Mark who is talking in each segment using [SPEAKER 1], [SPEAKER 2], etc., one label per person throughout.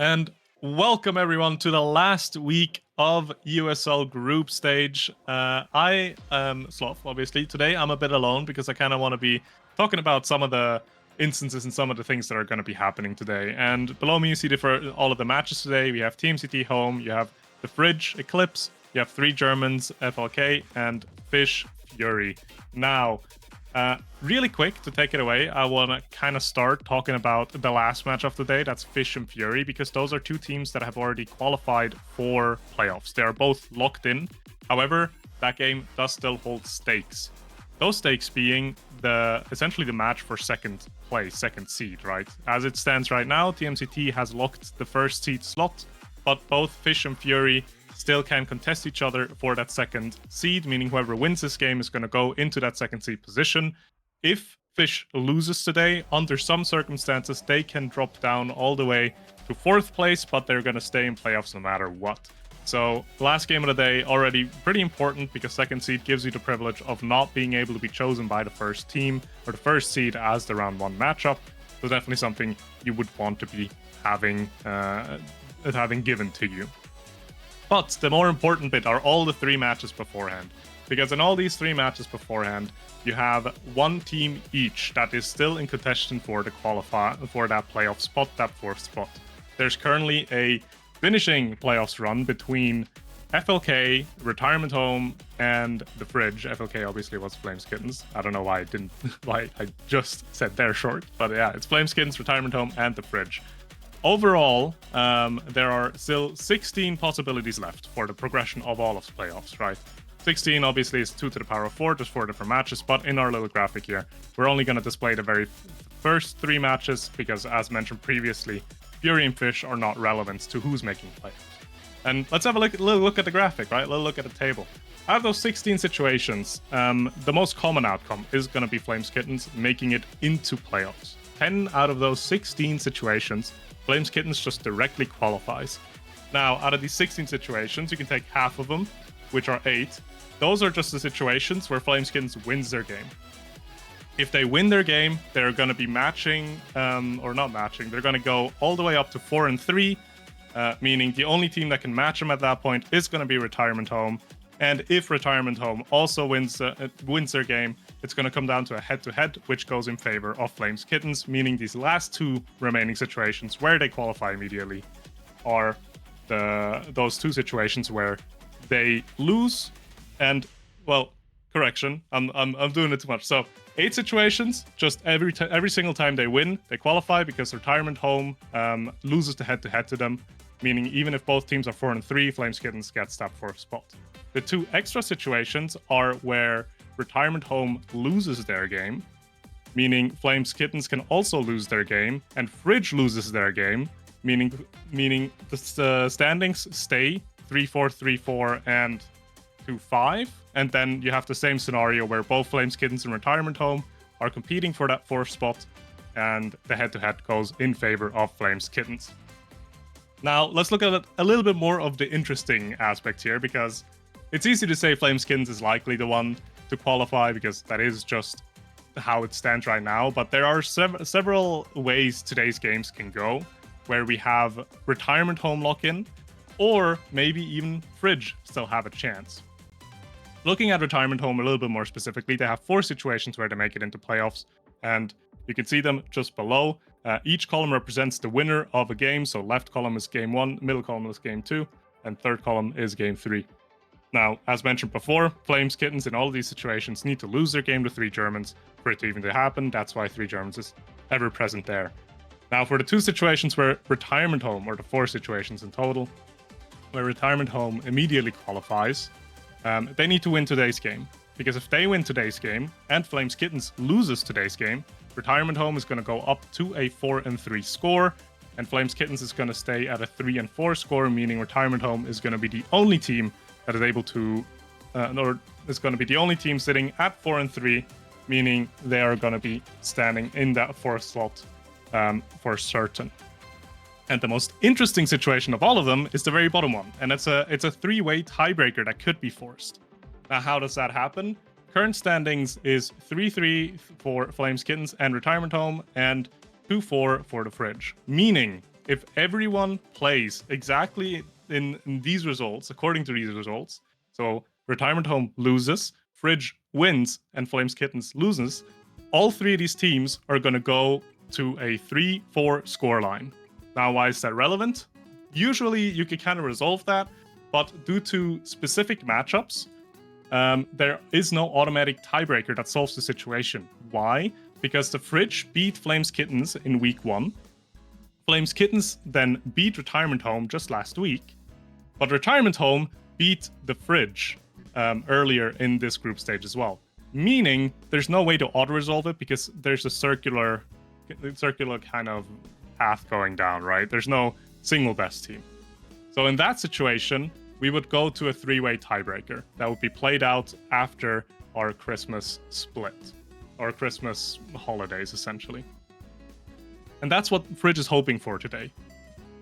[SPEAKER 1] And welcome everyone to the last week of EUSL group stage. I am Sloth, obviously. Today I'm a bit alone because I kind of want to be talking about some of the instances and some of the things that are going to be happening today. And below me you see all of the matches today. We have TMCT home, you have the Fridge, Eclipse, you have 3 Germans, FLK, and Fish Fury. Now, really quick to take it away, I want to kind of start talking about the last match of the day. That's Fish and Fury, because those are 2 teams that have already qualified for playoffs. They are both locked in. However, that game does still hold stakes. Those stakes being essentially the match for second place, second seed, right? As it stands right now, TMCT has locked the first seed slot, but both Fish and Fury still can contest each other for that second seed, meaning whoever wins this game is going to go into that second seed position. If Fish loses today, under some circumstances, they can drop down all the way to 4th place, but they're going to stay in playoffs no matter what. So last game of the day, already pretty important, because second seed gives you the privilege of not being able to be chosen by the first team or the first seed as the round 1 matchup. So definitely something you would want to be having given to you. But the more important bit are all the 3 matches beforehand. Because in all these 3 matches beforehand, you have 1 team each that is still in contention for that playoff spot, that 4th spot. There's currently a finishing playoffs run between FLK, Retirement Home, and the Fridge. FLK obviously was Flames Kittens. I don't know why I just said they're short, but yeah, it's Flames Kittens, Retirement Home, and the Fridge. Overall, there are still 16 possibilities left for the progression of all of the playoffs, right? 16 obviously is 2 to the power of 4, just 4 different matches, but in our little graphic here, we're only going to display the very first 3 matches because, as mentioned previously, Fury and Fish are not relevant to who's making playoffs. And let's have a little look at the graphic, right? A little look at the table. Out of those 16 situations, the most common outcome is going to be Flames Kittens making it into playoffs. 10 out of those 16 situations, Flames Kittens just directly qualifies. Now, out of these 16 situations, you can take half of them, which are 8. Those are just the situations where Flames Kittens wins their game. If they win their game, they're going to be matching, or not matching, they're going to go all the way up to 4 and 3, meaning the only team that can match them at that point is going to be Retirement Home. And if Retirement Home also wins their game, it's going to come down to a head-to-head, which goes in favor of Flames Kittens, meaning these last 2 remaining situations where they qualify immediately are those 2 situations where they lose and, well, correction, I'm doing it too much. So 8 situations, just every single time they win, they qualify because Retirement Home loses the head-to-head to them, meaning even if both teams are 4 and 3, Flames Kittens gets that 4th spot. The 2 extra situations are where Retirement Home loses their game, meaning Flames Kittens can also lose their game, and Fridge loses their game, meaning the standings stay 3-4, 3-4, and 2-5, and then you have the same scenario where both Flames Kittens and Retirement Home are competing for that 4th spot, and the head-to-head goes in favor of Flames Kittens. Now, let's look at a little bit more of the interesting aspect here, because it's easy to say Flames Kittens is likely the one to qualify, because that is just how it stands right now, but there are several ways today's games can go, where we have Retirement Home lock-in, or maybe even Fridge still have a chance. Looking at Retirement Home a little bit more specifically, they have 4 situations where they make it into playoffs, and you can see them just below. Each column represents the winner of a game, so left column is game 1, middle column is game 2, and third column is game 3. Now, as mentioned before, Flames Kittens in all of these situations need to lose their game to 3 Germans for it to even happen. That's why 3 Germans is ever present there. Now, for the 2 situations where Retirement Home, or the 4 situations in total, where Retirement Home immediately qualifies, they need to win today's game. Because if they win today's game and Flames Kittens loses today's game, Retirement Home is going to go up to a 4 and 3 score, and Flames Kittens is going to stay at a 3 and 4 score, meaning Retirement Home is going to be the only team that is able to, or is going to be the only team sitting at 4 and 3, meaning they are going to be standing in that 4th slot for certain. And the most interesting situation of all of them is the very bottom one, and it's a 3-way tiebreaker that could be forced. Now, how does that happen? Current standings is 3-3 for Flames Kittens and Retirement Home, and 2-4 for the Fridge. Meaning, if everyone plays exactly in these results, according to these results, so Retirement Home loses, Fridge wins, and Flames Kittens loses, all three of these teams are going to go to a 3-4 scoreline. Now, why is that relevant? Usually, you could kind of resolve that, but due to specific matchups, there is no automatic tiebreaker that solves the situation. Why? Because the Fridge beat Flames Kittens in week 1. Flames Kittens then beat Retirement Home just last week, but Retirement Home beat the Fridge earlier in this group stage as well. Meaning there's no way to auto-resolve it because there's a circular kind of path going down, right? There's no single best team. So in that situation, we would go to a 3-way tiebreaker that would be played out after our Christmas split, or Christmas holidays, essentially. And that's what Fridge is hoping for today.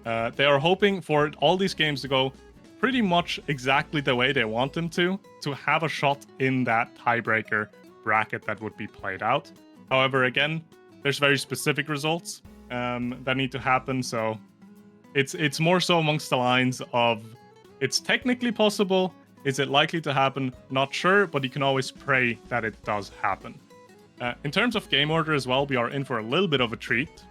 [SPEAKER 1] They are hoping for all these games to go pretty much exactly the way they want them to have a shot in that tiebreaker bracket that would be played out. However, again, there's very specific results that need to happen, so it's more so amongst the lines of it's technically possible, is it likely to happen? Not sure, but you can always pray that it does happen. In terms of game order as well, we are in for a little bit of a treat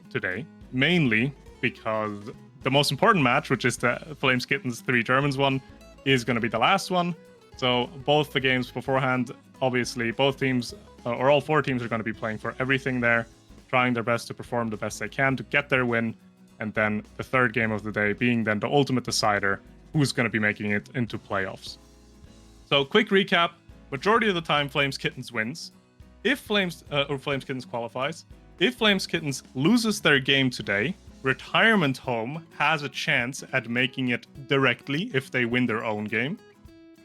[SPEAKER 1] today, mainly because the most important match, which is the Flames Kittens 3 Germans one, is going to be the last one. So both the games beforehand, obviously, both teams, or all 4 teams, are going to be playing for everything there, trying their best to perform the best they can to get their win. And then the third game of the day being then the ultimate decider, who's going to be making it into playoffs. So quick recap, majority of the time Flames Kittens wins. If Flames Kittens qualifies, if Flames Kittens loses their game today, Retirement Home has a chance at making it directly if they win their own game.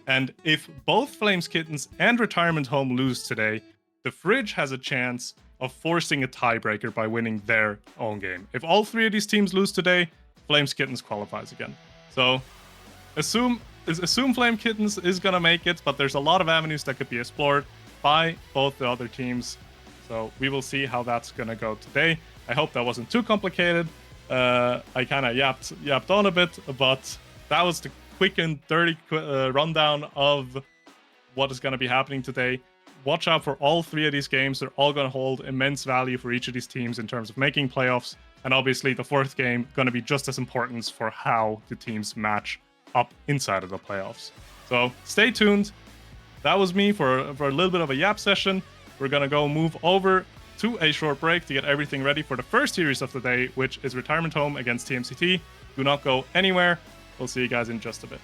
[SPEAKER 1] And if both Flames Kittens and Retirement Home lose today, the Fridge has a chance of forcing a tiebreaker by winning their own game. If all 3 of these teams lose today, Flames Kittens qualifies again. So assume Flame Kittens is going to make it, but there's a lot of avenues that could be explored by both the other teams. So we will see how that's going to go today. I hope that wasn't too complicated. I kind of yapped on a bit, but that was the quick and dirty rundown of what is going to be happening today. Watch out for all 3 of these games. They're all going to hold immense value for each of these teams in terms of making playoffs. And obviously the 4th game going to be just as important for how the teams match up inside of the playoffs. So stay tuned. That was me for a little bit of a yap session. We're going to go move over to a short break to get everything ready for the first series of the day, which is Retirement Home against TMCT. Do not go anywhere. We'll see you guys in just a bit.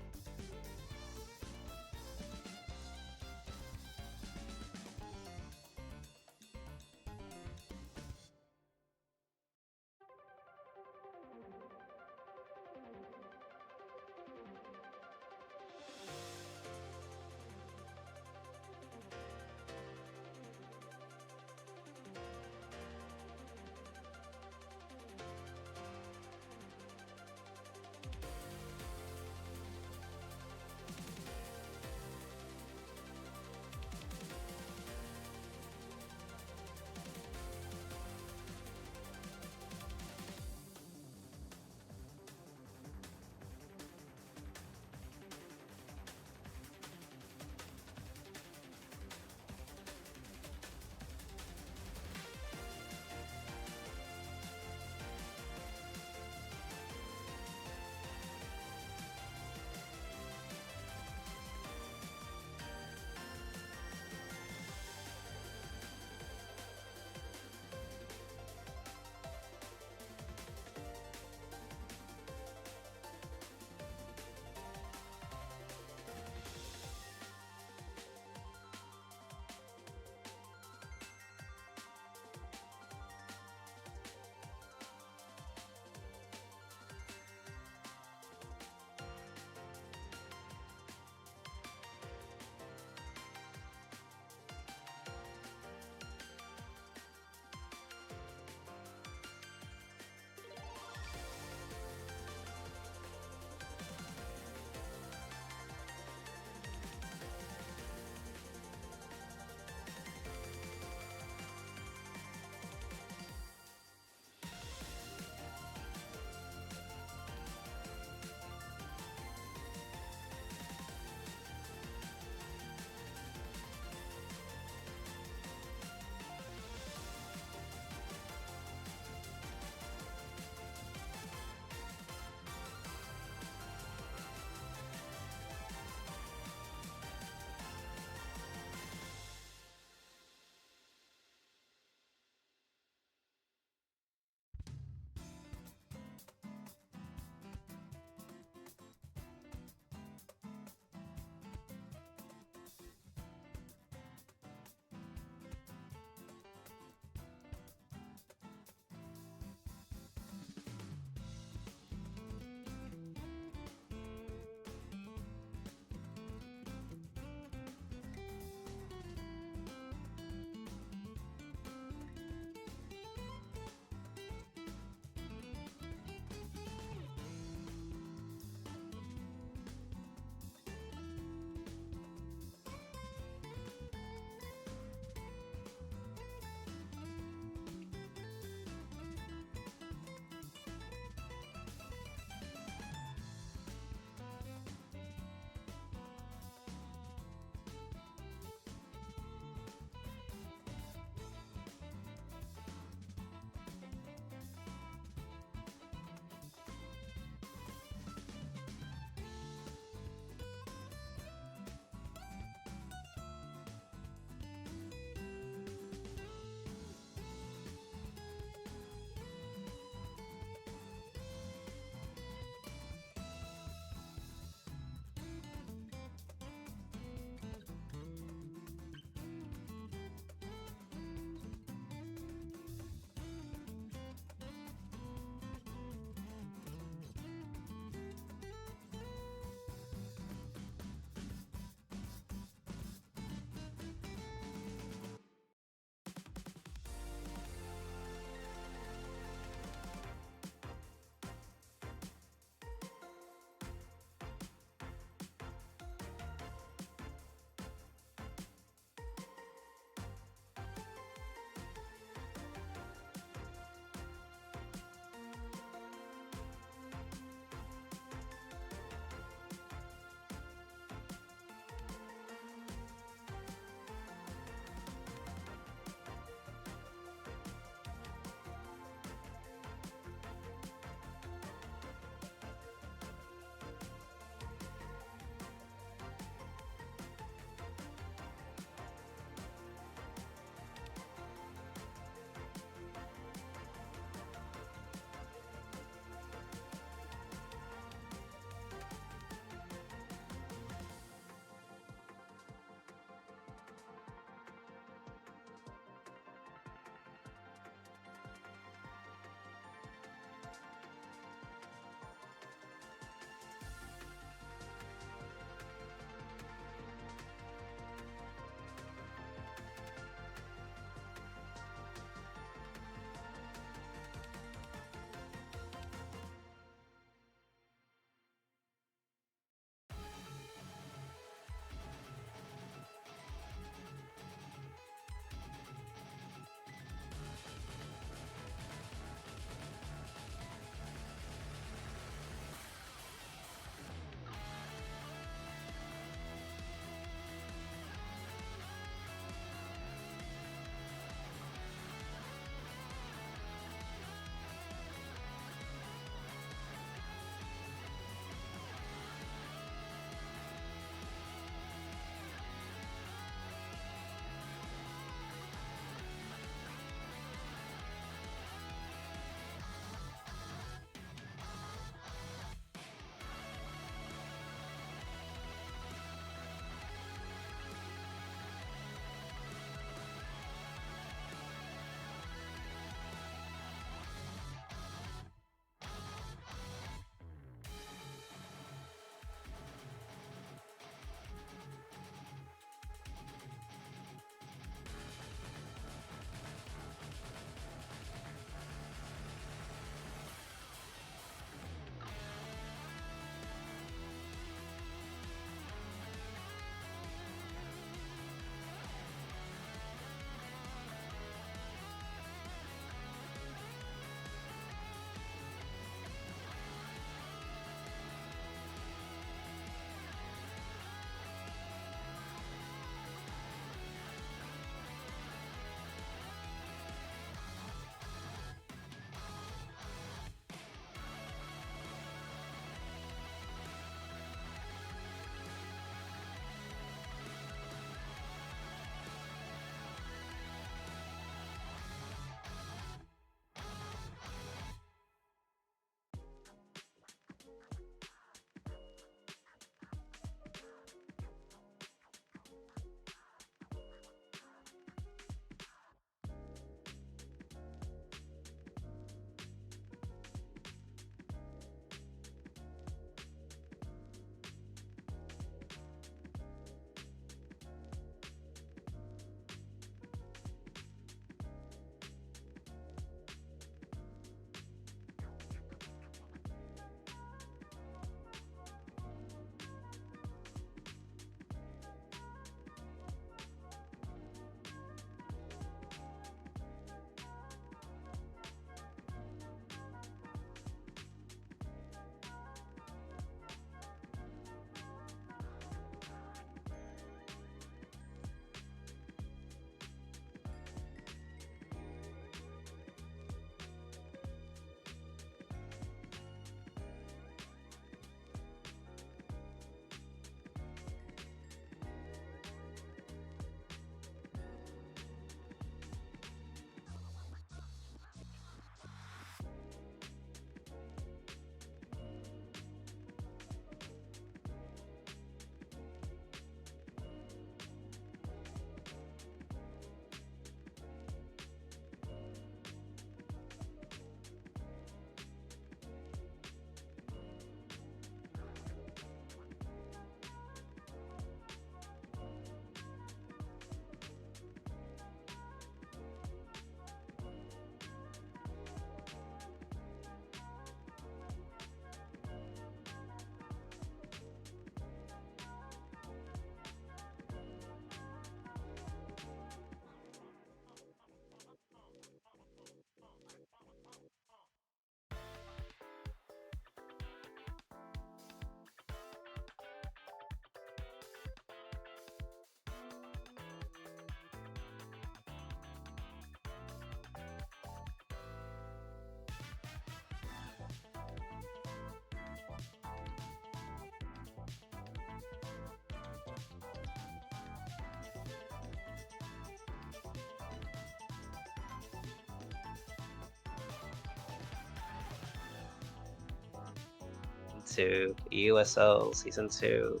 [SPEAKER 2] to EUSL Season 2,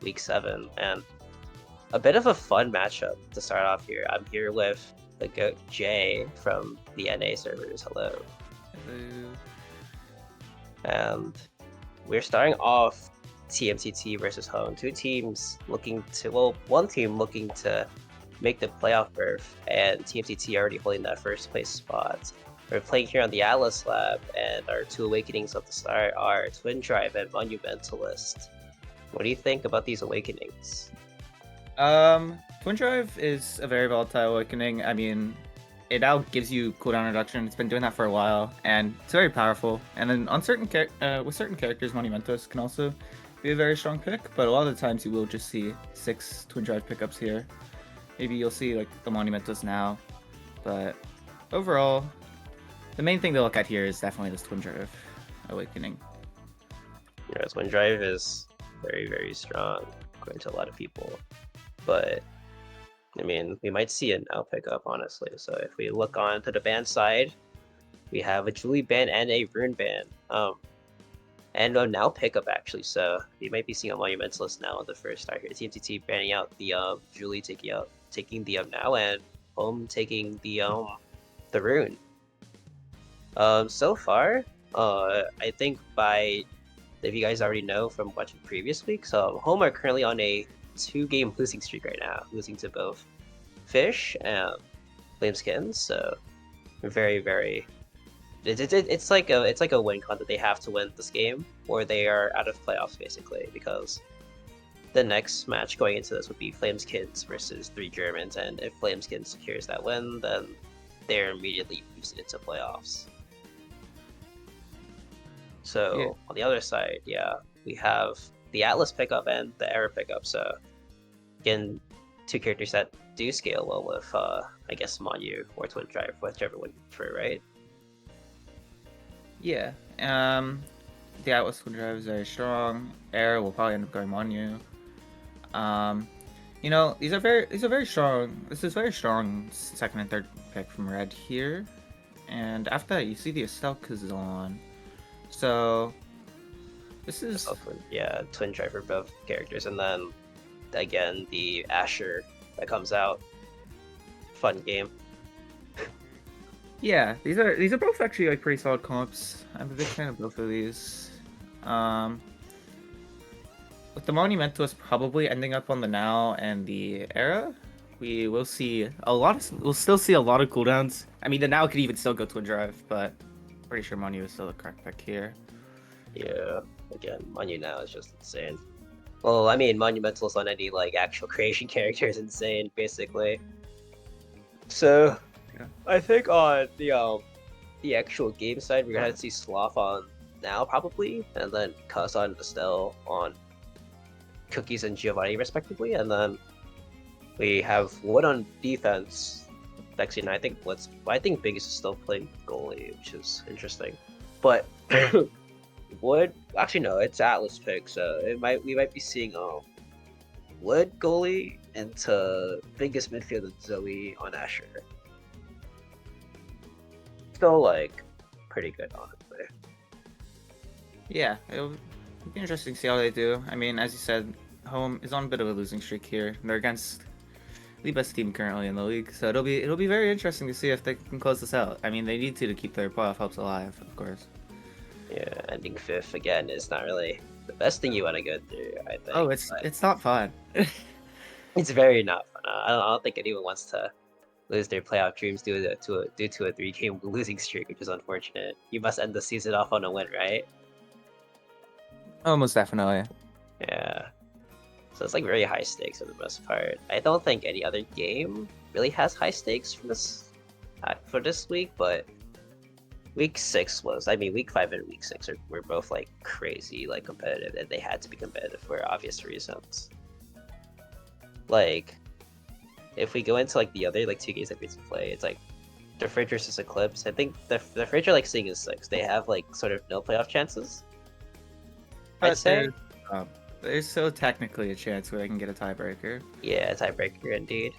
[SPEAKER 2] Week 7, and a bit of a fun matchup to start off here. I'm here with the GOAT Jay from the NA servers. Hello.
[SPEAKER 3] Hello.
[SPEAKER 2] And we're starting off TMTT versus Home. Two teams looking to, well, one team looking to make the playoff berth, and TMTT already holding that first place spot. We're playing here on the Atlas Lab, and our two awakenings of the start are Twin Drive and Monumentalist. What do you think about these awakenings?
[SPEAKER 3] Twin Drive is a very volatile awakening. I mean, it now gives you cooldown reduction. It's been doing that for a while, and it's very powerful. And then on certain with certain characters, Monumentalist can also be a very strong pick. But a lot of the times, you will just see 6 Twin Drive pickups here. Maybe you'll see like the Monumentalist now, but overall, the main thing to look at here is definitely this Twin Drive awakening.
[SPEAKER 2] You know, Twin Drive is very, very strong, according to a lot of people. But I mean, we might see a now pickup, honestly. So if we look on to the ban side, we have a Julie ban and a Rune ban. And a now pickup, actually. So we might be seeing a Monumentalist now on the first start here. TMTT banning out the Julie, taking the now, and Home taking the Rune. So far, I think if you guys already know from watching previous weeks, Home are currently on a 2-game losing streak right now, losing to both Fish and Flameskins. So very, very. It's like a win con that they have to win this game, or they are out of playoffs basically, because the next match going into this would be Flameskins versus 3 Germans, and if Flameskins secures that win, then they're immediately boosted into playoffs. So yeah. On the other side, we have the Atlas pickup and the Era pickup. So again, 2 characters that do scale well with, I guess, Monu or Twin Drive, whichever one you prefer, right?
[SPEAKER 3] Yeah. The Atlas Twin Drive is very strong. Era will probably end up going Monu. You know, these are very strong. This is very strong second and third pick from Red here. And after that, you see the Estelle Kazan. So this is
[SPEAKER 2] Twin Drive for both characters, and then again the Asher that comes out. Fun game.
[SPEAKER 3] Yeah, these are both actually like pretty solid comps. I'm a big fan of both of these. With the Monumentalist probably ending up on the Now and the Era, we will see we'll still see a lot of cooldowns. I mean, the Now could even still go Twin Drive, but pretty sure Monu is still the correct pick here.
[SPEAKER 2] Yeah, again, Monu now is just insane. Well, I mean, Monumentalist on any like actual creation character is insane, basically. So, yeah. I think on the actual game side, we're gonna see Sloth on now probably, and then Cuss on Estelle on Cookies and Giovanni respectively, and then we have Wood on defense. Actually, I think Biggest is still playing goalie, which is interesting. But Wood, actually no, it's Atlas pick, so we might be seeing Wood goalie into Biggest midfielder Zoe on Asher. Still like pretty good, honestly.
[SPEAKER 3] Yeah, it'll be interesting to see how they do. I mean, as you said, Home is on a bit of a losing streak here. They're against the best team currently in the league, so it'll be very interesting to see if they can close this out. I mean, they need to keep their playoff hopes alive, of course.
[SPEAKER 2] Yeah, ending 5th again is not really the best thing you want to go through, I think.
[SPEAKER 3] Oh, it's not fun.
[SPEAKER 2] It's very not fun. I don't think anyone wants to lose their playoff dreams due to a 3-game losing streak, which is unfortunate. You must end the season off on a win, right?
[SPEAKER 3] Oh, most definitely.
[SPEAKER 2] Yeah. So it's like very high stakes for the most part. I don't think any other game really has high stakes for this week, but week 6 was. I mean, week 5 and week 6 were both like crazy, like competitive, and they had to be competitive for obvious reasons. Like, if we go into like the other like 2 games that we play, it's like the Fridge versus Eclipse. I think the Fridge are like seeing as 6. They have like sort of no playoff chances. I'd say.
[SPEAKER 3] There's still technically a chance where they can get a tiebreaker.
[SPEAKER 2] Yeah, a tiebreaker indeed.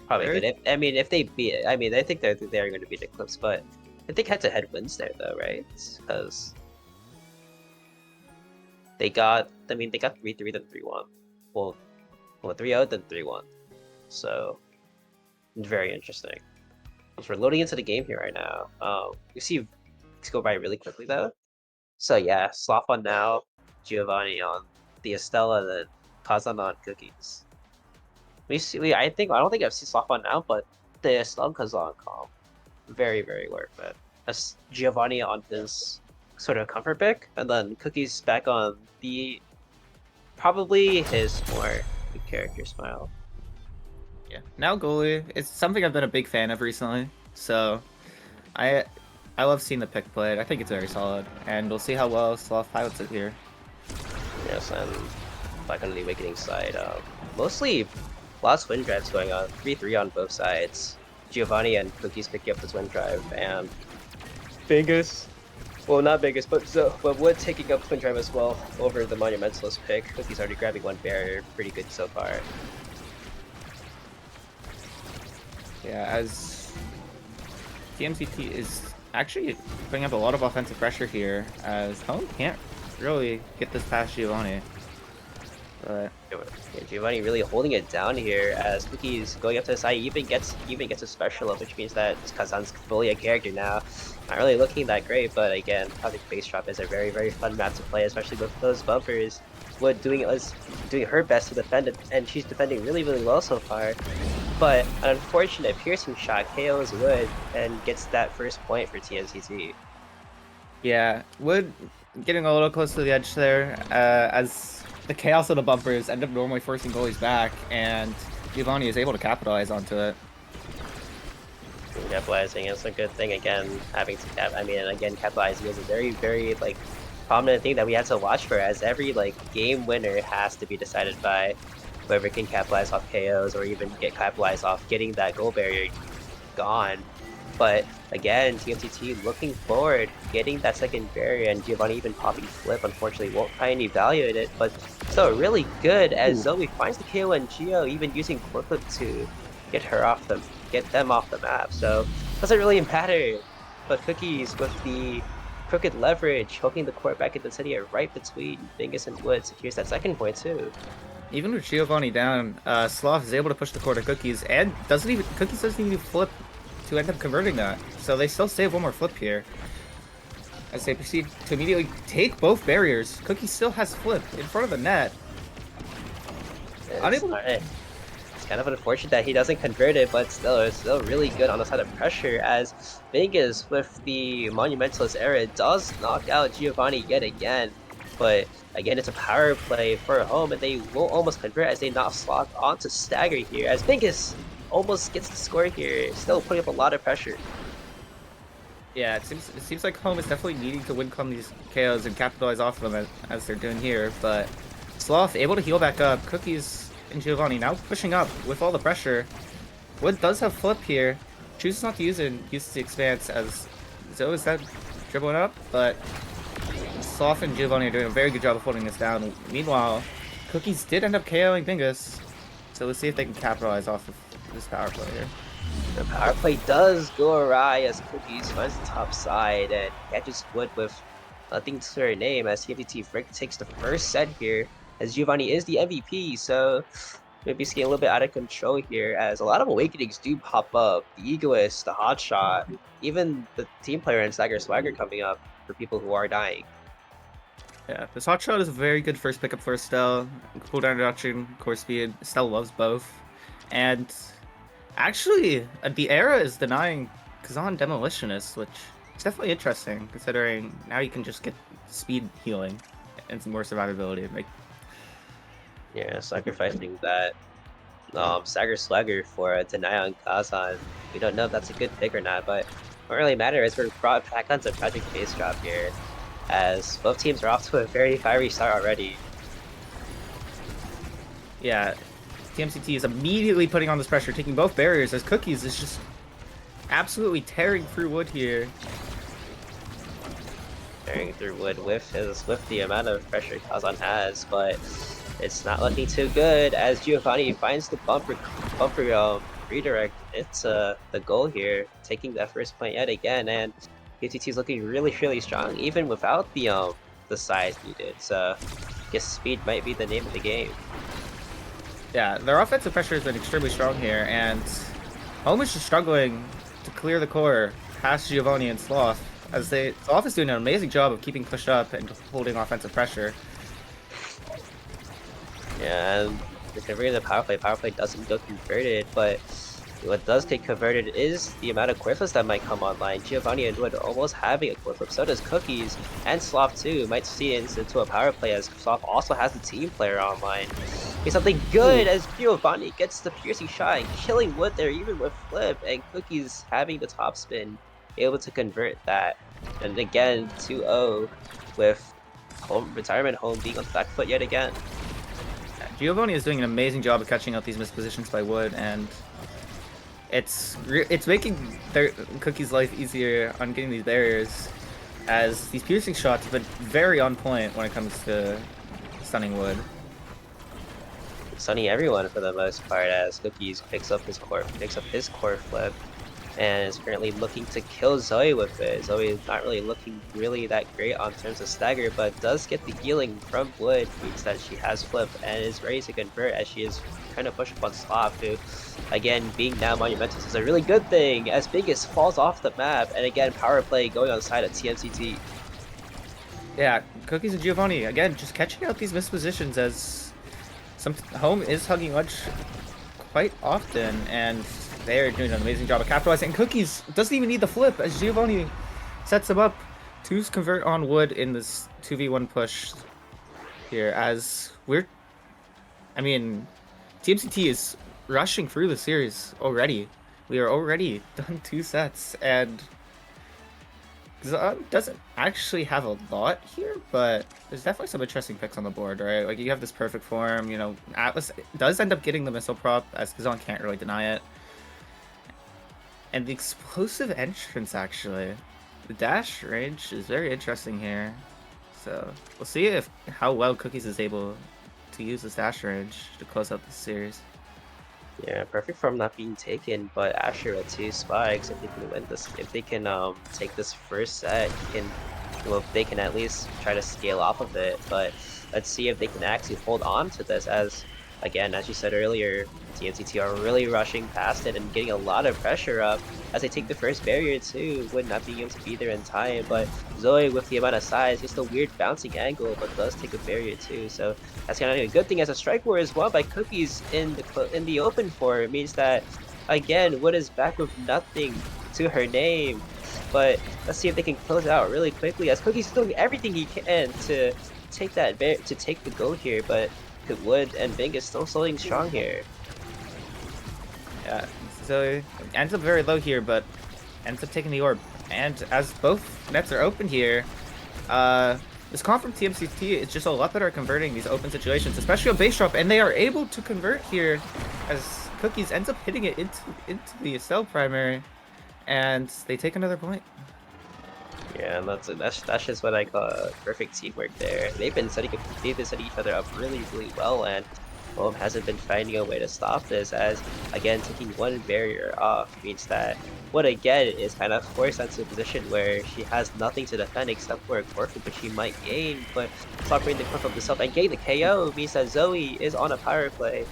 [SPEAKER 2] Probably good. If they beat it, I mean, I think they're going to beat Eclipse, but I think head-to-head wins there though, right? Because they got 3-3 then 3-1. Well 3-0 then 3-1. So very interesting. So we're loading into the game here right now. We see things go by really quickly though. So yeah, Sloth on now, Giovanni on the Estella, then Kazan on Cookies. I don't think I've seen Sloth on now, but the Estella and Kazan comp, very worth it. That's Giovanni on this sort of comfort pick, and then Cookies back on the probably his more good character smile.
[SPEAKER 3] Yeah. Now goalie, it's something I've been a big fan of recently. So I love seeing the pick played. I think it's very solid, and we'll see how well Sloth pilots it here.
[SPEAKER 2] Yes, and back on the Awakening side, mostly lots of wind drives going on, 3-3 on both sides. Giovanni and Cookies picking up this wind drive, and Bingus, well not Bingus, but Wood taking up wind drive as well over the Monumentalist pick. Cookies already grabbing one barrier, pretty good so far.
[SPEAKER 3] Yeah, as TMCT is actually putting up a lot of offensive pressure here, as Home can't really get this past Giovanni. But
[SPEAKER 2] yeah, Giovanni really holding it down here as Cookie's going up to the side. Even gets a special up, which means that Kazan's fully a character now. Not really looking that great, but again, Project Base Drop is a very fun map to play, especially with those bumpers. Wood doing her best to defend it, and she's defending really well so far. But an unfortunate piercing shot KOs Wood and gets that first point for TMCT.
[SPEAKER 3] yeah, Wood getting a little close to the edge there, as the chaos of the bumpers end up normally forcing goalies back, and Giovanni is able to capitalize onto it.
[SPEAKER 2] Capitalizing is a good thing. Again, capitalizing is a very like prominent thing that we had to watch for, as every like game winner has to be decided by whoever can capitalize off KOs or even get capitalized off getting that goal barrier gone. But again, TMCT looking forward, getting that second barrier, and Giovanni even popping flip. Unfortunately, won't find any value in it, but still really good as Zoe finds the KO and Gio even using core flip to get them off the map. So doesn't really matter. But Cookies with the crooked leverage, hooking the court back into the city right between Bingus and Wood secures that second point too.
[SPEAKER 3] Even with Giovanni down, Sloth is able to push the court to Cookies, and Cookies doesn't even flip to end up converting that. So they still save one more flip here, as they proceed to immediately take both barriers. Cookies still has flip in front of the net.
[SPEAKER 2] It's kind of unfortunate that he doesn't convert it, but it's still really good on the side of pressure, as Bingus with the Monumentalist era does knock out Giovanni yet again. But again, it's a power play for home, and they will almost convert as they knock Sloth onto stagger here, as Bingus almost gets the score here, still putting up a lot of pressure.
[SPEAKER 3] Yeah, it seems like home is definitely needing to win these KOs and capitalize off of them as they're doing here, but Sloth able to heal back up. Cookies and Giovanni now pushing up with all the pressure. Wood does have flip here, chooses not to use it and uses the expanse as Zoe is that dribbling up, but Sloth and Giovanni are doing a very good job of holding this down. Meanwhile, Cookies did end up KOing Bingus, so let's see if they can capitalize off of this power play here.
[SPEAKER 2] The power play does go awry as Cookies finds the top side and catches Wood with nothing to her name, as TMCT Frick takes the first set here, as Giovanni is the MVP, so maybe it's getting a little bit out of control here, as a lot of awakenings do pop up. The Egoist, the Hotshot, even the team player and Stagger Swagger coming up for people who are dying.
[SPEAKER 3] Yeah, this Hotshot is a very good first pickup for Estelle. Cooldown reduction, core speed. Estelle loves both. And actually, the era is denying Kazan Demolitionist, which is definitely interesting, considering now you can just get speed healing and some more survivability.
[SPEAKER 2] Yeah, sacrificing that Stagger Swagger for a deny on Kazan. We don't know if that's a good pick or not, but what really matters is we're brought back onto Project Base Drop here, as both teams are off to a very fiery start already.
[SPEAKER 3] Yeah, TMCT is immediately putting on this pressure, taking both barriers, as Cookies is just absolutely tearing through Wood here.
[SPEAKER 2] Tearing through Wood with the amount of pressure Kazan has, but it's not looking too good as Giovanni finds the bumper redirect. It's the goal here, taking that first point yet again, and UTT is looking really strong, even without the the size needed. So I guess speed might be the name of the game.
[SPEAKER 3] Yeah, their offensive pressure has been extremely strong here, and Home is just struggling to clear the core past Giovanni and Sloth, as Sloth is doing an amazing job of keeping pushed up and holding offensive pressure.
[SPEAKER 2] Yeah, and converting the power play doesn't go converted, but what does get converted is the amount of core flips that might come online. Giovanni and Wood almost having a core flip, so does Cookies, and Sloth too. Might see it into a power play as Sloth also has the team player online. It's something good as Giovanni gets the piercing shot and killing Wood there even with flip, and Cookies having the top spin, able to convert that. And again, 2-0 with retirement Home being on the back foot yet again.
[SPEAKER 3] Giovanni is doing an amazing job of catching out these missed positions by Wood, and it's making their Cookie's life easier on getting these barriers, as these piercing shots have been very on point when it comes to stunning Wood.
[SPEAKER 2] Stunning everyone for the most part, as Cookies picks up his core flip, and is currently looking to kill Zoe with it. Zoe is not really looking that great on terms of stagger, but does get the healing from Wood, means that she has flip and is ready to convert as she is trying to push up on Sloth, who, again, being now monumental is a really good thing, as Bingus falls off the map, and again, power play going on the side of TMCT.
[SPEAKER 3] Yeah, Cookies and Giovanni, again, just catching out these missed positions, as Home is hugging Ledge quite often, and they're doing an amazing job of capitalizing. And Cookies doesn't even need the flip, as Giovanni sets him up to convert on Wood in this 2v1 push here, as TMCT is rushing through the series already. We are already done 2 sets, and Zon doesn't actually have a lot here, but there's definitely some interesting picks on the board, right? Like, you have this perfect form, you know, Atlas does end up getting the missile prop, as Zon can't really deny it. And the explosive entrance, actually. The dash range is very interesting here. So, we'll see how well Cookies is able to use this dash range to close out the series.
[SPEAKER 2] Yeah, perfect form not being taken, but Asher at 2 spikes. If they can win this, if they can take this first set, they can at least try to scale off of it. But let's see if they can actually hold on to this, as again, as you said earlier, TMCT are really rushing past it and getting a lot of pressure up as they take the first barrier too. Would not being able to be there in time, but Zoe, with the amount of size, just a weird bouncing angle, but does take a barrier too. So that's kind of a good thing, as a strike war as well by Cookies in the open for. It means that again, Wood is back with nothing to her name. But let's see if they can close it out really quickly, as Cookies is doing everything he can to take the gold here, but Wood and Bingus still holding strong here.
[SPEAKER 3] Yeah, so ends up very low here, but ends up taking the orb. And as both nets are open here, this comp from TMCT is just a lot better at converting these open situations, especially on base drop, and they are able to convert here, as Cookies ends up hitting it into the EUSL primary, and they take another point.
[SPEAKER 2] Yeah, and that's just what I call perfect teamwork there. They've been setting each other up really well, and Home hasn't been finding a way to stop this, as again, taking one barrier off means that Wood again is kind of forced into a position where she has nothing to defend except for a core flip, which she might gain, but stopping the core flip herself and getting the KO means that Zoe is on a power play.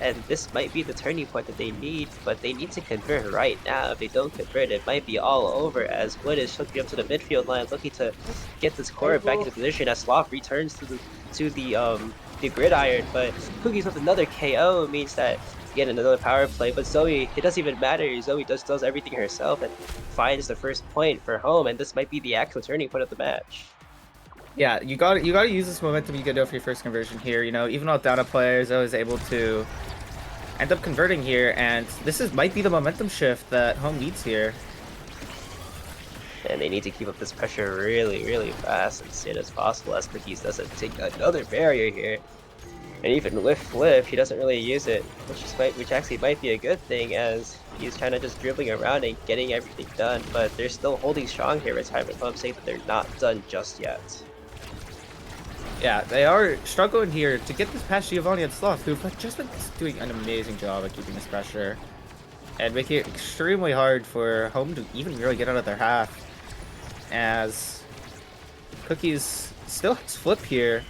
[SPEAKER 2] And this might be the turning point that they need, but they need to convert right now. If they don't convert, it might be all over, as Wood is hooking up to the midfield line, looking to get this core back into position as Sloth returns to the gridiron. But Cookies with another KO means that get another power play. But Zoe, it doesn't even matter. Zoe does everything herself and finds the first point for Home, and this might be the actual turning point of the match.
[SPEAKER 3] Yeah, you got to use this momentum you get over your first conversion here. You know, even without down a player, Zoe is able to end up converting here, and this might be the momentum shift that Home needs here.
[SPEAKER 2] And they need to keep up this pressure really fast and soon as possible, as Cookies doesn't take another barrier here. And even with flip, he doesn't really use it, which actually might be a good thing, as he's kind of just dribbling around and getting everything done. But they're still holding strong here. Retirement Home saying that they're not done just yet.
[SPEAKER 3] Yeah, they are struggling here to get this past Giovanni and Sloth, who've just been doing an amazing job at keeping this pressure and making it extremely hard for Home to even really get out of their half, as Cookies still has flip here.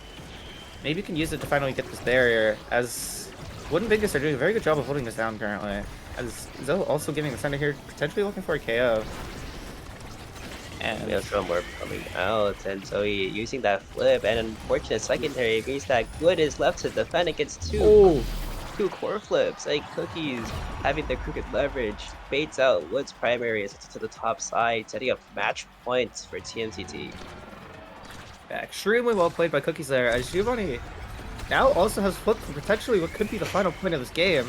[SPEAKER 3] Maybe you can use it to finally get this barrier, as Wood and Bingus are doing a very good job of holding this down currently. As Zoe also giving the center here, potentially looking for a KO. And
[SPEAKER 2] We have some more coming out, and Zoe using that flip, and unfortunate secondary means that Good is left to defend against two core flips. Like Cookies having the crooked leverage baits out Wood's primary to the top side, setting up match points for TMCT.
[SPEAKER 3] yeah, extremely well played by Cookies there, as Giovanni now also has flipped for potentially what could be the final point of this game.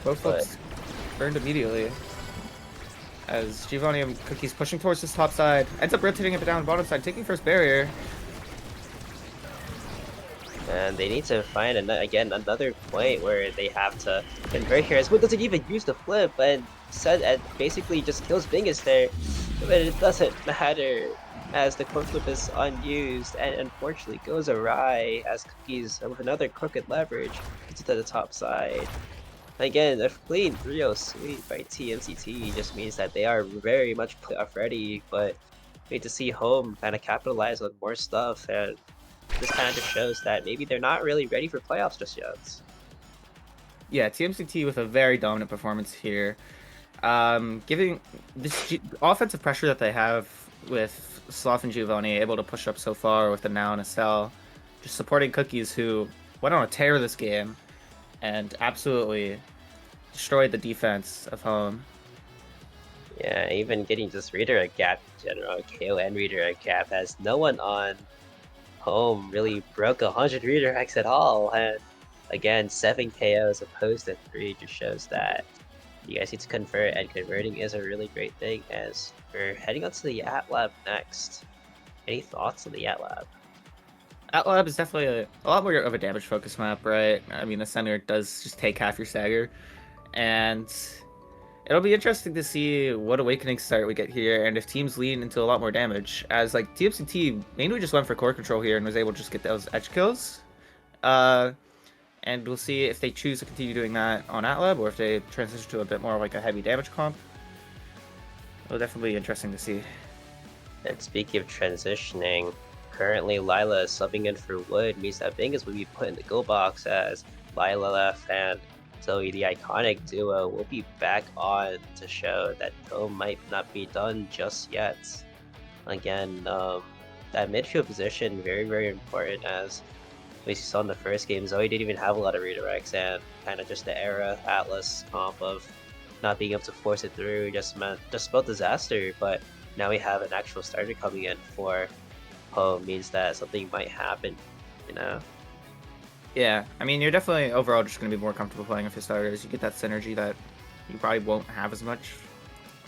[SPEAKER 3] Both flips burned immediately. As Giovanni and Cookies pushing towards this top side, ends up rotating it down bottom side, taking first barrier.
[SPEAKER 2] And they need to find another point where they have to convert here. As Wood doesn't even use the flip and basically just kills Bingus there, but it doesn't matter as the core flip is unused and unfortunately goes awry as Cookies with another crooked leverage gets to the top side. Again, a clean 3-0 sweep by TMCT just means that they are very much playoff ready, but we need to see home kind of capitalize on more stuff, and this kind of just shows that maybe they're not really ready for playoffs just yet.
[SPEAKER 3] Yeah, TMCT with a very dominant performance here. Giving this offensive pressure that they have with Sloth and Giovanni able to push up so far with the now and a cell, just supporting Cookies who went on a tear this game and absolutely destroyed the defense of home.
[SPEAKER 2] Yeah, even getting this redirect gap in general, KO and redirect gap, as no one on home really broke 100 redirects at all. And again, 7 KOs opposed to 3 just shows that you guys need to convert, and converting is a really great thing. As we're heading on to the At Lab next. Any thoughts on the At Lab?
[SPEAKER 3] At Lab is definitely a lot more of a damage focus map, right? I mean, the center does just take half your stagger, and it'll be interesting to see what awakening start we get here, and if teams lean into a lot more damage. As like TMCT mainly just went for core control here and was able to just get those edge kills, and we'll see if they choose to continue doing that on At Lab or if they transition to a bit more like a heavy damage comp. It'll definitely be interesting to see.
[SPEAKER 2] And speaking of transitioning, currently Lila is subbing in for Wood, means that Bingus will be put in the go box as Lila left and Zoe, the iconic duo, will be back on to show that Home might not be done just yet. Again, that midfield position, very, very important, as we saw in the first game. Zoe didn't even have a lot of redirects, and kind of just the era Atlas comp of not being able to force it through just spelled disaster. But now we have an actual starter coming in for Home, means that something might happen, you know?
[SPEAKER 3] Yeah, I mean, you're definitely overall just going to be more comfortable playing with your starters. You get that synergy that you probably won't have as much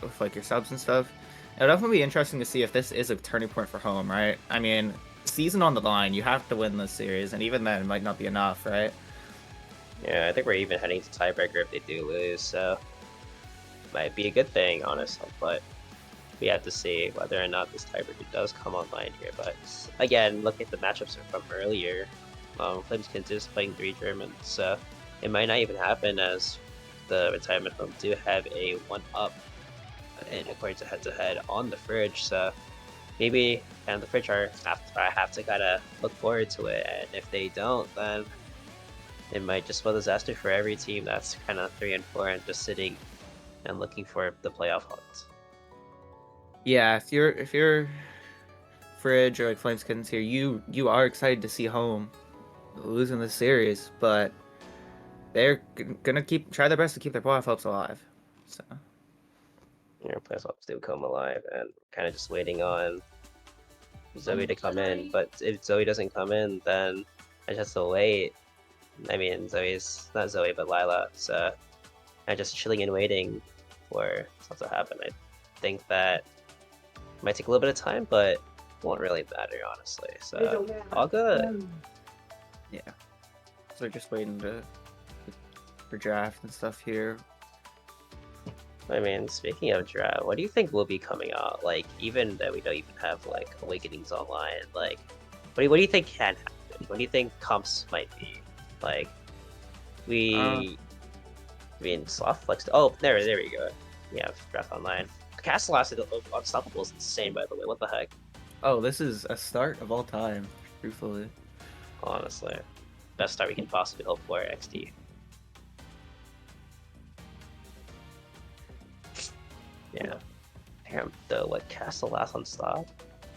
[SPEAKER 3] with like your subs and stuff. It'll definitely be interesting to see if this is a turning point for Home, right? I mean, season on the line, you have to win this series, and even then it might not be enough, right?
[SPEAKER 2] Yeah, I think we're even heading to tiebreaker if they do lose, so might be a good thing, honestly, but we have to see whether or not this tiebreaker does come online here. But again, look at the matchups from earlier. Flameskins is playing 3 Germans, so it might not even happen, as the retirement home do have a 1-up and according to head-to-head on the fridge, so maybe the fridge have to kind of look forward to it, and if they don't, then it might just spell disaster for every team that's kind of 3 and 4 and just sitting and looking for the playoff hunt.
[SPEAKER 3] Yeah, if you're Fridge or like Flameskins here, you are excited to see Home losing this series, but they're gonna try their best to keep their playoff hopes alive. So
[SPEAKER 2] Playoff hopes do come alive, and kind of just waiting on Zoe to come in. But if Zoe doesn't come in, then I just have to wait. I mean, Zoe's not Zoe, but Lila. So I'm just chilling and waiting for stuff to happen. I think that it might take a little bit of time, but it won't really matter, honestly. So all good.
[SPEAKER 3] yeah, so they're just waiting for draft and stuff here.
[SPEAKER 2] I mean, speaking of draft, what do you think will be coming out? Like, even that we don't even have like Awakenings online, like, what do you think can happen? What do you think comps might be? Like, I mean, Sloth Flex. Oh, there we go. We have draft online Castle Acid Unstoppable is insane, by the way. What the heck?
[SPEAKER 3] Oh, this is a start of all time, truthfully.
[SPEAKER 2] Honestly, best start we can possibly hope for XD. Yeah. Damn, though, what Castle last on stop?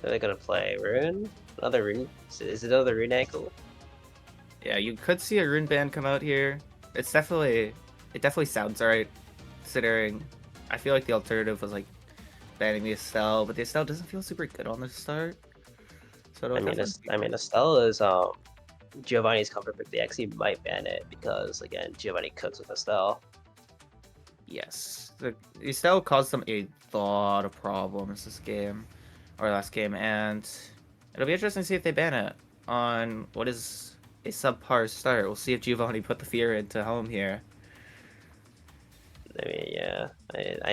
[SPEAKER 2] Are they gonna play Rune? Another Rune? Is it another Rune ankle?
[SPEAKER 3] Yeah, you could see a rune ban come out here. It definitely sounds alright, considering I feel like the alternative was like banning the Estelle, but the Estelle doesn't feel super good on the start. So it'll
[SPEAKER 2] I mean, Estelle is Giovanni's comfort pick. They actually might ban it because again, Giovanni cooks with Estelle.
[SPEAKER 3] yes, the Estelle caused them a lot of problems this game, or last game, and it'll be interesting to see if they ban it on what is a subpar start. We'll see if Giovanni put the fear into home here.
[SPEAKER 2] I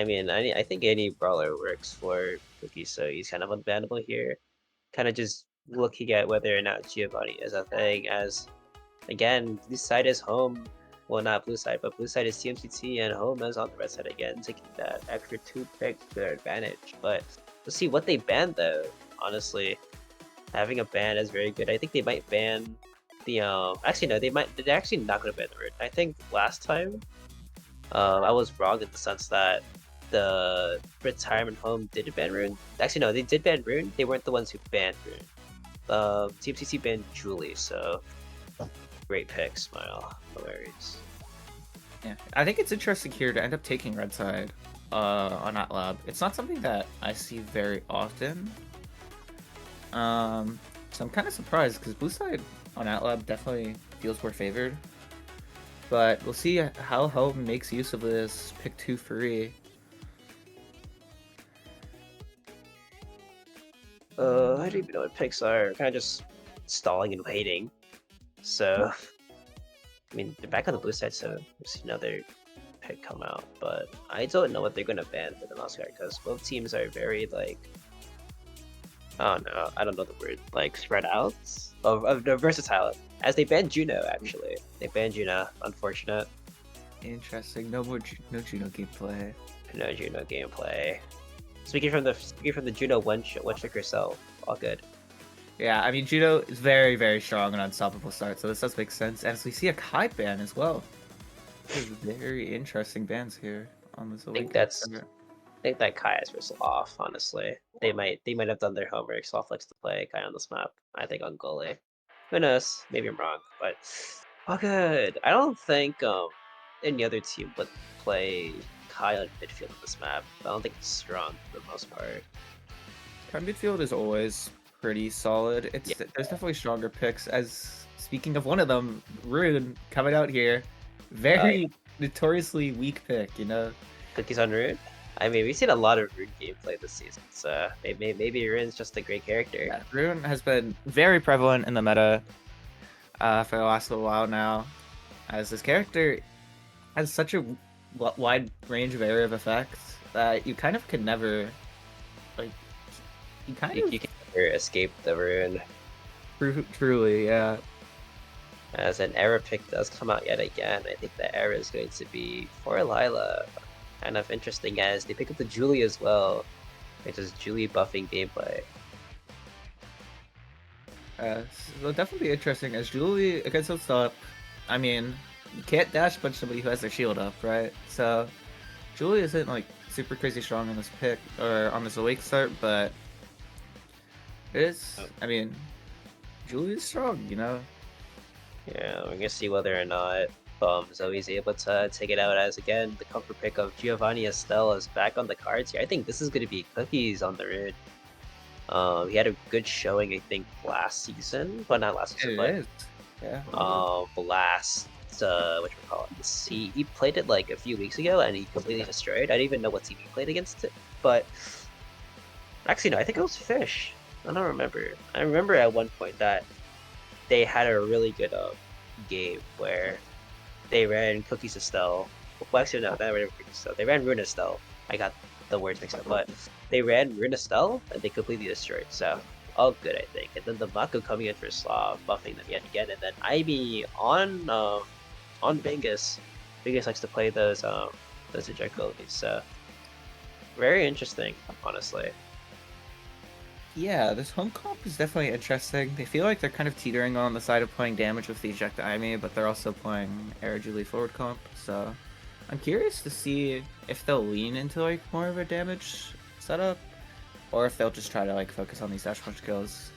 [SPEAKER 2] mean, yeah. I think any brawler works for Cookie, so he's kind of unbannable here. Kind of just looking at whether or not Giovanni is a thing, as again, blue side is home. Well, not blue side, but blue side is TMCT, and home is on the red side again, taking that extra 2 picks to their advantage. But we'll see what they ban though. Honestly, having a ban is very good. I think they might ban the Actually, no, they're actually not gonna ban the Rune. I think last time, I was wrong in the sense that the retirement home did ban Rune. Actually, no, they did ban Rune. They weren't the ones who banned Rune. TMCC banned Julie, so great pick, Smile. No worries.
[SPEAKER 3] Yeah, I think it's interesting here to end up taking red side on Atlab. It's not something that I see very often. So I'm kind of surprised because blue side on Atlab definitely feels more favored. But we'll see how home makes use of this pick 2 free.
[SPEAKER 2] I don't even know what picks are. Kind of just stalling and waiting. So, I mean, they're back on the blue side, so we'll see another pick come out. But I don't know what they're gonna ban for the most part because both teams are very like, oh no, I don't know the word, like spread out of versatile. As they banned Juno, actually, they banned Juno. Unfortunate.
[SPEAKER 3] Interesting. No Juno gameplay.
[SPEAKER 2] No Juno gameplay. Speaking from the Juno one trick herself, all good.
[SPEAKER 3] Yeah, I mean Juno is very, very strong and unstoppable start, so this does make sense. And so we see a Kai ban as well. There's very interesting bans here on this.
[SPEAKER 2] I think that Kai is just off. Honestly, they might have done their homework. Soft likes to play Kai on this map. I think on goalie. Who knows? Maybe I'm wrong, but all good. I don't think any other team would play Kai on midfield on this map. I don't think it's strong for the most part.
[SPEAKER 3] Kai midfield is always pretty solid. There's definitely stronger picks. As speaking of one of them, Rune coming out here, very notoriously weak pick. You know,
[SPEAKER 2] Cookies on Rune. I mean, we've seen a lot of Rune gameplay this season, so maybe Rune's just a great character.
[SPEAKER 3] Yeah, Rune has been very prevalent in the meta for the last little while now, as this character has such a wide range of area of effects that you kind of could never, like, you can
[SPEAKER 2] never escape the Rune.
[SPEAKER 3] Truly, yeah.
[SPEAKER 2] As an error pick does come out yet again, I think the error is going to be for Lila. Kind of interesting as they pick up the Julie as well, which is Julie buffing gameplay.
[SPEAKER 3] So definitely be interesting as Julie against Hillstop. I mean, you can't dash punch somebody who has their shield up, right? So Julie isn't like super crazy strong on this pick or on this awake start, but it is. I mean, Julie is strong, you know.
[SPEAKER 2] Yeah, we're gonna see whether or not Zoe's able to take it out, as again the comfort pick of Giovanni Estelle is back on the cards here. I think this is gonna be Cookies on the Rune. He had a good showing, I think, last season, but not last season, but
[SPEAKER 3] yeah.
[SPEAKER 2] Last he played it like a few weeks ago and he completely destroyed. I didn't even know what team he played against it, but actually no, I think it was Fish. I don't remember. I remember at one point that they had a really good game where they ran Cookies Estelle. Well, actually no, they ran Cookies Estelle. They ran Rune Estelle. I got the words mixed up, but they ran Rune Estelle and they completely destroyed. So all good, I think. And then the Mako coming in for Slav, buffing them yet again, and then Ivy on Bingus. Bingus likes to play those eject goalies. So Very interesting, honestly.
[SPEAKER 3] Yeah, this home comp is definitely interesting. They feel like they're kind of teetering on the side of playing damage with the eject Amy, but they're also playing Air Julie forward comp, so I'm curious to see if they'll lean into like more of a damage setup, or if they'll just try to like focus on these dash punch kills.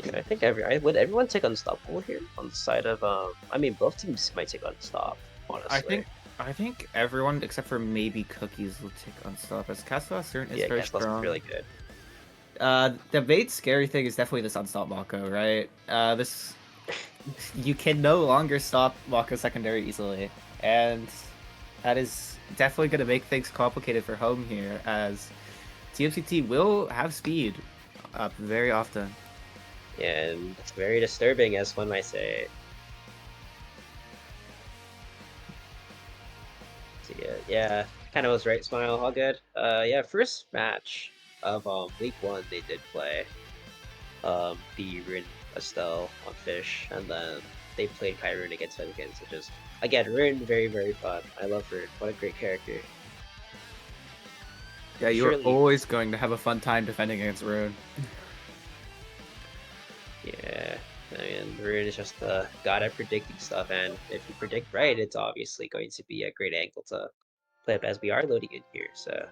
[SPEAKER 2] Yeah, I think would everyone take Unstoppable here on the side of I mean both teams might take Unstop, honestly.
[SPEAKER 3] I think everyone except for maybe Cookies will take Unstop, as Castle Turn is
[SPEAKER 2] Yeah,
[SPEAKER 3] very
[SPEAKER 2] Gastel's
[SPEAKER 3] strong.
[SPEAKER 2] really good.
[SPEAKER 3] The bait scary thing is definitely this Unstop Mako, right? This you can no longer stop Mako secondary easily, and that is definitely going to make things complicated for home here, as TMCT will have speed up very often.
[SPEAKER 2] And it's very disturbing, as one might say. So yeah, kind of was right, Smile, all good. Yeah, first match of week 1 they did play the Rin Estelle on Fish, and then they played Kyrun against Fennikins, which is again Rin, very very fun. I love Rin. What a great character.
[SPEAKER 3] Yeah, you're always going to have a fun time defending against Rune.
[SPEAKER 2] Yeah, I mean, Rune is just the god at predicting stuff, and if you predict right, it's obviously going to be a great angle to play up as we are loading in here, so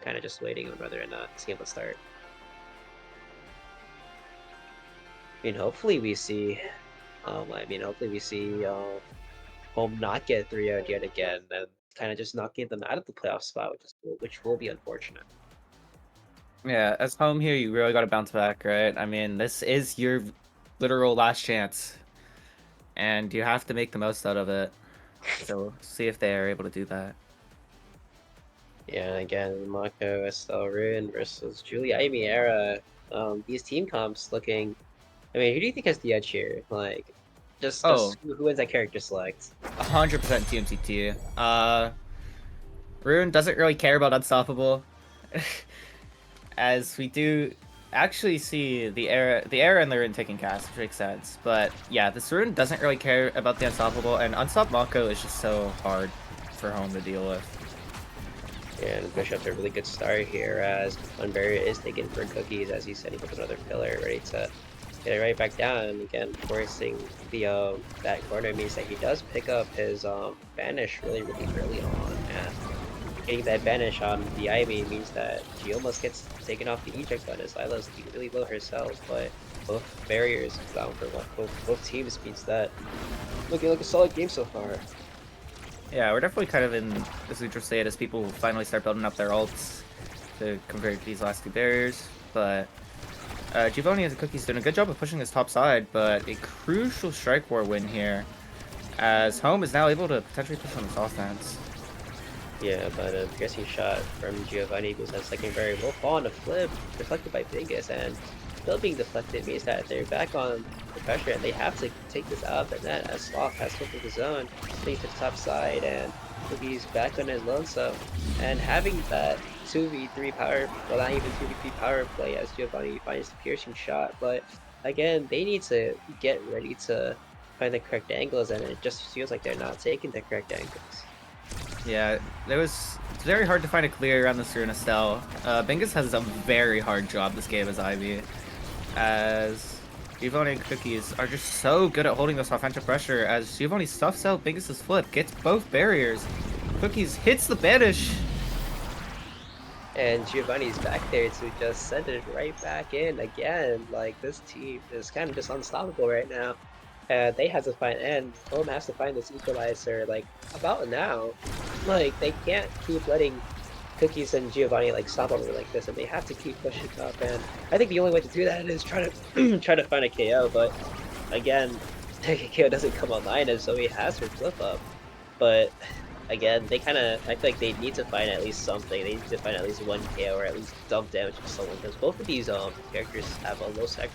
[SPEAKER 2] kind of just waiting on whether or not this game will start. I mean, hopefully we see, home not get 3-0 yet again, and kind of just not get them out of the playoff spot, which will be unfortunate.
[SPEAKER 3] Yeah, as home here, you really got to bounce back, right? I mean, this is your literal last chance, and you have to make the most out of it. So we'll see if they are able to do that.
[SPEAKER 2] Yeah, again, Mako, Estelle, Rune versus Julie, Amy, Era. These team comps looking. I mean, who do you think has the edge here? Like, just who wins that character select?
[SPEAKER 3] 100% TMCT. Rune doesn't really care about Unstoppable. As we do actually see the Era and the Rune taking cast, which makes sense. But yeah, this Rune doesn't really care about the Unstoppable, and Unstop Mako is just so hard for home to deal with.
[SPEAKER 2] Yeah, and Bishop's a really good start here, as Unbarrier is taken for Cookies as he's setting up another pillar, ready to get it right back down. And again, forcing the that corner means that he does pick up his banish really early on, and getting that banish on the Ivy means that she almost gets taken off the eject on his Lila's really low herself, but both barriers down for both teams means that looking like a solid game so far.
[SPEAKER 3] Yeah, we're definitely kind of in this neutral state as people finally start building up their ults to convert these last two barriers, but Giovanni and the Cookies doing a good job of pushing this top side, but a crucial Strike War win here, as home is now able to potentially push on this offense.
[SPEAKER 2] Yeah, but a piercing shot from Giovanni goes that second barrier will fall on a flip, deflected by Bingus, and still being deflected means that they're back on the pressure and they have to take this out of the net as Sloth has flipped the zone, takes to the top side, and Cookie's back on his lonesome. And having that 2v3 power, well not even 2v3 power play as Giovanni finds the piercing shot, but again, they need to get ready to find the correct angles, and it just feels like they're not taking the correct angles.
[SPEAKER 3] Yeah, it's very hard to find a clear around this Rune Estelle. Bingus has a very hard job this game as Ivy, as Giovanni and Cookies are just so good at holding this offensive pressure, as Giovanni stuffs out Bingus' flip, gets both barriers. Cookies hits the banish.
[SPEAKER 2] And Giovanni's back there to just send it right back in again. Like, this team is kind of just unstoppable right now. They have to find, and home has to find this equalizer, like, about now. Like, they can't keep letting Cookies and Giovanni, like, stop over like this, and they have to keep pushing up, and I think the only way to do that is try to find a KO, but, again, KO doesn't come online, and so he has her flip up. But, again, I feel like they need to find at least something. They need to find at least one KO, or at least dump damage to someone, because both of these characters have a low sec.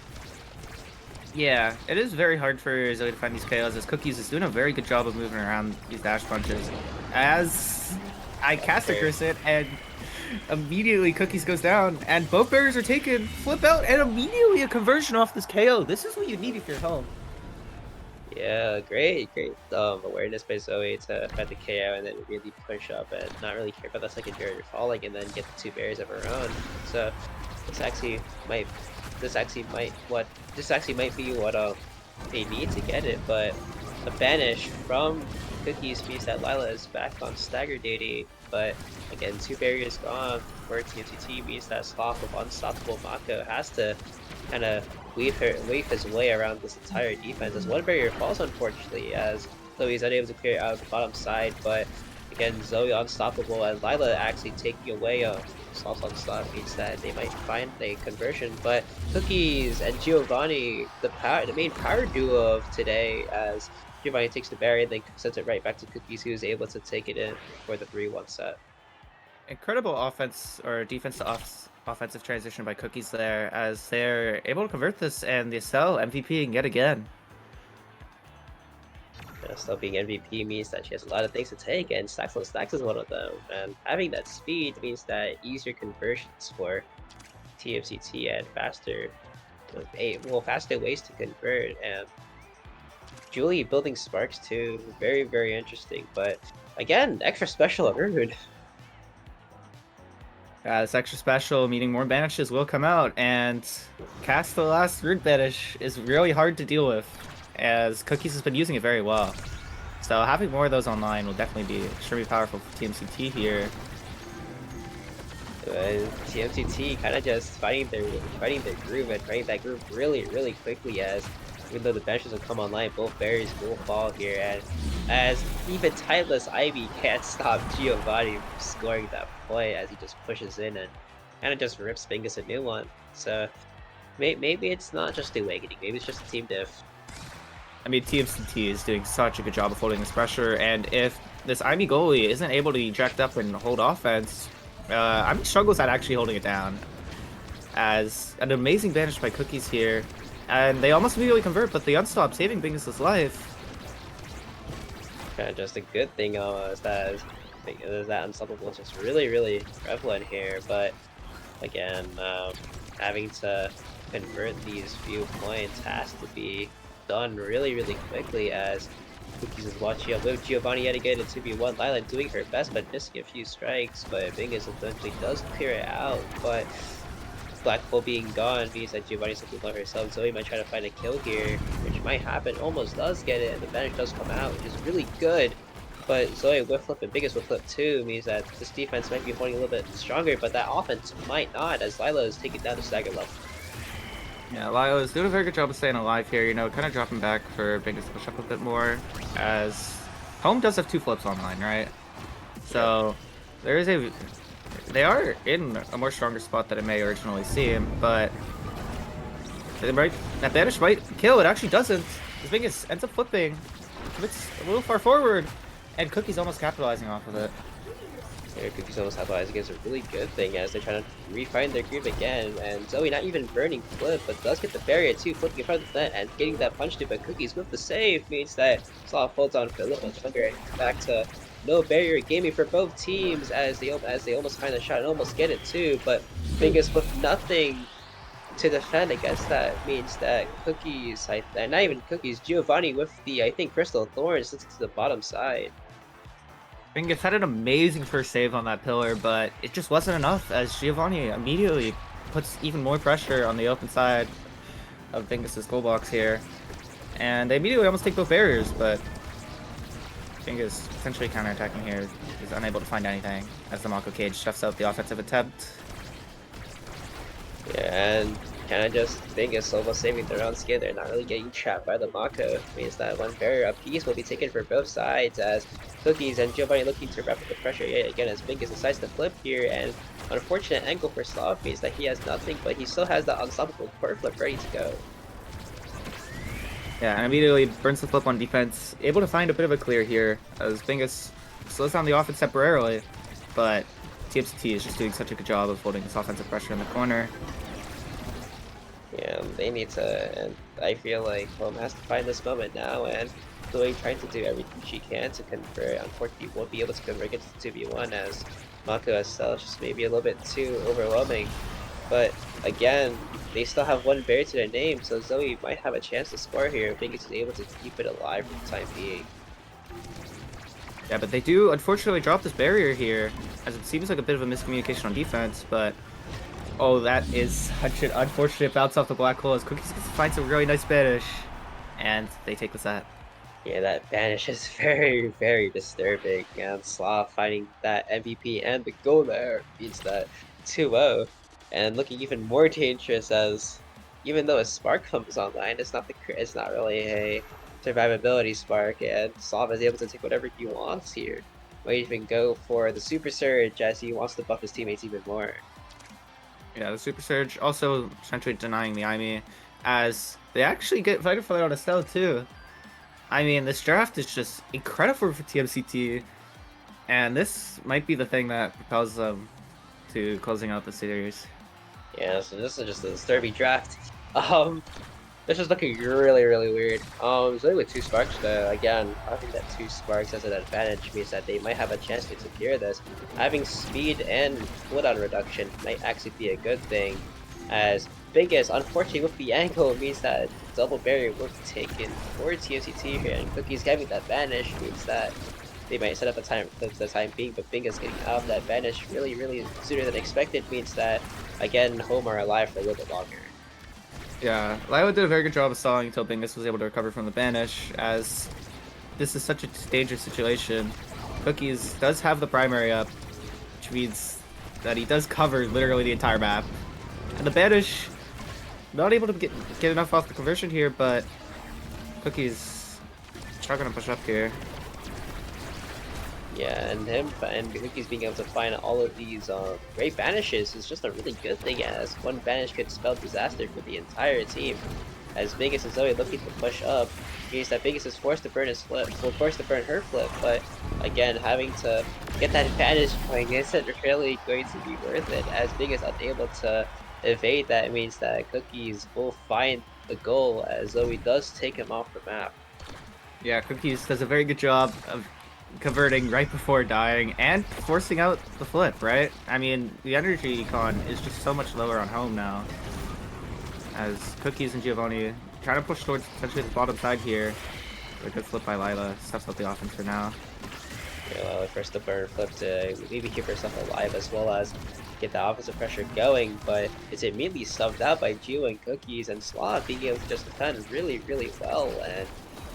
[SPEAKER 3] Yeah, it is very hard for Zoe to find these KOs, as Cookies is doing a very good job of moving around these dash punches. As I cast a curse it, and immediately Cookies goes down, and both barriers are taken, flip out, and immediately a conversion off this KO. This is what you need if you're home.
[SPEAKER 2] Yeah, great awareness by Zoe to find the KO and then really push up and not really care about that secondary falling and then get the 2 berries of her own. So this actually might this actually might be what they need to get it, but a banish from Cookies means that Lila is back on stagger dating, but again 2 barriers gone for TMCT means that Sloth of unstoppable Mako has to kind of weave his way around this entire defense as one barrier falls, unfortunately, as Zoe's unable to clear out the bottom side, but again Zoe unstoppable and Lila actually taking away Sloth on slot means that they might find a conversion, but Cookies and Giovanni, the main power duo of today, as Giovanni takes the barrier and then sends it right back to Cookies, who is able to take it in for the 3-1 set.
[SPEAKER 3] Incredible offense or defense to offensive transition by Cookies there, as they're able to convert this and the EUSL MVPing yet again.
[SPEAKER 2] Still being MVP means that she has a lot of things to take, and stacks on stacks is one of them. And having that speed means that easier conversions for TMCT and faster ways to convert. And Julie building sparks too, very, very interesting. But again, extra special Rune.
[SPEAKER 3] This extra special, meaning more banishes will come out, and cast the last root banish is really hard to deal with, as Cookies has been using it very well. So having more of those online will definitely be extremely powerful for TMCT here.
[SPEAKER 2] TMCT kind of just finding their groove and finding that groove really, really quickly, as even though the banishes will come online, both berries will fall here, and as even Timeless Ivy can't stop Giovanni from scoring that point as he just pushes in and kind of just rips Bingus a new one. So maybe it's not just the Awakening, maybe it's just a team diff.
[SPEAKER 3] I mean, TMCT is doing such a good job of holding this pressure, and if this Ivy goalie isn't able to eject up and hold offense, Ivy struggles at actually holding it down. As an amazing banish by Cookies here, and they almost immediately convert, but the unstop saving Bingus' life.
[SPEAKER 2] Kind of just a good thing is that unstoppable is just really, really prevalent here. But again, having to convert these few points has to be done really, really quickly, as Cookies is watching out with Giovanni yet again in 2v1. Lila doing her best but missing a few strikes, but Bingus eventually does clear it out. But Black Hole being gone means that Giovanni's looking low herself. Zoe might try to find a kill here, which might happen. Almost does get it, and the banish does come out, which is really good. But Zoe whip flip and Bingus whip flip too means that this defense might be holding a little bit stronger, but that offense might not, as Lila is taking down the stagger level.
[SPEAKER 3] Yeah, Lila is doing a very good job of staying alive here, you know, kind of dropping back for Bingus to push up a bit more, as Home does have 2 flips online, right? So there is they are in a more stronger spot than it may originally seem, but that banish might kill. It actually doesn't. This Bingus ends up flipping. It's a little far forward, and Cookie's almost capitalizing off of it.
[SPEAKER 2] Yeah, Cookie's almost capitalizing against a really good thing as they're trying to refine their groove again, and Zoe not even burning flip, but does get the barrier too, flipping in front of the net and getting that punch to, but Cookies with the save means that Sloth holds on for a little bit longer and back to no barrier gaming for both teams as they almost find the shot and almost get it too, but Bingus with nothing to defend against that means that Cookies, and not even Cookies, Giovanni with the, I think, Crystal Thorns sits to the bottom side.
[SPEAKER 3] Bingus had an amazing first save on that pillar, but it just wasn't enough, as Giovanni immediately puts even more pressure on the open side of Bingus' goal box here. And they immediately almost take both barriers, but Bingus essentially counterattacking here is unable to find anything as the Mako Cage stuffs out the offensive attempt.
[SPEAKER 2] Yeah, and kind of just Bingus almost saving their own skin. They're not really getting trapped by the Mako. Means that one barrier apiece will be taken for both sides, as Cookies and Giovanni looking to wrap up the pressure yet again as Bingus decides to flip here, and unfortunate angle for Sloth means that he has nothing, but he still has the unstoppable core flip ready to go.
[SPEAKER 3] Yeah, and immediately burns the flip on defense, able to find a bit of a clear here as Bingus slows down the offense temporarily, but TMCT is just doing such a good job of holding this offensive pressure in the corner.
[SPEAKER 2] Yeah, they need to, and I feel like Home has to find this moment now, and Zoe trying to do everything she can to convert. Unfortunately, won't be able to convert it to 2v1 as Mako herself just maybe a little bit too overwhelming. But again, they still have one bear to their name, so Zoe might have a chance to score here if Bingus is able to keep it alive for the time being.
[SPEAKER 3] Yeah, but they do unfortunately drop this barrier here, as it seems like a bit of a miscommunication on defense, but oh, that is such an unfortunate bounce off the black hole as Cookies gets to find some really nice banish, and they take the set.
[SPEAKER 2] Yeah, that banish is very, very disturbing, and Slav finding that MVP and the goal there means that 2-0, and looking even more dangerous as even though a spark comes online, it's not really a survivability spark, and Slav is able to take whatever he wants here. Might even go for the super surge as he wants to buff his teammates even more.
[SPEAKER 3] Yeah, the Super Surge also essentially denying the IME, as they actually get Fighter Flight on Estelle too. I mean, this draft is just incredible for TMCT, and this might be the thing that propels them to closing out the series.
[SPEAKER 2] Yeah, so this is just a disturbing draft. This is looking really, really weird. Zoe with 2 sparks though, again, I think that 2 sparks as an advantage means that they might have a chance to secure this. Having speed and cooldown reduction might actually be a good thing, as Biggest, unfortunately with the angle, means that double barrier will be taken for TMCT here, and Cookies having that banish means that they might set up the time being, but Biggest getting out of that banish really, really sooner than expected means that, again, Home are alive for a little bit longer.
[SPEAKER 3] Yeah, Lila did a very good job of stalling until Bingus was able to recover from the banish, as this is such a dangerous situation. Cookies does have the primary up, which means that he does cover literally the entire map. And the banish, not able to get enough off the conversion here, but Cookies struggling to push up here.
[SPEAKER 2] Yeah, and Cookies being able to find all of these great banishes is just a really good thing, as one banish could spell disaster for the entire team. As Biggest and Zoe looking to push up means that Biggest is forced to burn his flip, well, forced to burn her flip, but again, having to get that banish going isn't really going to be worth it, as Biggest unable to evade that means that Cookies will find the goal, as Zoe does take him off the map.
[SPEAKER 3] Yeah, Cookies does a very good job of converting right before dying and forcing out the flip, right? I mean, the energy econ is just so much lower on Home now, as Cookies and Giovanni trying to push towards essentially the bottom side here. A good flip by Lila, stuffs up the offense for now.
[SPEAKER 2] Yeah, Lila first to burn flip to maybe keep herself alive as well as get the offensive pressure going, but it's immediately stuffed out by Gio and Cookies, and Slav being able to just defend really, really well, and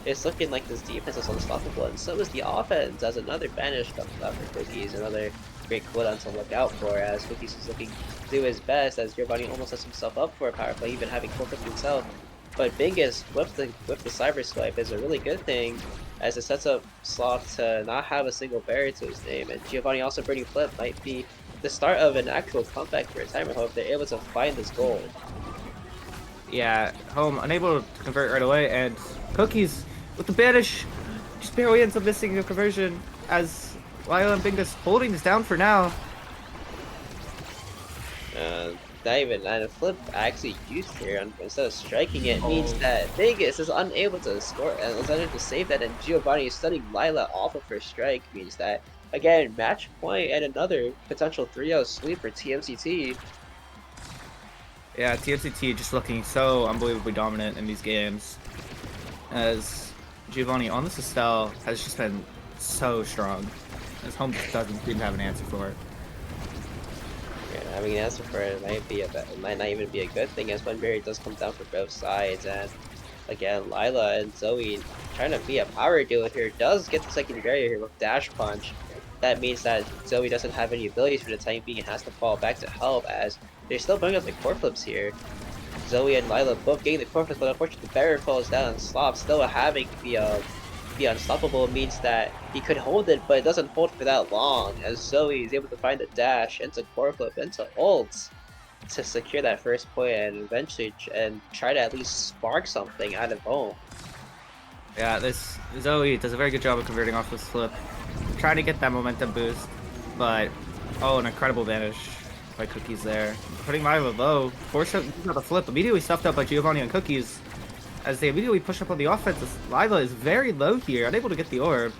[SPEAKER 2] it's looking like this defense is unstoppable, and so is the offense, as another banish comes out for Cookies, another great cooldown to look out for, as Cookies is looking to do his best, as Giovanni almost sets himself up for a power play, even having full flip himself. But Bingus with the cyber swipe is a really good thing, as it sets up Sloth to not have a single barrier to his name, and Giovanni also burning flip might be the start of an actual comeback for a timer if they're able to find this goal.
[SPEAKER 3] Yeah, Home unable to convert right away, and Cookies with the banish just barely ends up missing a conversion, as Lila and Bingus holding this down for now.
[SPEAKER 2] Not even, and a flip actually used here instead of striking it means that Bingus is unable to score and is unable to save that, and Giovanni is stunning Lila off of her strike means that, again, match point and another potential 3-0 sweep for TMCT.
[SPEAKER 3] Yeah, TMCT just looking so unbelievably dominant in these games, as Giovanni on this Estelle has just been so strong, as Home doesn't seem to have an answer for it.
[SPEAKER 2] Yeah, having an answer for it might not even be a good thing, as one barrier does come down for both sides, and again, Lila and Zoe trying to be a power dealer here does get the second barrier here with Dash Punch. That means that Zoe doesn't have any abilities for the time being and has to fall back to help, as they're still bringing up the core flips here. Zoe and Lila both getting the core flips, but unfortunately the barrier falls down, and Slav still having the unstoppable means that he could hold it, but it doesn't hold for that long, as Zoe is able to find the dash into core flip into ults to secure that first point and eventually try to at least spark something out of Home.
[SPEAKER 3] Yeah, this Zoe does a very good job of converting off this flip, trying to get that momentum boost, but oh, an incredible vanish by Cookies there, putting Lila low, forced out the flip, immediately stuffed up by Giovanni and Cookies, as they immediately push up on the offense. Lila is very low here, unable to get the orb.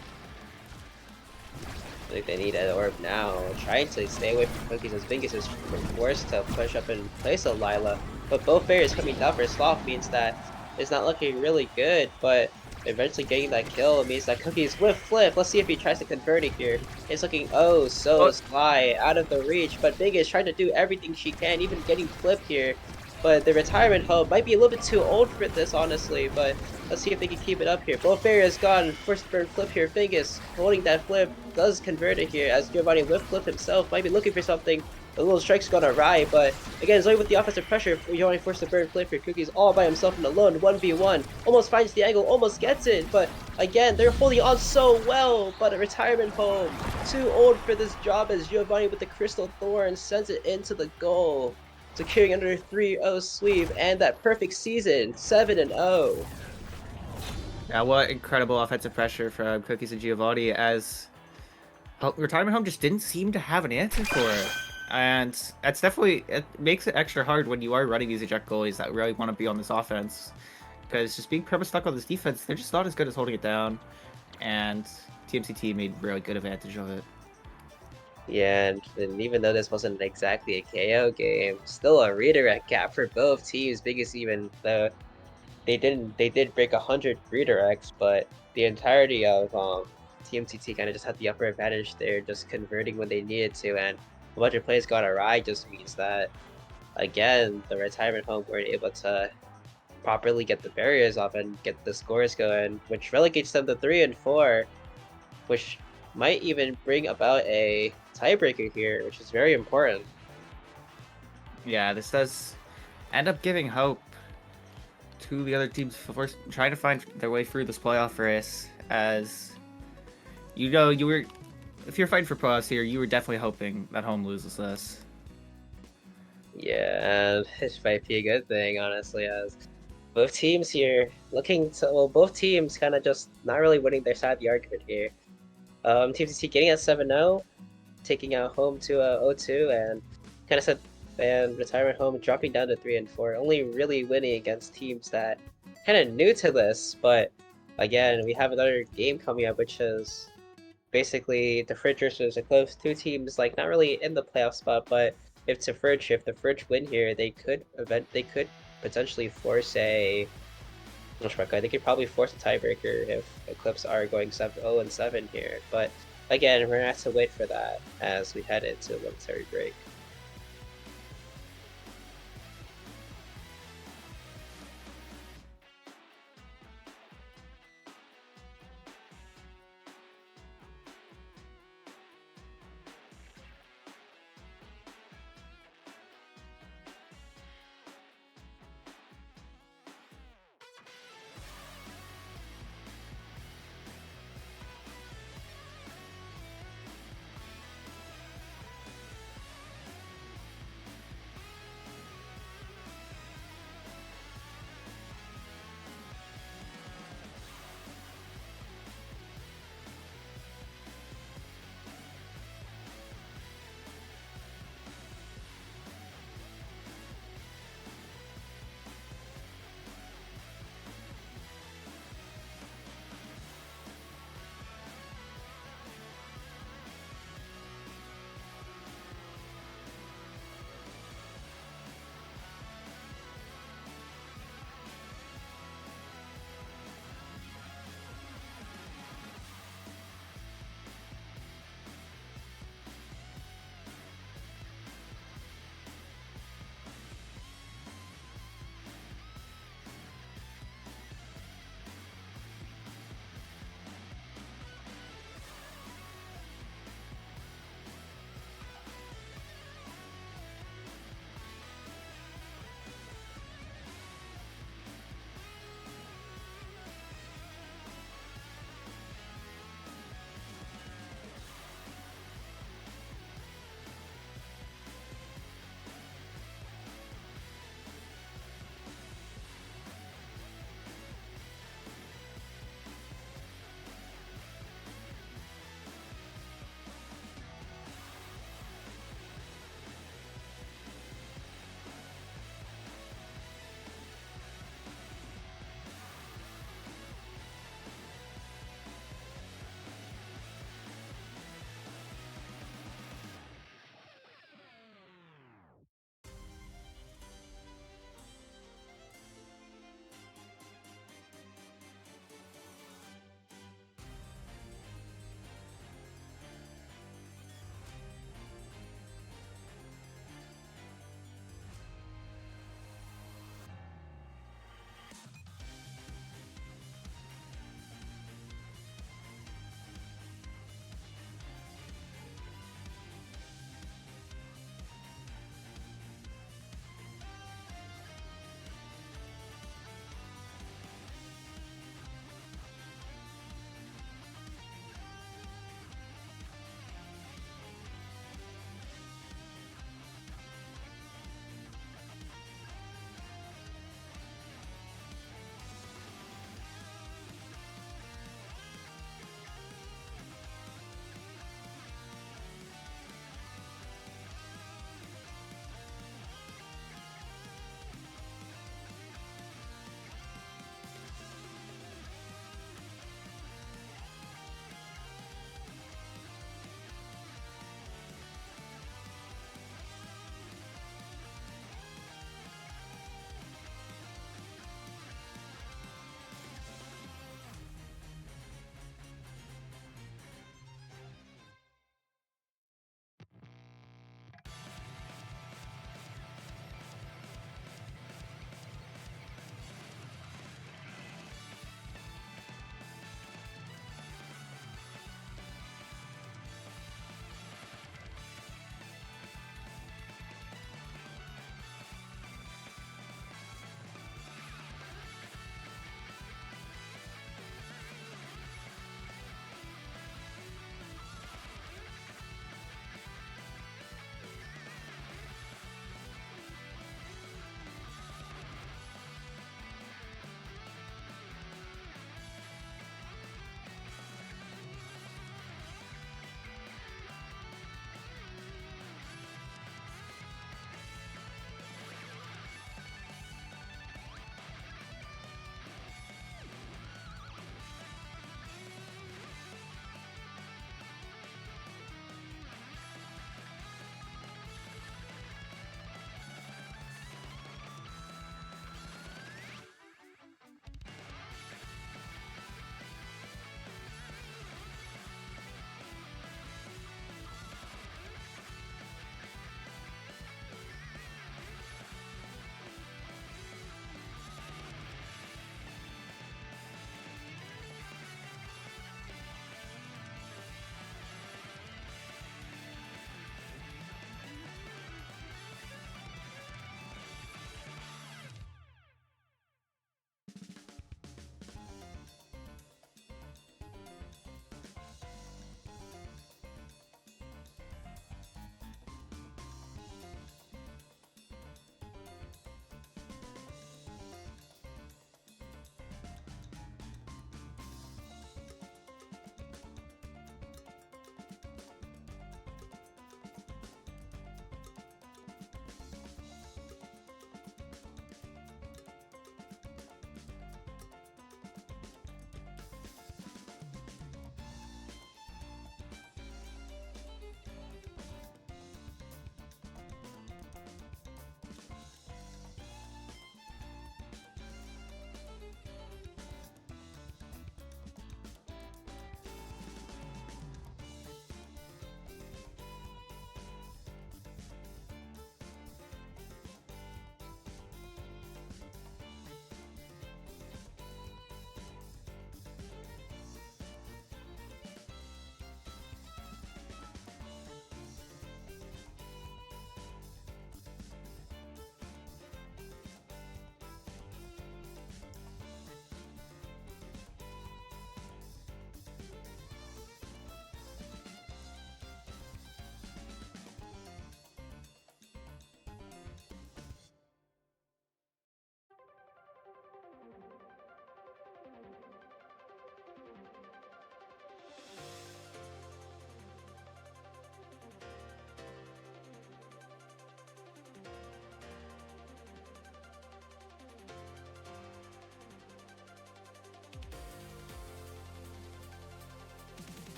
[SPEAKER 2] Like they need an orb now. Trying to stay away from Cookies as Bingus is forced to push up and place a Lila. But both barriers coming down for Sloth means that it's not looking really good, but eventually getting that kill means that Cookies with flip. Let's see if he tries to convert it here. It's looking oh so sly, out of the reach, but Big is trying to do everything she can, even getting flip here. But the retirement home might be a little bit too old for this, honestly, but let's see if they can keep it up here. Both barriers gone. First burn flip here. Vegas holding that flip does convert it here as Giovanni with flip himself might be looking for something. A little strike's gone awry, but again, Zoe with the offensive pressure. Giovanni forced to burn flip here. Cookies all by himself and alone. 1v1. Almost finds the angle, almost gets it, but again, they're holding on so well. But a retirement home. Too old for this job as Giovanni with the Crystal Thorn sends it into the goal. Securing under 3-0 sweep and that perfect season, 7-0.
[SPEAKER 3] Yeah, what incredible offensive pressure from Cookies and Giovanni as Retirement Home just didn't seem to have an answer for it. And that's definitely, it makes it extra hard when you are running these eject goalies that really want to be on this offense. Because just being stuck on this defense, they're just not as good as holding it down. And TMCT made really good advantage of it.
[SPEAKER 2] Yeah, and even though this wasn't exactly a KO game, still a redirect gap for both teams. Biggest even though they did break 100 redirects, but the entirety of TMTT kind of just had the upper advantage there, just converting when they needed to, and a bunch of plays got awry just means that again the retirement home weren't able to properly get the barriers off and get the scores going, which relegates them to 3-4, which might even bring about a tiebreaker here, which is very important.
[SPEAKER 3] Yeah, this does end up giving hope to the other teams for trying to find their way through this playoff race. As you know, if you're fighting for playoffs here, you were definitely hoping that home loses this.
[SPEAKER 2] Yeah, and it might be a good thing, honestly, as both teams here looking to, well, both teams kind of just not really winning their side of the argument here. TMCT getting at 7-0, taking out home to 0-2, and kind of said, and retirement home dropping down to 3-4, only really winning against teams that kind of new to this. But again, we have another game coming up, which is basically the Fridge versus the close two teams, like not really in the playoff spot, but if the Fridge win here, they could potentially force a. They could probably force a tiebreaker if Eclipse are going 0-7 here. But again, we're gonna have to wait for that as we head into a military break.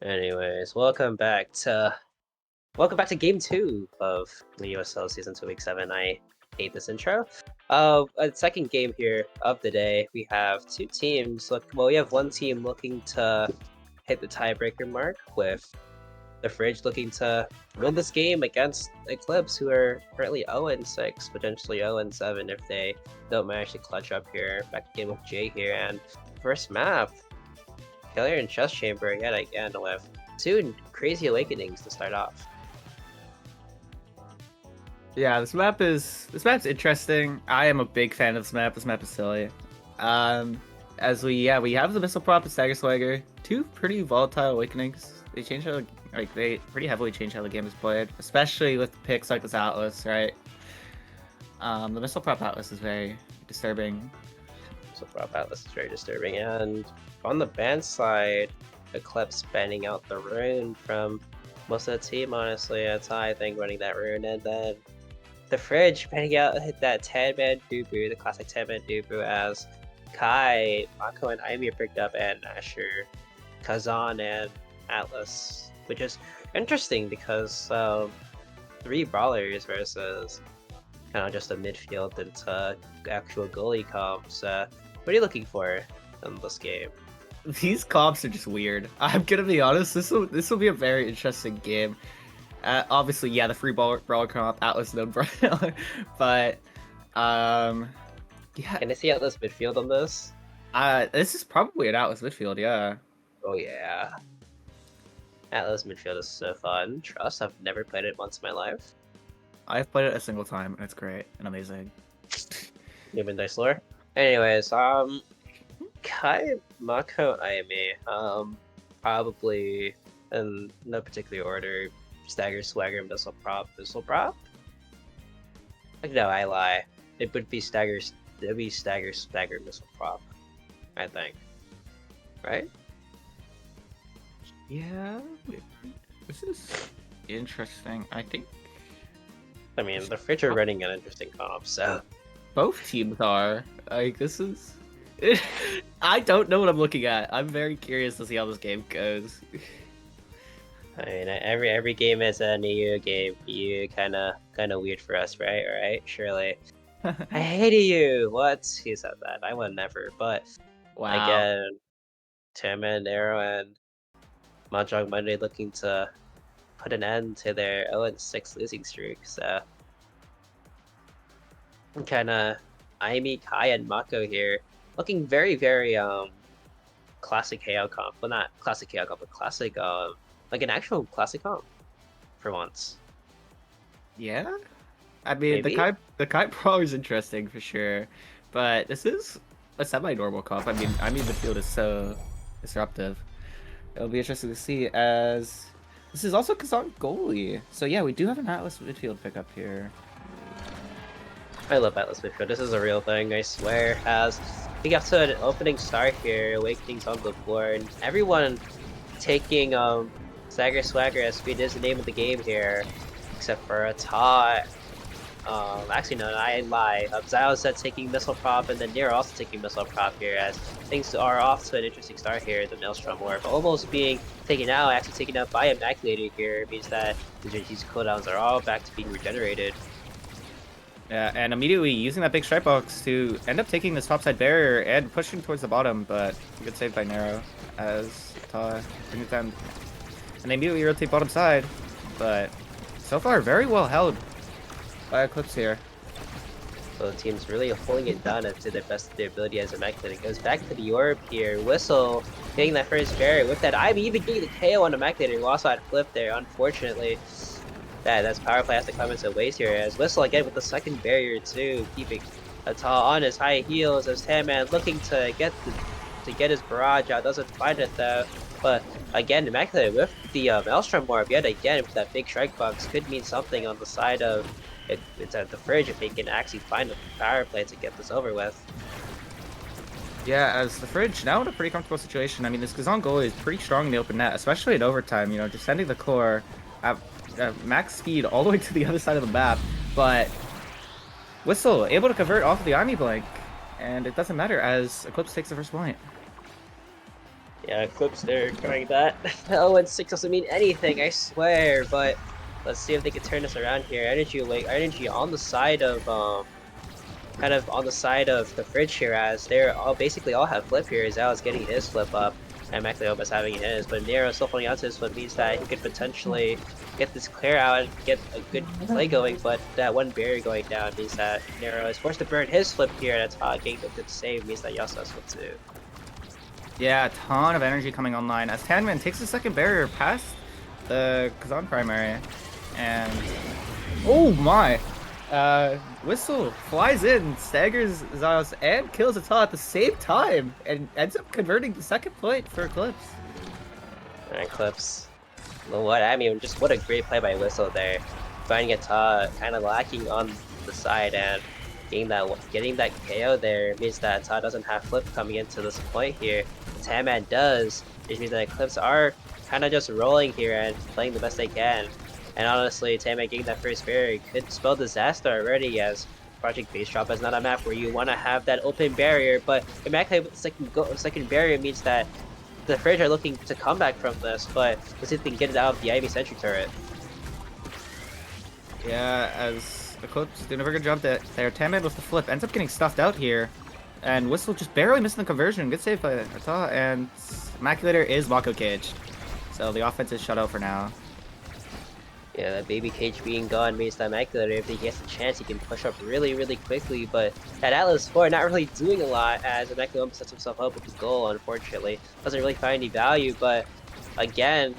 [SPEAKER 2] Anyways, welcome back to game 2 of the EUSL Season 2 Week 7. I hate this intro. A second game here of the day. We have two teams. We have one team looking to hit the tiebreaker mark, with the Fridge looking to win this game against Eclipse, who are currently 0-6, potentially 0-7 if they don't manage to clutch up here. Back to game with Jay here, and first map, Failure in Chess Chamber yet again, with two crazy awakenings to start off.
[SPEAKER 3] Yeah, this map's interesting. I am a big fan of this map. This map is silly. As we have the Missile Prop and Stagger Swagger, two pretty volatile awakenings. They change how they pretty heavily change how the game is played, especially with picks like this Atlas, right? The Missile Prop Atlas is very disturbing.
[SPEAKER 2] Missile Prop Atlas is very disturbing, and on the band side, Eclipse banning out the rune from most of the team, honestly. That's how I think, running that rune, and then the Fridge banning out that 10-man Dubu, the classic 10-man Dubu, as Kai, Mako, and Aimi are picked up, and Asher, Kazan, and Atlas, which is interesting because 3 brawlers versus kind of just a midfield into actual goalie comps. What are you looking for in this game?
[SPEAKER 3] These comps are just weird. I'm gonna be honest. This will be a very interesting game. Obviously, yeah, the free brawler comp, Atlas no brawler, but yeah.
[SPEAKER 2] Can I see Atlas midfield on this?
[SPEAKER 3] This is probably an Atlas midfield, yeah.
[SPEAKER 2] Oh yeah. Atlas midfield is so fun. Trust, I've never played it once in my life.
[SPEAKER 3] I've played it a single time, and it's great and amazing.
[SPEAKER 2] Human Dice Lore. Anyways, Kai, Mako, Aimi, probably in no particular order. Stagger, Swagger, Missile Prop, Missile Prop? Like, no, I lie. It would be Stagger, Stagger, Missile Prop, I think. Right?
[SPEAKER 3] Yeah, this is interesting. I think
[SPEAKER 2] I mean, the Fridge are running an interesting comp, so
[SPEAKER 3] both teams are. Like, this is... I don't know what I'm looking at. I'm very curious to see how this game goes.
[SPEAKER 2] I mean, every game is an EU game. EU kind of weird for us, right? Right? Surely. I hate EU. What? He said that. I would never. But
[SPEAKER 3] Wow.
[SPEAKER 2] again, Tim and Arrow and Mahjong Monday looking to put an end to their 0-6 losing streak. So kind of Aimi, Kai, and Mako here, looking very, very classic KO comp. Well, not classic KO comp, but classic like an actual classic comp for once.
[SPEAKER 3] Yeah, I mean,
[SPEAKER 2] Maybe?
[SPEAKER 3] the Kai Pro is interesting for sure, but this is a semi-normal comp. I mean the field is so disruptive. It'll be interesting to see, as this is also Kazan goalie. So yeah, we do have an Atlas midfield pickup here.
[SPEAKER 2] I love Atlas midfield. This is a real thing, I swear. As we got to an opening start here, Awakening's on the board, everyone taking Stagger Swagger as speed is the name of the game here, except for a Todd. Actually, no, I lie. Zio said taking Missile Prop, and then Nero also taking Missile Prop here, as things are off to an interesting start here. The Maelstrom Orb almost being taken out, actually taken out by Immaculated here, means that these cooldowns are all back to being regenerated.
[SPEAKER 3] Yeah, and immediately using that big strike box to end up taking this topside barrier and pushing towards the bottom, but good save by Nero as Ta brings it down. And they immediately rotate bottom side, but so far very well held by Eclipse here.
[SPEAKER 2] So the team's really holding it down to the best of their ability as Immaculate. It goes back to the orb here. Whistle getting that first barrier with that. I'm even getting the KO on Immaculate. We also had flip there, unfortunately. That's power play has to come into waste here, as Whistle again with the second barrier too, keeping Atal on his high heels as 10-man looking to get his barrage out. Doesn't find it though. But again, Immaculate with the Maelstrom Orb yet again with that big strike box could mean something on the side of it's at the Fridge if they can actually find a power play to get this over with.
[SPEAKER 3] Yeah, as the Fridge now in a pretty comfortable situation. I mean, this Kazan goalie is pretty strong in the open net, especially in overtime. You know, just sending the core at max speed all the way to the other side of the map, but Whistle able to convert off of the Army Blank, and it doesn't matter as Eclipse takes the first point.
[SPEAKER 2] Yeah, Clips there trying that. 0-6 doesn't mean anything, I swear. But let's see if they can turn this around here. Energy on the side of kind of on the side of the fridge here, as they're all basically all have flip here. Zao is getting his flip up, and Macleopa's having his, but Nero still holding on to his flip means that he could potentially get this clear out and get a good play going, but that one barrier going down means that Nero is forced to burn his flip here, and getting a good save means that Yasuo has flip too.
[SPEAKER 3] Yeah, a ton of energy coming online as Tanman takes the second barrier past the Kazan primary. And oh my! Whistle flies in, staggers Zaos, and kills Ata at the same time, and ends up converting the second point for Eclipse.
[SPEAKER 2] Alright, Clips. Well, what I mean, just what a great play by Whistle there. Finding Ata kind of lacking on the side and getting that KO there means that Ata doesn't have flip coming into this point here. Tanman does, which means that Eclipse are kind of just rolling here and playing the best they can. And honestly, Tanman getting that first barrier could spell disaster already, as Project Base Drop is not a map where you want to have that open barrier, but immaculate with the second barrier means that the Fridge are looking to come back from this, but let's see if they can get it out of the Ivy Sentry turret.
[SPEAKER 3] Yeah, as Eclipse doing a very good job there. Tanman with the flip ends up getting stuffed out here. And Whistle just barely missing the conversion. Good save by Ata, and Maculator is Mako caged. So the offense is shut out for now.
[SPEAKER 2] Yeah, that baby cage being gone means that Maculator, if he gets a chance, he can push up really, really quickly. But that Atlas 4 not really doing a lot, as Maculator sets himself up with the goal, unfortunately. Doesn't really find any value, but again,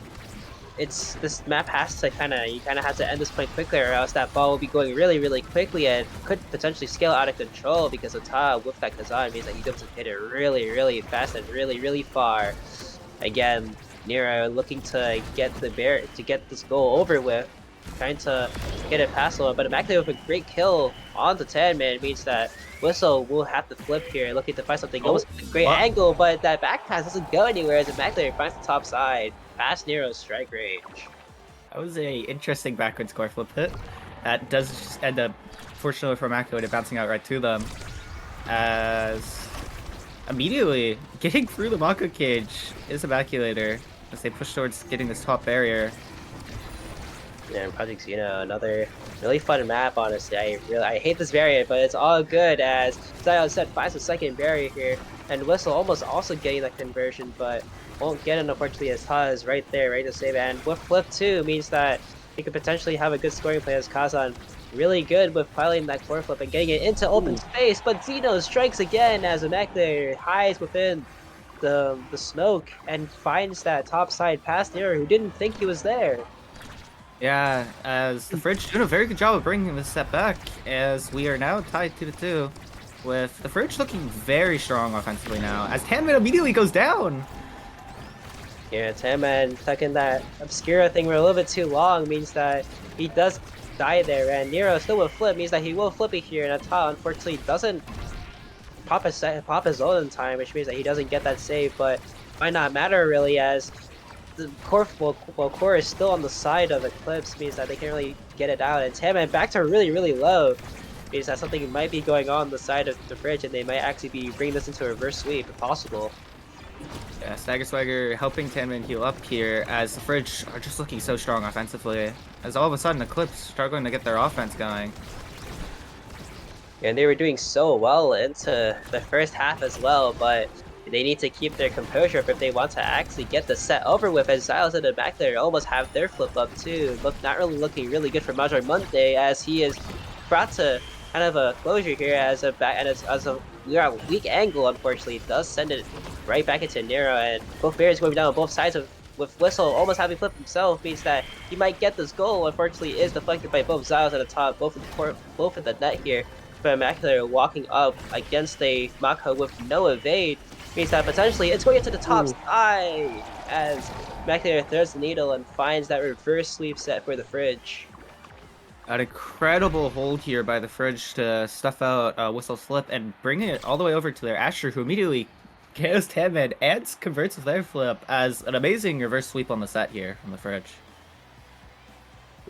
[SPEAKER 2] this map has to you kind of have to end this point quickly, or else that ball will be going really, really quickly and could potentially scale out of control, because Ata with that Kazan means that he doesn't hit it really, really fast and really, really far. Again, Nero looking to get this goal over with, trying to get it past one, but Immaculate with a great kill on the Tanman means that Whistle will have to flip here, looking to find something almost a great angle, but that back pass doesn't go anywhere as Immaculate finds the top side past Nero's strike range.
[SPEAKER 3] That was a interesting backward score flip hit. That does just end up, fortunately for Immaculate, bouncing out right to them. As immediately getting through the Mako cage is Immaculator as they push towards getting this top barrier.
[SPEAKER 2] Yeah, and Project Xeno, another really fun map, honestly. I hate this variant, but it's all good, as Zion said, finds the second barrier here, and Whistle almost also getting that conversion, but won't get it, unfortunately, as Ha is right there, ready to save, and with flip too means that he could potentially have a good scoring play, as Kazan really good with piloting that core flip and getting it into open space, but Xeno strikes again as Immaculate hides within the smoke and finds that top side past Nero, who didn't think he was there.
[SPEAKER 3] Yeah, as the Fridge doing a very good job of bringing this set back, as we are now tied 2-2, with the Fridge looking very strong offensively now, as Tanman immediately goes down.
[SPEAKER 2] Yeah, Tanman stuck in that Obscura thing for a little bit too long means that he does die there, and Nero still will flip means that he will flip it here, and Ata unfortunately doesn't pop his ult in time, which means that he doesn't get that save, but might not matter really, as the core, core is still on the side of Eclipse, means that they can't really get it out, and Tanman back to really, really low, means that something might be going on the side of the Fridge, and they might actually be bringing this into a reverse sweep if possible.
[SPEAKER 3] Yeah, Stagger Swagger helping Tanman heal up here, as the Fridge are just looking so strong offensively, as all of a sudden Eclipse struggling to get their offense going.
[SPEAKER 2] And they were doing so well into the first half as well, but they need to keep their composure if they want to actually get the set over with, as Silas and the back there almost have their flip up too. Not really looking really good for Major Monday, as he is brought to kind of a closure here as a weak angle, unfortunately does send it right back into Nero, and both barriers going down on both sides of with Whistle almost having flipped himself means that he might get this goal. Unfortunately is deflected by both Xiles at the top, both in the net here. But Immaculate walking up against a Mako with no evade means that potentially it's going into the top side, as Immaculate throws the needle and finds that reverse sweep set for the Fridge.
[SPEAKER 3] An incredible hold here by the Fridge to stuff out Whistle's flip and bringing it all the way over to their Asher, who immediately KOs Tanman and converts with their flip, as an amazing reverse sweep on the set here from the Fridge.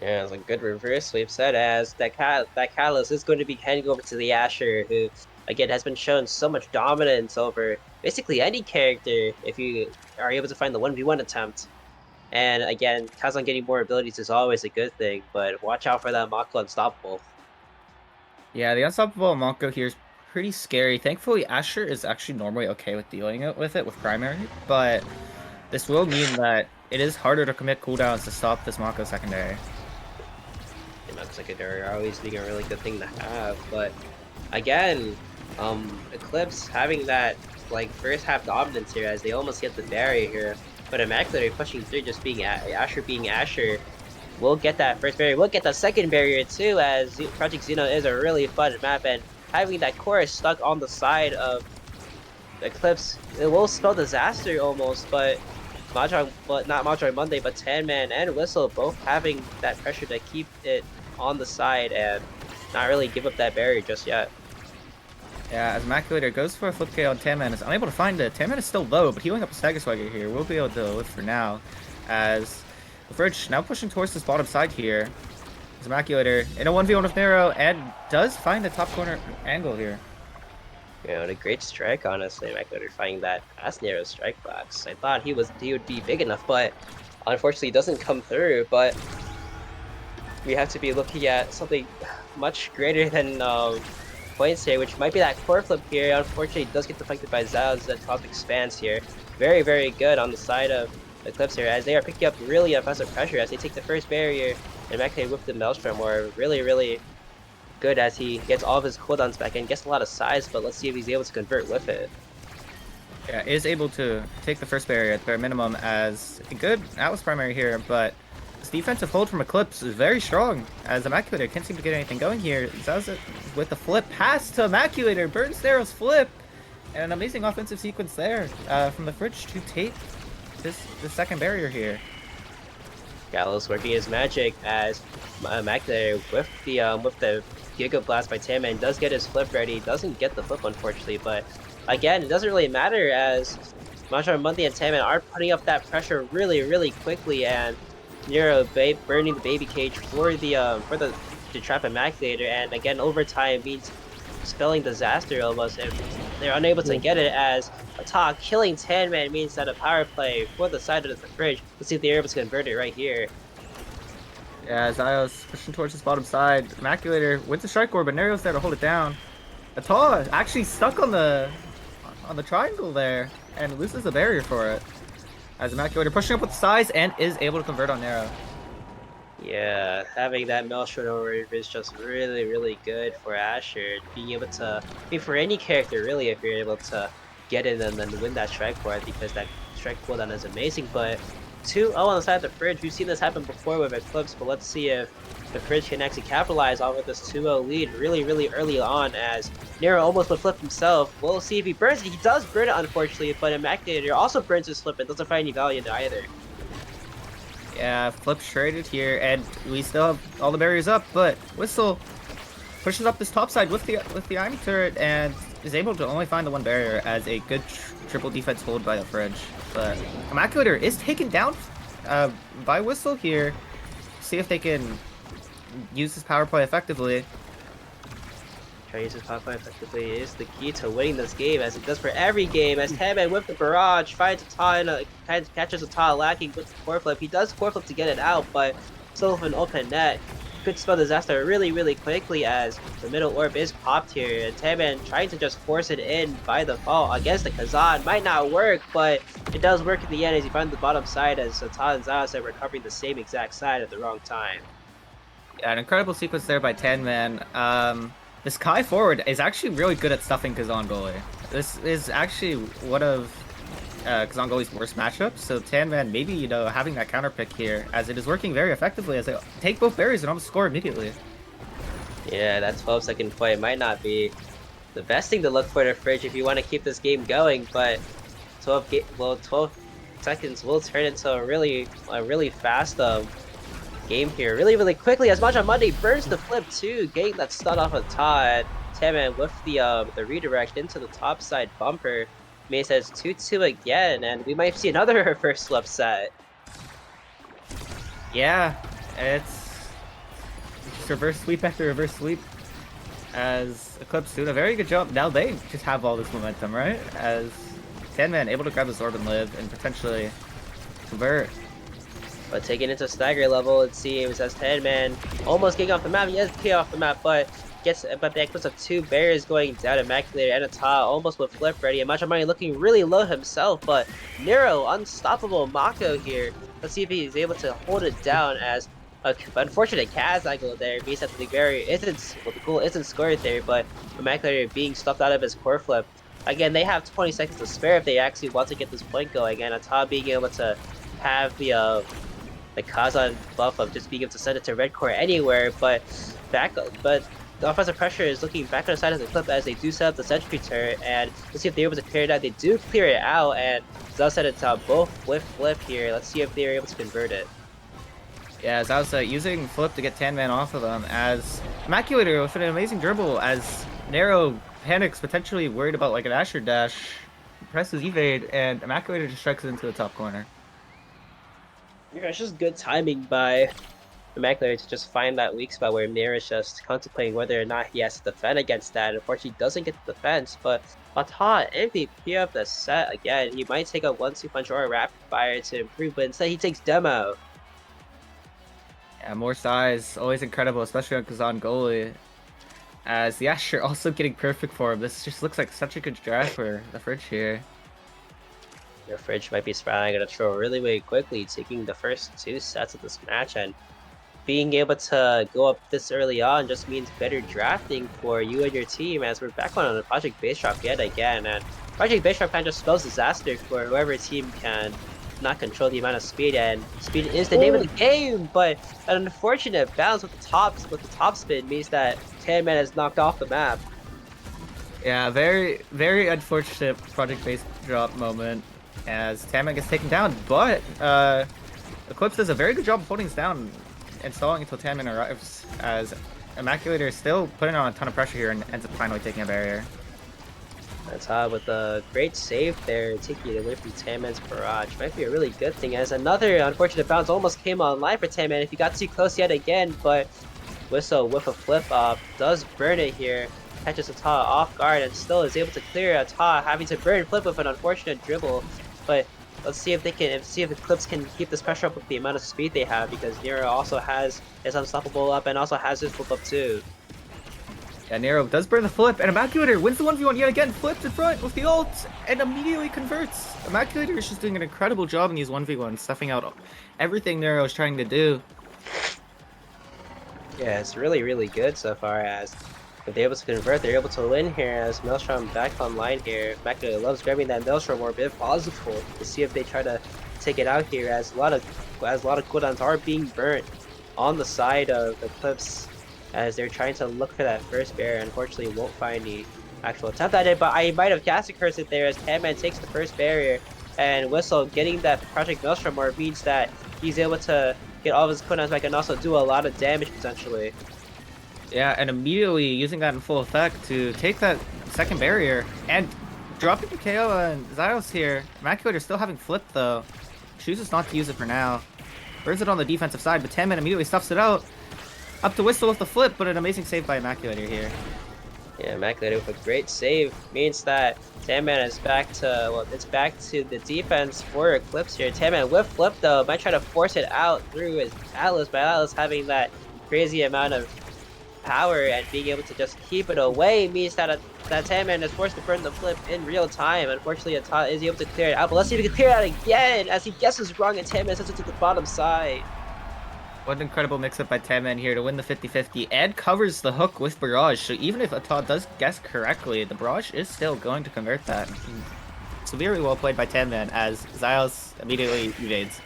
[SPEAKER 2] Yeah, it's a good reverse sweep set, as that Catalyst is going to be handing over to the Asher, who again has been shown so much dominance over basically any character if you are able to find the 1v1 attempt. And again, Kazan getting more abilities is always a good thing, but watch out for that Mako Unstoppable.
[SPEAKER 3] Yeah, the unstoppable Monko here is pretty scary. Thankfully, Asher is actually normally okay with dealing with it with primary, but this will mean that it is harder to commit cooldowns to stop this Mako secondary.
[SPEAKER 2] The Mako secondary are always being a really good thing to have, but again, Eclipse having that like first half dominance here as they almost get the barrier here, but Immaculate pushing through, just being Asher being Asher. We'll get that first barrier. We'll get the second barrier too, as Project Xeno is a really fun map, and having that chorus stuck on the side of Eclipse, it will spell disaster almost, but not Mahjong Monday, but Tan Man and Whistle both having that pressure to keep it on the side and not really give up that barrier just yet.
[SPEAKER 3] Yeah, as Immaculator goes for a flip K on Tanman, is unable to find it. Tanman is still low, but healing up a Stagger Swagger here will be able to live for now, as the Fridge now pushing towards this bottom side here. As Immaculator in a 1v1 with Nero and does find the top corner angle here.
[SPEAKER 2] Yeah, what a great strike, honestly. Immaculator finding that past Nero's strike box. I thought he would be big enough, but unfortunately doesn't come through. But we have to be looking at something much greater than points here, which might be that core flip here. Unfortunately, it does get deflected by Zao as the top expands here. Very, very good on the side of Eclipse here, as they are picking up really offensive pressure as they take the first barrier, and Immaculator with the Maelstrom are really, really good as he gets all of his cooldowns back and gets a lot of size, but let's see if he's able to convert with it.
[SPEAKER 3] Yeah, is able to take the first barrier at the bare minimum as a good Atlas primary here, but this defensive hold from Eclipse is very strong as Immaculator can't seem to get anything going here. Zaza with the flip pass to Immaculator, burns Nero's flip, and an amazing offensive sequence there from the Fridge to take this second barrier here.
[SPEAKER 2] Gallows working his magic as Immaculator with the Giga Blast by Tanman does get his flip ready. Doesn't get the flip unfortunately, but again, it doesn't really matter as Mahjong Monday and Tanman are putting up that pressure really, really quickly, and Nero burning the baby cage for the to trap Immaculator, and again overtime means spelling disaster almost if they're unable to get it, as Attack killing Tanman means that a power play for the side of the Fridge. Let's see if they're able to convert it right here.
[SPEAKER 3] Yeah, Zios pushing towards his bottom side. Immaculator wins the strike orb, but Nero's there to hold it down. Atoa actually stuck on the triangle there and loses the barrier for it. As Immaculator pushing up with the size and is able to convert on Nero.
[SPEAKER 2] Yeah, having that Maelstrom over is just really, really good for Asher. Being able to, I mean, for any character really, if you're able to get it and then win that strike for it, because that strike cooldown is amazing. But 2-0 on the side of the Fridge. We've seen this happen before with Eclipse, but let's see if the Fridge can actually capitalize on with this 2-0 lead really, really early on, as Nero almost would flip himself. We'll see if he burns it. He does burn it, unfortunately, but Immaculator also burns his flip and doesn't find any value in it either.
[SPEAKER 3] Yeah, flip traded here, and we still have all the barriers up, but Whistle pushes up this top side with the Ivy turret and is able to only find the one barrier as a good triple defense hold by the Fridge. But Immaculator is taken down by Whistle here. See if they can use this power play effectively.
[SPEAKER 2] Try to use his power play effectively is the key to winning this game, as it does for every game. As Tanman with the barrage finds Ata and catches Ata lacking with the core flip. He does core flip to get it out, but still with an open net. Could spell disaster really, really quickly as the middle orb is popped here. And Tanman trying to just force it in by default against the Kazan. Might not work, but it does work in the end as he finds the bottom side, as Ata and Zaos are recovering the same exact side at the wrong time.
[SPEAKER 3] Yeah, an incredible sequence there by Tanman. This Kai forward is actually really good at stuffing Kazan goalie. This is actually one of Kazan goalie's worst matchups, so Tanman maybe, you know, having that counter pick here, as it is working very effectively as they take both barriers and almost score immediately.
[SPEAKER 2] Yeah, that 12-second play might not be the best thing to look for in a Fridge if you want to keep this game going, but 12 seconds will turn into a really fast game here, really, really quickly, as Mahjong Monday burns the flip too, getting that stun off of Todd. Tanman with the redirect into the top side bumper. May says 2-2 again, and we might see another reverse upset.
[SPEAKER 3] Yeah, it's just reverse sweep after reverse sweep, as Eclipse doing a very good job. Now they just have all this momentum, right? As Tan Man able to grab his orb and live and potentially convert.
[SPEAKER 2] But taking it to stagger level, it seems as Tan Man almost getting off the map. He has K off the map, but that puts up 2 barriers going down. Immaculate and Ata almost with flip ready. And Matcha Money looking really low himself, but Nero, unstoppable Mako here. Let's see if he's able to hold it down as a unfortunate Kaz angle there means that the barrier isn't, well, the goal isn't scored there, but Immaculate being stuffed out of his core flip. Again, they have 20 seconds to spare if they actually want to get this point going, and Ata being able to have the Kazan buff of just being able to send it to red core anywhere, but the offensive pressure is looking back on the side of the clip as they do set up the sentry turret, and let's see if they're able to clear it out. They do clear it out, and Zao set it to both with flip here. Let's see if they're able to convert it.
[SPEAKER 3] Yeah, as I was using flip to get Tan Man off of them, as Immaculator with an amazing dribble, as Nero panics, potentially worried about like an Asher dash, presses evade, and Immaculator just strikes it into the top corner.
[SPEAKER 2] Yeah, it's just good timing by Immaculate to just find that weak spot where Mir is just contemplating whether or not he has to defend against that. Unfortunately, doesn't get the defense, but Ata, MVP of the set again. He might take a 1-2 punch or a rapid fire to improve, but instead he takes demo.
[SPEAKER 3] Yeah, more size, always incredible, especially on Kazan goalie. As the Asher also getting perfect for him. This just looks like such a good draft for the Fridge here.
[SPEAKER 2] Your Fridge might be sprouting a throw really quickly, taking the first 2 sets of this match, and being able to go up this early on just means better drafting for you and your team, as we're back on a Project Base Drop yet again, and Project Base Drop kind of spells disaster for whoever team can not control the amount of speed, and speed is the name of the game, but an unfortunate bounce with the top spin means that Tan Man is knocked off the map.
[SPEAKER 3] Yeah, very unfortunate Project Base Drop moment as Tan Man gets taken down, but Eclipse does a very good job of holding us down and stalling until Tan Man arrives, as Immaculator is still putting on a ton of pressure here and ends up finally taking a barrier.
[SPEAKER 2] That's with a great save there, taking it away from Tan Man's barrage. Might be a really good thing, as another unfortunate bounce almost came online for Tan Man if he got too close yet again, but Whistle with a flip up does burn it here, catches Ata off guard and still is able to clear Ata, having to burn flip with an unfortunate dribble. But let's see if the Clips can keep this pressure up with the amount of speed they have, because Nero also has his unstoppable up and also has his flip up too.
[SPEAKER 3] Yeah, Nero does burn the flip, and Immaculator wins the 1v1 yet again, flips in front with the ult, and immediately converts. Immaculator is just doing an incredible job in these 1v1s, stuffing out everything Nero is trying to do.
[SPEAKER 2] Yeah, it's really good so far, as if they're able to convert, they're able to win here, as Maelstrom back online here. Immaculator loves grabbing that Maelstrom orb if possible to see if they try to take it out here, as a lot of cooldowns are being burnt on the side of the Clips, as they're trying to look for that first barrier. Unfortunately, won't find the actual attempt at it, but I might have casted cursed it there, as Tan Man takes the first barrier, and Whistle getting that Project Maelstrom orb means that he's able to get all of his cooldowns back and also do a lot of damage potentially.
[SPEAKER 3] Yeah, and immediately using that in full effect to take that second barrier and dropping the KO on Zyos here. Immaculator still having flip though. Chooses not to use it for now. Burns it on the defensive side, but Tan Man immediately stuffs it out. Up to Whistle with the flip, but an amazing save by Immaculator here.
[SPEAKER 2] Yeah, Immaculator with a great save means that Tan Man is back to, well, it's back to the defense for Eclipse here. Tan Man with flip though, might try to force it out through his Atlas, but Atlas having that crazy amount of power and being able to just keep it away means that Tan Man is forced to burn the flip in real time. Unfortunately, Ata is able to clear it out, but let's see if he can clear it out again, as he guesses wrong and Tan Man sends it to the bottom side.
[SPEAKER 3] What an incredible mix-up by Tan Man here to win the 50-50 and covers the hook with Barrage. So even if Ata does guess correctly, the Barrage is still going to convert that. So very well played by Tan Man, as Zyos immediately evades.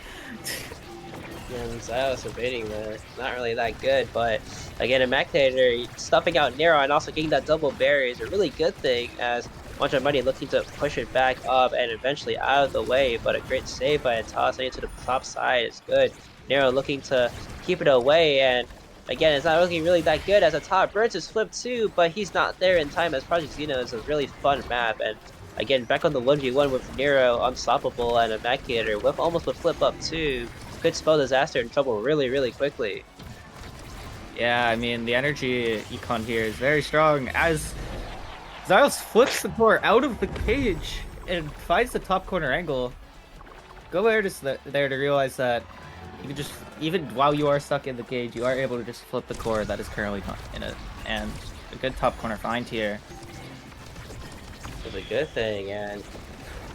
[SPEAKER 2] And Zyos evading there, not really that good, but again, Immaculator stuffing out Nero and also getting that double barrier is a really good thing, as Matcha Money looking to push it back up and eventually out of the way, but a great save by Ata, sending it to the top side is good. Nero looking to keep it away, and again, it's not looking really that good as Ata burns his flip too, but he's not there in time, as Project Xeno is a really fun map. And again, back on the 1v1 with Nero unstoppable and Immaculator with almost with flip up too. Could spell disaster and trouble really quickly.
[SPEAKER 3] Yeah, I mean, the energy econ here is very strong, as Zyos flips the core out of the cage it finds the top corner angle, Go there just there to realize that you can just, even while you are stuck in the cage, you are able to just flip the core that is currently in it. And a good top corner find here.
[SPEAKER 2] It's a good thing, and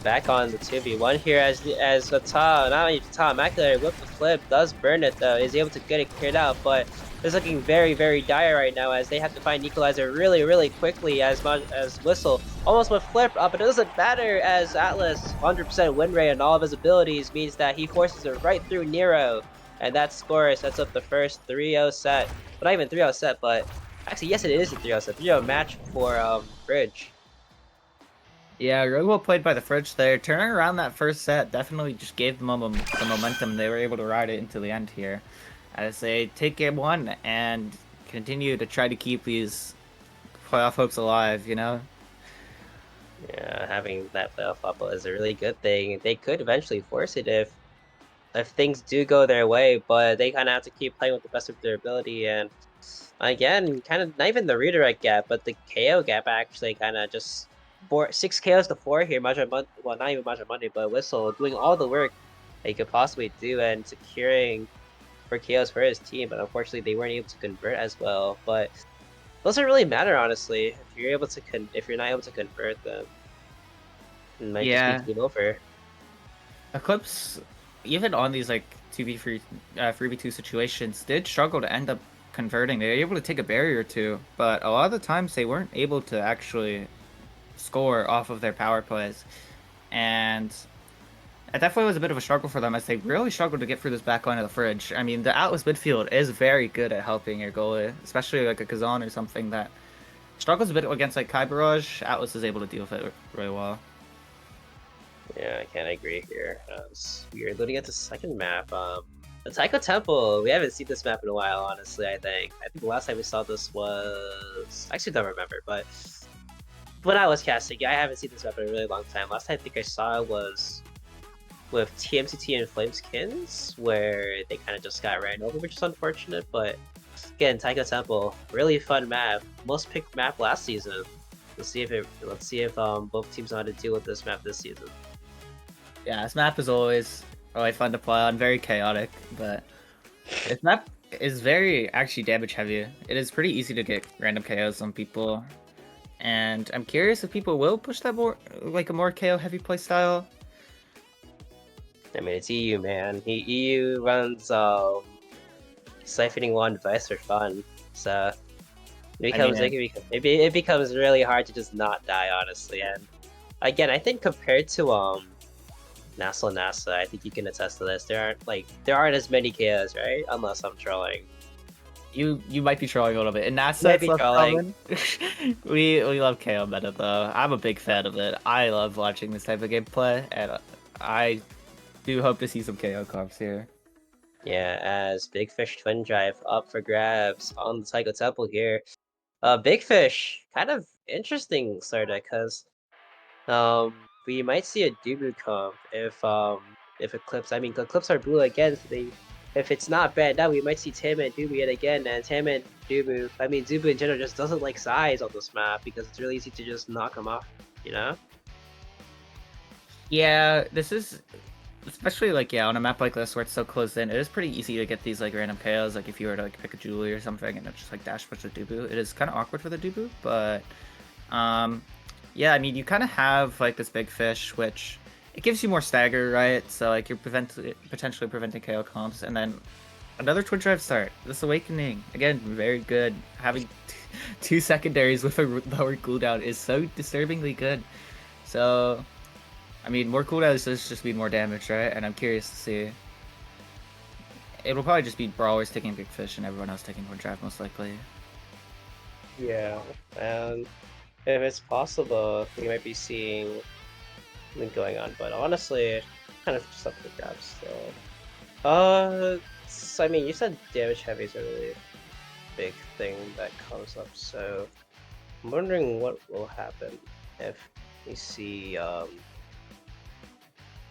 [SPEAKER 2] back on the 2v1 here as the top, not only the top, Macular with the flip does burn it though, is able to get it cleared out, but it's looking very, very dire right now as they have to find Equalizer really, really quickly as much as Whistle almost with flip up, but it doesn't matter as Atlas 100% win rate on all of his abilities means that he forces it right through Nero, and that score sets up the first 3-0 set. Well, not even 3-0 set, but actually yes it is a 3-0 set, 3-0 match for Bridge.
[SPEAKER 3] Yeah, really well played by the Fridge there. Turning around that first set definitely just gave them the momentum. They were able to ride it into the end here as they take game 1 and continue to try to keep these playoff hopes alive, you know?
[SPEAKER 2] Yeah, having that playoff bubble is a really good thing. They could eventually force it if things do go their way, but they kind of have to keep playing with the best of their ability. And again, kind of not even the redirect gap, but the KO gap actually kind of just 6 KOs to 4 here. Well, not even Major Monday, but Whistle doing all the work that he could possibly do and securing for KOs for his team. But unfortunately, they weren't able to convert as well. But doesn't really matter, honestly. If you're able to if you're not able to convert them, it might just be game over.
[SPEAKER 3] Eclipse, even on these like 2v3, 3v2 situations, did struggle to end up converting. They were able to take a barrier or two, but a lot of the times they weren't able to actually score off of their power plays. And it definitely was a bit of a struggle for them as they really struggled to get through this back line of the Fridge. I mean, the Atlas midfield is very good at helping your goalie, especially like a Kazan or something that struggles a bit against like Kai Barrage. Atlas is able to deal with it really well.
[SPEAKER 2] Yeah, I can't agree here. We are loading at the second map. The Taiko Temple. We haven't seen this map in a while, honestly. I think the last time we saw this was, I actually don't remember, but when I was casting, I haven't seen this map in a really long time. Last time I think I saw it was with TMCT and Flameskins, where they kind of just got ran over, which is unfortunate. But again, Taiko Temple, really fun map. Most picked map last season. Let's see if both teams know how to deal with this map this season.
[SPEAKER 3] Yeah, this map is always really fun to play on, very chaotic, but this map is very actually damage heavy. It is pretty easy to get random KOs on people, and I'm curious if people will push that more, like a more KO heavy play style.
[SPEAKER 2] I mean, it's EU, man. EU runs siphoning one device for fun, so it becomes really hard to just not die, honestly. And again, I think compared to NASA, I think you can attest to this. There aren't as many KOs, right? Unless I'm trolling.
[SPEAKER 3] You might be trolling a little bit. And NASA, we love KO meta though. I'm a big fan of it. I love watching this type of gameplay, and I do hope to see some KO comps here. Yeah,
[SPEAKER 2] as Big Fish Twin Drive up for grabs on the Taiko Temple here. Big Fish, kind of interesting sorta, cause we might see a Dubu comp if Eclipse. I mean, Eclipse are blue again, so if it's not bad now, we might see Tam and Dubu yet again. And Tam and Dubu, I mean, Dubu in general just doesn't like size on this map because it's really easy to just knock him off, you know?
[SPEAKER 3] Yeah, this is especially like on a map like this where it's so closed in. It is pretty easy to get these like random KOs. Like if you were to like pick a Julie or something and just like dash push a Dubu, it is kind of awkward for the Dubu, but yeah, I mean, you kind of have like this Big Fish, which it gives you more stagger, right? So like you're potentially preventing KO comps, and then another Twin Drive start. This Awakening, again, very good. Having two secondaries with a lower cooldown is so disturbingly good. So, I mean, more cooldowns just mean more damage, right? And I'm curious to see. It'll probably just be Brawlers taking Big Fish and everyone else taking Twin Drive, most likely.
[SPEAKER 2] Yeah, and if it's possible, we might be seeing something going on, but honestly, kind of just up for grabs still. So, I mean, you said damage heavy is a really big thing that comes up, so I'm wondering what will happen if we see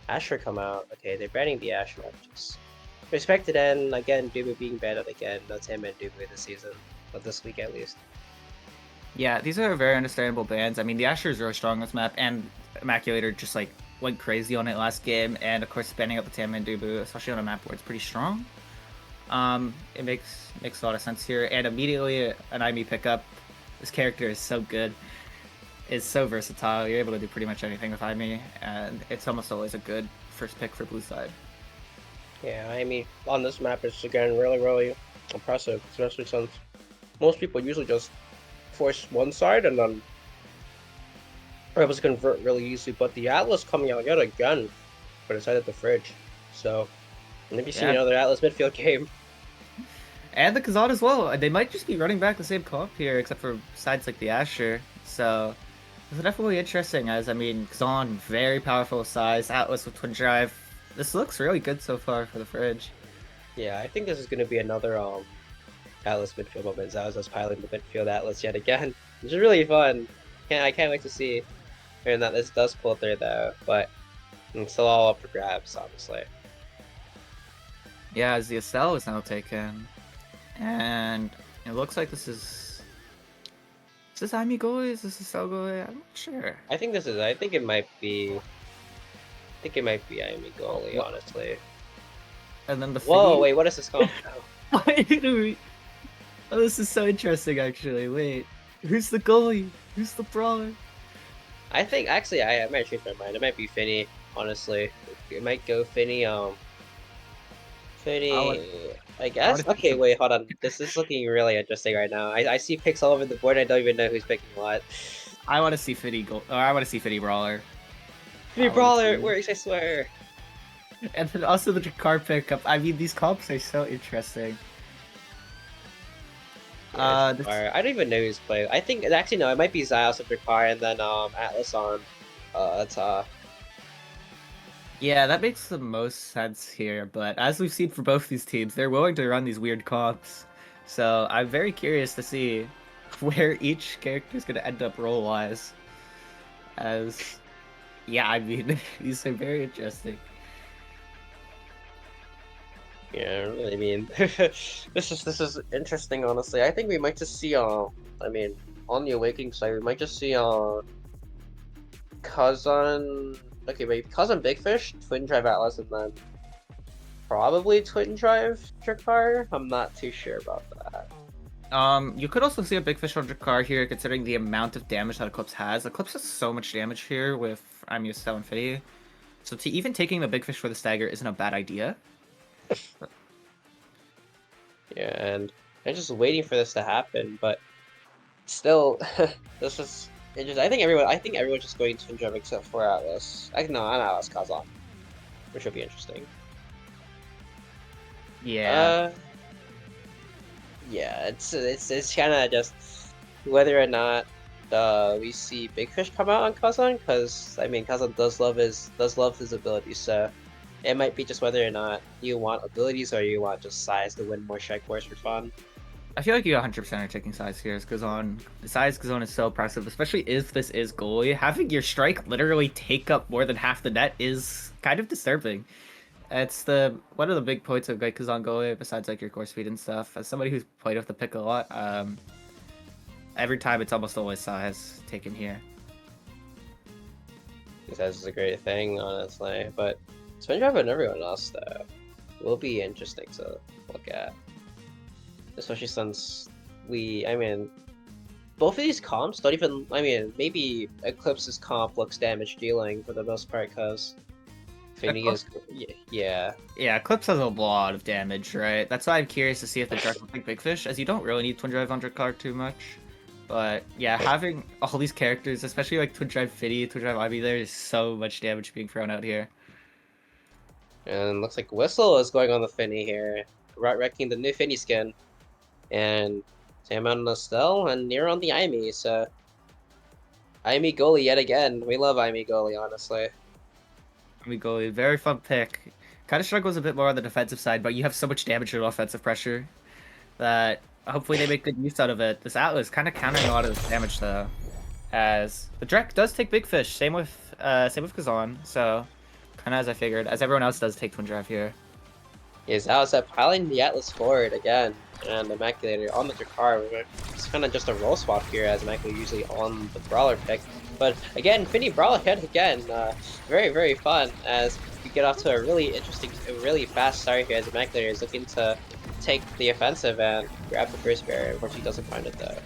[SPEAKER 2] Asher come out. Okay, they're banning the Asher matches. Respected, and again, Dubu being banned again. That's him and Dubu this season, but this week at least.
[SPEAKER 3] Yeah, these are very understandable bans. I mean, the Asher is really strong on this map, and Immaculator just like went crazy on it last game, and of course banning out the Tamandubu, especially on a map where it's pretty strong. It makes a lot of sense here, and immediately an IME pickup. This character is so good. It's so versatile. You're able to do pretty much anything with IME, and it's almost always a good first pick for blue side.
[SPEAKER 2] Yeah, I mean, on this map, it's again really impressive, especially since most people usually just force one side and then are able to convert really easily. But the Atlas coming out yet again for the side of the fridge, so maybe see another Atlas midfield game.
[SPEAKER 3] And the Kazan as well. They might just be running back the same comp here, except for sides like the Asher. So it's definitely interesting. As I mean, Kazan very powerful size, Atlas with twin drive. This looks really good so far for the fridge.
[SPEAKER 2] Yeah, I think this is going to be another Atlas midfield moment. Zao is piling the midfield Atlas yet again, which is really fun. I can't wait to see whether or not this does pull through though, but it's still all up for grabs, honestly.
[SPEAKER 3] Yeah, as the EUSL is now taken, and it looks like this is this IME goalie? Is this EUSL goalie? I'm not sure.
[SPEAKER 2] I think this is. I think it might be. I think it might be IME goalie, honestly.
[SPEAKER 3] And then the
[SPEAKER 2] whoa, wait, what is this called?
[SPEAKER 3] Oh, this is so interesting, actually. Wait, who's the goalie? Who's the brawler?
[SPEAKER 2] I think actually, I might change my mind. It might be Finny, honestly. It might go Finny. Finny, I guess. Okay, wait, hold on. This is looking really interesting right now. I see picks all over the board. I don't even know who's picking what.
[SPEAKER 3] I want to see Finny goal. Or I want to see Finny brawler.
[SPEAKER 2] Finny brawler, where is I swear.
[SPEAKER 3] And then also the Jakar pickup. I mean, these comps are so interesting.
[SPEAKER 2] Yeah, I don't even know who's playing. I think actually no, it might be Zyos of Jakar and then Atlas on
[SPEAKER 3] Yeah, that makes the most sense here, but as we've seen for both these teams, they're willing to run these weird comps. So I'm very curious to see where each character is going to end up role-wise. As, yeah, I mean, these are very interesting.
[SPEAKER 2] Yeah, I mean, this is interesting, honestly. I think we might just see, I mean, on the Awakening side, we might just see, Kazan... Okay, wait, Kazan Big Fish, Twin Drive Atlas, and then probably Twin Drive Jakar? I'm not too sure about that.
[SPEAKER 3] You could also see a Big Fish on Jakar here, considering the amount of damage that Eclipse has. Eclipse has so much damage here with EUSL Infinity. So even taking the Big Fish for the stagger isn't a bad idea.
[SPEAKER 2] Yeah, and I'm just waiting for this to happen, but still, this is interesting. I think everyone's just going to Twin except for Atlas. Not Atlas, Kazan, which will be interesting.
[SPEAKER 3] Yeah.
[SPEAKER 2] Yeah, it's kind of just whether or not we see Big Fish come out on Kazan, because I mean Kazan does love his abilities, so it might be just whether or not you want abilities or you want just size to win more strike wars for fun.
[SPEAKER 3] I feel like you 100% are taking size here. The size Kazan is so impressive, especially if this is goalie. Having your strike literally take up more than half the net is kind of disturbing. It's one of the big points of like Kazan goalie, besides like your core speed and stuff. As somebody who's played with the pick a lot, every time it's almost always size taken here.
[SPEAKER 2] Size is a great thing, honestly, but Spin Drive and everyone else though will be interesting to look at, especially since I mean, both of these comps don't even. I mean, maybe Eclipse's comp looks damage dealing for the most part because Finny is. Yeah.
[SPEAKER 3] Yeah, Eclipse has a lot of damage, right? That's why I'm curious to see if the Drake will pick Big Fish, as you don't really need Twin Drive on Drakar too much. But yeah, having all these characters, especially like Twin Drive Fiddy, Twin Drive Ivy, there is so much damage being thrown out here.
[SPEAKER 2] And looks like Whistle is going on the Finny here, wrecking the new Finny skin. And Sam on Nostel and Near on the IME, so IME goalie yet again. We love IME goalie, honestly.
[SPEAKER 3] IME goalie, very fun pick. Kind of struggles a bit more on the defensive side, but you have so much damage and offensive pressure that hopefully they make good use out of it. This Atlas kind of countering a lot of this damage though, as the Drek does take Big Fish. Same with Kazan, so kind of as I figured, as everyone else does take Twin Drive here.
[SPEAKER 2] Is Alice piling the Atlas forward again, and the Immaculator on the Jakar. It's kind of just a roll swap here, as Immaculator usually on the Brawler pick. But again, Finny Brawler yet again, very, very fun as we get off to a really interesting, a really fast start here as Immaculator is looking to take the offensive and grab the first barrier. Unfortunately, he doesn't find it though.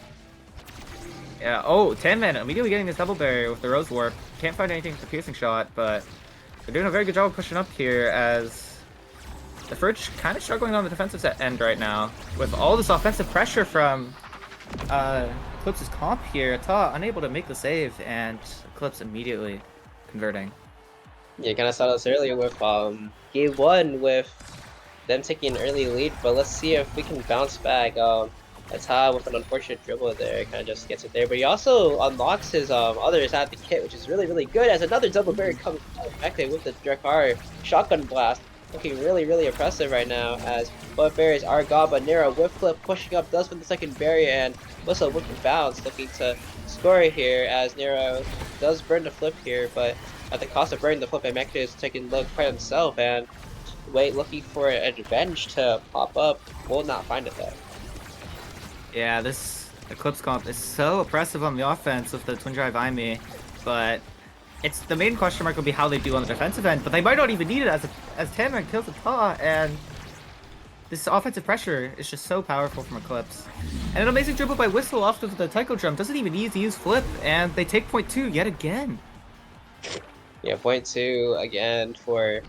[SPEAKER 3] Yeah, oh, 10 men immediately getting this double barrier with the Rose Warp. Can't find anything with the piercing shot, but they're doing a very good job of pushing up here as the Fridge kind of struggling on the defensive end right now. With all this offensive pressure from Eclipse's comp here, Ta unable to make the save, and Eclipse immediately converting.
[SPEAKER 2] Yeah, kind of saw this earlier with game 1 with them taking an early lead, but let's see if we can bounce back. Ata with an unfortunate dribble there, kind of just gets it there, but he also unlocks his others at the kit, which is really, really good as another double barrier comes back there with the Drakar shotgun blast. Looking really, really impressive right now as both barriers are gone, but Nero whip flip pushing up does win the second barrier, and Whistle with the bounce looking to score here as Nero does burn the flip here, but at the cost of burning the flip, Immaculator is taking a look by himself and looking for a revenge to pop up. Will not find it though.
[SPEAKER 3] Yeah, this Eclipse comp is so oppressive on the offense with the Twin Drive IME, but it's the main question mark will be how they do on the defensive end, but they might not even need it as Tanman kills the Ta, and this offensive pressure is just so powerful from Eclipse. And an amazing dribble by Whistle off of the Taiko Drum, doesn't even need to use Flip, and they take point 2 yet again.
[SPEAKER 2] Yeah, point 2 again for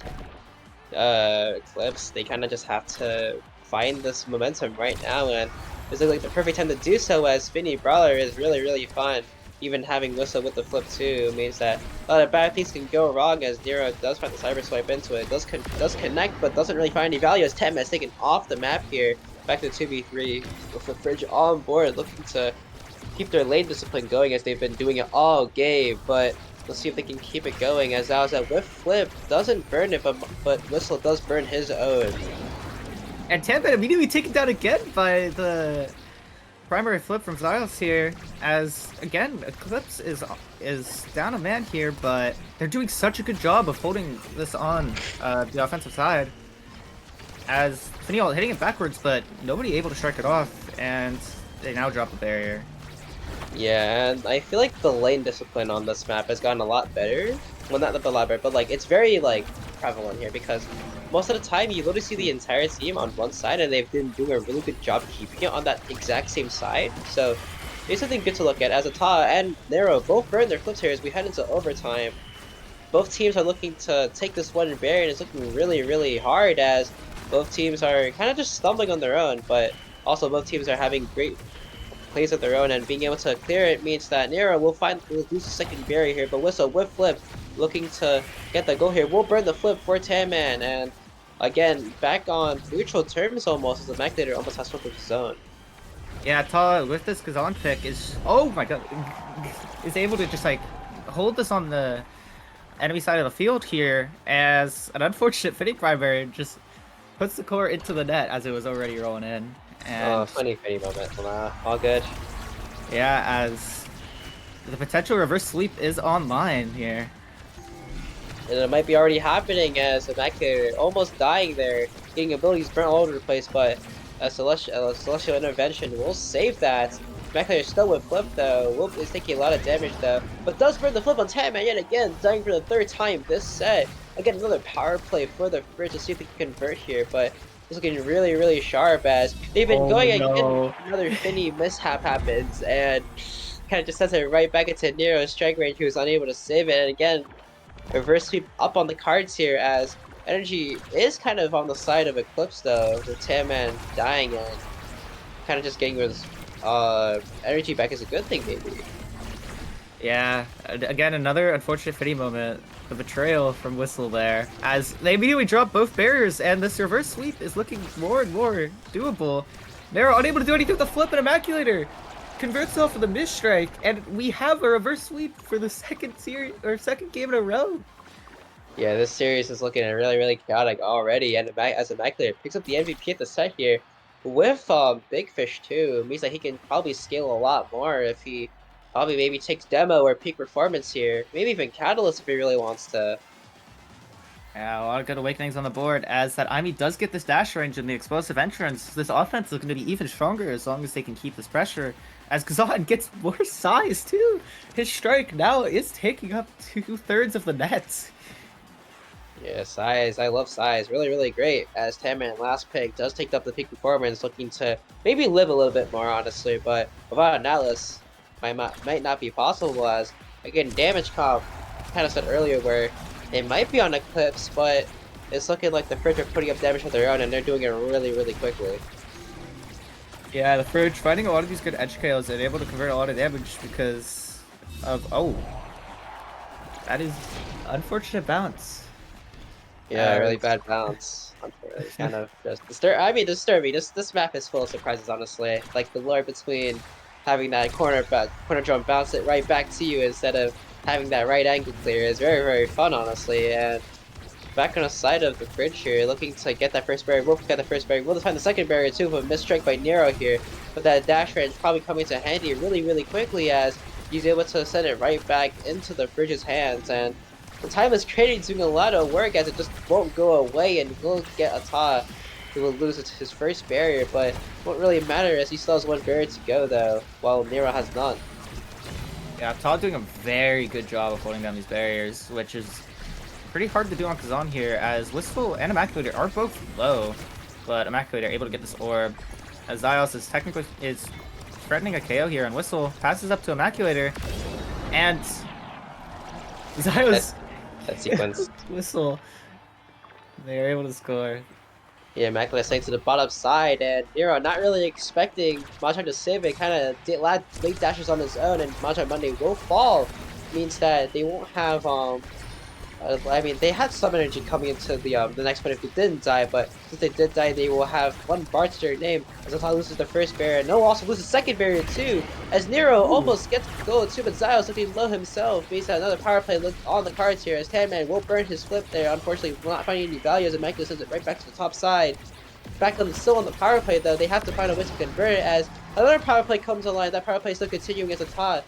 [SPEAKER 2] Eclipse. They kind of just have to find this momentum right now, and this is like the perfect time to do so as Finny Brawler is really, really fun. Even having Whistle with the flip too means that a lot of bad things can go wrong as Nero does find the cyber swipe into it. Does connect, but doesn't really find any value as Tem is taken off the map here. Back to 2v3 with the Fridge on board, looking to keep their lane discipline going as they've been doing it all game. But let's see if they can keep it going as Zalza with flip doesn't burn it, but Whistle does burn his own.
[SPEAKER 3] And Tampa immediately taken down again by the primary flip from Zylos here, as again Eclipse is down a man here, but they're doing such a good job of holding this on the offensive side. As Finial hitting it backwards, but nobody able to strike it off, and they now drop the barrier.
[SPEAKER 2] Yeah, and I feel like the lane discipline on this map has gotten a lot better. Well, not a lot better, but like it's very like prevalent here because most of the time you literally see the entire team on one side and they've been doing a really good job keeping it on that exact same side. So it's something good to look at as Ata and Nero both burn their flips here as we head into overtime. Both teams are looking to take this one barrier and it's looking really, really hard as both teams are kind of just stumbling on their own, but also both teams are having great plays of their own and being able to clear it means that Nero will lose the second barrier here, but Whistle with flip looking to get the goal here. We'll burn the flip for Tanman, and again, back on neutral terms almost, as the Immaculator almost has flipped his zone.
[SPEAKER 3] Yeah, Ta with this Kazan pick is, oh my god, is able to just like hold this on the enemy side of the field here as an unfortunate Finny primary just puts the core into the net as it was already rolling in. And
[SPEAKER 2] oh, funny moment. All good.
[SPEAKER 3] Yeah, as the potential reverse sweep is online here.
[SPEAKER 2] And it might be already happening as Immaculator almost dying there, getting abilities burnt all over the place, but a celestial intervention will save that. Immaculator still with flip though, is taking a lot of damage though, but does burn the flip on Tanman yet again, dying for the third time this set. Again, another power play for the Fridge to see if they can convert here, but it's looking really, really sharp as they've been going again. Another Finny mishap happens and kind of just sends it right back into Nero's strike range, who was unable to save it. And again, reverse sweep up on the cards here as energy is kind of on the side of Eclipse though, with Tanman dying and kind of just getting his energy back is a good thing maybe.
[SPEAKER 3] Yeah, again, another unfortunate Finny moment. The betrayal from Whistle there, as they immediately drop both barriers, and this reverse sweep is looking more and more doable. They're unable to do anything with the flip, and Immaculator converts off with a misstrike, and we have a reverse sweep for the second game in a row.
[SPEAKER 2] Yeah, this series is looking really, really chaotic already, and as Immaculator picks up the MVP at the set here with Big Fish too, it means that he can probably scale a lot more if he probably maybe takes demo or peak performance here, maybe even catalyst if he really wants to.
[SPEAKER 3] Yeah, a lot of good awakenings on the board as that Imi does get this dash range and the explosive entrance. This offense is going to be even stronger as long as they can keep this pressure. As Kazan gets more size too. His strike now is taking up 2/3 of the net.
[SPEAKER 2] Yeah, size. I love size. Really, really great. As Tamman last pick does take up the peak performance, looking to maybe live a little bit more, honestly. But without an Atlas, might not be possible. As again, damage comp kind of said earlier, where it might be on Eclipse, but it's looking like the Fridge are putting up damage of their own, and they're doing it really, really quickly.
[SPEAKER 3] Yeah, the Fridge finding a lot of these good edge KOs and able to convert a lot of damage because of that is unfortunate bounce.
[SPEAKER 2] Yeah, really bad bounce. Unfortunately, kind of just disturbing. This map is full of surprises, honestly. Like the lure between having that corner drum bounce it right back to you instead of having that right angle clear is very, very fun, honestly. And back on the side of the Fridge here, looking to get that first barrier. Wolf got the first barrier. We'll find the second barrier too, but missed strike by Nero here. But that dash range probably coming to handy really, really quickly as he's able to send it right back into the Fridge's hands. And the Timeless Trading doing a lot of work as it just won't go away and will get a Ata who will lose his first barrier, but it won't really matter as he still has one barrier to go though, while Nero has none.
[SPEAKER 3] Yeah, Todd doing a very good job of holding down these barriers, which is pretty hard to do on Kazan here, as Wistful and Immaculator are both low, but Immaculator able to get this orb, as Zios is technically threatening a KO here, and Whistle passes up to Immaculator, and Zios
[SPEAKER 2] that sequence.
[SPEAKER 3] Whistle, they are able to score.
[SPEAKER 2] Yeah, Immaculate staying to the bottom side, and Nero not really expecting Machar to save it, kind of late dashes on his own, and Machar Monday will fall. Means that they won't have I mean, they had some energy coming into the next point if they didn't die, but since they did die, they will have one bar to their name as Ata loses the first barrier. No, also loses the second barrier too, as Nero almost gets the goal too, but Zios looking low himself. Means that another power play look on the cards here as Tanman will burn his flip there. Unfortunately, not finding any value as Immaculate sends it right back to the top side. Back on still on the power play though, they have to find a way to convert it as another power play comes online. That power play is still continuing as Ata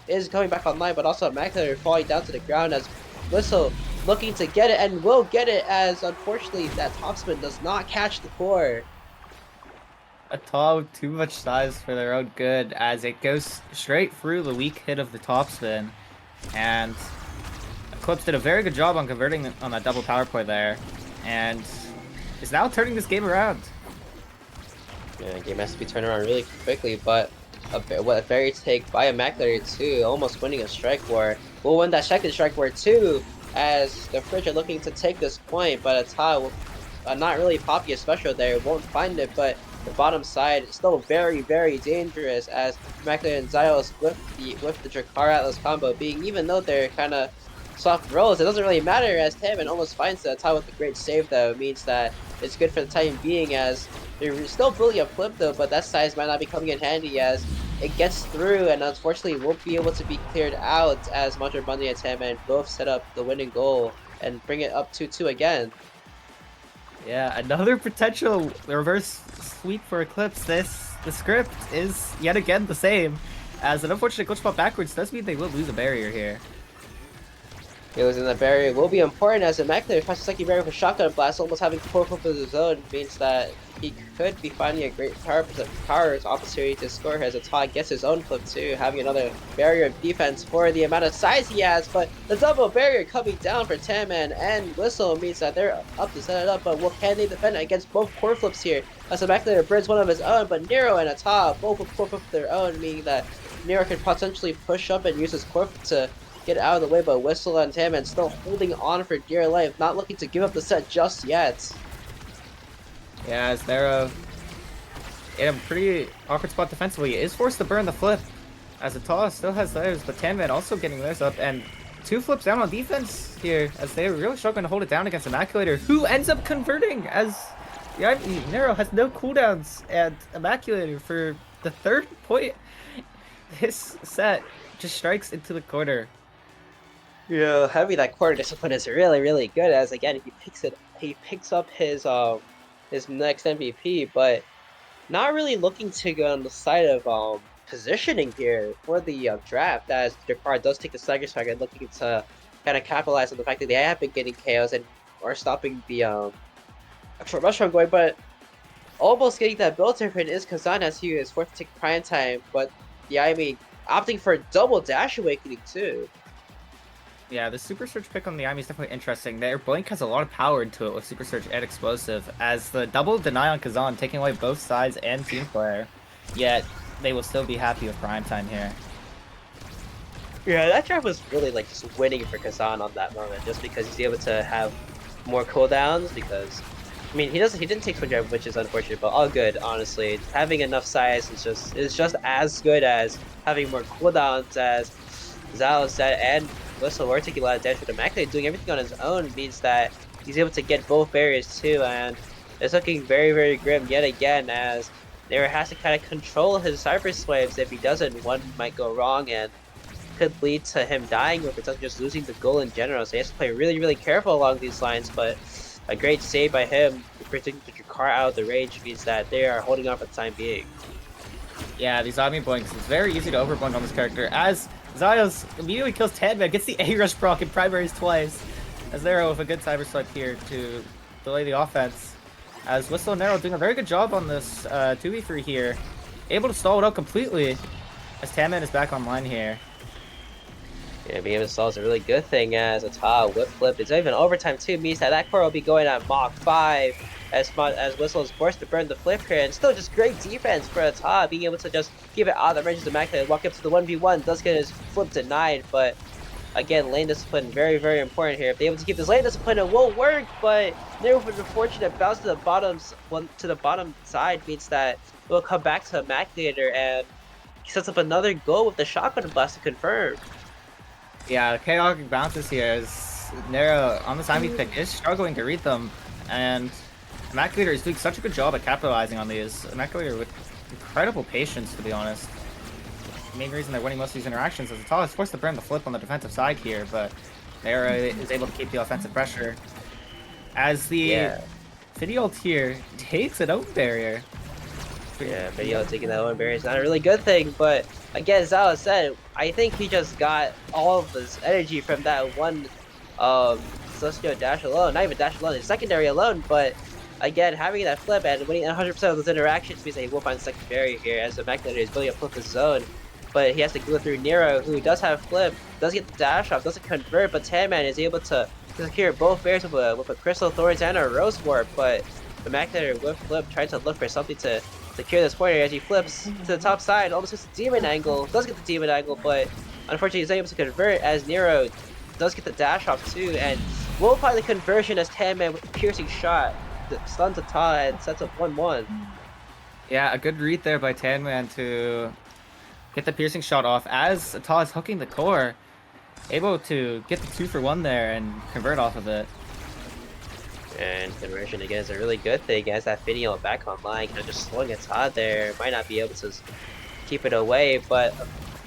[SPEAKER 2] is coming back online, but also Immaculate falling down to the ground as Whistle looking to get it and will get it as unfortunately that topspin does not catch the core.
[SPEAKER 3] Ata with too much size for their own good as it goes straight through the weak hit of the topspin, and Eclipse did a very good job on converting on that double power play there, and is now turning this game around.
[SPEAKER 2] Yeah, game has to be turned around really quickly, but a very take by Immaculate too, almost winning a strike war. Will win that second strike war too, as the Fridge are looking to take this point, but Ata will not really poppy a special there, won't find it, but the bottom side is still very, very dangerous as Immaculate and Zios with the Drakkar Atlas combo being, even though they're kind of soft rolls, it doesn't really matter as Taman almost finds the Ata with the great save though. It means that it's good for the time being as they're still building a flip though, but that size might not be coming in handy as it gets through and unfortunately won't be able to be cleared out as Machar Bundy and Taman both set up the winning goal and bring it up 2-2 again.
[SPEAKER 3] Yeah, another potential reverse sweep for Eclipse. The script is yet again the same, as an unfortunate glitch spot backwards does mean they will lose a barrier here.
[SPEAKER 2] Losing the barrier will be important as Immaculate passes the second barrier for Shotgun Blast, almost having 4 flip of his own, means that he could be finding a great power opportunity to score as Ata gets his own flip too, having another barrier of defense for the amount of size he has, but the double barrier coming down for Tanman and Whistle means that they're up to set it up, but can they defend it against both core flips here? As Immaculate burns one of his own, but Nero and Ata both with core flip of their own, meaning that Nero can potentially push up and use his core flip to get out of the way, but Whistle and Tanman still holding on for dear life, not looking to give up the set just yet.
[SPEAKER 3] Yeah, as they're in a pretty awkward spot defensively, is forced to burn the flip, as Ata still has theirs, but Tanman also getting theirs up, and 2 flips down on defense here, as they're really struggling to hold it down against Immaculator, who ends up converting, as Nero has no cooldowns, and Immaculator for the 3rd point this set just strikes into the corner.
[SPEAKER 2] Yeah, having that corner discipline is really, really good. As again, he picks up his next MVP, but not really looking to go on the side of positioning here for the draft. As Drakkar does take the second strike and looking to kind of capitalize on the fact that they have been getting KOs and or stopping the actual rush from going, but almost getting that build turn is Kazan as he is forced to take prime time, but the Ivy opting for a double dash awakening too.
[SPEAKER 3] Yeah, the Super Surge pick on the Ivy is definitely interesting. Their Blink has a lot of power into it with Super Surge and Explosive, as the double deny on Kazan, taking away both sides and team player, yet they will still be happy with prime time here.
[SPEAKER 2] Yeah, that drive was really like just winning for Kazan on that moment, just because he's able to have more cooldowns. Because I mean, he didn't take swing drive, which is unfortunate, but all good. Honestly, having enough size is just as good as having more cooldowns. As Zao said, and Whistle were taking a lot of damage, but Immaculate doing everything on his own means that he's able to get both barriers too, and it's looking very, very grim yet again, as Nero has to kind of control his cyber swaves. If he doesn't, one might go wrong and could lead to him dying, or potentially just losing the goal in general. So he has to play really, really careful along these lines, but a great save by him to protect the car out of the range means that they are holding on for the time being.
[SPEAKER 3] Yeah, these Omni Blinks, it's very easy to overblink on this character, as Zyos immediately kills Tadman, gets the A-Rush proc and primaries twice, as Nero with a good cyber swipe here to delay the offense, as Whistle and Nero doing a very good job on this 2v3 here, able to stall it out completely, as Tadman is back online here.
[SPEAKER 2] Yeah, being able to stall is a really good thing, as Ata whip flip. It's even overtime too, means that core will be going at Mach 5 as Whistle is forced to burn the flip here, and still just great defense for Ata, being able to just give it out of the range of the Immaculate, walk up to the 1v1, does get his flip denied, but again, lane discipline very, very important here. If they're able to keep this lane discipline, it will work, but Nero with an unfortunate bounce to the bottom side means that it will come back to Immaculator, and he sets up another goal with the shotgun blast to confirm.
[SPEAKER 3] Yeah, the chaotic bounces here as Nero on the Ivy pick is struggling to read them, and Immaculator is doing such a good job at capitalizing on these. Immaculator with incredible patience, to be honest. The main reason they're winning most of these interactions is Atala is forced to burn the flip on the defensive side here, but Nero is able to keep the offensive pressure. As the Fiddy ult here takes an own barrier.
[SPEAKER 2] Yeah, Video taking that one barrier is not a really good thing, but again, as Zala said, I think he just got all of his energy from that one Celestial dash alone. Not even dash alone, his secondary alone, but again, having that flip and winning 100% of those interactions means that he will find the second barrier here, as the Immaculator is building a flip his zone. But he has to go through Nero, who does have flip, does get the dash off, doesn't convert, but Tadman is able to secure both barriers with a Crystal Thorns and a Rose Warp, but the Immaculator with flip trying to look for something to secure this point as he flips to the top side, almost gets the demon angle, does get the demon angle, but unfortunately he's not able to convert, as Nero does get the dash off too, and will find the conversion as Tadman with a piercing shot stuns Ata and sets up 1-1.
[SPEAKER 3] Yeah, a good read there by Tadman to get the piercing shot off as Ata is hooking the core, able to get the 2-for-1 there and convert off of it.
[SPEAKER 2] And conversion again is a really good thing, as that video back online, kind of just slowing Ata there, might not be able to keep it away, but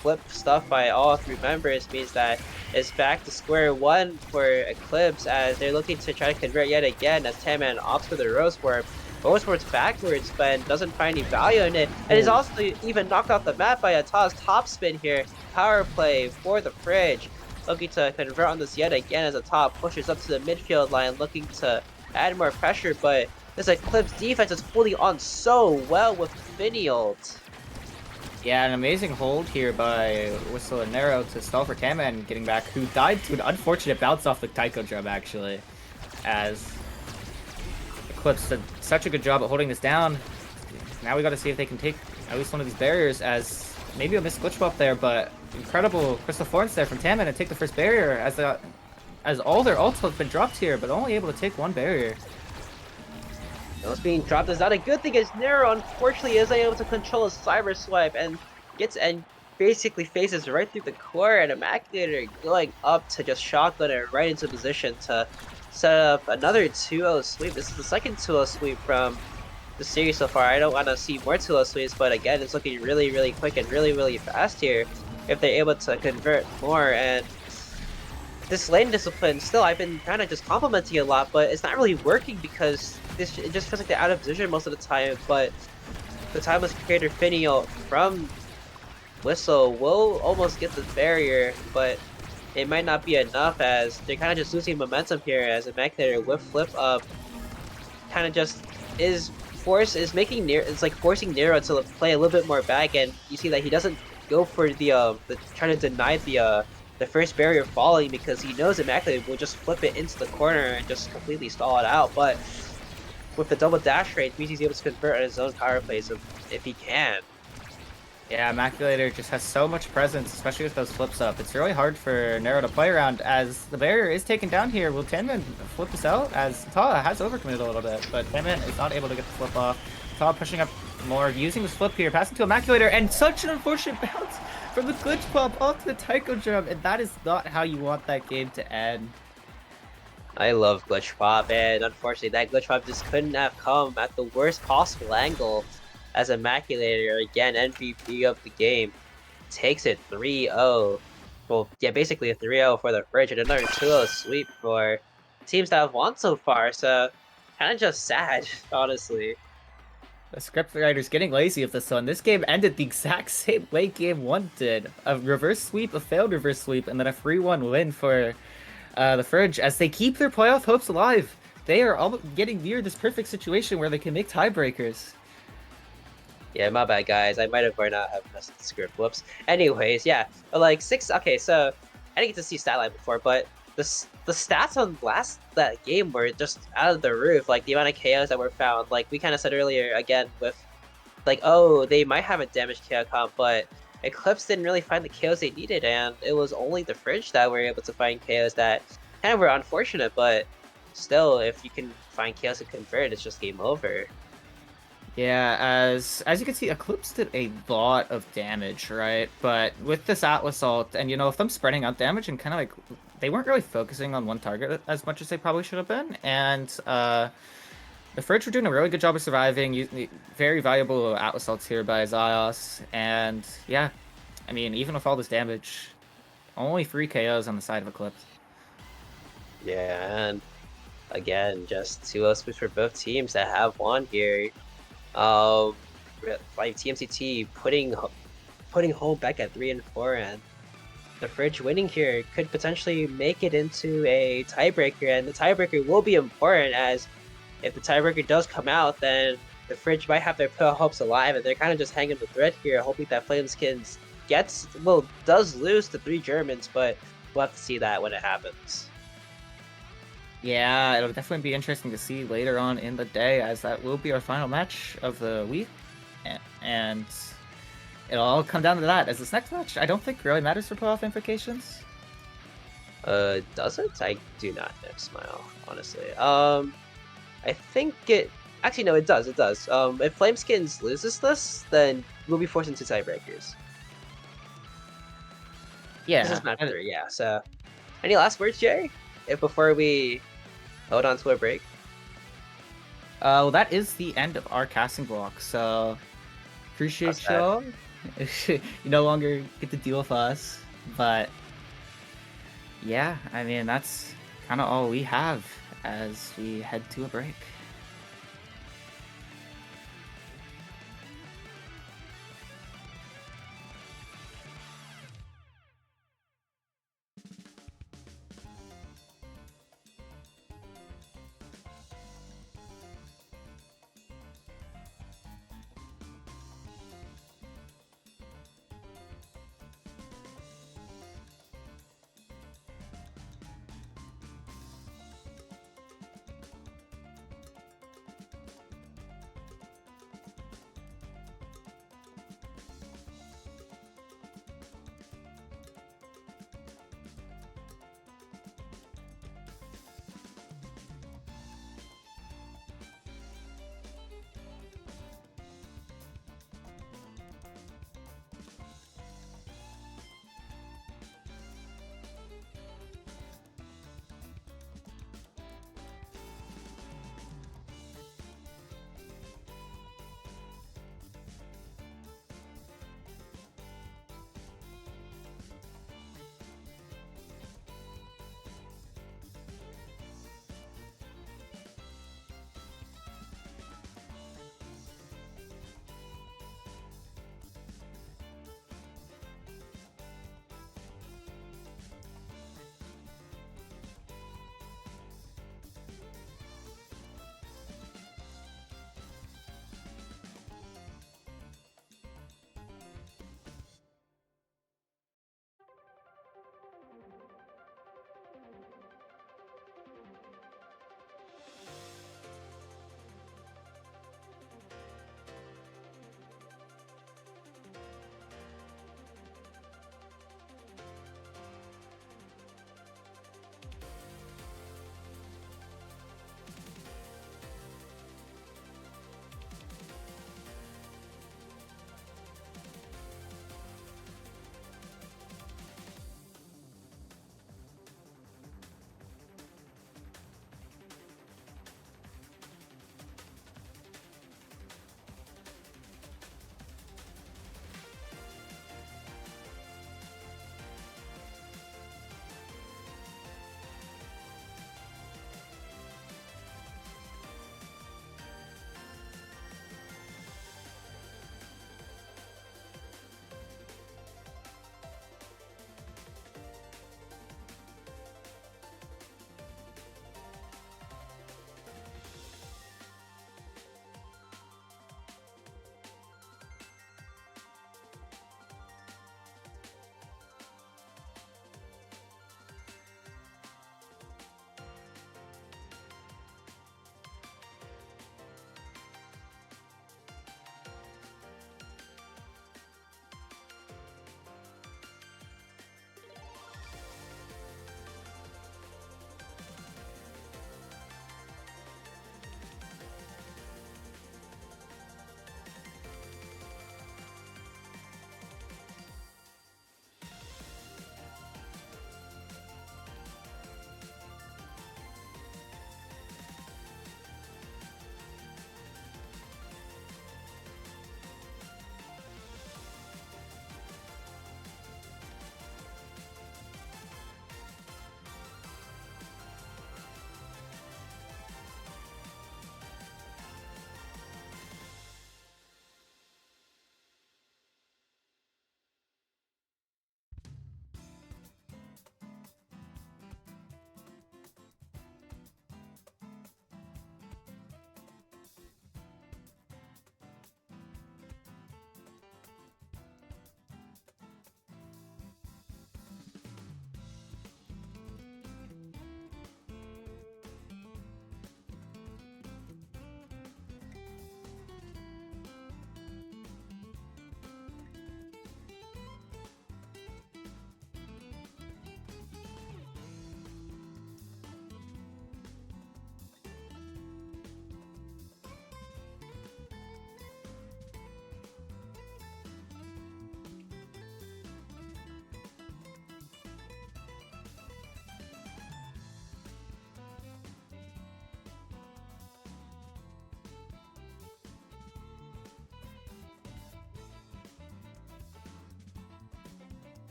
[SPEAKER 2] flip stuff by all three members means that it's back to square one for Eclipse, as they're looking to try to convert yet again, as Tadman opts for the Rose Warp. Rose Warp's backwards, but doesn't find any value in it, and is also even knocked off the map by Ata's top spin here. Power play for the Fridge, looking to convert on this yet again as Ata pushes up to the midfield line, looking to add more pressure, but this Eclipse defense is holding on so well with Finialt.
[SPEAKER 3] Yeah, an amazing hold here by Whistle and Nero to stall for Tadman getting back, who died to an unfortunate bounce off the Taiko drum, actually, as Eclipse did such a good job at holding this down. Now we got to see if they can take at least one of these barriers, as maybe a missed glitch up there, but incredible Crystal Thorns there from Tadman to take the first barrier, as all their ults have been dropped here, but only able to take one barrier.
[SPEAKER 2] Those being dropped is not a good thing, as Nero unfortunately isn't able to control his cyber swipe and basically faces right through the core, and Immaculator going up to just shotgun it right into position to set up another 2-0 sweep. This is the second 2-0 sweep from the series so far. I don't want to see more 2-0 sweeps, but again, it's looking really, really quick and really, really fast here if they're able to convert more. And this lane discipline, still, I've been kind of just complimenting a lot, but it's not really working because it just feels like they're out of position most of the time. But the timeless creator Finial from Whistle will almost get the barrier, but it might not be enough as they're kind of just losing momentum here as Immaculate with flip up kind of just is making Nero, it's like forcing Nero to play a little bit more back, and you see that he doesn't go for the trying to deny the first barrier falling because he knows Immaculate will just flip it into the corner and just completely stall it out. But with the double dash range, means he's able to convert on his own power plays if he can.
[SPEAKER 3] Yeah, Immaculator just has so much presence, especially with those flips up. It's really hard for Nero to play around as the barrier is taken down here. Will Tanman flip this out? As Taw has overcommitted a little bit, but Tanman is not able to get the flip off. Taw pushing up more, using this flip here, passing to Immaculator, and such an unfortunate bounce from the glitch pop off the Taiko drum, and that is not how you want that game to end.
[SPEAKER 2] I love glitch pop, and unfortunately that glitch pop just couldn't have come at the worst possible angle as Immaculator, again MVP of the game, takes it 3-0. Well, yeah, basically a 3-0 for the Fridge and another 2-0 sweep for teams that have won so far, so kind of just sad, honestly.
[SPEAKER 3] The script writer's getting lazy with this one. This game ended the exact same way game 1 did. A reverse sweep, a failed reverse sweep, and then a 3-1 win for the Fridge as they keep their playoff hopes alive. They are all getting near this perfect situation where they can make tiebreakers.
[SPEAKER 2] Yeah, my bad, guys. I might have or not have messed the script. Whoops. Anyways, yeah, but like 6. Okay, so I didn't get to see statline before, but the stats on that game were just out of the roof. Like the amount of KOs that were found. Like we kind of said earlier, again with like, oh, they might have a damaged KO comp, but Eclipse didn't really find the KOs they needed, and it was only the Fridge that were able to find KOs that kind of were unfortunate. But still, if you can find KOs to convert, it's just game over.
[SPEAKER 3] Yeah, as you can see, Eclipse did a lot of damage, right? But with this Atlas ult, and with them spreading out damage and kind of like, they weren't really focusing on one target as much as they probably should have been. And the Fridge were doing a really good job of surviving, very valuable Atlas ults here by Zyos. And yeah, I mean, even with all this damage, only 3 KOs on the side of Eclipse.
[SPEAKER 2] Yeah, and again, just 2-0 sweeps for both teams that have won here. Like TMCT putting home back at 3 and 4, and the Fridge winning here could potentially make it into a tiebreaker, and the tiebreaker will be important as if the tiebreaker does come out, then the Fridge might have their hopes alive, and they're kind of just hanging the thread here, hoping that Flameskins does lose to 3 Germans, but we'll have to see that when it happens.
[SPEAKER 3] Yeah, it'll definitely be interesting to see later on in the day, as that will be our final match of the week. And it'll all come down to that, as this next match, I don't think really matters for playoff implications.
[SPEAKER 2] Does it? I do not know, Smile, honestly. I think it... Actually, no, it does, If Flameskins loses this, then we'll be forced into tiebreakers.
[SPEAKER 3] Yeah.
[SPEAKER 2] This is match 3, yeah, so... Any last words, Jerry? Before we hold on to a break?
[SPEAKER 3] Well, that is the end of our casting block, so appreciate y'all. You no longer get to deal with us, but yeah, I mean, that's kind of all we have as we head to a break.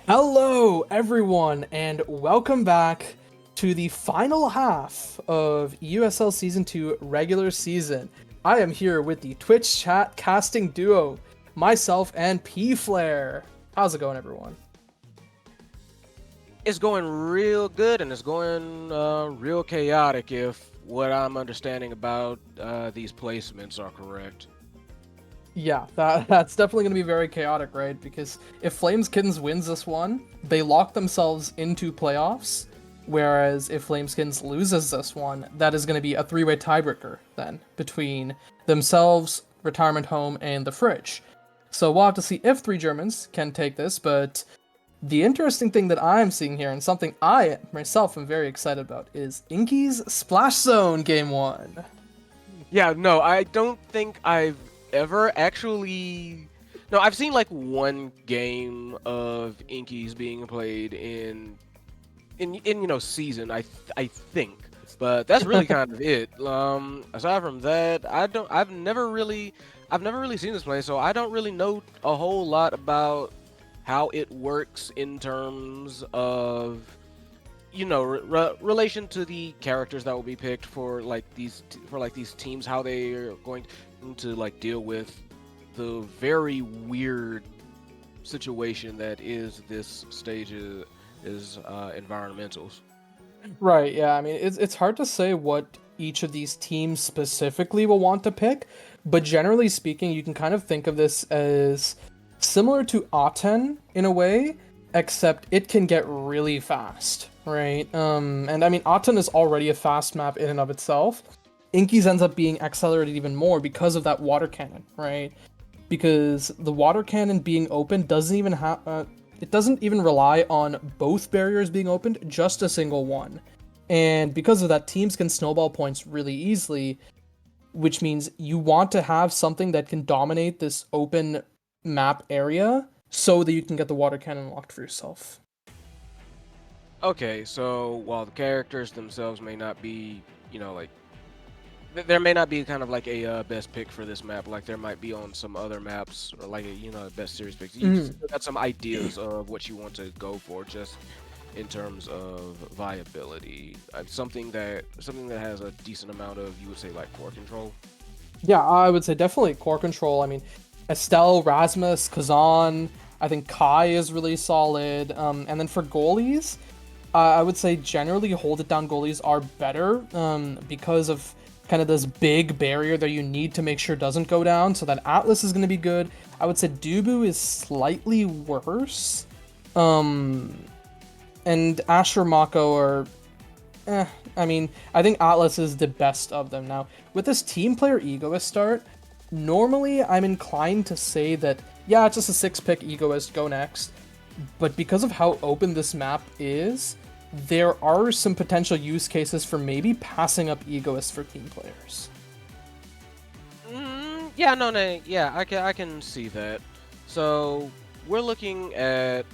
[SPEAKER 4] Hello, everyone, and welcome back to the final half of EUSL Season 2 regular season. I am here with the Twitch chat casting duo, myself and P-Flare. How's it going, everyone?
[SPEAKER 5] It's going real good, and it's going real chaotic if what I'm understanding about these placements are correct.
[SPEAKER 4] Yeah, that's definitely going to be very chaotic, right? Because if Flames Kittens wins this one, they lock themselves into playoffs. Whereas if Flameskins loses this one, that is going to be a three-way tiebreaker then between themselves, Retirement Home, and the Fridge. So we'll have to see if three Germans can take this, but the interesting thing that I'm seeing here, and something I myself am very excited about, is Inky's Splash Zone Game 1.
[SPEAKER 5] Yeah, no, I don't think I've ever actually... No, I've seen like one game of Inky's being played in season, I think, but that's really kind of it. Aside from that, I've never really seen this play, so I don't really know a whole lot about how it works in terms of relation to the characters that will be picked for these teams, how they are going to like deal with the very weird situation that is this stage is environmentals.
[SPEAKER 4] Right, yeah, I mean, it's hard to say what each of these teams specifically will want to pick, but generally speaking, you can kind of think of this as similar to Aten in a way, except it can get really fast, right? And I mean, Aten is already a fast map in and of itself. Inky's ends up being accelerated even more because of that water cannon, right? Because the water cannon being open doesn't even have... it doesn't even rely on both barriers being opened, just a single one. And because of that, teams can snowball points really easily, which means you want to have something that can dominate this open map area so that you can get the water cannon locked for yourself.
[SPEAKER 5] Okay, so while the characters themselves may not be, there may not be kind of like a best pick for this map, like there might be on some other maps, or like a best series picks. You still got some ideas of what you want to go for, just in terms of viability. Something that has a decent amount of, you would say, like core control.
[SPEAKER 4] Yeah, I would say definitely core control. I mean, Estelle, Rasmus, Kazan, I think Kai is really solid. And then for goalies, I would say generally hold it down goalies are better because of kind of this big barrier that you need to make sure doesn't go down. So that Atlas is going to be good. I would say Dubu is slightly worse. And Asher Mako are... I mean, I think Atlas is the best of them. Now, with this team player egoist start, normally I'm inclined to say that, yeah, it's just a 6-pick egoist, go next. But because of how open this map is, there are some potential use cases for maybe passing up egoists for team players.
[SPEAKER 5] Yeah, no, yeah, I can see that. So we're looking at,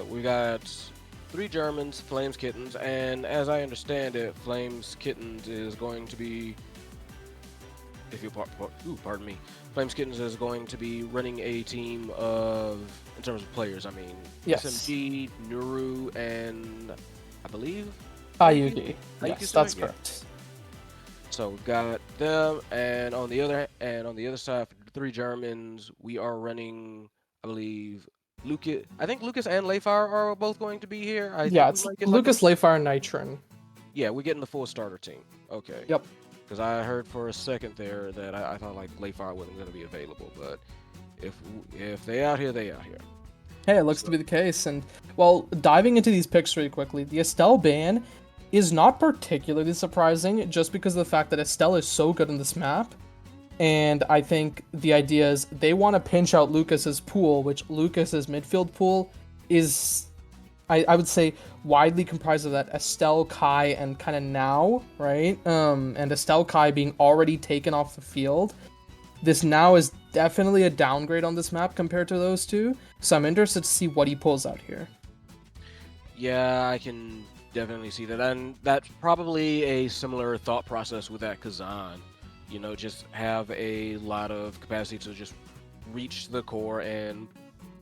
[SPEAKER 5] we got 3 Germans, Flames Kittens, and as I understand it, Flames Kittens is going to be, pardon me, Flames Kittens is going to be running a team of, in terms of players, I mean,
[SPEAKER 4] Yes.
[SPEAKER 5] SMG, Nuru, and I believe
[SPEAKER 4] Ayugi. Yes,
[SPEAKER 5] Ayugi,
[SPEAKER 4] that's
[SPEAKER 5] yeah.
[SPEAKER 4] correct.
[SPEAKER 5] So we've got them, and on the other side, for the 3 Germans, we are running, I believe, Lucas. I think Lucas and Leifar are both going to be here.
[SPEAKER 4] Yeah, it's Lucas, Leifar, and Nitron.
[SPEAKER 5] Yeah, we're getting the full starter team. Okay.
[SPEAKER 4] Yep.
[SPEAKER 5] Because I heard for a second there that I thought like Leifar wasn't going to be available, but if they out here, they out here.
[SPEAKER 4] Hey, it looks to be the case. And, well, diving into these picks really quickly, the Estelle ban is not particularly surprising just because of the fact that Estelle is so good in this map. And I think the idea is they want to pinch out Lucas's pool, which Lucas's midfield pool is, I would say, widely comprised of that Estelle, Kai, and kind of Now, right? And Estelle, Kai being already taken off the field. This Now is definitely a downgrade on this map compared to those two. So I'm interested to see what he pulls out here.
[SPEAKER 5] Yeah, I can definitely see that. And that's probably a similar thought process with that Kazan. Just have a lot of capacity to just reach the core and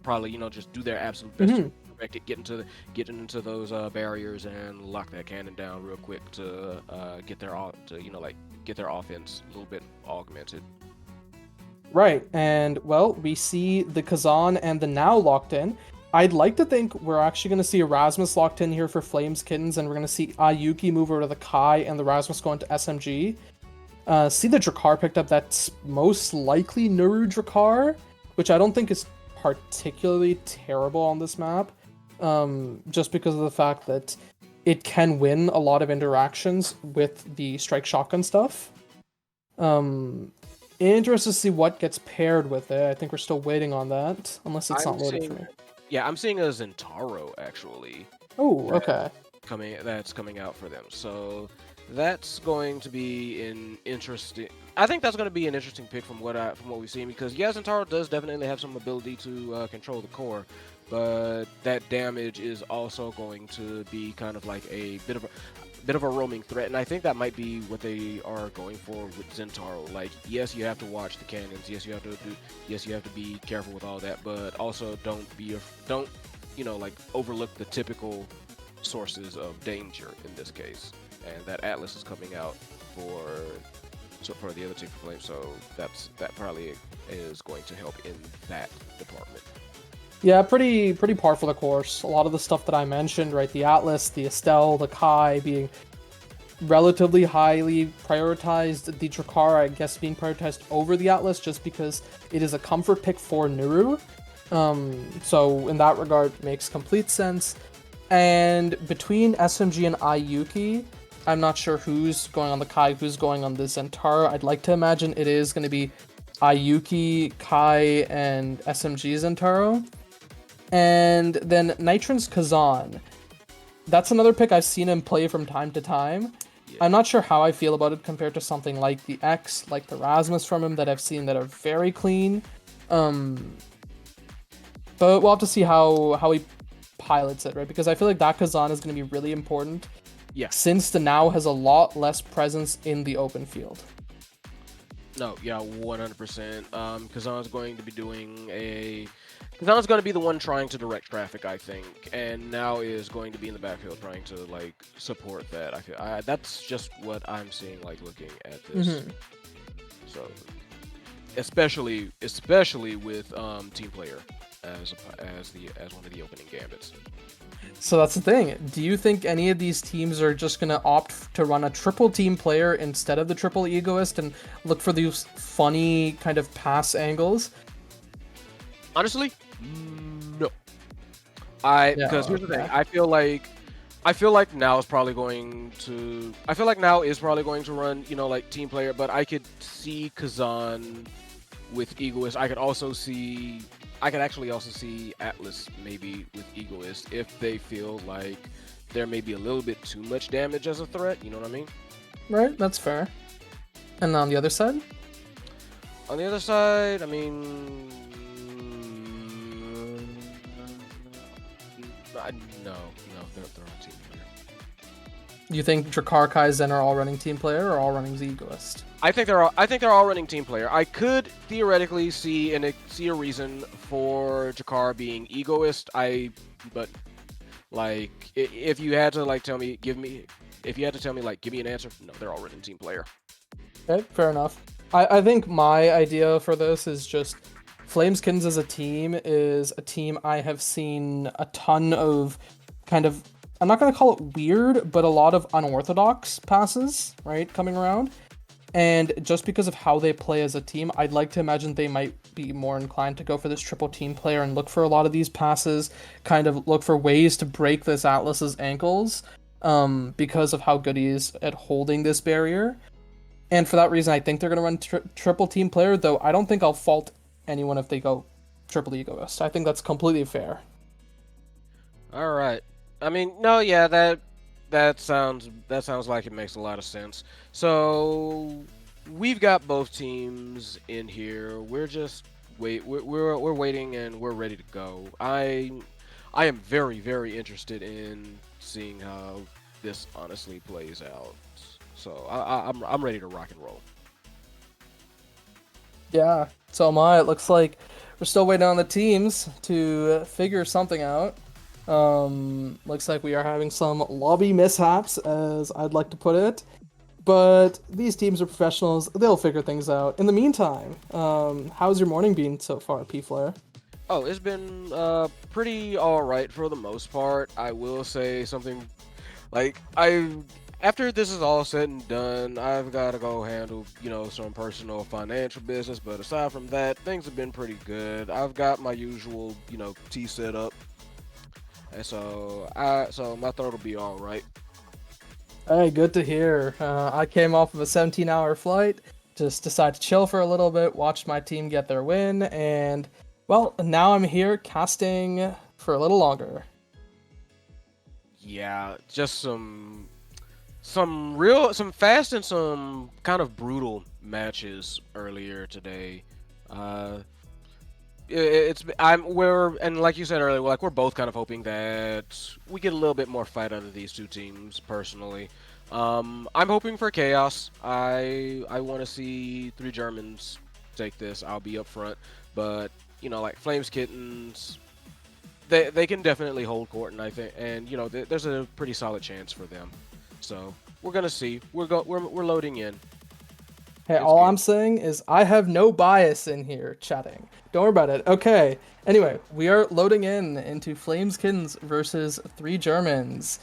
[SPEAKER 5] probably just do their absolute best
[SPEAKER 4] Mhm.
[SPEAKER 5] to protect it, get into those barriers and lock that cannon down real quick to get their get their offense a little bit augmented.
[SPEAKER 4] Right, and well, we see the Kazan and the Now locked in. I'd like to think we're actually going to see Erasmus locked in here for Flames Kittens, and we're going to see Ayuki move over to the Kai and the Erasmus going to SMG. See the Drakkar picked up. That's most likely Nuru Drakkar, which I don't think is particularly terrible on this map, just because of the fact that it can win a lot of interactions with the strike shotgun stuff. Interested to see what gets paired with it. I think we're still waiting on that, unless it's not loaded for me.
[SPEAKER 5] Yeah, I'm seeing a Zentaro actually.
[SPEAKER 4] Oh, okay.
[SPEAKER 5] That's coming out for them. So that's going to be an interesting. I think that's going to be an interesting pick from what we've seen, because yeah, Zentaro does definitely have some ability to control the core, but that damage is also going to be kind of like a bit of a roaming threat, and I think that might be what they are going for with Zentaro. Like, yes, you have to watch the cannons. Yes, you have to be careful with all that, but also don't overlook the typical sources of danger in this case. And that Atlas is coming out for the other team for Flame, so that probably is going to help in that department.
[SPEAKER 4] Yeah, pretty par for the course. A lot of the stuff that I mentioned, right? The Atlas, the Estelle, the Kai being relatively highly prioritized. The Drakkar, I guess, being prioritized over the Atlas just because it is a comfort pick for Nuru. So in that regard, makes complete sense. And between SMG and Ayuki, I'm not sure who's going on the Kai, who's going on the Zentaro. I'd like to imagine it is going to be Ayuki, Kai, and SMG Zentaro. And then Nitron's Kazan. That's another pick I've seen him play from time to time. Yeah. I'm not sure how I feel about it compared to something like the X, like the Rasmus from him that I've seen that are very clean. But we'll have to see how he pilots it, right? Because I feel like that Kazan is going to be really important.
[SPEAKER 5] Yeah.
[SPEAKER 4] Since the Now has a lot less presence in the open field.
[SPEAKER 5] No, yeah, 100%. Kazan's going to be Kazan's going to be the one trying to direct traffic, I think, and Now is going to be in the backfield trying to support that. I feel that's just what I'm seeing looking at this. Mm-hmm. So, especially with team player as one of the opening gambits.
[SPEAKER 4] So that's the thing. Do you think any of these teams are just going to opt to run a triple team player instead of the triple egoist and look for these funny kind of pass angles?
[SPEAKER 5] Honestly, no. Because here's the thing. I feel like Now is probably going to run, team player, but I could see Kazan with egoist. I could actually also see Atlas maybe with egoist if they feel like there may be a little bit too much damage as a threat. You know what I mean?
[SPEAKER 4] Right, that's fair. And on the other side?
[SPEAKER 5] On the other side, I mean, no, they're on team player.
[SPEAKER 4] You think Drakkar, Kai, Zen are all running team player or all running the egoist?
[SPEAKER 5] I think they're all running team player. I could theoretically see a reason for Drakkar being egoist. But if you had to give me an answer, no, they're all running team player.
[SPEAKER 4] Okay, fair enough. I think my idea for this is just Flames Kittens as a team is a team I have seen a ton of kind of, I'm not going to call it weird, but a lot of unorthodox passes, right, coming around. And just because of how they play as a team, I'd like to imagine they might be more inclined to go for this triple team player and look for a lot of these passes, kind of look for ways to break this Atlas's ankles, because of how good he is at holding this barrier. And for that reason, I think they're going to run triple team player, though I don't think I'll fault anyone if they go triple egoist. I think that's completely fair.
[SPEAKER 5] All right. I mean, no, yeah, that sounds like it makes a lot of sense. So we've got both teams in here. We're just we're waiting and we're ready to go. I am very, very interested in seeing how this honestly plays out. So I'm ready to rock and roll.
[SPEAKER 4] Yeah, so am I. It looks like we're still waiting on the teams to figure something out. Looks like we are having some lobby mishaps, as I'd like to put it. But these teams are professionals. They'll figure things out. In the meantime, how's your morning been so far, P-Flare?
[SPEAKER 5] Oh, it's been pretty alright for the most part. I will say something like after this is all said and done, I've got to go handle, some personal financial business. But aside from that, things have been pretty good. I've got my usual, tea set up. And so my throat will be all right.
[SPEAKER 4] Hey, good to hear. I came off of a 17-hour flight, just decided to chill for a little bit, watched my team get their win, and, well, now I'm here casting for a little longer.
[SPEAKER 5] Yeah, just some fast and some kind of brutal matches earlier today. And like you said earlier, we're both kind of hoping that we get a little bit more fight out of these two teams. Personally, I'm hoping for chaos. I want to see 3 Germans take this. I'll be up front, but like Flames Kittens, they can definitely hold court, and I think, and there's a pretty solid chance for them. So we're gonna see. We're loading in.
[SPEAKER 4] Hey, all I'm saying is I have no bias in here chatting. Don't worry about it. Okay. Anyway, we are loading into Flames Kittens versus 3 Germans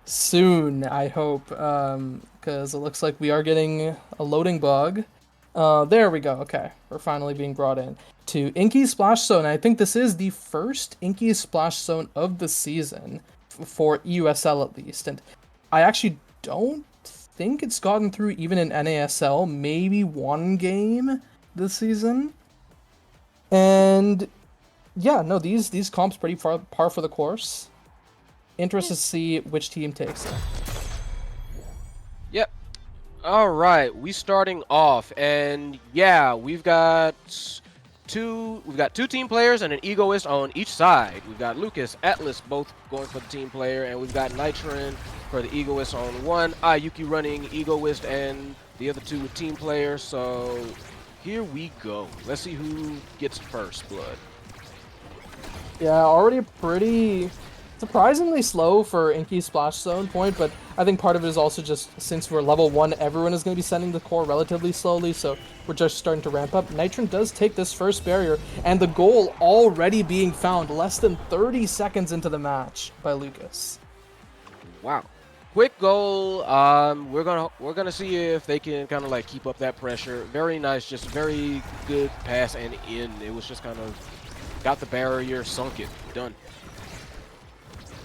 [SPEAKER 4] soon, I hope, because it looks like we are getting a loading bug. There we go. Okay, we're finally being brought in to Inky Splash Zone. I think this is the first Inky Splash Zone of the season for EUSL at least, and I actually don't think it's gotten through even in NASL, maybe 1 game this season. And yeah, no, these comps pretty par for the course. Interested to see which team takes it.
[SPEAKER 5] Yep. All right, we starting off, and yeah, we've got two team players and an egoist on each side. We've got Lucas, Atlas both going for the team player, and we've got Nitron for the egoist on one. Yuki running egoist, and the other 2 with team players. So here we go. Let's see who gets first blood.
[SPEAKER 4] Yeah, already pretty surprisingly slow for Inky Splash Zone point, but I think part of it is also just since we're level 1, everyone is going to be sending the core relatively slowly, so we're just starting to ramp up. Nitron does take this first barrier, and the goal already being found less than 30 seconds into the match by Lucas.
[SPEAKER 5] Wow. Quick goal. We're gonna see if they can kind of like keep up that pressure. Very nice, just very good pass and in. It was just kind of got the barrier, sunk it, done.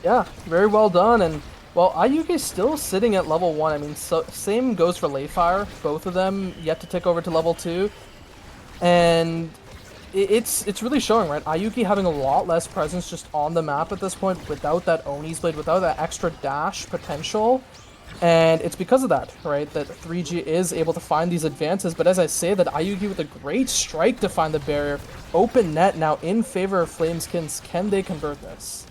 [SPEAKER 4] Yeah, very well done. And well, Ayuki's still sitting at level 1. I mean, so same goes for Layfire. Both of them yet to tick over to level 2, and it's really showing, right? Ayuki having a lot less presence just on the map at this point without that Oni's Blade, without that extra dash potential. And it's because of that, right, that 3G is able to find these advances. But as I say, that Ayuki with a great strike to find the barrier. Open net now in favor of Flameskins. Can they convert this?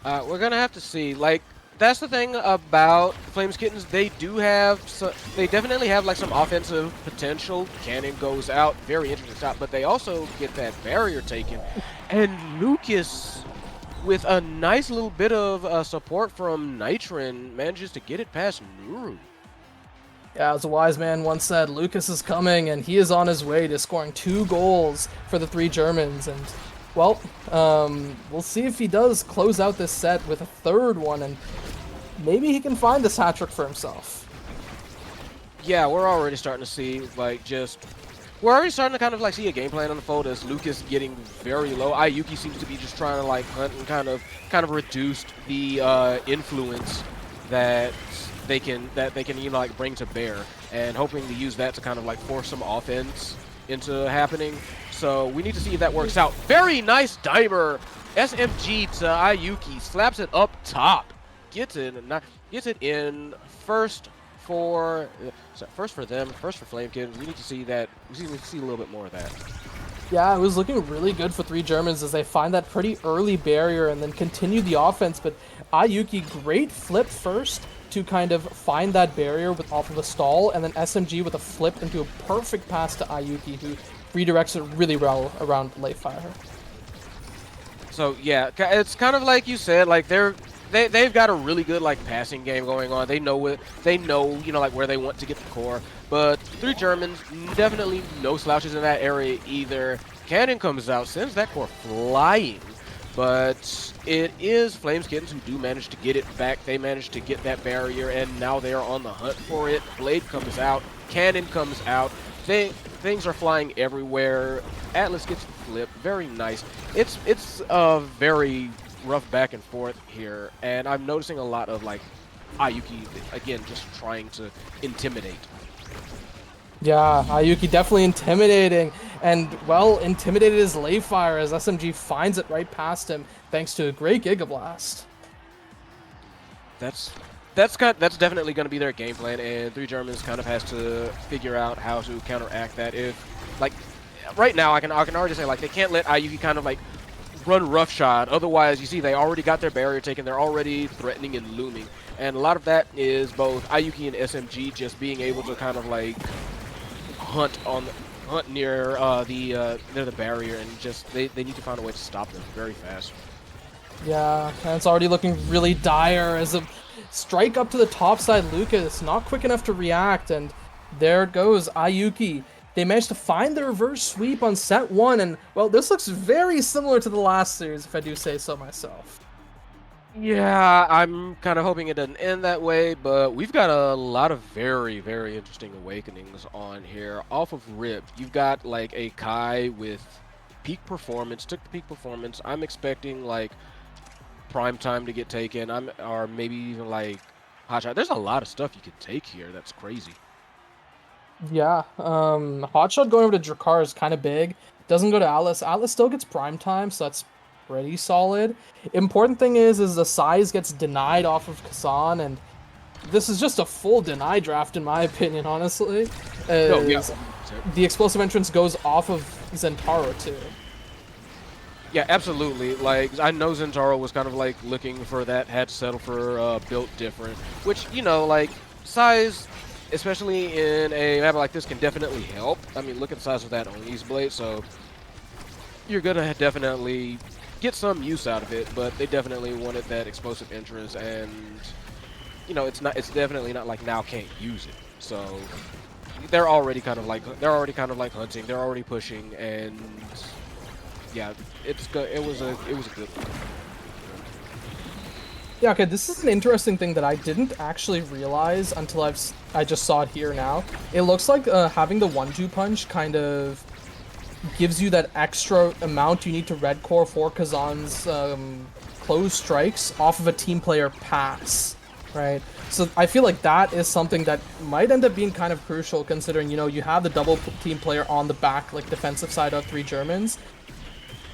[SPEAKER 5] We're going to have to see. Like, that's the thing about Flames Kittens. They definitely have like some offensive potential. Cannon goes out, very interesting shot, but they also get that barrier taken. And Lucas, with a nice little bit of support from Nitron, manages to get it past Nuru.
[SPEAKER 4] Yeah, as a wise man once said, Lucas is coming, and he is on his way to scoring 2 goals for the 3 Germans. And well, we'll see if he does close out this set with a 3rd one, and maybe he can find this hat trick for himself.
[SPEAKER 5] Yeah, we're already starting to see, we're already starting to kind of like see a game plan unfold as Lucas getting very low. Ayuki seems to be just trying to like hunt and kind of reduced the influence that they can like bring to bear, and hoping to use that to kind of like force some offense into happening. So we need to see if that works out. Very nice dimer. SMG to Ayuki. Slaps it up top. Gets it in first for them. First for Flame Kittens. We need to see that. We need to see a little bit more of that.
[SPEAKER 4] Yeah, it was looking really good for 3 Germans as they find that pretty early barrier and then continue the offense. But Ayuki, great flip first to kind of find that barrier off of a stall, and then SMG with a flip into a perfect pass to Ayuki, who redirects it really well around Layfire.
[SPEAKER 5] So yeah, it's kind of like you said, like they've got a really good like passing game going on. They know like where they want to get the core. But 3 Germans, definitely no slouches in that area either. Cannon comes out, sends that core flying. But it is Flames Kittens who do manage to get it back. They manage to get that barrier, and now they are on the hunt for it. Blade comes out, Cannon comes out. Things are flying everywhere. Atlas gets the flip, very nice. It's a very rough back and forth here, and I'm noticing a lot of like Ayuki again just trying to intimidate.
[SPEAKER 4] Yeah, Ayuki definitely intimidating, and well, intimidated is Layfire as SMG finds it right past him thanks to a great Giga Blast.
[SPEAKER 5] That's definitely going to be their game plan, and 3 Germans kind of has to figure out how to counteract that. If like right now, I can already say like they can't let Ayuki kind of like run roughshod. Otherwise, you see they already got their barrier taken. They're already threatening and looming, and a lot of that is both Ayuki and SMG just being able to kind of like hunt near the barrier, and just they need to find a way to stop them very fast.
[SPEAKER 4] Yeah, and it's already looking really dire as a strike up to the top side. Lucas not quick enough to react, and there it goes. Ayuki, they managed to find the reverse sweep on set 1, and well, this looks very similar to the last series, if I do say so myself.
[SPEAKER 5] Yeah, I'm kind of hoping it doesn't end that way, but we've got a lot of very, very interesting awakenings on here. Off of Rip, you've got like a Kai with peak performance, took the peak performance. I'm expecting like prime time to get taken, or maybe even like hotshot. There's a lot of stuff you could take here that's crazy.
[SPEAKER 4] Yeah, hotshot going over to Drakar is kind of big. Doesn't go to Atlas. Atlas still gets prime time, so that's pretty solid. Important thing is the size gets denied off of Kazan, and this is just a full deny draft in my opinion, honestly.
[SPEAKER 5] Yeah.
[SPEAKER 4] The explosive entrance goes off of Zentaro too.
[SPEAKER 5] Yeah, absolutely. Like, I know Zentaro was kind of like looking for that, had to settle for built different, which, you know, like size, especially in a map like this, can definitely help. I mean, look at the size of that Oni's blade, so you're gonna definitely get some use out of it, but they definitely wanted that explosive entrance, and you know, it's definitely not like now can't use it. So they're already kind of like hunting, they're already pushing, and yeah, it's good. It was a good one.
[SPEAKER 4] Yeah, okay, this is an interesting thing that I didn't actually realize until I just saw it here now. It looks like having the 1-2 punch kind of gives you that extra amount you need to red core for Kazan's close strikes off of a team player pass, right? So I feel like that is something that might end up being kind of crucial, considering, you know, you have the double team player on the back, like defensive side of 3 Germans.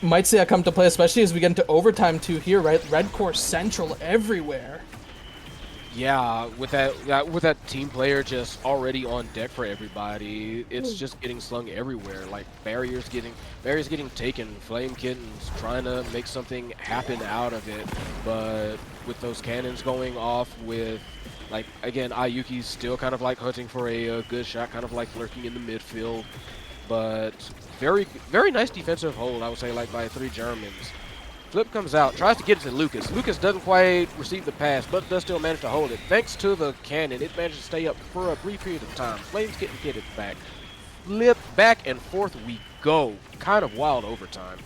[SPEAKER 4] Might see that come to play, especially as we get into overtime too here, right? Red core central everywhere.
[SPEAKER 5] Yeah, with that team player just already on deck for everybody, it's just getting slung everywhere. Like barriers getting taken, Flame Kittens trying to make something happen out of it, but with those cannons going off, with like again Ayuki's still kind of like hunting for a good shot, kind of like lurking in the midfield, but very nice defensive hold, I would say, like by 3 Germans. Flip comes out, tries to get it to Lucas. Lucas doesn't quite receive the pass, but does still manage to hold it. Thanks to the cannon, it manages to stay up for a brief period of time. Flames getting kitted back. Flip back and forth we go. Kind of wild overtime.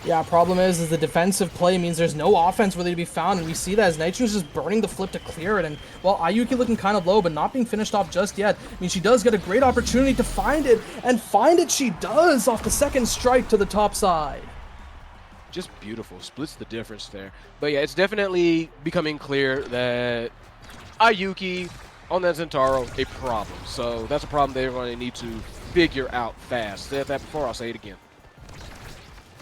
[SPEAKER 4] Yeah, problem is the defensive play means there's no offense really to be found, and we see that as Nitro's just burning the flip to clear it, and while Ayuki looking kind of low, but not being finished off just yet, I mean, she does get a great opportunity to find it, and find it she does off the second strike to the top side.
[SPEAKER 5] Just beautiful, splits the difference there. But yeah, it's definitely becoming clear that Ayuki on that Zentaro, a problem. So that's a problem they're going to need to figure out fast. Said that before, I'll say it again.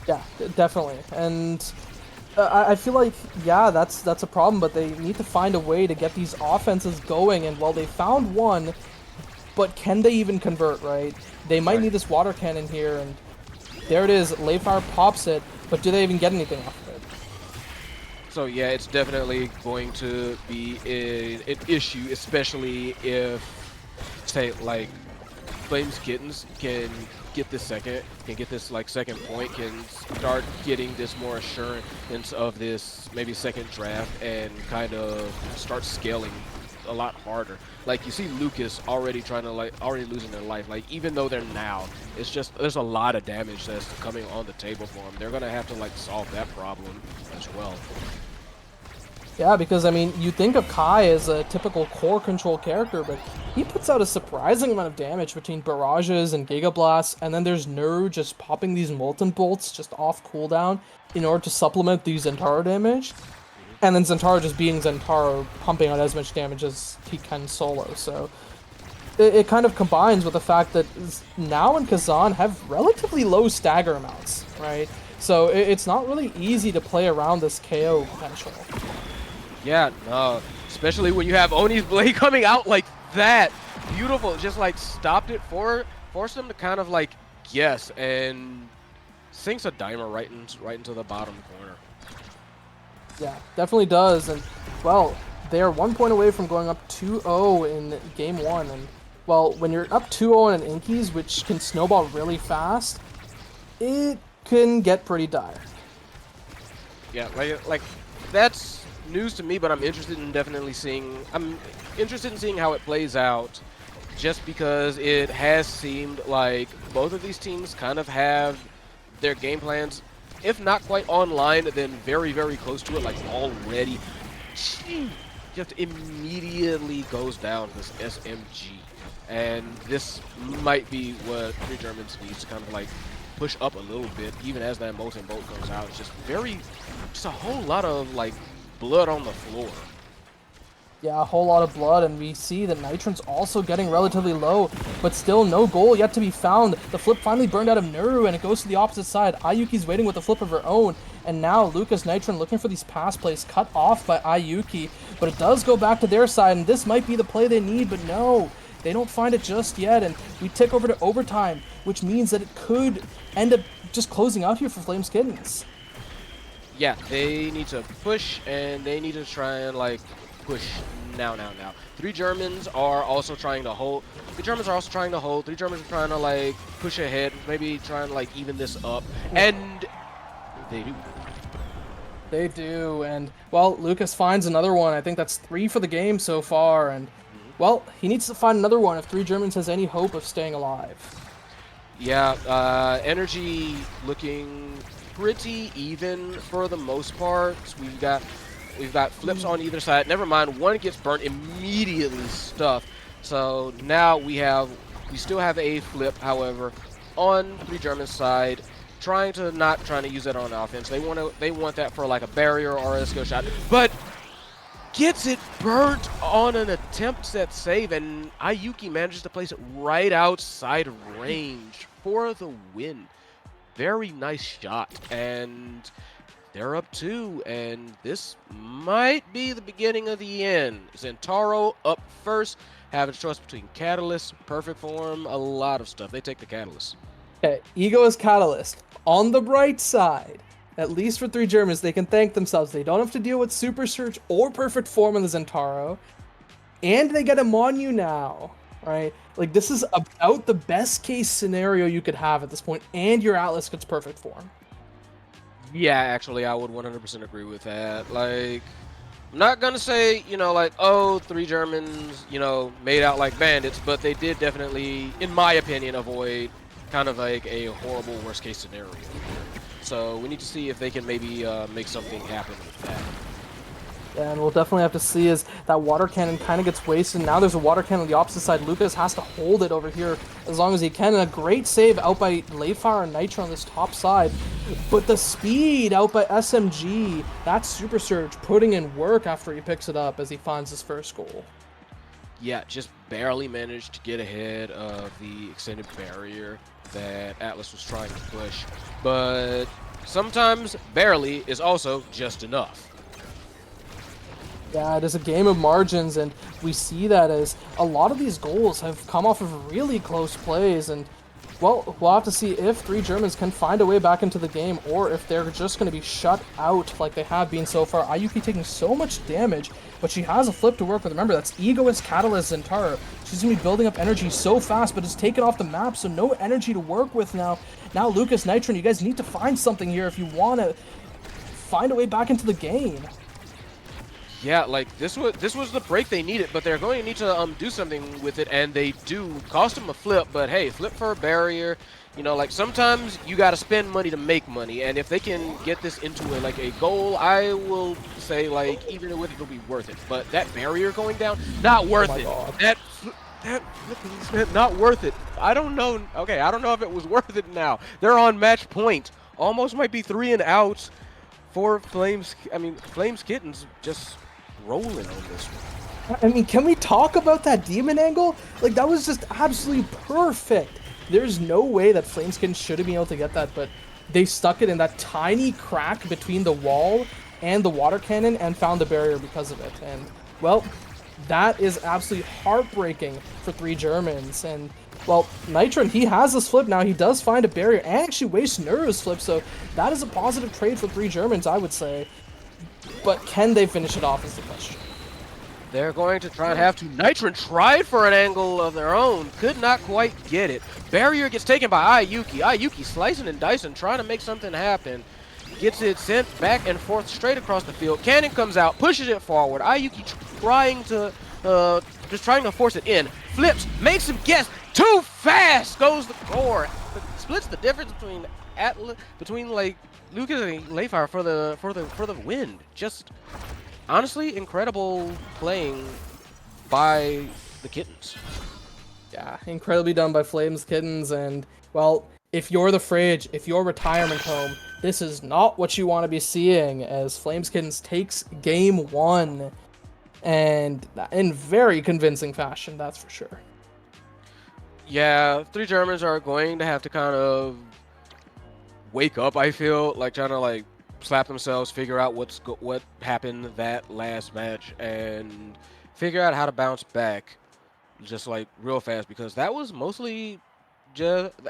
[SPEAKER 4] Yeah, definitely, and I feel like, yeah, that's a problem, but they need to find a way to get these offenses going, and well, they found one, but can they even convert, right? They might need this water cannon here, and there it is, Layfire pops it, but do they even get anything off of it?
[SPEAKER 5] So yeah, it's definitely going to be an issue, especially if, say, like Flames Kittens can get this second point, can start getting this more assurance of this maybe second draft and kind of start scaling a lot harder. Like you see Lucas already already losing their life. Like even though they're now, it's just there's a lot of damage that's coming on the table for them. They're gonna have to like solve that problem as well.
[SPEAKER 4] Yeah, because I mean, you think of Kai as a typical core control character, but he puts out a surprising amount of damage between barrages and Giga Blasts, and then there's Nuru just popping these Molten Bolts just off cooldown in order to supplement the Zentaro damage, and then Zentaro just being Zentaro, pumping out as much damage as he can solo. So it kind of combines with the fact that Now and Kazan have relatively low stagger amounts, right? So it's not really easy to play around this KO potential.
[SPEAKER 5] Yeah, no, especially when you have Oni's blade coming out like that. Beautiful, just like stopped it, forced them to kind of like guess, and sinks a dimer right into the bottom corner.
[SPEAKER 4] Yeah, definitely does. And well, they are 1 point away from going up 2-0 in game 1. And well, when you're up 2-0 in an Inkies, which can snowball really fast, it can get pretty dire.
[SPEAKER 5] Yeah, like that's news to me, but I'm interested in seeing how it plays out, just because it has seemed like both of these teams kind of have their game plans, if not quite online, then very, very close to it, like already. Just immediately goes down this SMG, and this might be what Three Germans needs to kind of like push up a little bit, even as that Molten Bolt comes out. It's just a whole lot of like blood on the floor.
[SPEAKER 4] Yeah, a whole lot of blood, and we see that Nitron's also getting relatively low, but still no goal yet to be found. The flip finally burned out of Nuru, and it goes to the opposite side. Ayuki's waiting with a flip of her own, and now Lucas Nitron looking for these pass plays, cut off by Ayuki, but it does go back to their side, and this might be the play they need, but no, they don't find it just yet, and we tick over to overtime, which means that it could end up just closing out here for Flames Kittens.
[SPEAKER 5] Yeah, they need to push, and they need to try and like push now. Three Germans are also trying to hold. Three Germans are trying to like push ahead, maybe try and like even this up, and they do.
[SPEAKER 4] They do, and well, Lucas finds another one. I think that's 3 for the game so far, and well, he needs to find another one if Three Germans has any hope of staying alive.
[SPEAKER 5] Yeah, energy looking pretty even for the most part. We've got flips on either side. Never mind, one gets burnt, immediately stuffed. So now we still have a flip, however, on Three Germans side, trying to use that on offense. They want that for like a barrier or a skill shot, but gets it burnt on an attempt at save, and Ayuki manages to place it right outside range for the win. Very nice shot, and they're up 2, and this might be the beginning of the end. Zentaro up first, have a choice between Catalyst, Perfect Form, a lot of stuff. They take the Catalyst.
[SPEAKER 4] Okay, Ego is Catalyst. On the bright side, at least for Three Germans, they can thank themselves. They don't have to deal with Super Search or Perfect Form in the Zentaro, and they get a Monu now, right? Like, this is about the best case scenario you could have at this point, and your Atlas gets Perfect Form.
[SPEAKER 5] Yeah, actually, I would 100% agree with that. Like, I'm not gonna say, like, oh, Three Germans, made out like bandits, but they did definitely, in my opinion, avoid kind of like a horrible worst case scenario. So we need to see if they can maybe make something happen with that.
[SPEAKER 4] And we'll definitely have to see as that water cannon kind of gets wasted. Now there's a water cannon on the opposite side. Lucas has to hold it over here as long as he can. And a great save out by Layfire and Nitro on this top side. But the speed out by SMG, that's Super Surge putting in work after he picks it up as he finds his first goal.
[SPEAKER 5] Yeah, just barely managed to get ahead of the extended barrier that Atlas was trying to push. But sometimes barely is also just enough.
[SPEAKER 4] Yeah, it is a game of margins, and we see that as a lot of these goals have come off of really close plays, and well, we'll have to see if Three Germans can find a way back into the game, or if they're just going to be shut out like they have been so far. Ayuki taking so much damage, but she has a flip to work with. Remember, that's Egoist, Catalyst, Zentaro. She's going to be building up energy so fast, but it's taken off the map, so no energy to work with now. Now, Lucas, Nitron, you guys need to find something here if you want to find a way back into the game.
[SPEAKER 5] Yeah, like this was the break they needed, but they're going to need to do something with it, and they do. Cost them a flip, but hey, flip for a barrier. You know, like sometimes you got to spend money to make money, and if they can get this into a goal, I will say like even with it, it'll be worth it. But that barrier going down, not worth it.
[SPEAKER 4] God.
[SPEAKER 5] That flipping not worth it. I don't know. Okay, I don't know if it was worth it now. They're on match point. Almost might be 3 and out for Flames. I mean, Flames Kittens just rolling on this one.
[SPEAKER 4] I mean, can we talk about that demon angle? Like, that was just absolutely perfect. There's no way that Flameskin should have been able to get that, but they stuck it in that tiny crack between the wall and the water cannon and found the barrier because of it. And, well, that is absolutely heartbreaking for Three Germans. And, well, Nitron, he has this flip now. He does find a barrier and actually wastes Neru's flip, so that is a positive trade for Three Germans, I would say. But can they finish it off is the question.
[SPEAKER 5] They're going to try and have to. Nitron tried for an angle of their own. Could not quite get it. Barrier gets taken by Ayuki. Ayuki slicing and dicing, trying to make something happen. Gets it sent back and forth straight across the field. Cannon comes out, pushes it forward. Ayuki trying to, just trying to force it in. Flips, makes him guess. Too fast goes the core. Splits the difference between like Lucas and Layfire for the win. Just honestly incredible playing by the Kittens.
[SPEAKER 4] Yeah, incredibly done by Flames Kittens, and, well, if you're the fridge, if you're retirement home, this is not what you want to be seeing, as Flames Kittens takes game 1, and in very convincing fashion, that's for sure.
[SPEAKER 5] Yeah, Three Germans are going to have to kind of wake up, I feel, like trying to like slap themselves, figure out what happened that last match, and figure out how to bounce back just like real fast, because that was mostly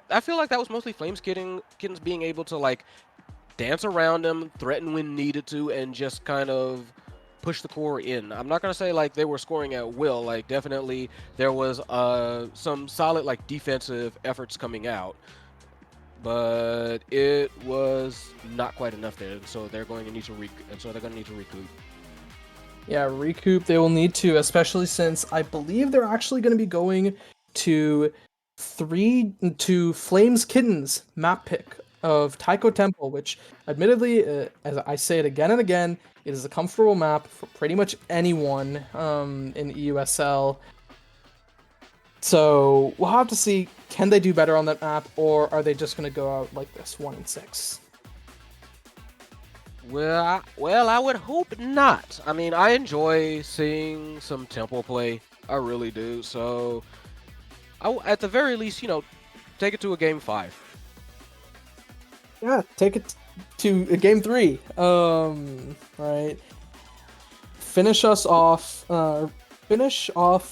[SPEAKER 5] I feel like that was mostly Flames Kittens being able to like dance around them, threaten when needed to, and just kind of push the core in. I'm not gonna say like they were scoring at will. Like definitely there was some solid like defensive efforts coming out, but it was not quite enough there. So they're going to need to recoup.
[SPEAKER 4] Yeah, recoup they will need to, especially since I believe they're actually going to be going to Flames Kittens map pick of Taiko Temple, which admittedly, as I say it again and again, it is a comfortable map for pretty much anyone in EUSL. So we'll have to see, can they do better on that map, or are they just going to go out like this, 1-6?
[SPEAKER 5] Well, I would hope not. I mean, I enjoy seeing some tempo play. I really do. So, at the very least, take it to a game 5.
[SPEAKER 4] Yeah, take it to a game 3. Right. Finish off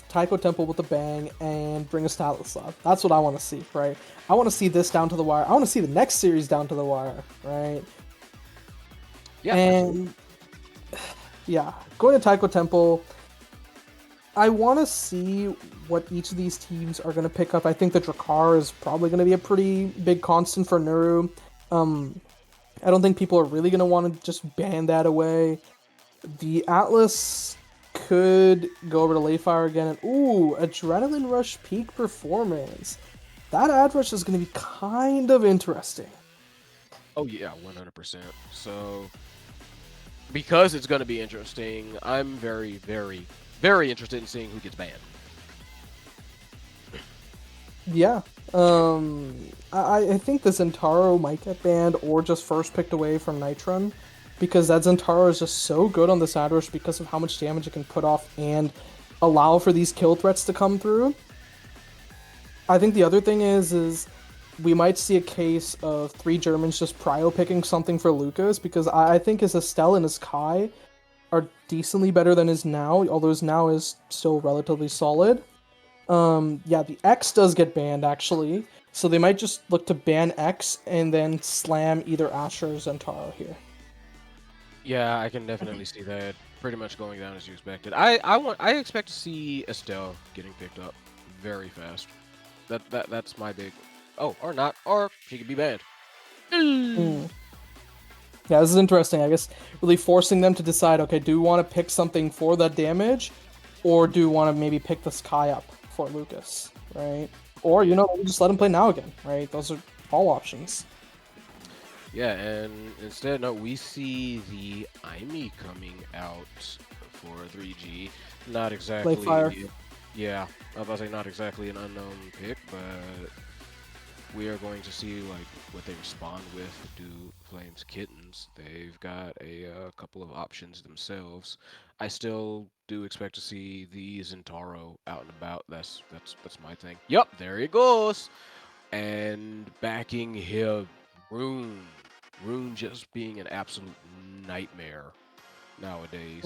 [SPEAKER 4] Taiko Temple with a bang and bring a Stanislav. That's what I want to see, right? I want to see this down to the wire. I want to see the next series down to the wire, right?
[SPEAKER 5] Yeah.
[SPEAKER 4] And yeah, going to Taiko Temple, I want to see what each of these teams are going to pick up. I think the Drakkar is probably going to be a pretty big constant for Nuru. I don't think people are really going to want to just ban that away. The Atlas could go over to Layfire again. And, ooh, Adrenaline Rush peak performance. That ad rush is going to be kind of interesting.
[SPEAKER 5] Oh, yeah, 100%. So, because it's going to be interesting, I'm very, very, very interested in seeing who gets banned.
[SPEAKER 4] Yeah. I think the Zentaro might get banned or just first picked away from Nitron, because that Zentaro is just so good on this ad rush because of how much damage it can put off and allow for these kill threats to come through. I think the other thing is we might see a case of Three Germans just prio picking something for Lucas, because I think his Estelle and his Kai are decently better than his Now, although his Now is still relatively solid. Yeah, the X does get banned, actually. So they might just look to ban X and then slam either Asher or Zentaro here.
[SPEAKER 5] Yeah, I can definitely see that pretty much going down as you expected. I expect to see Estelle getting picked up very fast. That's my big. Oh, or not, or she could be banned.
[SPEAKER 4] Mm. Yeah, this is interesting. I guess really forcing them to decide, okay, do we want to pick something for that damage, or do we want to maybe pick the Sky up for Lucas, right? Or, you know, just let him play now again, right? Those are all options.
[SPEAKER 5] Yeah, and instead, no, we see the Aimi coming out for 3G. Not exactly.
[SPEAKER 4] Fire.
[SPEAKER 5] Yeah, I was about to say not exactly an unknown pick, but we are going to see like what they respond with. Do Flames Kittens? They've got a couple of options themselves. I still do expect to see the Zentaro out and about. That's my thing. Yup, there he goes. And backing him, Rune. Rune just being an absolute nightmare nowadays.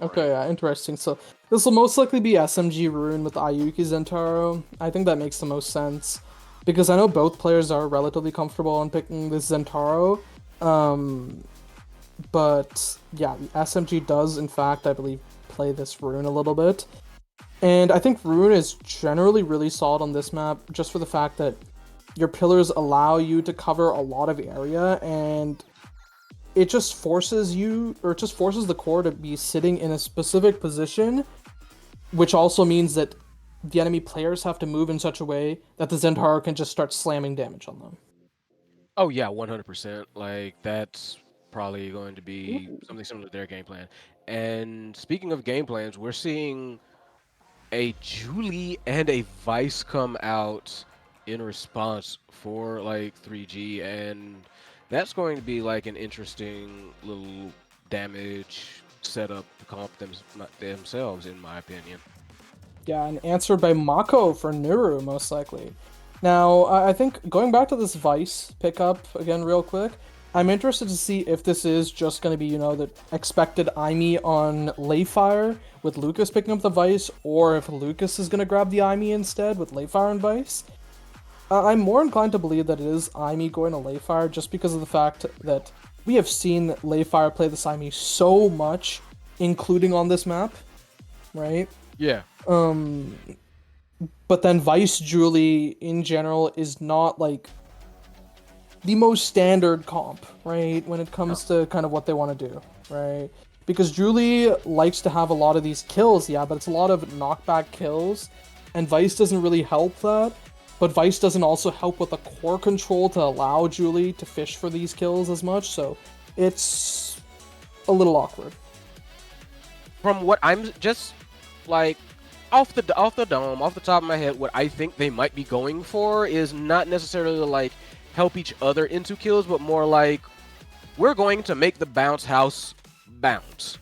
[SPEAKER 4] Okay, yeah, interesting. So this will most likely be SMG Rune with Ayuki Zentaro. I think that makes the most sense. Because I know both players are relatively comfortable on picking this Zentaro. But yeah, SMG does, in fact, I believe, play this Rune a little bit. And I think Rune is generally really solid on this map, just for the fact that your pillars allow you to cover a lot of area, and it just forces you, or it just forces the core to be sitting in a specific position, which also means that the enemy players have to move in such a way that the Zentaro can just start slamming damage on them.
[SPEAKER 5] Oh yeah, 100%. Like that's probably going to be something similar to their game plan. And speaking of game plans, we're seeing a Julie and a Vice come out in response for like 3G, and that's going to be like an interesting little damage setup to comp themselves, in my opinion.
[SPEAKER 4] Yeah, and answered by Mako for Nuru, most likely. Now, I think going back to this Vice pickup again real quick, I'm interested to see if this is just going to be, you know, the expected Aimi on Layfire with Lucas picking up the Vice, or if Lucas is going to grab the Aimi instead with Layfire and Vice. I'm more inclined to believe that it is Aimi going to Layfire just because of the fact that we have seen Layfire play this Aimi so much, including on this map, right?
[SPEAKER 5] Yeah.
[SPEAKER 4] But then Vice Julie in general is not like the most standard comp, right? When it comes to kind of what they want to do, right? Because Julie likes to have a lot of these kills, yeah, but it's a lot of knockback kills, and Vice doesn't really help that. But Vice doesn't also help with the core control to allow Julie to fish for these kills as much, so it's a little awkward.
[SPEAKER 5] From what I'm just like off the dome, off the top of my head, what I think they might be going for is not necessarily like help each other into kills, but more like we're going to make the bounce house bounce.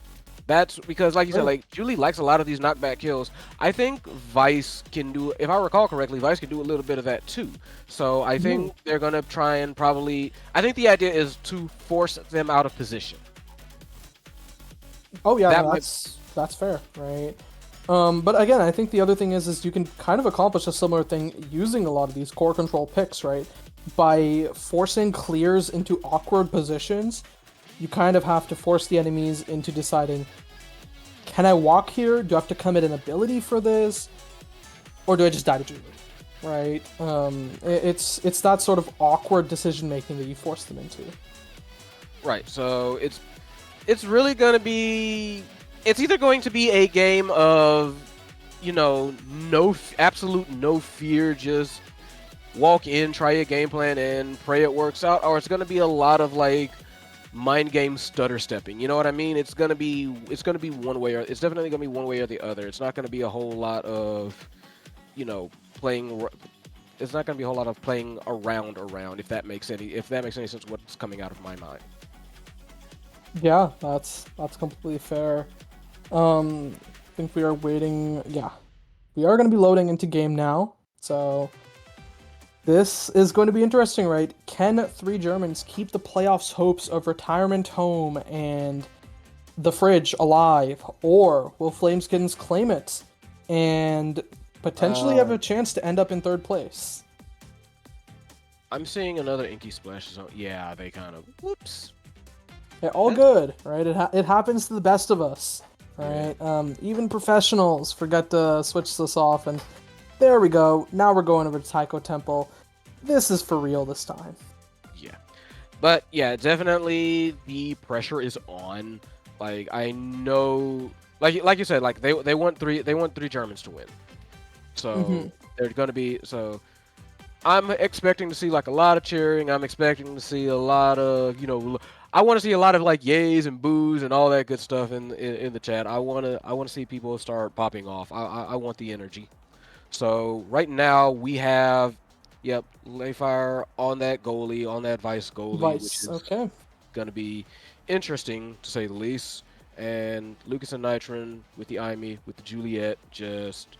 [SPEAKER 5] That's because, like you said, like Julie likes a lot of these knockback kills. I think Vice can do, if I recall correctly, Vice can do a little bit of that too. So I think they're gonna try and probably. I think the idea is to force them out of position.
[SPEAKER 4] Oh yeah, that's fair, right? But again, I think the other thing is you can kind of accomplish a similar thing using a lot of these core control picks, right? By forcing clears into awkward positions, you kind of have to force the enemies into deciding, can I walk here? Do I have to commit an ability for this? Or do I just die to Julie? Right? It's that sort of awkward decision making that you force them into.
[SPEAKER 5] Right, so it's really gonna be, it's either going to be a game of, you know, absolute no fear, just walk in, try your game plan, and pray it works out, or it's gonna be a lot of like mind game stutter stepping. You know what I mean? It's gonna be one way, or it's definitely gonna be one way or the other. It's not gonna be a whole lot of, you know, playing. It's not gonna be a whole lot of playing around. If that makes any sense, what's coming out of my mind.
[SPEAKER 4] Yeah, that's completely fair. I think we are waiting. Yeah, we are going to be loading into game now. So this is going to be interesting, right? Can three Germans keep the playoffs hopes of retirement home and the fridge alive, or will Flameskittens claim it and potentially have a chance to end up in third place?
[SPEAKER 5] I'm seeing another Inky Splash zone. Yeah, they kind of, whoops.
[SPEAKER 4] Yeah, all good, right? It happens to the best of us, right? Even professionals forget to switch this off, and there we go. Now we're going over to Taiko Temple. This is for real this time.
[SPEAKER 5] Yeah. But yeah, definitely the pressure is on. Like I know, like you said, like they want three Germans to win. So they're gonna be so. I'm expecting to see like a lot of cheering. I'm expecting to see a lot of I want to see a lot of like yays and boos and all that good stuff in the chat. I want to see people start popping off. I want the energy. So right now we have, yep, Layfire on that goalie, on that vice goalie, which is going to be interesting to say the least. And Lucas and Nitron with the Imi, with the Juliet, just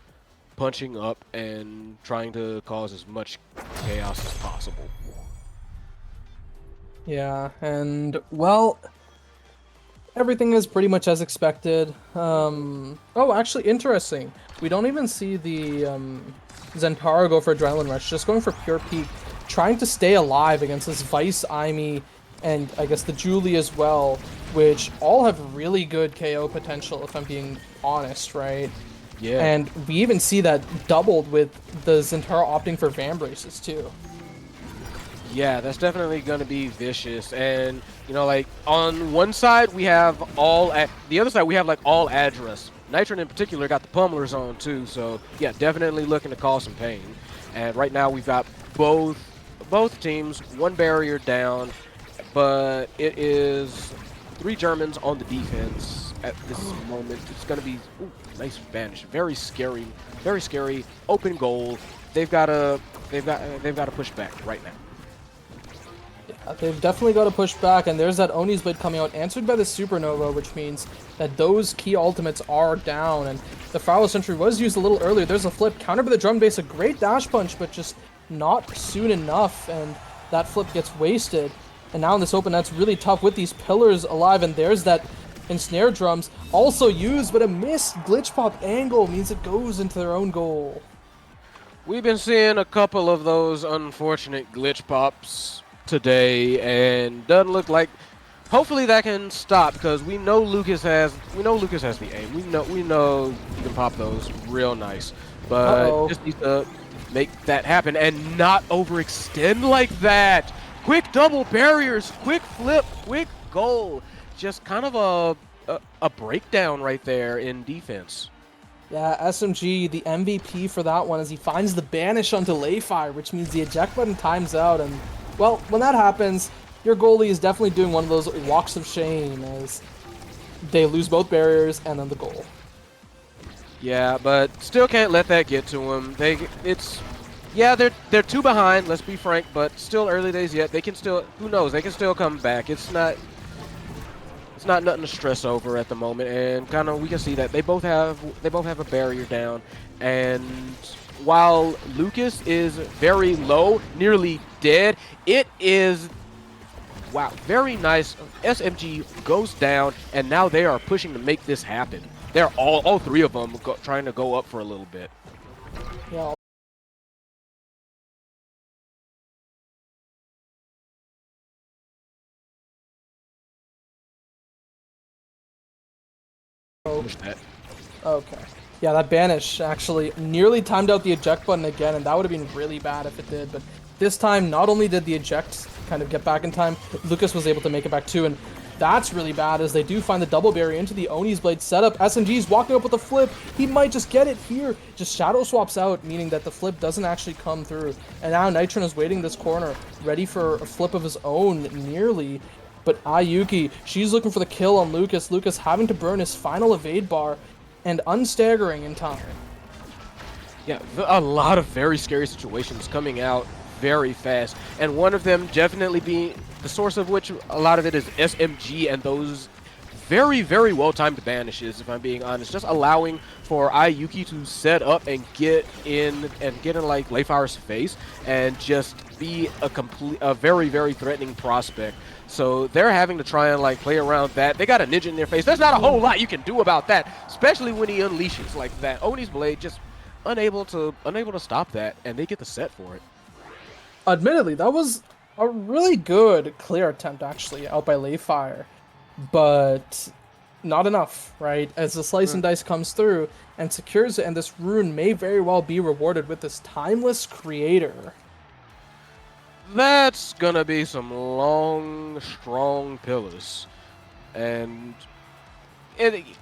[SPEAKER 5] punching up and trying to cause as much chaos as possible.
[SPEAKER 4] Yeah, and well, everything is pretty much as expected. Oh, actually, interesting. We don't even see the Zentaro go for Adrenaline Rush, just going for pure peak, trying to stay alive against this Vice, Imi, and I guess the Julie as well, which all have really good KO potential, if I'm being honest, right?
[SPEAKER 5] Yeah.
[SPEAKER 4] And we even see that doubled with the Zentaro opting for Van Braces, too.
[SPEAKER 5] Yeah, that's definitely going to be vicious. And, like, on one side, we have the other side, we have, like, all address. Nitron in particular got the pummeler zone, too. So, yeah, definitely looking to cause some pain. And right now, we've got both teams, one barrier down. But it is 3 Germans on the defense at this moment. It's going to be, nice banish. Very scary, open goal. They've got to push back right now.
[SPEAKER 4] They've definitely got to push back, and there's that Oni's Blade coming out, answered by the Supernova, which means that those key ultimates are down, and the Pharaoh Sentry was used a little earlier. There's a flip, countered by the drum base, a great dash punch, but just not soon enough, and that flip gets wasted. And now in this open, that's really tough with these pillars alive, and there's that ensnare drums, also used, but a missed glitch pop angle means it goes into their own goal.
[SPEAKER 5] We've been seeing a couple of those unfortunate glitch pops today, and doesn't look like. Hopefully that can stop, because we know Lucas has the aim. We know you can pop those real nice, but just need to make that happen and not overextend like that. Quick double barriers, quick flip, quick goal. Just kind of a breakdown right there in defense.
[SPEAKER 4] Yeah, SMG, the MVP for that one, as he finds the banish onto Layfire, which means the eject button times out, and well, when that happens, your goalie is definitely doing one of those walks of shame as they lose both barriers and then the goal.
[SPEAKER 5] Yeah, but still can't let that get to them. They're 2 behind, let's be frank, but still early days yet. They can still, who knows, they can still come back. It's not nothing to stress over at the moment, and kind of we can see that they both have a barrier down. And while Lucas is very low, nearly dead, it is, wow, very nice. SMG goes down, and now they are pushing to make this happen. They're all 3 of them trying to go up for a little bit.
[SPEAKER 4] Yeah. Okay. Yeah, that banish actually nearly timed out the eject button again, and that would have been really bad if it did. But this time, not only did the eject kind of get back in time, Lucas was able to make it back too, and that's really bad as they do find the double barrier into the Oni's Blade setup. SMG's walking up with a flip. He might just get it here. Just shadow swaps out, meaning that the flip doesn't actually come through. And now Nitron is waiting this corner, ready for a flip of his own, nearly. But Ayuki, she's looking for the kill on Lucas. Lucas having to burn his final evade bar and unstaggering in time.
[SPEAKER 5] Yeah, a lot of very scary situations coming out very fast. And one of them definitely being the source of which a lot of it is SMG and those very, very well-timed banishes, if I'm being honest. Just allowing for Ayuki to set up and get in like Layfire's face and just be a very, very threatening prospect. So they're having to try and like play around that. They got a ninja in their face. There's not a whole lot you can do about that, especially when he unleashes like that. Oni's Blade just unable to stop that, and they get the set for it.
[SPEAKER 4] Admittedly, that was a really good clear attempt, actually, out by Layfire. But not enough, right? As the Slice and Dice comes through and secures it, and this rune may very well be rewarded with this Timeless Creator.
[SPEAKER 5] That's gonna be some long, strong pillars. And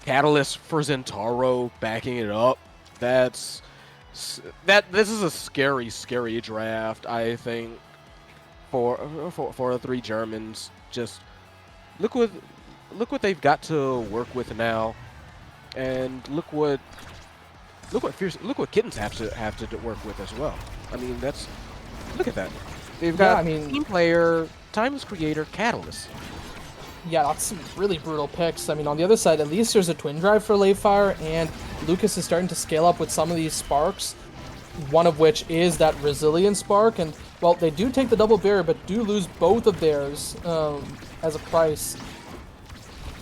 [SPEAKER 5] Catalyst for Zentaro backing it up. This is a scary, scary draft, I think, for the three Germans. Just look what they've got to work with now, and look what Kittens have to work with as well. I mean, look at that. They've got team player, Timeless Creator, Catalyst.
[SPEAKER 4] Yeah, that's some really brutal picks. I mean, on the other side, at least there's a twin drive for Layfire, and Lucas is starting to scale up with some of these sparks, one of which is that Resilient Spark, and, well, they do take the double barrier, but do lose both of theirs as a price.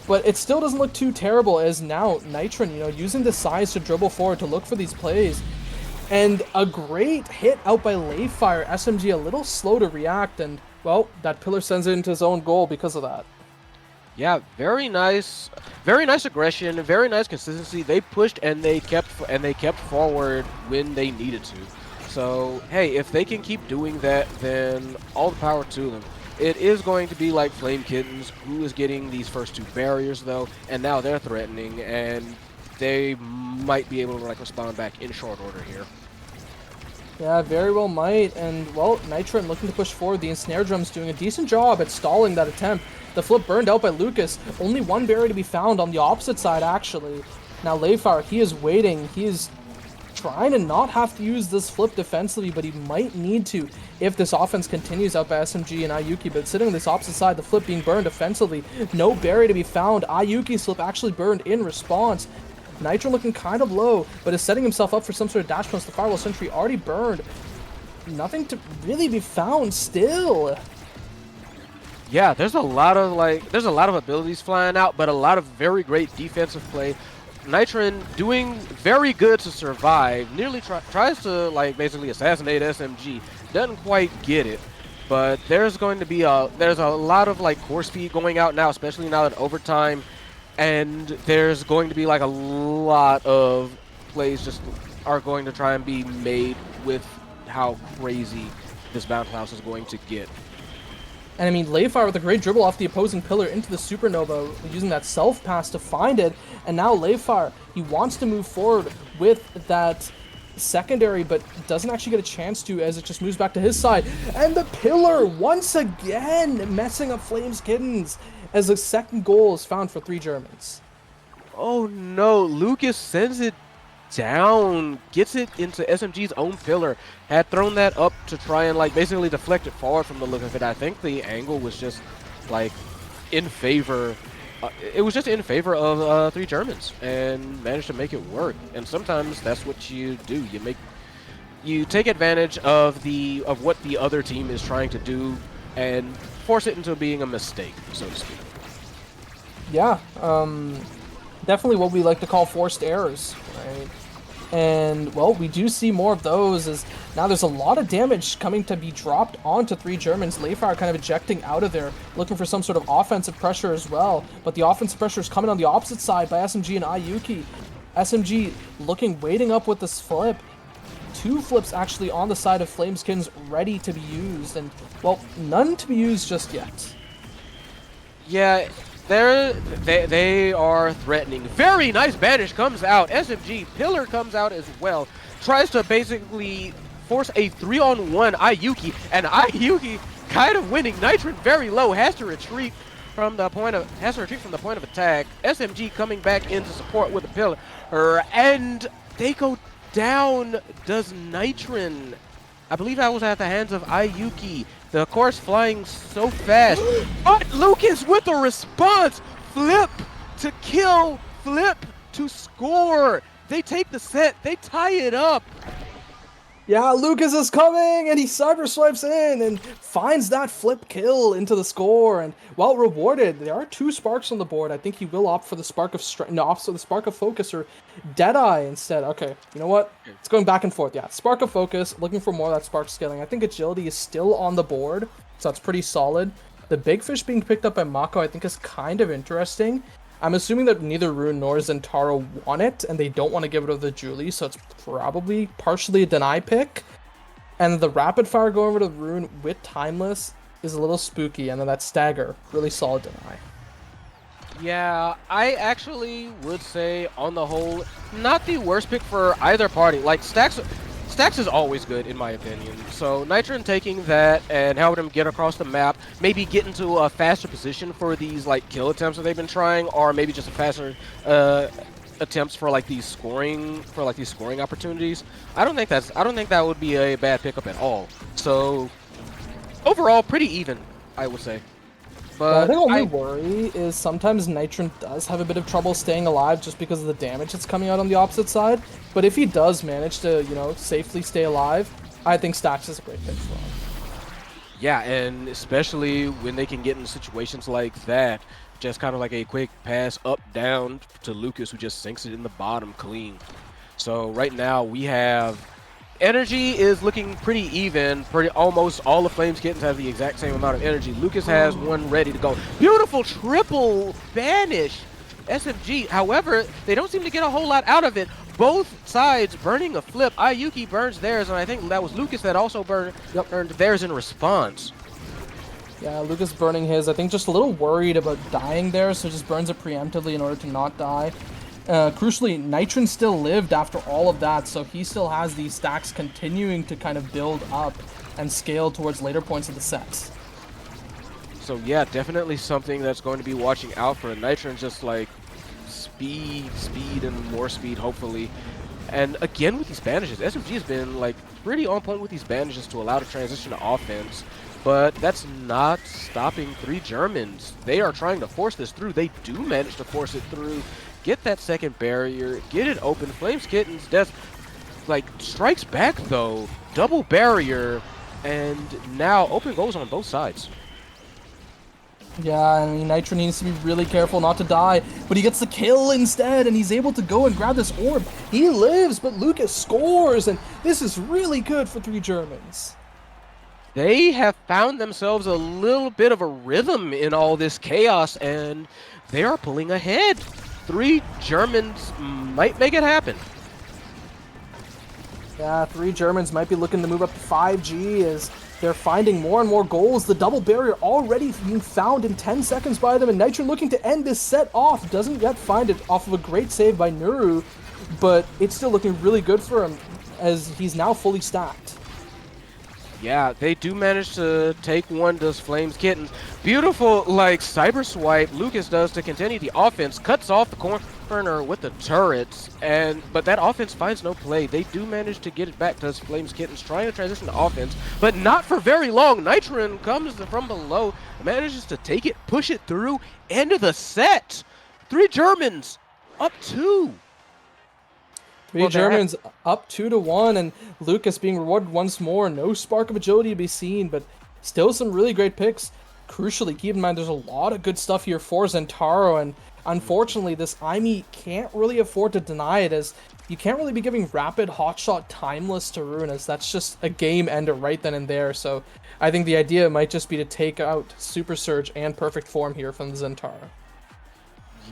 [SPEAKER 4] But it still doesn't look too terrible, as now Nitron, using the size to dribble forward to look for these plays. And a great hit out by Layfire. SMG a little slow to react, and, well, that pillar sends it into his own goal because of that.
[SPEAKER 5] Yeah, very nice aggression, very nice consistency. They pushed and they kept forward when they needed to. So hey, if they can keep doing that, then all the power to them. It is going to be like Flame Kittens, who is getting these first two barriers though, and now they're threatening, and they might be able to respond back in short order here.
[SPEAKER 4] Yeah, very well might, and, well, Nitron looking to push forward. The Ensnare Drum's doing a decent job at stalling that attempt. The flip burned out by Lucas. Only one barrier to be found on the opposite side, actually. Now, Layfire, he is waiting. He is trying to not have to use this flip defensively, but he might need to if this offense continues out by SMG and Ayuki. But sitting on this opposite side, the flip being burned offensively. No barrier to be found. Ayuki's flip actually burned in response. Nitro looking kind of low, but is setting himself up for some sort of dash punch. The Firewall Sentry already burned. Nothing to really be found still.
[SPEAKER 5] Yeah, there's a lot of abilities flying out, but a lot of very great defensive play. Nitron doing very good to survive. Nearly tries to basically assassinate SMG. Doesn't quite get it, but there's a lot of core speed going out now, especially now in overtime. And there's going to be a lot of plays just are going to try and be made with how crazy this Bounce House is going to get.
[SPEAKER 4] And I mean, Layfire with a great dribble off the opposing pillar into the Supernova, using that self-pass to find it. And now Layfire, he wants to move forward with that secondary, but doesn't actually get a chance to, as it just moves back to his side. And the pillar, once again, messing up Flames Kittens, as the second goal is found for three Germans.
[SPEAKER 5] Oh no, Lucas sends it down, gets it into SMG's own pillar. Had thrown that up to try and basically deflect it forward from the look of it. I think the angle was just in favor. It was just in favor of three Germans, and managed to make it work. And sometimes that's what you do. You take advantage of what the other team is trying to do, and force it into being a mistake, so to speak.
[SPEAKER 4] Yeah, definitely what we like to call forced errors, right? And, well, we do see more of those, as now there's a lot of damage coming to be dropped onto three Germans. Layfire kind of ejecting out of there, looking for some sort of offensive pressure as well. But the offensive pressure is coming on the opposite side by SMG and Ayuki. SMG waiting up with this flip. Two flips actually on the side of Flames Kittens ready to be used, and, well, none to be used just yet.
[SPEAKER 5] Yeah, they are threatening. Very nice banish comes out. SMG pillar comes out as well. Tries to basically force a 3-on-1 Ayuki, and Ayuki kind of winning. Nitron very low, has to retreat from the point of attack. SMG coming back in to support with a pillar, and they go down. Does Nitron? I believe that was at the hands of Ayuki. The course flying so fast. But Lucas with a response. Flip to kill. Flip to score. They take the set. They tie it up.
[SPEAKER 4] Yeah, Lucas is coming, and he cyber swipes in and finds that flip kill into the score. And well rewarded, there are 2 sparks on the board. I think he will opt for the spark of so the spark of focus or Deadeye instead. Okay, you know what? It's going back and forth. Yeah, spark of focus, looking for more of that spark scaling. I think agility is still on the board, so that's pretty solid. The big fish being picked up by Mako, I think, is kind of interesting. I'm assuming that neither Rune nor Zentaro want it, and they don't want to give it to the Julie, so it's probably partially a deny pick. And the rapid fire going over to Rune with Timeless is a little spooky, and then that stagger, really solid deny.
[SPEAKER 5] Yeah, I actually would say, on the whole, not the worst pick for either party. Like, Stacks is always good, in my opinion. So, Nitron taking that and helping him get across the map, maybe get into a faster position for these, like, kill attempts that they've been trying, or maybe just a faster attempts for, like, these scoring opportunities. I don't think that would be a bad pickup at all. So, overall, pretty even, I would say. But
[SPEAKER 4] I think only worry is sometimes Nitron does have a bit of trouble staying alive just because of the damage that's coming out on the opposite side. But if he does manage to, you know, safely stay alive, I think Stacks is a great pick for him.
[SPEAKER 5] Yeah, and especially when they can get in situations like that, just kind of like a quick pass up, down to Lucas, who just sinks it in the bottom clean. So right now we have energy is looking pretty even. Almost all the Flames Kittens have the exact same amount of energy. Lucas has one ready to go. Beautiful triple banish SMG. However, they don't seem to get a whole lot out of it. Both sides burning a flip. Ayuki burns theirs, and I think that was Lucas that also burned theirs in response.
[SPEAKER 4] Yeah, Lucas burning his. I think just a little worried about dying there, so just burns it preemptively in order to not die. Crucially, Nitron still lived after all of that, so he still has these stacks continuing to kind of build up and scale towards later points of the sets.
[SPEAKER 5] So yeah, definitely something that's going to be watching out for. Nitron just like speed, and more speed, hopefully. And again with these bandages, SMG has been like pretty on point with these bandages to allow the transition to offense. But that's not stopping 3 Germans. They are trying to force this through. They do manage to force it through. Get that second barrier, get it open. Flames Kittens just like strikes back though. Double barrier, and now open goes on both sides.
[SPEAKER 4] Yeah, I mean, Nitron needs to be really careful not to die, but he gets the kill instead, and he's able to go and grab this orb. He lives, but Lucas scores, and this is really good for 3 Germans.
[SPEAKER 5] They have found themselves a little bit of a rhythm in all this chaos, and they are pulling ahead. 3 Germans might make it happen.
[SPEAKER 4] Yeah, 3 Germans might be looking to move up to 5G as they're finding more and more goals. The double barrier already being found in 10 seconds by them, and Nitron looking to end this set off. Doesn't yet find it off of a great save by Nuru, but it's still looking really good for him as he's now fully stacked.
[SPEAKER 5] Yeah, they do manage to take one, does Flames Kittens. Beautiful, like, cyber swipe Lucas does to continue the offense. Cuts off the corner with the turrets, but that offense finds no play. They do manage to get it back, does Flames Kittens, trying to transition to offense, but not for very long. Nitron comes from below, manages to take it, push it through, end of the set. 3 Germans, up 2.
[SPEAKER 4] 3 Germans up 2-1, and Lucas being rewarded once more. No spark of agility to be seen, but still some really great picks. Crucially, keep in mind there's a lot of good stuff here for Zentaro, and unfortunately this IME can't really afford to deny it, as you can't really be giving rapid hotshot timeless to Rune, as that's just a game ender right then and there. So I think the idea might just be to take out Super Surge and Perfect Form here from Zentaro.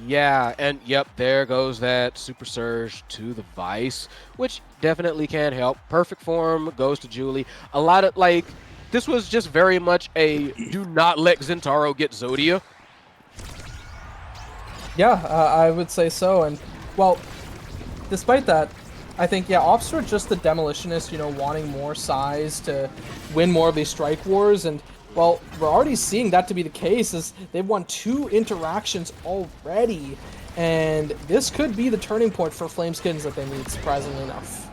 [SPEAKER 5] Yeah, and yep, there goes that Super Surge to the Vice, which definitely can help. Perfect Form goes to Julie. A lot of, like, this was just very much a do not let Zentaro get Zodia.
[SPEAKER 4] Yeah, I would say so. And, well, despite that, I think, yeah, Ops are just the Demolitionist, you know, wanting more size to win more of these strike wars. And, well, we're already seeing that to be the case, as they've won 2 interactions already. And this could be the turning point for Flames Kittens that they need, surprisingly enough.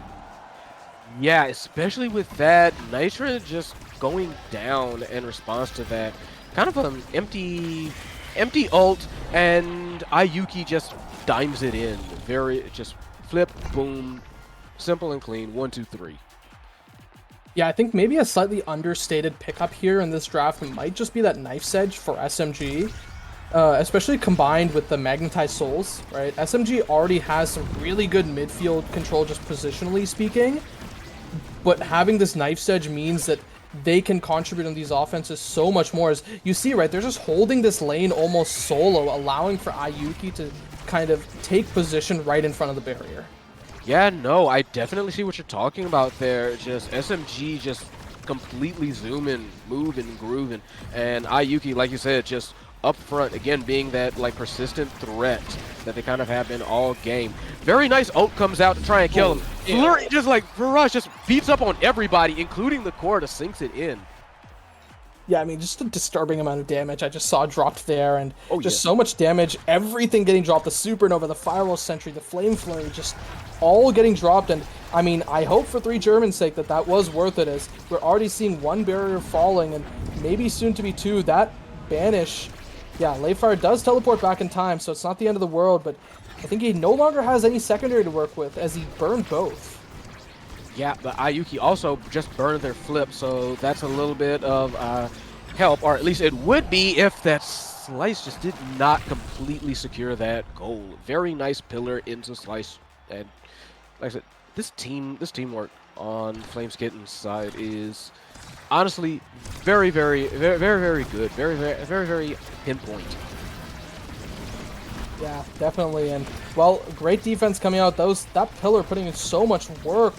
[SPEAKER 5] Yeah, especially with that, Nitra just going down in response to that. Kind of an empty ult, and Ayuki just dimes it in. Just flip, boom, simple and clean, 1, 2, 3.
[SPEAKER 4] Yeah, I think maybe a slightly understated pickup here in this draft might just be that Knife's Edge for SMG, especially combined with the Magnetized Souls, right? SMG already has some really good midfield control, just positionally speaking, but having this Knife's Edge means that they can contribute on these offenses so much more. As you see, right, they're just holding this lane almost solo, allowing for Ayuki to kind of take position right in front of the barrier.
[SPEAKER 5] Yeah, no, I definitely see what you're talking about there. Just SMG just completely zooming, moving, grooving, and Ayuki, like you said, just up front again, being that like persistent threat that they kind of have been all game. Very nice ult comes out to try and kill him.
[SPEAKER 4] Yeah.
[SPEAKER 5] Flurry just like Viraj just beats up on everybody, including the core, to sinks it in.
[SPEAKER 4] Yeah, I mean, just a disturbing amount of damage I just saw dropped there, and just
[SPEAKER 5] yeah.
[SPEAKER 4] so much damage, everything getting dropped, the Supernova, the Firewall Sentry, the Flame Flurry, just all getting dropped, and I mean, I hope for 3 Germans' sake that was worth it, as we're already seeing 1 barrier falling, and maybe soon to be 2. That Banish, yeah, Leifar does teleport back in time, so it's not the end of the world, but I think he no longer has any secondary to work with, as he burned both.
[SPEAKER 5] Yeah, but Ayuki also just burned their flip, so that's a little bit of help, or at least it would be if that Slice just did not completely secure that goal. Very nice pillar into Slice, and like I said, this teamwork on Flameskitten's side is honestly very good, very pinpoint.
[SPEAKER 4] Yeah, definitely, and well, great defense coming out. That pillar putting in so much work,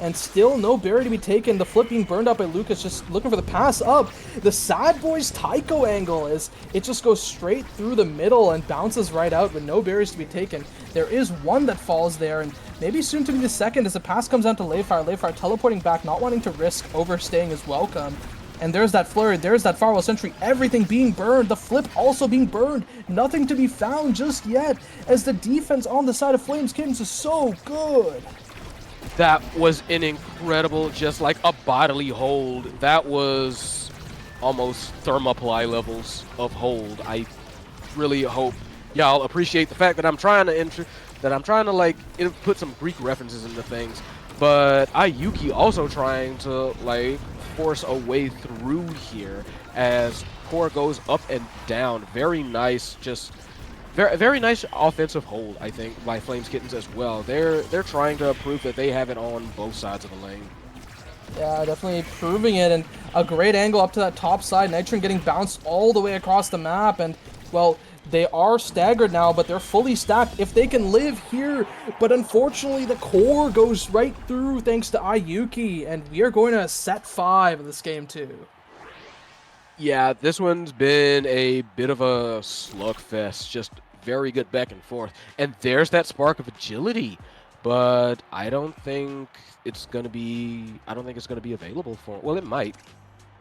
[SPEAKER 4] and still no barrier to be taken. The flip being burned up by Lucas, just looking for the pass up. The Sad Boys Taiko angle is it just goes straight through the middle and bounces right out with no barriers to be taken. There is one that falls there, and maybe soon to be the second as the pass comes down to Leifar. Leifar teleporting back, not wanting to risk overstaying his welcome. And there's that flurry, there's that Firewall Sentry, everything being burned, the flip also being burned, nothing to be found just yet, as the defense on the side of Flames Kittens is so good.
[SPEAKER 5] That was an incredible, just like a bodily hold. That was almost thermoply levels of hold. I really hope y'all appreciate the fact that I'm trying to like put some Greek references into things, but Ayuki also trying to like force a way through here as core goes up and down. Very nice, just very nice offensive hold, I think, by Flames Kittens as well. They're trying to prove that they have it on both sides of the lane.
[SPEAKER 4] Yeah, definitely proving it, and a great angle up to that top side. Nitron getting bounced all the way across the map, and well, they are staggered now, but they're fully stacked if they can live here. But unfortunately, the core goes right through thanks to Ayuki, and we are going to set 5 of this game too.
[SPEAKER 5] Yeah, this one's been a bit of a slugfest, just very good back and forth. And there's that spark of agility, but I don't think it's gonna be available for. Well, it might.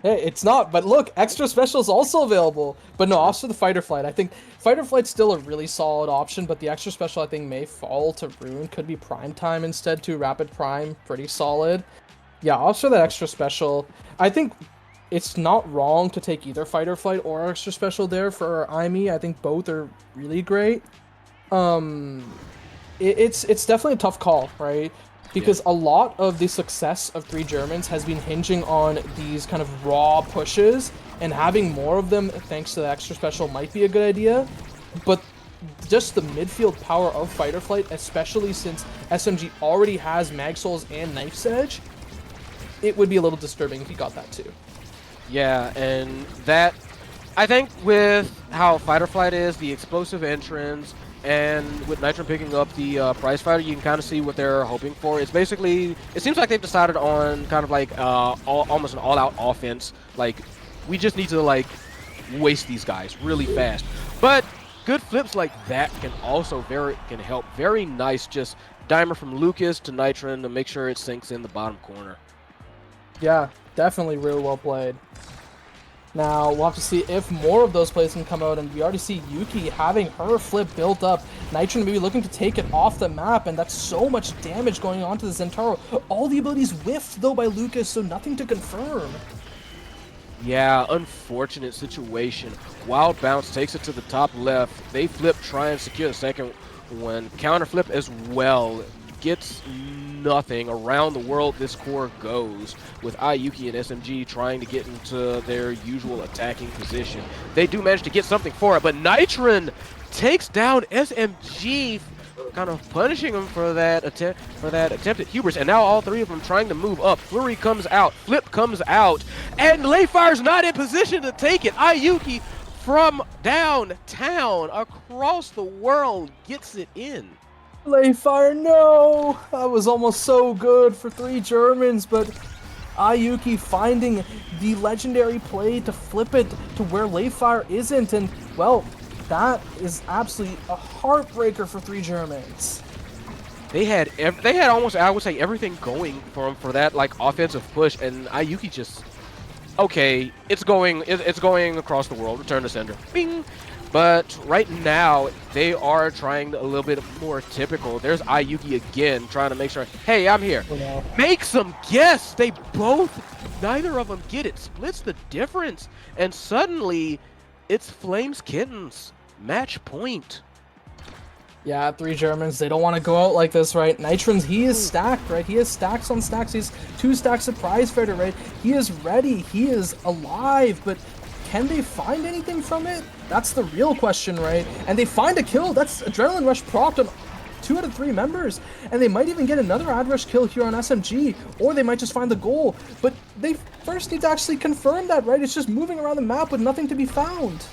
[SPEAKER 4] Hey, it's not, but look, extra special is also available. But no, also the Fight or Flight. I think Fight or Flight's still a really solid option, but the extra special I think may fall to Rune. Could be Prime Time instead too. Rapid Prime, pretty solid. Yeah, also that extra special. I think it's not wrong to take either Fight or Flight or extra special there for IME. I think both are really great. It's definitely a tough call, right? Because a lot of the success of 3 Germans has been hinging on these kind of raw pushes, and having more of them thanks to the extra special might be a good idea. But just the midfield power of Fight or Flight, especially since SMG already has Mag Souls and Knife's Edge, it would be a little disturbing if he got that too.
[SPEAKER 5] Yeah, and that, I think with how Fight or Flight is, the explosive entrance, and with Nitron picking up the prize fighter, you can kind of see what they're hoping for. It's basically, it seems like they've decided on kind of like almost an all-out offense. Like, we just need to like waste these guys really fast. But good flips like that can also can help. Very nice, just dimer from Lucas to Nitron to make sure it sinks in the bottom corner.
[SPEAKER 4] Yeah, definitely really well played. Now, we'll have to see if more of those plays can come out, and we already see Yuki having her flip built up. Nitron maybe looking to take it off the map, and that's so much damage going on to the Zentaro. All the abilities whiffed, though, by Lucas, so nothing to confirm.
[SPEAKER 5] Yeah, unfortunate situation. Wild Bounce takes it to the top left. They flip, try and secure the second one. Counter flip as well. gets nothing. Around the world, this core goes with Ayuki and SMG trying to get into their usual attacking position. They do manage to get something for it, but Nitron takes down SMG, kind of punishing him for that attempted hubris. And now all three of them trying to move up. Flurry comes out, Flip comes out, and Layfire's not in position to take it. Ayuki from downtown across the world gets it in.
[SPEAKER 4] Layfire, no! That was almost so good for 3 Germans, but Ayuki finding the legendary play to flip it to where Layfire isn't, and, well, that is absolutely a heartbreaker for 3 Germans.
[SPEAKER 5] They had almost, I would say, everything going for them for that like offensive push, and Ayuki just, okay, it's going across the world. Return to sender. Bing. But right now they are trying a little bit more typical. There's Ayuki again trying to make sure, hey, I'm here. Make some guess. They both, neither of them get it. Splits the difference, and suddenly it's Flames Kittens. Match point.
[SPEAKER 4] Yeah, 3 Germans, they don't want to go out like this, right? Nitron's, he is stacked, right? He has stacks on stacks. He's 2 stack prize fighter, right? He is ready. He is alive, but can they find anything from it? That's the real question, right? And they find a kill. That's Adrenaline Rush procced on 2 out of 3 members. And they might even get another Ad Rush kill here on SMG, or they might just find the goal. But they first need to actually confirm that, right? It's just moving around the map with nothing to be found.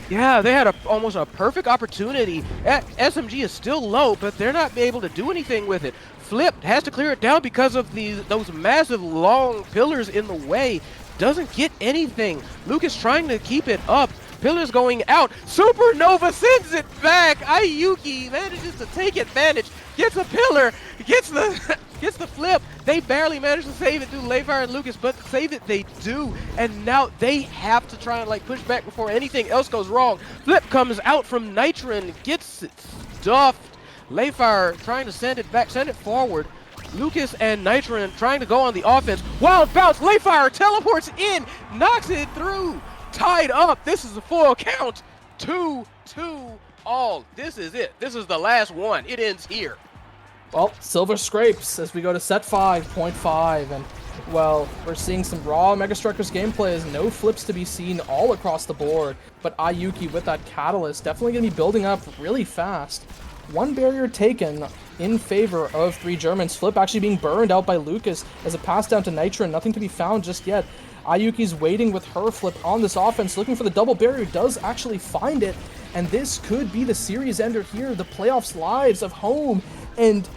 [SPEAKER 5] Yeah, they had almost a perfect opportunity. SMG is still low, but they're not able to do anything with it. Flip has to clear it down because of those massive long pillars in the way. Doesn't get anything. Lucas trying to keep it up. Pillars going out. Supernova sends it back. Ayuki manages to take advantage. Gets a pillar. Gets the flip. They barely manage to save it through Layfire and Lucas, but save it they do. And now they have to try and like push back before anything else goes wrong. Flip comes out from Nitron. Gets it stuffed. Layfire trying to send it back, send it forward. Lucas and Nitron trying to go on the offense. Wild bounce. Layfire teleports in. Knocks it through. Tied up. This is a full count. 2-2 all. This is it. This is the last one. It ends here.
[SPEAKER 4] Well, silver scrapes as we go to set 5.5, and, well, we're seeing some raw Mega Strikers gameplays. No flips to be seen all across the board, but Ayuki with that catalyst definitely going to be building up really fast. 1 barrier taken in favor of 3 Germans. Flip actually being burned out by Lucas as a pass down to Nitron. Nothing to be found just yet. Ayuki's waiting with her flip on this offense, looking for the double barrier, does actually find it, and this could be the series ender here, the playoffs lives of home, and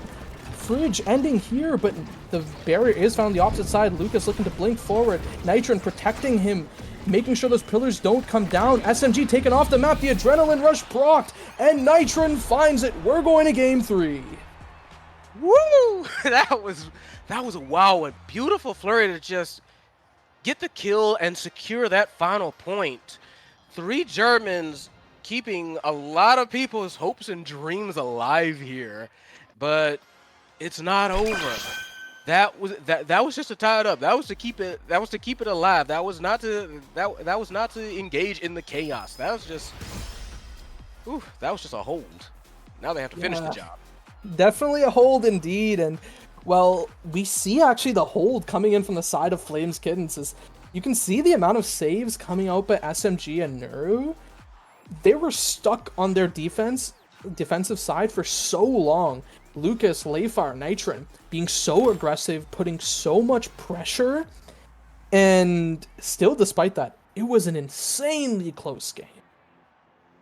[SPEAKER 4] Fridge ending here, but the barrier is found on the opposite side. Lucas looking to blink forward, Nitron protecting him, making sure those pillars don't come down. SMG taken off the map, the Adrenaline Rush procced, and Nitron finds it. We're going to game 3.
[SPEAKER 5] Woo! That was a wow one. Beautiful flurry to just get the kill and secure that final point. 3 Germans keeping a lot of people's hopes and dreams alive here, but it's not over. That was just to tie it up. That was to keep it alive. That was not to engage in the chaos. That was just a hold. Now they have to finish the job.
[SPEAKER 4] Definitely a hold indeed, and well, we see actually the hold coming in from the side of Flames Kittens. As you can see the amount of saves coming out by SMG and Nuru. They were stuck on their defensive side for so long. Lucas, Layfire, Nitron being so aggressive, putting so much pressure, and still despite that, it was an insanely close game.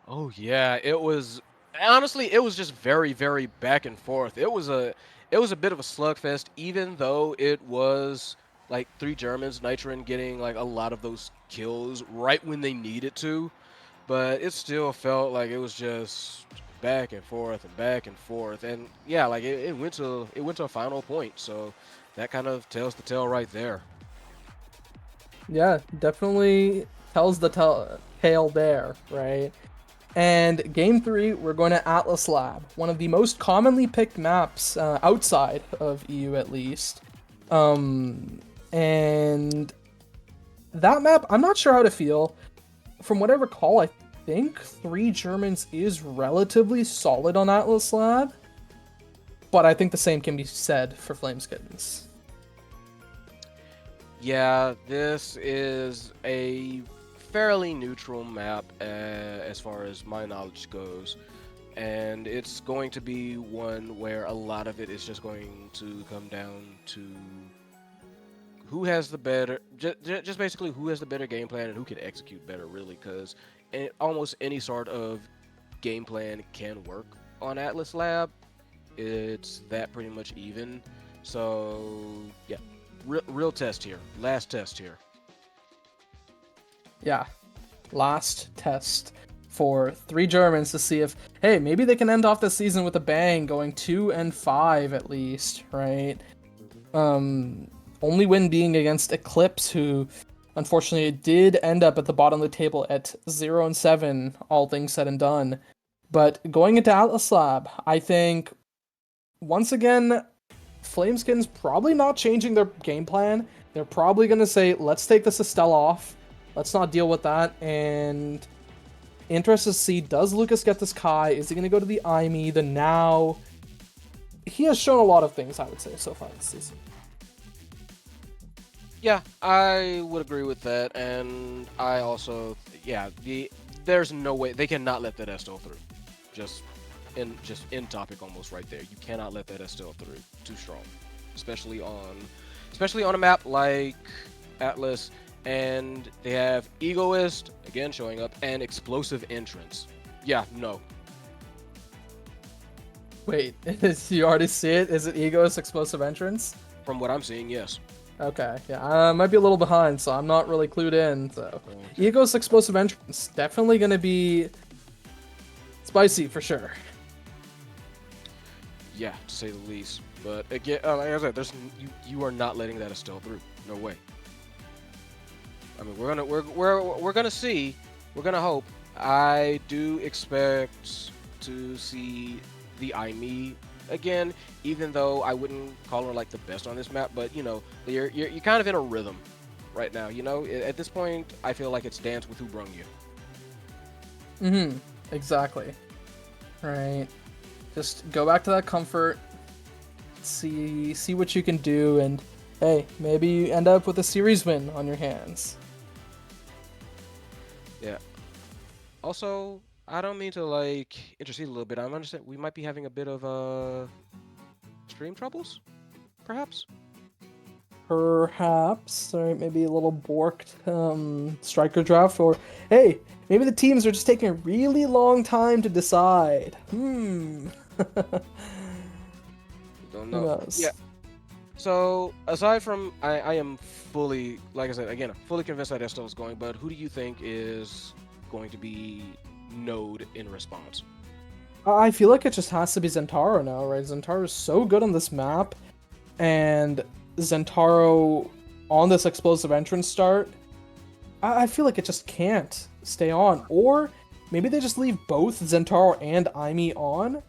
[SPEAKER 5] Oh yeah, it was. Honestly, it was just very, very back and forth. It was a bit of a slugfest, even though it was like 3 Germans, Nitron getting like a lot of those kills right when they needed to, but it still felt like it was just back and forth and back and forth, and yeah, like it went to a final point. So that kind of tells the tale right there.
[SPEAKER 4] Yeah, definitely tells the tale there, right? And game 3, we're going to Atlas Lab, one of the most commonly picked maps outside of EU at least. And that map, I'm not sure how to feel. From what I recall, I think 3 Germans is relatively solid on Atlas Lab. but I think the same can be said for Flameskittens.
[SPEAKER 5] Yeah, this is a fairly neutral map as far as my knowledge goes. And it's going to be one where a lot of it is just going to come down to who has the better, just basically who has the better game plan and who can execute better, really, because almost any sort of game plan can work on Atlas Lab. It's that pretty much even. So, yeah, real test here. Last test here.
[SPEAKER 4] Yeah, last test for 3 Germans to see if, hey, maybe they can end off the season with a bang, going 2-5 at least, right? Only win being against Eclipse, who unfortunately did end up at the bottom of the table at 0-7, all things said and done. But going into Atlas Lab, I think, once again, Flameskin's probably not changing their game plan. They're probably going to say, let's take this Estelle off. Let's not deal with that. And interested to see, does Lucas get this Kai? Is he going to go to the IME, the Now? He has shown a lot of things, I would say, so far this season.
[SPEAKER 5] Yeah, I would agree with that, and I also, yeah, there's no way they cannot let that Estelle through. Just in topic almost right there. You cannot let that Estelle through. Too strong, especially on a map like Atlas, and they have Egoist again showing up and Explosive Entrance. Yeah, no.
[SPEAKER 4] Wait, you already see it? Is it Ego's Explosive Entrance?
[SPEAKER 5] From what I'm seeing, yes.
[SPEAKER 4] Okay, yeah, I might be a little behind, so I'm not really clued in. So, Ego's Explosive Entrance, definitely going to be spicy for sure.
[SPEAKER 5] Yeah, to say the least. But again, like I said, you are not letting that Estelle through. No way. I mean, we're gonna see. We're gonna hope. I do expect to see the IME again, even though I wouldn't call her like the best on this map. But you know, you're kind of in a rhythm right now. You know, at this point, I feel like it's dance with who brung you.
[SPEAKER 4] Exactly. Right. Just go back to that comfort. See what you can do, and hey, maybe you end up with a series win on your hands.
[SPEAKER 5] Yeah. Also, I don't mean to like intercede a little bit. I understand we might be having a bit of stream troubles, perhaps.
[SPEAKER 4] Perhaps, right? Maybe a little borked striker draft, or hey, maybe the teams are just taking a really long time to decide.
[SPEAKER 5] Don't
[SPEAKER 4] Who
[SPEAKER 5] know.
[SPEAKER 4] knows?
[SPEAKER 5] Yeah. So aside from, I am fully, like I said again, fully convinced that Estelle is going. But who do you think is going to be node in response?
[SPEAKER 4] I feel like it just has to be Zentaro now, right? Zentaro is so good on this map, and Zentaro on this explosive entrance start, I feel like it just can't stay on. Or maybe they just leave both Zentaro and IME on,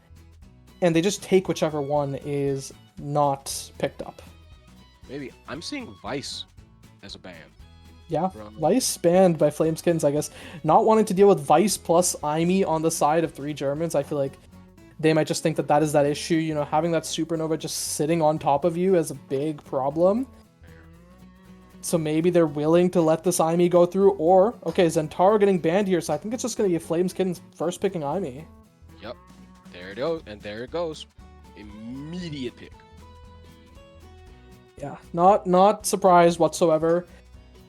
[SPEAKER 4] and they just take whichever one is not picked up.
[SPEAKER 5] Maybe. I'm seeing Vice as a ban.
[SPEAKER 4] Yeah,
[SPEAKER 5] From-
[SPEAKER 4] Vice banned by Flameskins, I guess. Not wanting to deal with Vice plus IME on the side of 3 Germans, I feel like they might just think that is that issue. You know, having that Supernova just sitting on top of you is a big problem. So maybe they're willing to let this IME go through, or, okay, Zentaro getting banned here, so I think it's just going to be Flameskins first picking IME.
[SPEAKER 5] Yep. There it goes, and there it goes. Immediate pick.
[SPEAKER 4] Yeah, not surprised whatsoever.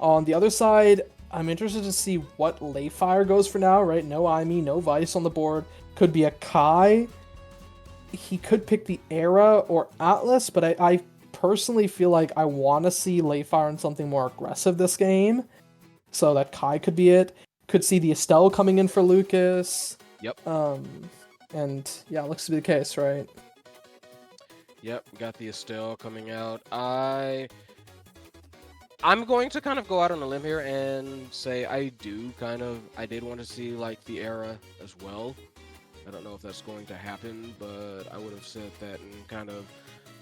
[SPEAKER 4] On the other side, I'm interested to see what Layfire goes for now, right? No IME, no Vice on the board. Could be a Kai. He could pick the Era or Atlas, but I personally feel like I want to see Layfire in something more aggressive this game. So that Kai could be it. Could see the Estelle coming in for Lucas.
[SPEAKER 5] Yep.
[SPEAKER 4] And yeah, looks to be the case, right?
[SPEAKER 5] Yep, got the Estelle coming out. I'm going to kind of go out on a limb here and say I did want to see like the Era as well. I don't know if that's going to happen, but I would have said that and kind of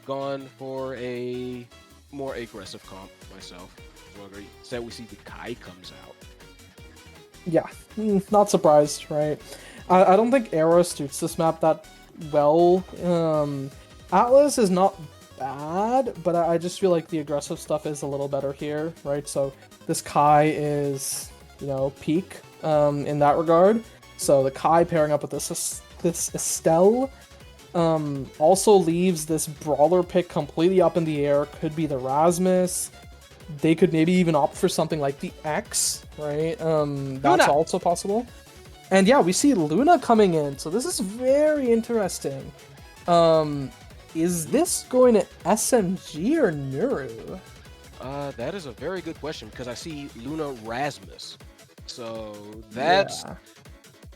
[SPEAKER 5] gone for a more aggressive comp myself. So I said we see the Kai comes out.
[SPEAKER 4] Yeah, not surprised, right? I don't think Era suits this map that well. Atlas is not bad, but I just feel like the aggressive stuff is a little better here, right? So this Kai is, peak in that regard. So the Kai pairing up with this Estelle also leaves this brawler pick completely up in the air. Could be the Rasmus. They could maybe even opt for something like the X, right? That's also possible. And yeah, we see Luna coming in, so this is very interesting. Is this going to SMG or Nuru?
[SPEAKER 5] That is a very good question because I see Luna Rasmus. So that's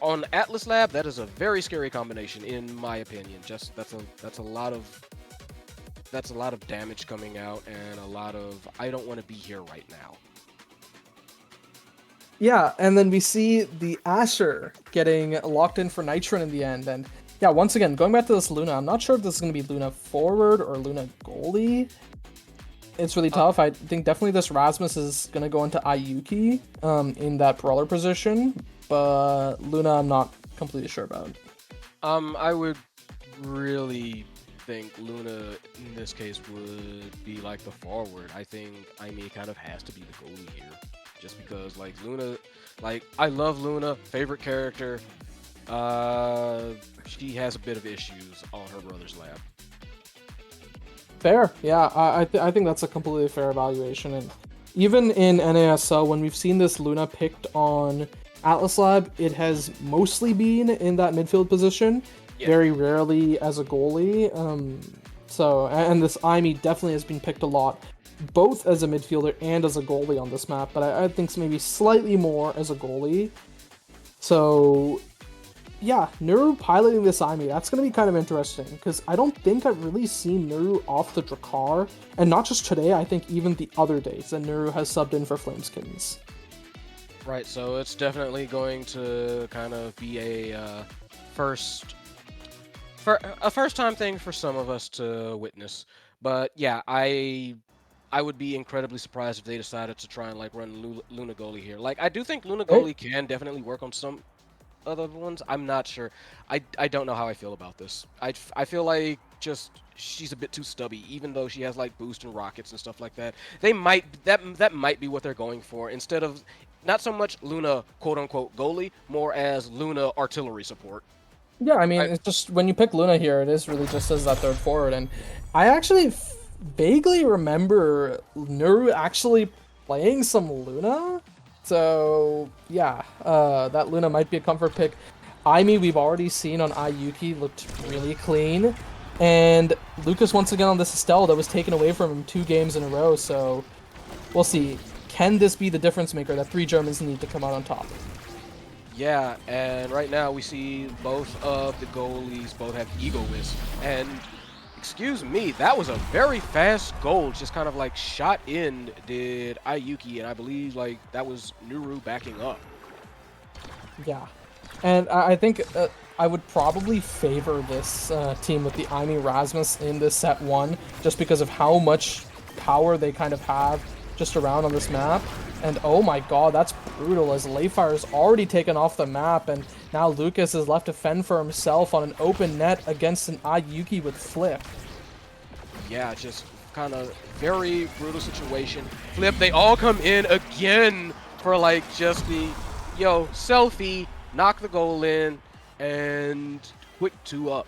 [SPEAKER 5] on Atlas Lab. That is a very scary combination, in my opinion. Just that's a lot of damage coming out and a lot of I don't want to be here right now.
[SPEAKER 4] Yeah, and then we see the Asher getting locked in for Nitron in the end, and yeah, once again, going back to this Luna, I'm not sure if this is going to be Luna forward or Luna goalie. It's really tough. I think definitely this Rasmus is going to go into Ayuki in that brawler position, but Luna I'm not completely sure about.
[SPEAKER 5] I would really think Luna in this case would be like the forward. I think Aimee kind of has to be the goalie here. Just because like Luna, like I love Luna, favorite character. She has a bit of issues on her brother's lab.
[SPEAKER 4] Fair, yeah. I think that's a completely fair evaluation. And even in NASL, when we've seen this Luna picked on Atlas Lab, it has mostly been in that midfield position, very rarely as a goalie. And this Aimee definitely has been picked a lot, both as a midfielder and as a goalie on this map, but I think maybe slightly more as a goalie. So yeah, Nuru piloting this Aimee, that's going to be kind of interesting, because I don't think I've really seen Nuru off the Drakkar, and not just today, I think even the other days that Nuru has subbed in for Flames Kittens.
[SPEAKER 5] Right, so it's definitely going to kind of be a first time thing for some of us to witness. But yeah, I would be incredibly surprised if they decided to try and like run Luna goalie here. Like I do think Luna goalie can definitely work on some other ones. I'm not sure. I don't know how I feel about this. I feel like just she's a bit too stubby, even though she has like boost and rockets and stuff like that. They might that might be what they're going for instead of not so much Luna quote unquote goalie, more as Luna artillery support.
[SPEAKER 4] Yeah, I mean, it's just when you pick Luna here, it is really just as that third forward, and I actually vaguely remember Nuru actually playing some Luna. So yeah, that Luna might be a comfort pick. Aimee we've already seen on Ayuki looked really clean, and Lucas once again on this Estelle that was taken away from him 2 games in a row. So we'll see. Can this be the difference maker that 3 Germans need to come out on top?
[SPEAKER 5] Yeah, and right now we see both of the goalies both have egoists, and excuse me, that was a very fast goal, just kind of like shot in did Ayuki, and I believe like that was Nuru backing up.
[SPEAKER 4] Yeah, and I think I would probably favor this team with the Aimee Rasmus in this set 1, just because of how much power they kind of have just around on this map. And oh my god, that's brutal, as Layfire's already taken off the map, and now Lucas is left to fend for himself on an open net against an Ayuki with Flip.
[SPEAKER 5] Yeah, just kind of very brutal situation. Flip, they all come in again for like just the, selfie, knock the goal in, and quick 2-up.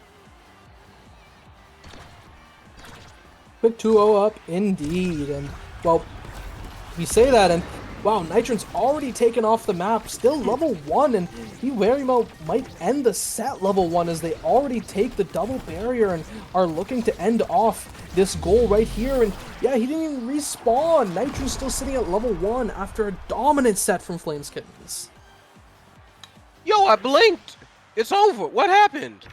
[SPEAKER 4] Quick 2-0 up, indeed. And, well, we say that, and wow, Nitron's already taken off the map, still level 1, and he very well might end the set level 1 as they already take the double barrier and are looking to end off this goal right here. And yeah, he didn't even respawn. Nitron's still sitting at level 1 after a dominant set from Flames Kittens.
[SPEAKER 5] Yo, I blinked! It's over! What happened?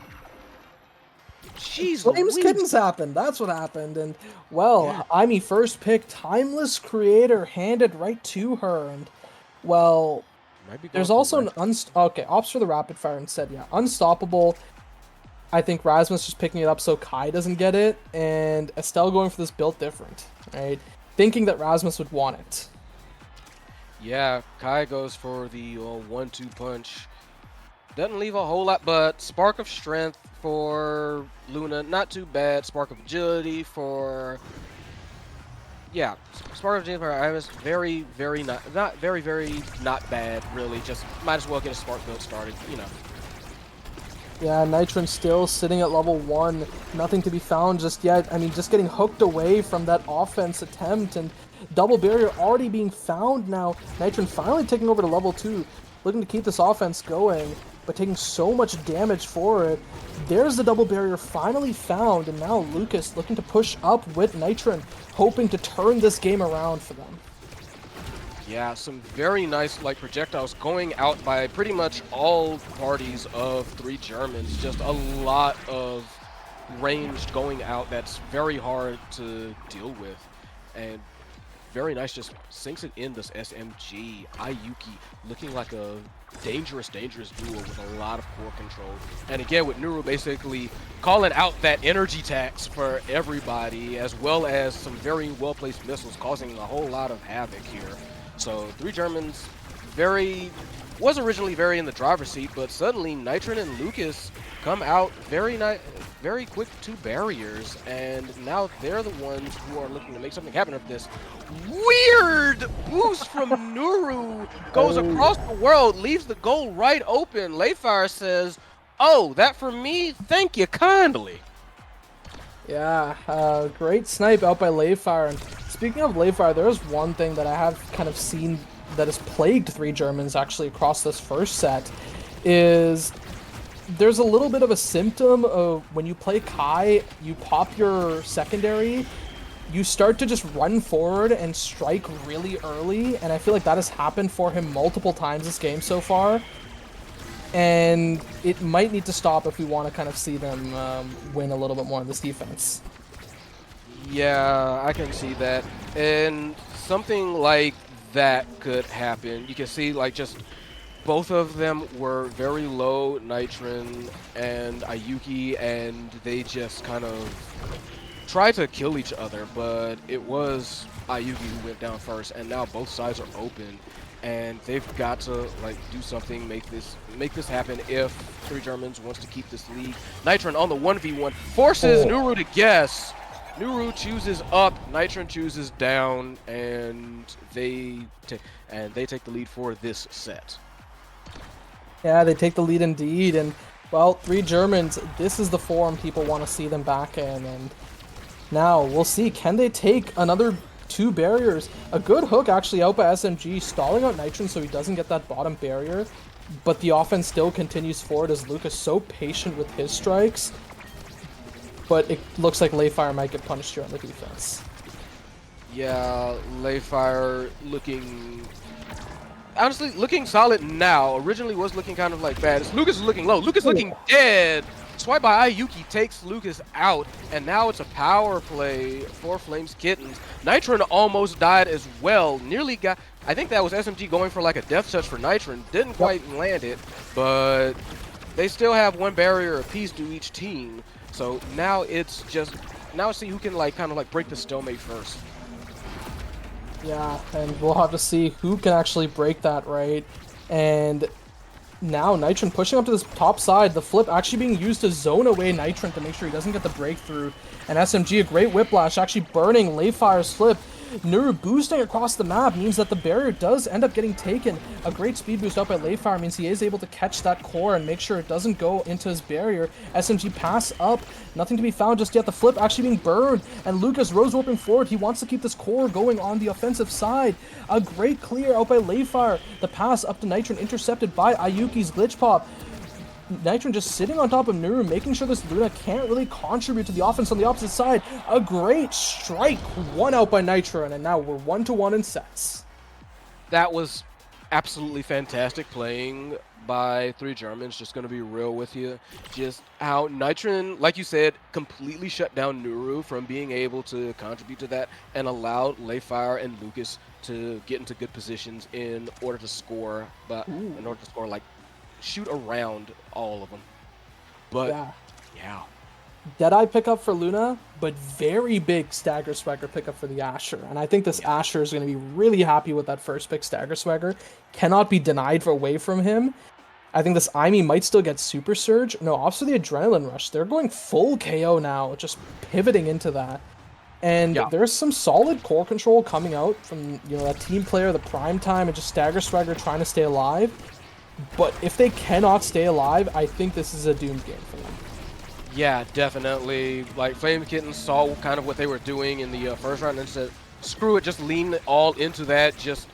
[SPEAKER 5] Jeez,
[SPEAKER 4] Flames Kittens happened. That's what happened. And well, Aimee first pick, Timeless Creator handed right to her. And well, there's also an opts for the rapid fire instead. Yeah, Unstoppable. I think Rasmus just picking it up so Kai doesn't get it, and Estelle going for this build different, right? Thinking that Rasmus would want it.
[SPEAKER 5] Yeah, Kai goes for the 1-2 punch. Doesn't leave a whole lot, but Spark of Strength for Luna, not too bad. Spark of Agility for... Yeah, Spark of Agility for Iris, very, very not very not bad, really. Just might as well get a Spark build started, you know.
[SPEAKER 4] Yeah, Nitron still sitting at level 1. Nothing to be found just yet. I mean, just getting hooked away from that offense attempt, and double barrier already being found now. Nitron finally taking over to level 2, looking to keep this offense going, but taking so much damage for it. There's the double barrier finally found, and now Lucas looking to push up with Nitron, hoping to turn this game around for them.
[SPEAKER 5] Yeah, some very nice like projectiles going out by pretty much all parties of 3 Germans. Just a lot of range going out that's very hard to deal with. And very nice, just sinks it in this SMG. Ayuki looking like a dangerous duo with a lot of core control. And again, with Nuru basically calling out that energy tax for everybody, as well as some very well-placed missiles causing a whole lot of havoc here. So 3 Germans was originally very in the driver's seat, but suddenly Nitron and Lucas come out very quick to barriers, and now they're the ones who are looking to make something happen with this. Weird boost from Nuru goes across the world, leaves the goal right open. Layfire says, "Oh, that for me? Thank you kindly."
[SPEAKER 4] Yeah, great snipe out by Layfire. And speaking of Layfire, there's one thing that I have kind of seen that has plagued 3 Germans actually across this first set, is there's a little bit of a symptom of when you play Kai, you pop your secondary, you start to just run forward and strike really early, and I feel like that has happened for him multiple times this game so far. And it might need to stop if we want to kind of see them win a little bit more in this defense.
[SPEAKER 5] Yeah, I can see that. And something like that could happen. You can see, like, just both of them were very low, Nitron and Ayuki, and they just kind of tried to kill each other, but it was Ayuki who went down first, and now both sides are open. And they've got to like do something, make this happen if 3 Germans wants to keep this lead. Nitron on the 1v1 forces Nuru to guess. Nuru chooses up, Nitron chooses down, and they take the lead for this set.
[SPEAKER 4] Yeah, they take the lead indeed, and well, 3 Germans, this is the form people want to see them back in, and now we'll see, can they take another 2 barriers? A good hook actually out by SMG, stalling out Nitron so he doesn't get that bottom barrier, but the offense still continues forward as Lucas so patient with his strikes, but it looks like Layfire might get punished here on the defense.
[SPEAKER 5] Yeah, Layfire honestly looking solid now. Originally was looking kind of like bad. Lucas is looking low. Lucas looking dead. Swipe by Ayuki takes Lucas out, and now it's a power play for Flames Kittens. Nitron almost died as well. Nearly got, I think that was SMG going for like a death touch for Nitron. Didn't quite land it, but they still have 1 barrier apiece to each team. So now it's just, now see who can like kind of like break the stalemate first.
[SPEAKER 4] Yeah, and we'll have to see who can actually break that, right? And now Nitron pushing up to this top side, the flip actually being used to zone away Nitron to make sure he doesn't get the breakthrough. And SMG, a great whiplash, actually burning Layfire's flip. Nuru boosting across the map means that the barrier does end up getting taken. A great speed boost out by Layfire means he is able to catch that core and make sure it doesn't go into his barrier. SMG pass up, nothing to be found just yet. The flip actually being burned, and Lucas rose warping forward. He wants to keep this core going on the offensive side. A great clear out by Layfire. The pass up to Nitron intercepted by Ayuki's glitch pop. Nitron just sitting on top of Nuru, making sure this Luna can't really contribute to the offense on the opposite side. A great strike, 1 out by Nitron, and now we're 1-1 in sets.
[SPEAKER 5] That was absolutely fantastic playing by 3 Germans, just going to be real with you. Just how Nitron, like you said, completely shut down Nuru from being able to contribute to that and allowed Layfire and Lucas to get into good positions in order to score, but in order to score like shoot around all of them. But yeah.
[SPEAKER 4] Deadeye pickup for Luna, but very big Stagger Swagger pickup for the Asher. And I think this Asher is going to be really happy with that first pick Stagger Swagger. Cannot be denied away from him. I think this Imi might still get Super Surge. No, also the Adrenaline Rush. They're going full KO now, just pivoting into that. And
[SPEAKER 5] Yeah.
[SPEAKER 4] there's some solid core control coming out from, that team player, the Prime Time, and just Stagger Swagger trying to stay alive. But if they cannot stay alive, I think this is a doomed game for them.
[SPEAKER 5] Yeah, definitely. Like, Flame Kittens saw kind of what they were doing in the first round and said, screw it, just lean all into that, just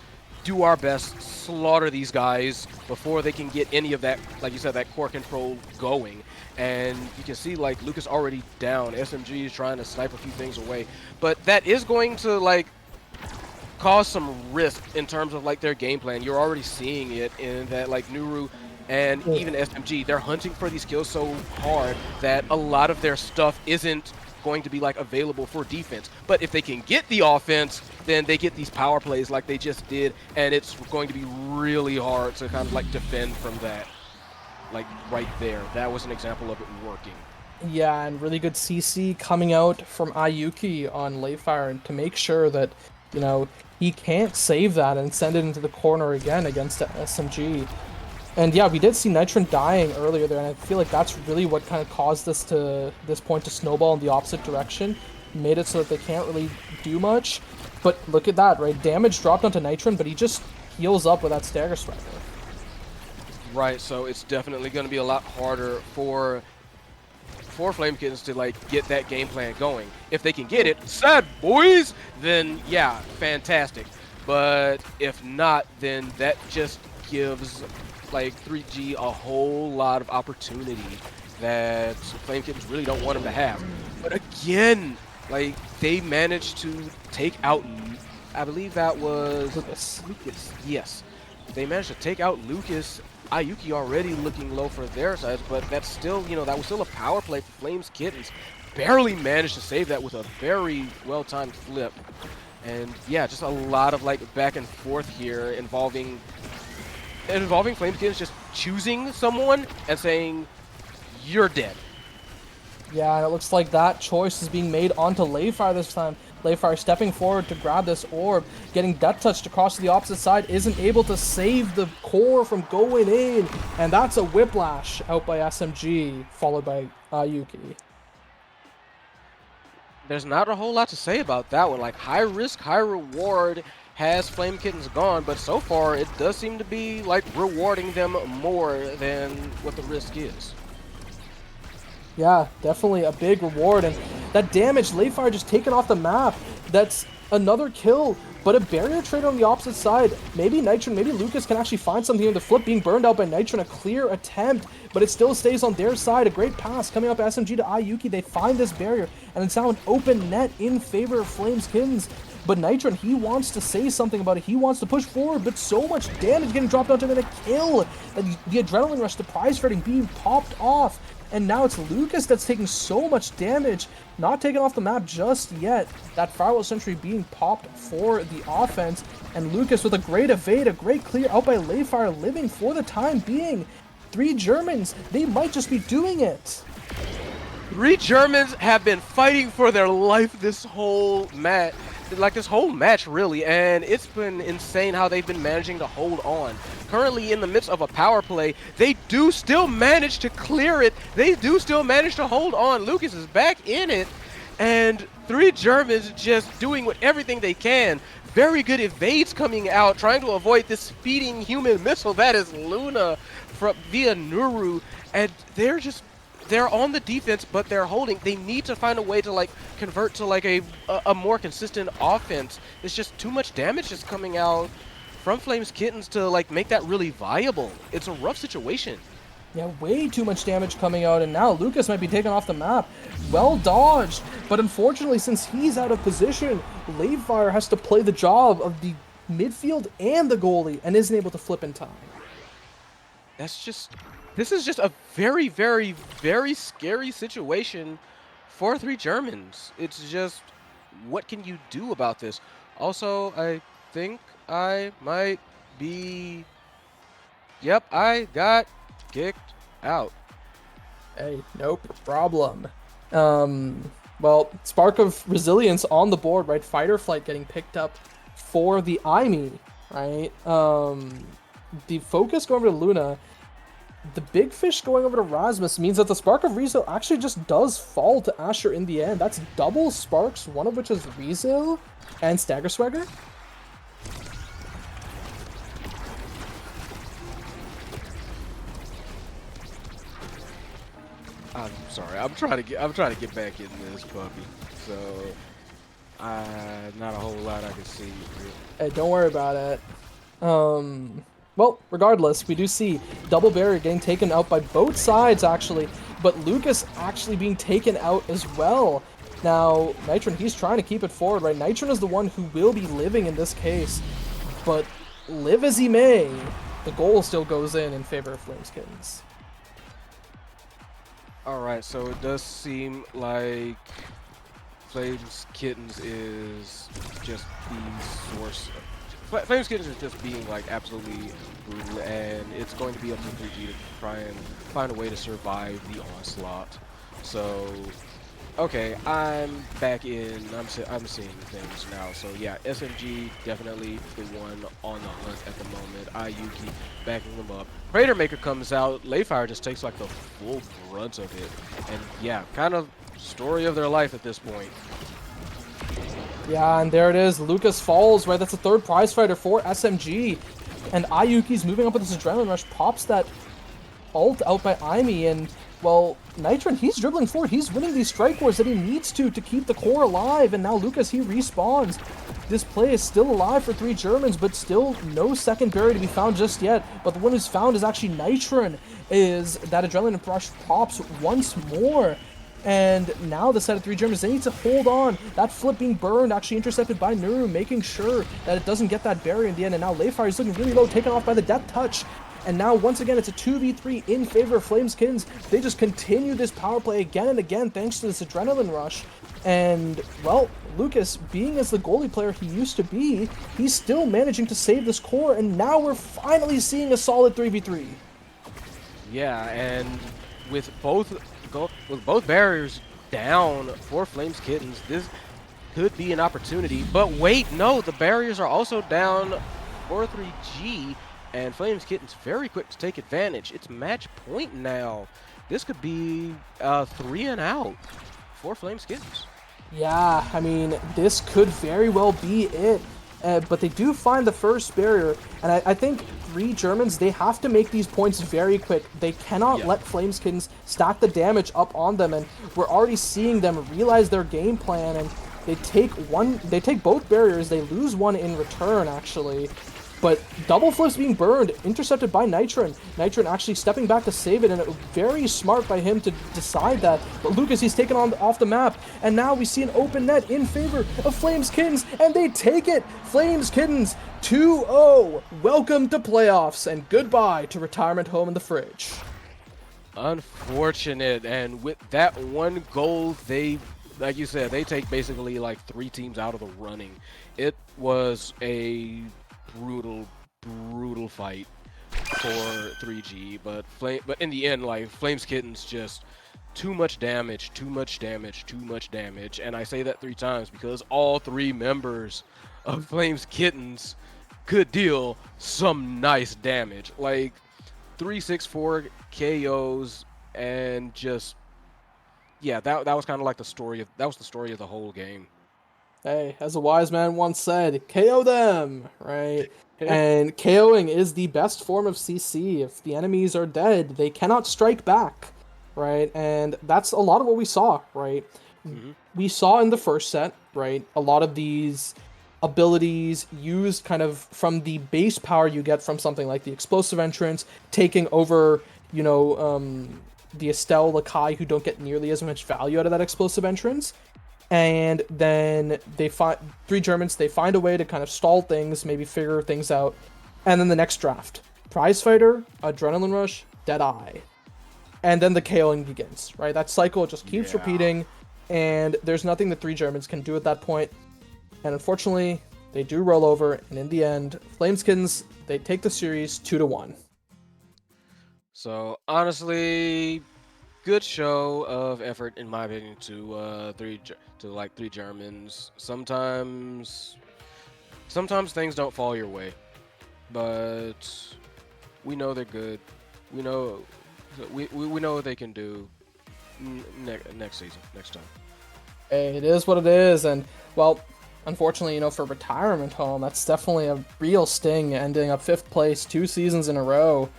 [SPEAKER 5] do our best, slaughter these guys before they can get any of that, like you said, that core control going. And you can see, like, Lucas already down. SMG is trying to snipe a few things away. But that is going to, like, cause some risk in terms of, like, their game plan. You're already seeing it in that, like, Nuru and even SMG, they're hunting for these kills so hard that a lot of their stuff isn't going to be like available for defense. But if they can get the offense, then they get these power plays like they just did, and it's going to be really hard to kind of like defend from that. Like right there, that was an example of it working.
[SPEAKER 4] Yeah, and really good CC coming out from Ayuki on Layfire to make sure that, he can't save that and send it into the corner again against SMG. And yeah, we did see Nitron dying earlier there, and I feel like that's really what kind of caused this point to snowball in the opposite direction. Made it so that they can't really do much. But look at that, right? Damage dropped onto Nitron, but he just heals up with that Stagger Swagger.
[SPEAKER 5] Right, so it's definitely going to be a lot harder for Flame Kittens to like get that game plan going. If they can get it, sad boys, then yeah, fantastic. But if not, then that just gives like 3G a whole lot of opportunity that Flame Kittens really don't want them to have. But again, like they managed to take out, I believe that was Lucas. Yes, they managed to take out Lucas. Ayuki already looking low for their side, but that's still, that was still a power play for Flames Kittens. Barely managed to save that with a very well-timed flip. And yeah, just a lot of like back and forth here involving Flame Kittens just choosing someone and saying, you're dead.
[SPEAKER 4] Yeah, and it looks like that choice is being made onto Layfire this time. Layfire stepping forward to grab this orb, getting death touched across to the opposite side, isn't able to save the core from going in, and that's a whiplash out by SMG, followed by Yuki.
[SPEAKER 5] There's not a whole lot to say about that one. Like, high risk, high reward has Flame Kittens gone, but so far it does seem to be like rewarding them more than what the risk is.
[SPEAKER 4] Yeah, definitely a big reward, and that damage, Layfire just taken off the map, that's another kill, but a barrier trade on the opposite side. Maybe Nitron, maybe Lucas can actually find something in the flip, being burned out by Nitron, a clear attempt, but it still stays on their side. A great pass coming up SMG to Ayuki, they find this barrier, and it's now an open net in favor of Flames Kittens. But Nitron, he wants to say something about it. He wants to push forward, but so much damage getting dropped onto him and a kill. The Adrenaline Rush, the prize rating being popped off. And now it's Lucas that's taking so much damage, not taken off the map just yet. That Firewall Sentry being popped for the offense. And Lucas with a great evade, a great clear out by Layfire, living for the time being. 3 Germans, they might just be doing it.
[SPEAKER 5] 3 Germans have been fighting for their life this whole match. Like this whole match really, and it's been insane how they've been managing to hold on. Currently in the midst of a power play, they do still manage to clear it. They do still manage to hold on. Lucas is back in it, and 3 Germans just doing everything they can. Very good evades coming out, trying to avoid this speeding human missile that is Luna via Nuru, and they're on the defense, but they're holding. They need to find a way to like convert to like a more consistent offense. It's just too much damage just coming out from Flames Kittens to like make that really viable. It's a rough situation.
[SPEAKER 4] Yeah, way too much damage coming out, and now Lucas might be taken off the map. Well dodged, but unfortunately, since he's out of position, Layfire has to play the job of the midfield and the goalie, and isn't able to flip in time.
[SPEAKER 5] This is just a very, very, very scary situation for 3 Germans. It's just, what can you do about this? Also, I think I might be... Yep, I got kicked out.
[SPEAKER 4] Hey, no problem. Well, Spark of Resilience on the board, right? Fight or Flight getting picked up for the Imi, right? The focus going over to Luna. the big fish going over to Rasmus means that the Spark of Rizzo actually just does fall to Asher in the end. That's double Sparks, one of which is Rizzo and Stagger Swagger.
[SPEAKER 5] I'm sorry. I'm trying to get back in this puppy. So, not a whole lot I can see.
[SPEAKER 4] Hey, don't worry about it. Well, regardless, we do see double barrier getting taken out by both sides, actually, but Lucas actually being taken out as well. Now, Nitron, he's trying to keep it forward, right? Nitron is the one who will be living in this case, but live as he may, the goal still goes in favor of Flames Kittens.
[SPEAKER 5] Alright, so it does seem like Flames Kittens is just the source. Flames Kittens is just being like absolutely brutal, and it's going to be up to 3G to try and find a way to survive the onslaught. So, okay, I'm back in. I'm seeing things now. So yeah, SMG definitely the one on the hunt at the moment. Ayuki backing them up. Raider Maker comes out. Layfire just takes like the full brunt of it, and yeah, kind of story of their life at this point.
[SPEAKER 4] Yeah, and there it is. Lucas falls, right? That's the third prize fighter for SMG. And Ayuki's moving up with this adrenaline rush, pops that ult out by Aimi, and, well, Nitron, he's dribbling forward. He's winning these strike wars that he needs to keep the core alive, and now Lucas, he respawns. This play is still alive for 3 Germans, but still no second barrier to be found just yet. But the one who's found is actually Nitron, is that adrenaline rush pops once more. And now the set of 3 Germans, they need to hold on. That flip being burned, actually intercepted by Nuru, making sure that it doesn't get that barrier in the end. And now Layfire is looking really low, taken off by the Death Touch. And now, once again, it's a 2v3 in favor of Flames Kittens. They just continue this power play again and again thanks to this adrenaline rush. And, well, Lucas, being as the goalie player he used to be, he's still managing to save this core. And now we're finally seeing a solid 3v3.
[SPEAKER 5] Yeah, and with both barriers down for Flames Kittens, this could be an opportunity. But wait, no, the barriers are also down for 3G, and Flames Kittens very quick to take advantage. It's match point now. This could be 3 and out for Flames Kittens.
[SPEAKER 4] Yeah, I mean, this could very well be it. But they do find the first barrier, and I think 3 Germans, they have to make these points very quick. They cannot let Flames Kittens stack the damage up on them, and we're already seeing them realize their game plan, and they take both barriers. They lose one in return, actually. But double flips being burned, intercepted by Nitron. Nitron actually stepping back to save it, and it was very smart by him to decide that. But Lucas, he's taken off the map, and now we see an open net in favor of Flames Kittens, and they take it! Flames Kittens 2-0. Welcome to playoffs, and goodbye to retirement home in the fridge.
[SPEAKER 5] Unfortunate, and with that one goal, they, like you said, they take basically like 3 teams out of the running. It was a brutal fight for 3G, but in the end, like, Flames Kittens just too much damage, and I say that 3 times because all 3 members of Flames Kittens could deal some nice damage, like 3-6-4 KOs, and just, yeah, that was kind of like the story of the whole game.
[SPEAKER 4] Hey, as a wise man once said, KO them, right? And KOing is the best form of CC. If the enemies are dead, they cannot strike back, right? And that's a lot of what we saw, right? Mm-hmm. We saw in the first set, right, a lot of these abilities used kind of from the base power you get from something like the explosive entrance, taking over, you know, the Estelle, Lakai, who don't get nearly as much value out of that explosive entrance. And then they find 3 Germans, they find a way to kind of stall things, maybe figure things out. And then the next draft, prize fighter, adrenaline rush, Deadeye. And then the KOing begins, right? That cycle just keeps repeating, and there's nothing the 3 Germans can do at that point. And unfortunately, they do roll over, and in the end, Flames Kittens, they take the series 2-1.
[SPEAKER 5] So honestly, good show of effort, in my opinion, to 3 Germans. Sometimes things don't fall your way, but we know they're good. We know we know what they can do next season, next time.
[SPEAKER 4] Hey, it is what it is, and well, unfortunately, for retirement home, that's definitely a real sting, ending up 5th place 2 seasons in a row.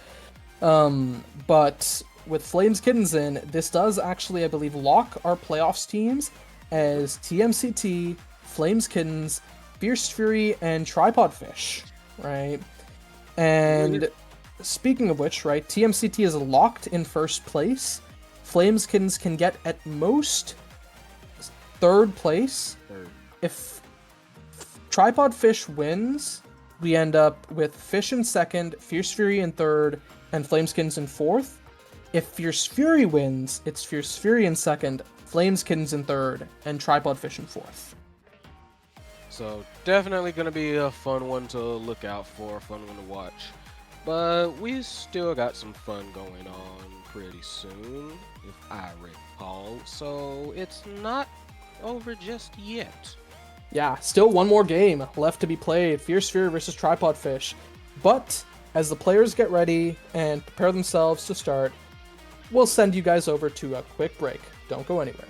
[SPEAKER 4] But with Flames Kittens in, this does actually, I believe, lock our playoffs teams as TMCT, Flames Kittens, Fierce Fury, and Tripod Fish, right? And speaking of which, right, TMCT is locked in 1st place. Flames Kittens can get at most 3rd place. If Tripod Fish wins, we end up with Fish in 2nd, Fierce Fury in 3rd, and Flameskittens in 4th. If Fierce Fury wins, it's Fierce Fury in 2nd, Flameskittens in 3rd, and Tripod Fish in 4th.
[SPEAKER 5] So definitely going to be a fun one to look out for, a fun one to watch. But we still got some fun going on pretty soon, if I recall. So it's not over just yet.
[SPEAKER 4] Yeah, still one more game left to be played, Fierce Fury versus Tripod Fish. But as the players get ready and prepare themselves to start, we'll send you guys over to a quick break. Don't go anywhere.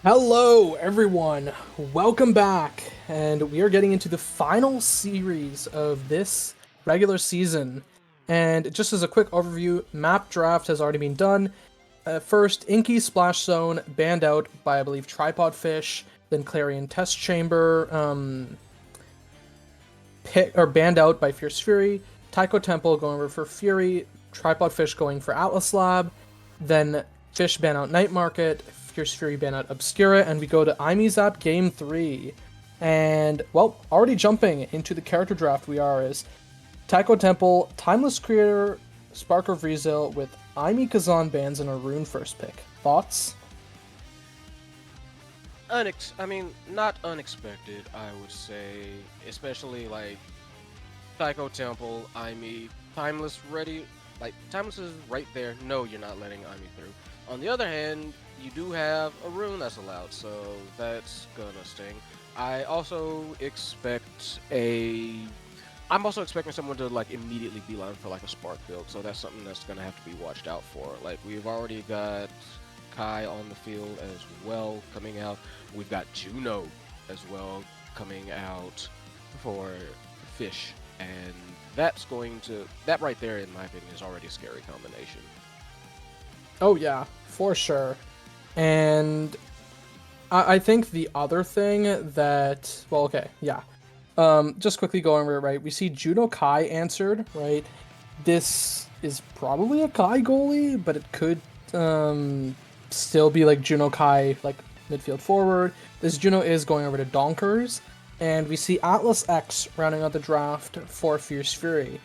[SPEAKER 4] Hello, everyone. Welcome back. And we are getting into the final series of this regular season. And just as a quick overview, map draft has already been done. First, Inky Splash Zone banned out by, I believe, Tripod Fish. Then Clarion Test Chamber banned out by Fierce Fury. Taiko Temple going over for Fury. Tripod Fish going for Atlas Lab. Then Fish ban out Night Market. Fierce Fury ban out Obscura, and we go to Imezap Game 3. And, well, already jumping into the character draft we are is Taiko Temple, Timeless Creator, Spark of Rizal with Aimi Kazan bans and a Rune first pick. Thoughts?
[SPEAKER 5] Not unexpected, I would say. Especially, like, Taiko Temple, Aimi, Timeless ready. Like, Timeless is right there. No, you're not letting Aimi through. On the other hand, you do have a rune that's allowed, so that's gonna sting. I'm also expecting someone to like immediately beeline for like a spark build, so that's something that's gonna have to be watched out for. Like we've already got Kai on the field as well coming out. We've got Juno as well coming out for Fish, and that right there, in my opinion, is already a scary combination.
[SPEAKER 4] Oh yeah, for sure. And I think the other thing that, well, okay, yeah. Just quickly going over it, right? We see Juno Kai answered, right? This is probably a Kai goalie, but it could still be like Juno Kai, like midfield forward. This Juno is going over to Donkers, and we see Atlas X rounding out the draft for Fierce Fury.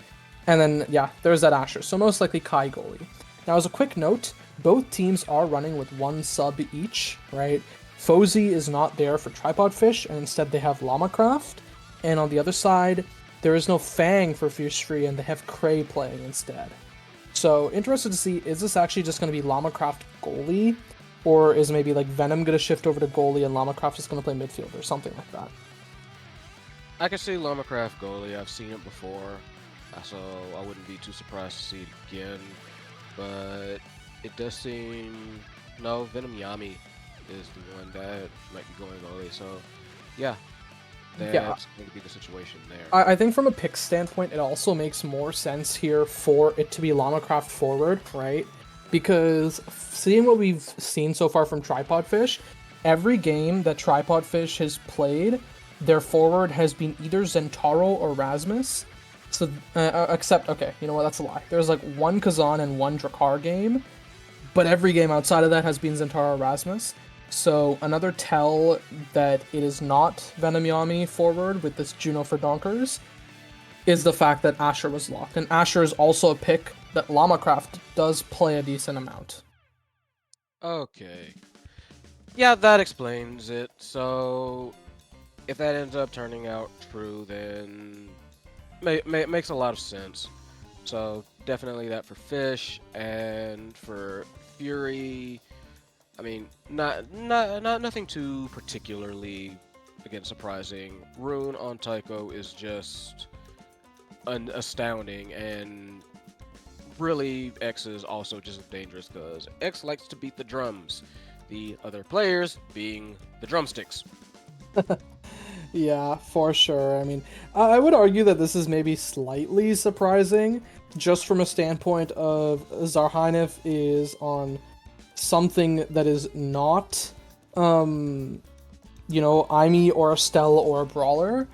[SPEAKER 4] And then, yeah, there's that Asher. So most likely Kai goalie. Now, as a quick note, both teams are running with one sub each, right? Fozy is not there for Tripod Fish, and instead they have Llama-Craft. And on the other side, there is no Fang for Fierce Free, and they have Cray playing instead. So, interested to see, is this actually just going to be Llama-Craft goalie? Or is maybe like Venom going to shift over to goalie and Llama-Craft is going to play midfield or something like that?
[SPEAKER 5] I can see Llama-Craft goalie. I've seen it before, so I wouldn't be too surprised to see it again. But it does seem... No, Venom Yami is the one that might be going goalie, so yeah. That's going to be the situation there.
[SPEAKER 4] I think from a pick standpoint, it also makes more sense here for it to be Llama-Craft forward, right? Because seeing what we've seen so far from Tripod Fish, every game that Tripod Fish has played, their forward has been either Zentaro or Rasmus. So, except, okay, you know what, that's a lie. There's like one Kazan and one Drakkar game, but every game outside of that has been Zentaro or Rasmus. So, another tell that it is not Venom Yami forward with this Juno for Donkers is the fact that Asher was locked. And Asher is also a pick that Llama-Craft does play a decent amount.
[SPEAKER 5] Okay. Yeah, that explains it. So, if that ends up turning out true, then makes a lot of sense. So, definitely that for Fish, and for Fury, I mean, nothing too particularly, again, surprising. Rune on Taiko is just astounding, and really X is also just dangerous because X likes to beat the drums, the other players being the drumsticks.
[SPEAKER 4] Yeah, for sure. I mean, I would argue that this is maybe slightly surprising, just from a standpoint of Zarhanev is on something that is not, Aimi or Estelle or a Brawler.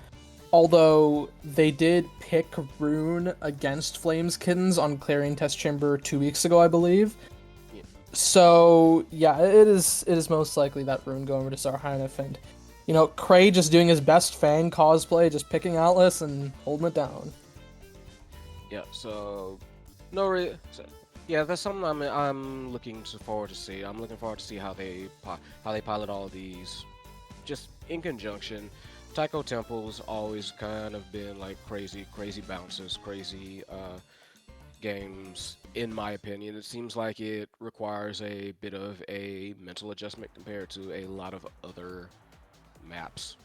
[SPEAKER 4] Although they did pick Rune against Flames Kittens on Clarion Test Chamber 2 weeks ago, I believe.
[SPEAKER 5] Yeah.
[SPEAKER 4] So, yeah, it is most likely that Rune going over to Zarhanev, and, Cray just doing his best Fang cosplay, just picking Atlas and holding it down.
[SPEAKER 5] Yeah, so that's something I'm looking forward to see. I'm looking forward to see how they pilot all of these, just in conjunction. Taiko Temple's always kind of been like crazy bounces, crazy games. In my opinion, it seems like it requires a bit of a mental adjustment compared to a lot of other maps.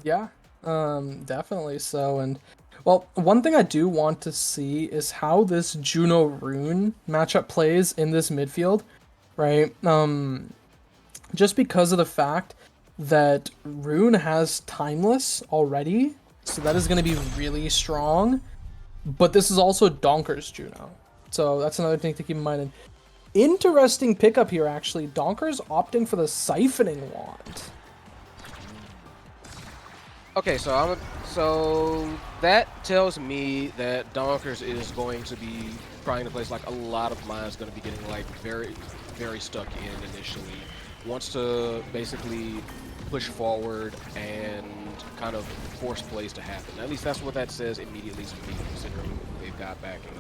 [SPEAKER 4] Yeah, definitely so. And well, one thing I do want to see is how this Juno Rune matchup plays in this midfield, right? just because of the fact that Rune has Timeless already, so that is going to be really strong. But this is also Donker's Juno, so that's another thing to keep in mind. And interesting pickup here, actually. Donker's opting for the Siphoning Wand.
[SPEAKER 5] Okay, so that tells me that Donkers is going to be trying to place like a lot of mines, going to be getting like very, very stuck in initially. Wants to basically push forward and kind of force plays to happen. At least that's what that says immediately to me, considering who they've got backing.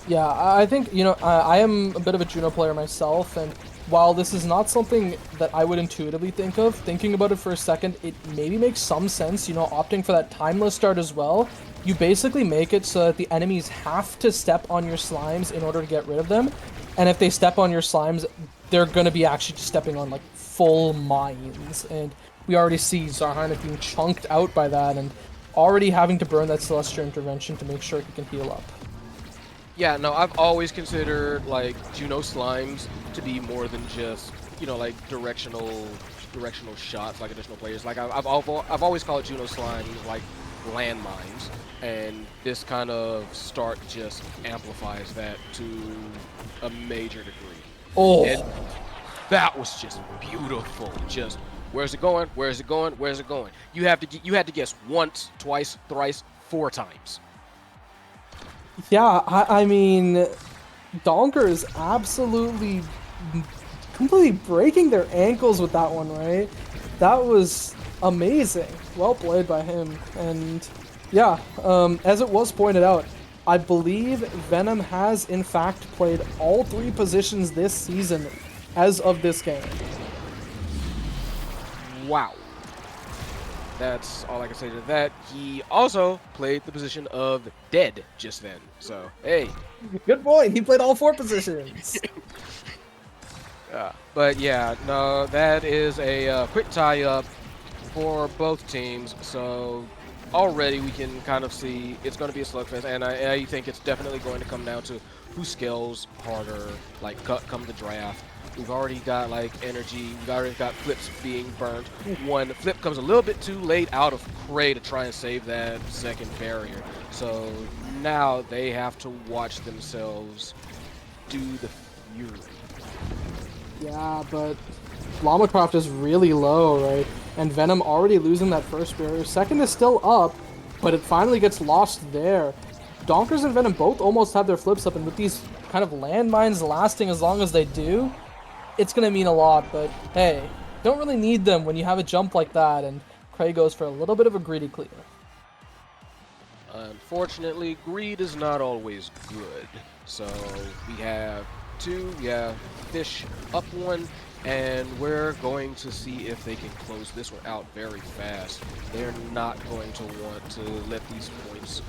[SPEAKER 4] Yeah, I think, you know, I am a bit of a Juno player myself, and while this is not something that I would intuitively think of, thinking about it for a second, it maybe makes some sense, you know, opting for that timeless start as well. You basically make it so that the enemies have to step on your slimes in order to get rid of them, and if they step on your slimes, they're going to be actually just stepping on, like, full mines, and we already see Zarharnik being chunked out by that, and already having to burn that Celestial Intervention to make sure he can heal up.
[SPEAKER 5] Yeah, no, I've always considered like Juno slimes to be more than just, you know, like directional shots like additional players. Like I've always called Juno slimes like landmines, and this kind of start just amplifies that to a major degree.
[SPEAKER 4] Oh,
[SPEAKER 5] And that was just beautiful. Just where's it going? Where's it going? Where's it going? You had to guess once, twice, thrice, 4 times.
[SPEAKER 4] yeah, I mean, Donker is absolutely completely breaking their ankles with that one, right? That was amazing. Well played by him. And yeah, as it was pointed out, I believe Venom has in fact played all 3 positions this season as of this game.
[SPEAKER 5] Wow. That's all I can say to that. He also played the position of dead just then. So, hey.
[SPEAKER 4] Good point. He played all 4 positions.
[SPEAKER 5] But yeah, no, that is a quick tie-up for both teams. So already we can kind of see it's going to be a slugfest, and I think it's definitely going to come down to who scales harder, like come the draft. We've already got like energy, we've already got flips being burnt. One flip comes a little bit too late out of Prey to try and save that second barrier. So now they have to watch themselves do the fury.
[SPEAKER 4] Yeah, but Lamacroft is really low, right? And Venom already losing that first barrier. Second is still up, but it finally gets lost there. Donkers and Venom both almost have their flips up, and with these kind of landmines lasting as long as they do, it's going to mean a lot. But hey, don't really need them when you have a jump like that, and Cray goes for a little bit of a greedy clear.
[SPEAKER 5] Unfortunately, greed is not always good. So we have 2, yeah, Fish up 1, and we're going to see if they can close this one out very fast. They're not going to want to let these points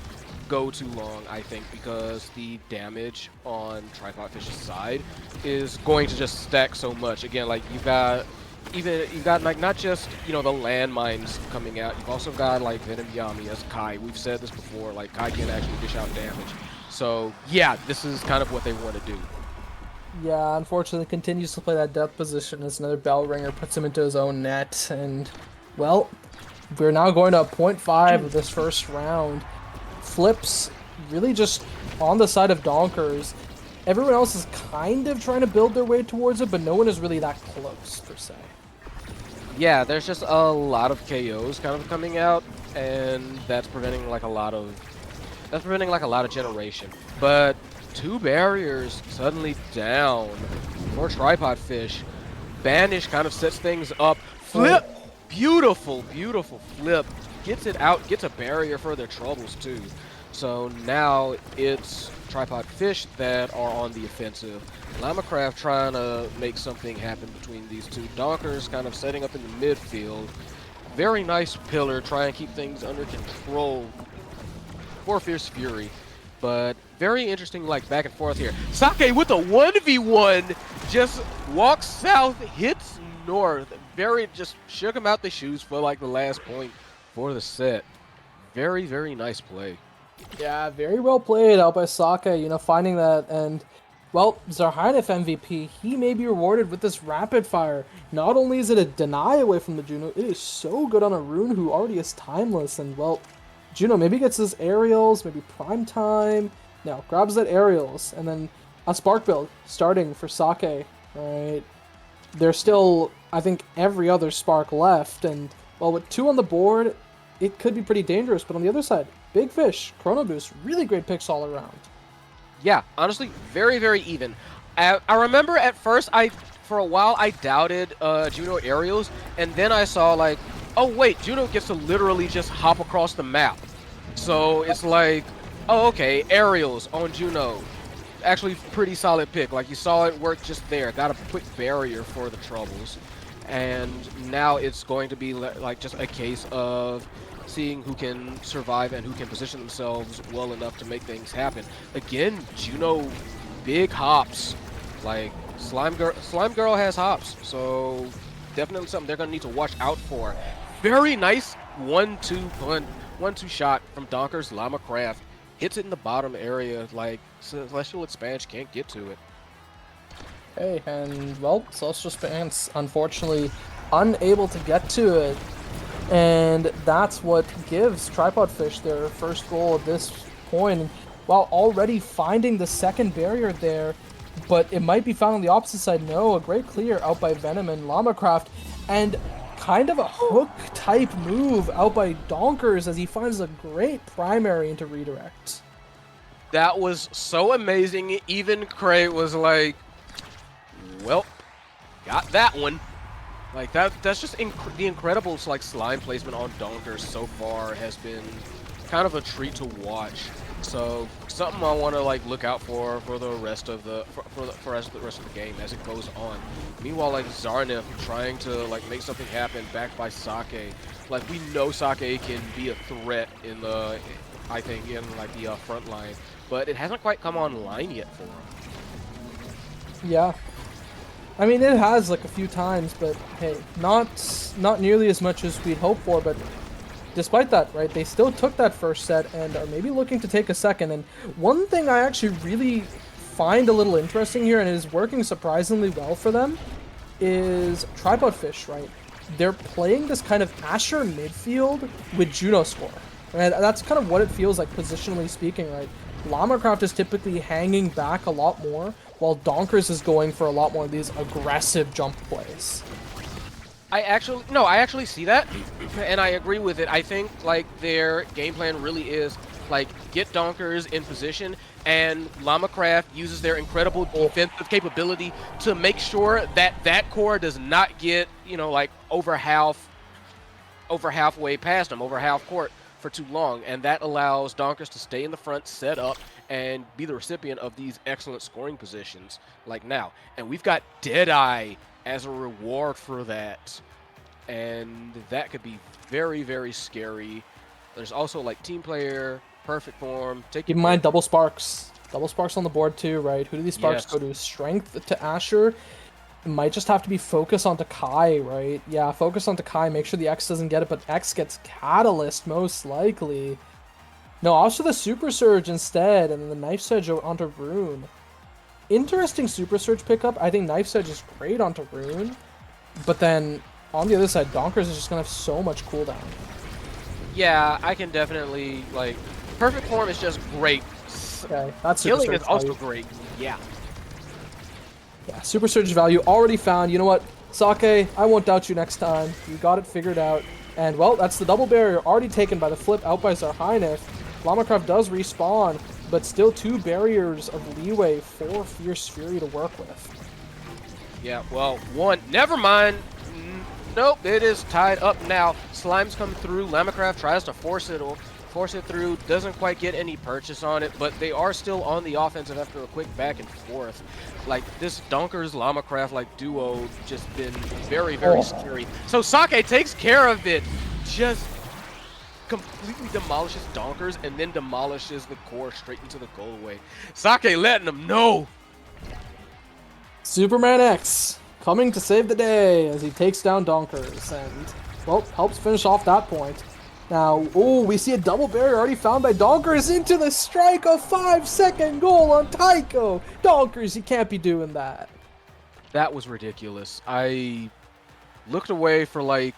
[SPEAKER 5] go too long, I think, because the damage on Tripod Fish's side is going to just stack so much. Again, like you've got like not just, you know, the landmines coming out, you've also got like Venom Yami as Kai. We've said this before, like Kai can actually dish out damage. So yeah, this is kind of what they want to do.
[SPEAKER 4] Yeah, unfortunately continues to play that death position as another bell ringer puts him into his own net, and well, we're now going to 0.5 of this first round. Flips really just on the side of Donkers. Everyone else is kind of trying to build their way towards it, but no one is really that close per se.
[SPEAKER 5] Yeah, there's just a lot of KOs kind of coming out, and that's preventing like a lot of generation. But 2 barriers suddenly down for Tripod Fish. Banish kind of sets things up. Flip! Beautiful, beautiful flip. Gets it out, gets a barrier for their troubles too. So now it's Tripod Fish that are on the offensive. Lamacraft trying to make something happen between these 2. Donkers kind of setting up in the midfield. Very nice pillar, try and keep things under control for Fierce Fury. But very interesting, like, back and forth here. Sake with a 1v1, just walks south, hits north. Very, just shook him out the shoes for, like, the last point for the set. Very, very nice play.
[SPEAKER 4] Yeah, very well played out by Sake, you know, finding that, and Well, Zarhanif MVP, he may be rewarded with this rapid fire. Not only is it a deny away from the Juno, it is so good on a rune who already is timeless. And, well, Juno maybe gets his aerials, maybe prime time. No, grabs that aerials. And then a spark build starting for Sake. Alright. There's still, I think, every other spark left. And, well, with 2 on the board, it could be pretty dangerous. But on the other side, Big Fish, Chrono Boost, really great picks all around.
[SPEAKER 5] Yeah, honestly, very, very even. I remember at first, for a while, I doubted Juno aerials, and then I saw like, oh wait, Juno gets to literally just hop across the map. So it's like, oh okay, aerials on Juno. Actually, pretty solid pick. Like you saw it work just there. Got a quick barrier for the troubles, and now it's going to be like just a case of seeing who can survive and who can position themselves well enough to make things happen. Again, Juno, big hops. Like Slime Girl has hops, so definitely something they're gonna need to watch out for. Very nice 1-2 shot from Donkers. Llama hits it in the bottom area. Like Celestial Expanse can't get to it.
[SPEAKER 4] Hey, and well, Celestial Expanse unfortunately unable to get to it. And that's what gives Tripod Fish their first goal at this point, while already finding the second barrier there. But it might be found on the opposite side. No, a great clear out by Venom and Llama, and kind of a hook-type move out by Donkers as he finds a great primary into redirect.
[SPEAKER 5] That was so amazing. Even Cray was like, well, got that one. Like that's just the incredible like slime placement on Donkers so far has been kind of a treat to watch. So something I want to like look out for the rest of the the rest of the game as it goes on. Meanwhile, like Zarnif trying to like make something happen backed by Sake. Like we know Sake can be a threat in the in like the front line, but it hasn't quite come online yet for him.
[SPEAKER 4] Yeah. I mean, it has like a few times, but hey, not nearly as much as we'd hoped for. But despite that, right, they still took that first set and are maybe looking to take a second. And one thing I actually really find a little interesting here, and is working surprisingly well for them, is Tripod Fish, right? They're playing this kind of Asher midfield with Juno score. Right? That's kind of what it feels like positionally speaking, right? Llama is typically hanging back a lot more, while Donkers is going for a lot more of these aggressive jump plays.
[SPEAKER 5] I actually see that, and I agree with it. I think like their game plan really is like get Donkers in position, and Llama uses their incredible defensive capability to make sure that that core does not get like over halfway past them, over half court for too long, and that allows Donkers to stay in the front, set up, and be the recipient of these excellent scoring positions like now. And we've got Deadeye as a reward for that, and that could be very, very scary. There's also like team player, perfect form.
[SPEAKER 4] Keep in mind double sparks on the board too, right? Who do these sparks go to? Strength to Asher. It might just have to be focus onto Kai, right? Yeah, focus onto Kai. Make sure the X doesn't get it, but X gets Catalyst most likely. No, also the Super Surge instead, and then the Knife Edge onto Rune. Interesting Super Surge pickup. I think Knife Edge is great onto Rune, but then on the other side, Donkers is just gonna have so much cooldown.
[SPEAKER 5] Yeah, I can definitely like perfect form is just great.
[SPEAKER 4] Okay, that's Super
[SPEAKER 5] Healing
[SPEAKER 4] Surge
[SPEAKER 5] is also
[SPEAKER 4] value.
[SPEAKER 5] great. Yeah.
[SPEAKER 4] Yeah, Super Surge value already found. You know what, Sake, I won't doubt you next time. You got it figured out. And, well, that's the double barrier already taken by the flip out by Zarhanif. Lamacraft does respawn, but still 2 barriers of leeway for Fierce Fury to work with.
[SPEAKER 5] Yeah, well, one. Never mind. Nope, it is tied up now. Slimes come through. Lamacraft tries to force it through. Doesn't quite get any purchase on it, but they are still on the offensive after a quick back and forth. Like this Donkers Lamacraft like duo just been very, very scary. So Sake takes care of it. Just completely demolishes Donkers and then demolishes the core straight into the goalway. Sake letting them know.
[SPEAKER 4] Superman X coming to save the day as he takes down Donkers and, well, helps finish off that point. Now, oh, we see a double barrier already found by Donkers into the strike, a 5-second goal on Tycho. Donkers, you can't be doing that.
[SPEAKER 5] That was ridiculous. I looked away for like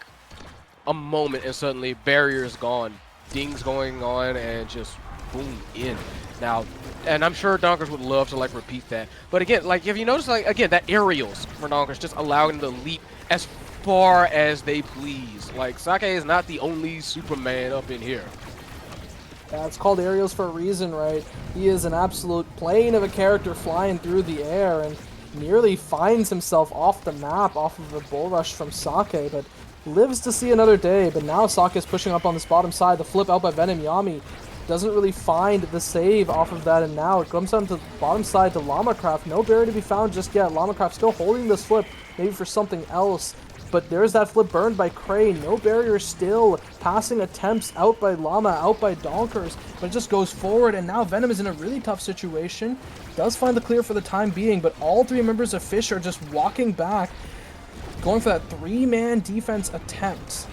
[SPEAKER 5] a moment and suddenly barrier's gone, dings going on, and just boom, in. Now, and I'm sure Donkers would love to like repeat that. But again, like if you notice, like again, that aerials for Donkers just allowing them to leap as far as they please. Like Sake is not the only Superman up in here.
[SPEAKER 4] Yeah, it's called aerials for a reason, right? He is an absolute plane of a character flying through the air and nearly finds himself off the map, off of a bull rush from Sake, but lives to see another day. But now Sake is pushing up on this bottom side. The flip out by Venom Yami doesn't really find the save off of that, and now it comes down to the bottom side to Llama-Craft. No barrier to be found just yet. Llama-Craft still holding this flip, maybe for something else. But there's that flip burned by Crane. No barrier still. Passing attempts out by Llama, out by Donkers. But it just goes forward, and now Venom is in a really tough situation. Does find the clear for the time being, but all three members of Fish are just walking back, going for that 3-man defense attempt.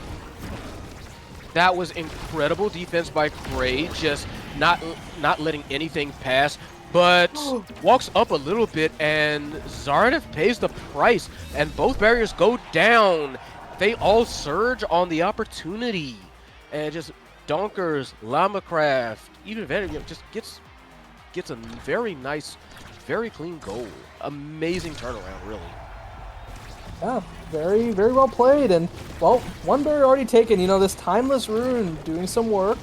[SPEAKER 5] That was incredible defense by Gray, just not letting anything pass, but walks up a little bit, and Zarnif pays the price, and both barriers go down. They all surge on the opportunity, and just Donkers, Llama-Craft, even Venom just gets a very nice, very clean goal. Amazing turnaround, really.
[SPEAKER 4] Yeah, very, very well played, and, well, one barrier already taken. You know, this Timeless Rune doing some work.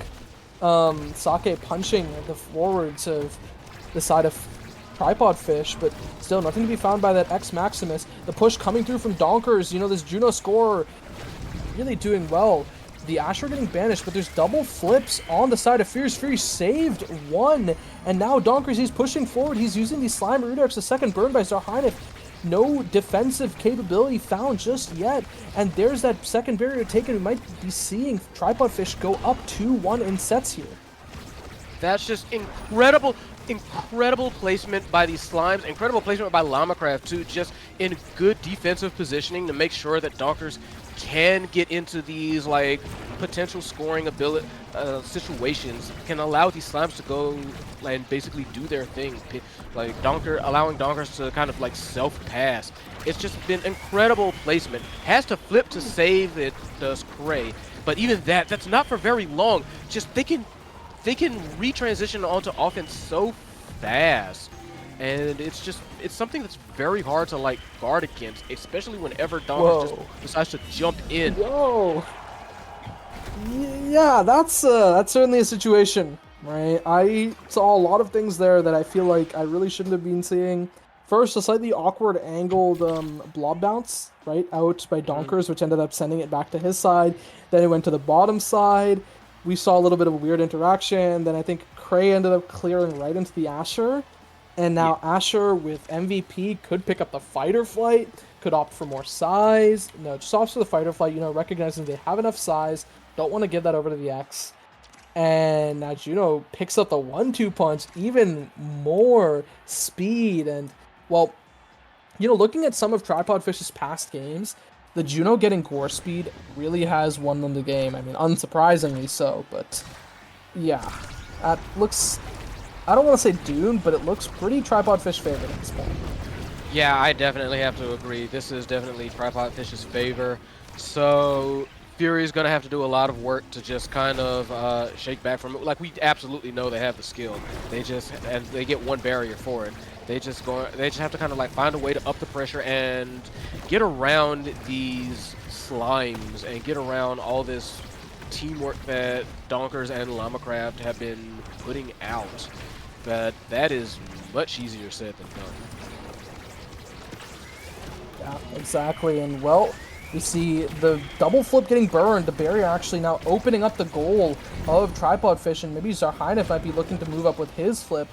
[SPEAKER 4] Sake punching the forwards of the side of Tripod Fish, but still nothing to be found by that X Maximus. The push coming through from Donkers, you know, this Juno scorer really doing well. The Asher getting banished, but there's double flips on the side of Fierce. Fury saved one, and now Donkers, he's pushing forward. He's using the Slime Redux, the second burn by Zarheinif. No defensive capability found just yet, and there's that second barrier taken. We might be seeing Tripod Fish go up 2-1 in sets here.
[SPEAKER 5] That's just incredible placement by these slimes, incredible placement by Llama-Craft too, just in good defensive positioning to make sure that Donkers can get into these like potential scoring ability situations, can allow these slimes to go and basically do their thing, like allowing Donkers to kind of like self-pass. It's just been incredible placement. Has to flip to save it, does Cray, but even that's not for very long. Just they can retransition onto offense so fast, and it's something that's very hard to like guard against, especially whenever Donkers just decides to jump in.
[SPEAKER 4] Whoa. Yeah, that's certainly a situation, right? I saw a lot of things there that I feel like I really shouldn't have been seeing. First, a slightly awkward angled blob bounce, right, out by Donkers, which ended up sending it back to his side. Then it went to the bottom side. We saw a little bit of a weird interaction. Then I think Cray ended up clearing right into the Asher. And now Asher with MVP could pick up the fighter flight, could opt for more size. No, just opts for the fighter flight, you know, recognizing they have enough size. Don't want to give that over to the X. And now Juno picks up the 1-2 punch, even more speed. And, well, you know, looking at some of Tripod Fish's past games, the Juno getting gore speed really has won them the game. I mean, unsurprisingly so, but yeah. That looks, I don't want to say doomed, but it looks pretty Tripod Fish favorite at this point.
[SPEAKER 5] Yeah, I definitely have to agree. This is definitely Tripod Fish's favor. So Fury's going to have to do a lot of work to just kind of shake back from it. Like, we absolutely know they have the skill. They get one barrier for it. They just have to kind of like find a way to up the pressure and get around these slimes and get around all this teamwork that Donkers and Llama-Craft have been putting out. But that is much easier said than done.
[SPEAKER 4] Yeah, exactly. And, well, we see the double flip getting burned, the barrier actually now opening up the goal of Tripod Fish, and maybe Zarheinif might be looking to move up with his flip.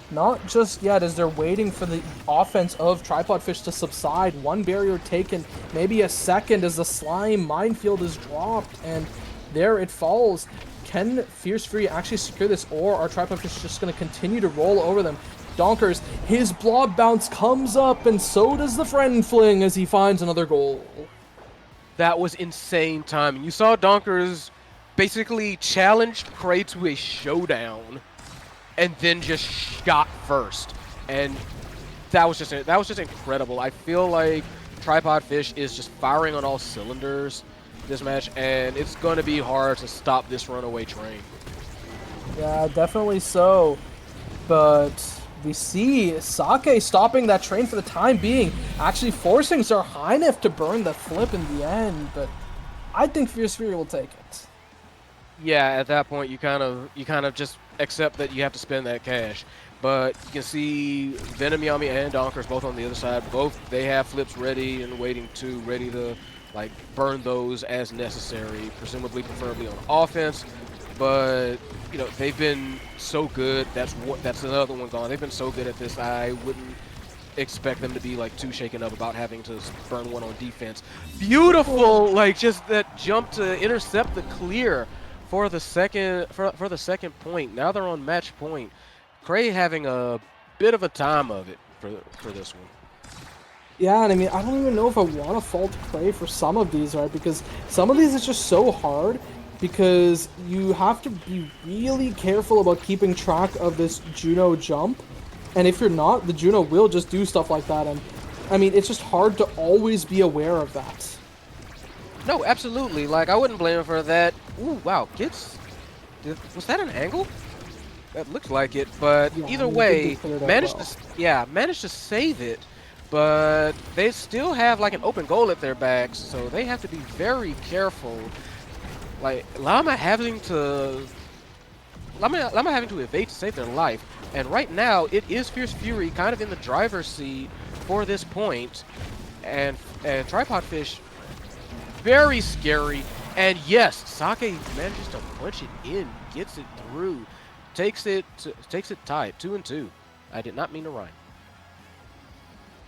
[SPEAKER 4] Not just yet, as they're waiting for the offense of Tripod Fish to subside. One barrier taken, maybe a second as the slime minefield is dropped, and there it falls. Can Fierce Fury actually secure this, or are Tripod Fish just going to continue to roll over them? Donkers, his blob bounce comes up, and so does the friend fling as he finds another goal.
[SPEAKER 5] That was insane timing. You saw Donkers basically challenged Cray to a showdown, and then just shot first, and that was just incredible. I feel like Tripod Fish is just firing on all cylinders this match, and it's going to be hard to stop this runaway train.
[SPEAKER 4] Yeah, definitely so. But we see Sake stopping that train for the time being, actually forcing Zarhynef to burn the flip in the end. But I think Fierce Fury will take it.
[SPEAKER 5] Yeah, at that point you kind of just accept that you have to spend that cash. But you can see Venom Yami and Donkers both on the other side. Both they have flips ready and ready to like burn those as necessary, presumably preferably on offense. But you know, they've been so good. That's another one gone. They've been so good at this. I wouldn't expect them to be like too shaken up about having to burn one on defense. Beautiful, like just that jump to intercept the clear for the second point. Now they're on match point. Cray having a bit of a time of it for this one.
[SPEAKER 4] Yeah, and I mean, I don't even know if I want to fault Cray for some of these, right? Because some of these is just so hard, because you have to be really careful about keeping track of this Juno jump. And if you're not, the Juno will just do stuff like that. And I mean, it's just hard to always be aware of that.
[SPEAKER 5] No, absolutely. Like, I wouldn't blame him for that. Ooh, wow. Was that an angle? That looks like it, but
[SPEAKER 4] Yeah,
[SPEAKER 5] either
[SPEAKER 4] I mean,
[SPEAKER 5] way,
[SPEAKER 4] managed
[SPEAKER 5] managed to save it, but they still have like an open goal at their backs, so they have to be very careful. Like Llama having to evade to save their life, and right now it is Fierce Fury kind of in the driver's seat for this point, and Tripod Fish very scary, and yes, Sake manages to punch it in, gets it through. Takes it tied, 2-2. I did not mean to rhyme.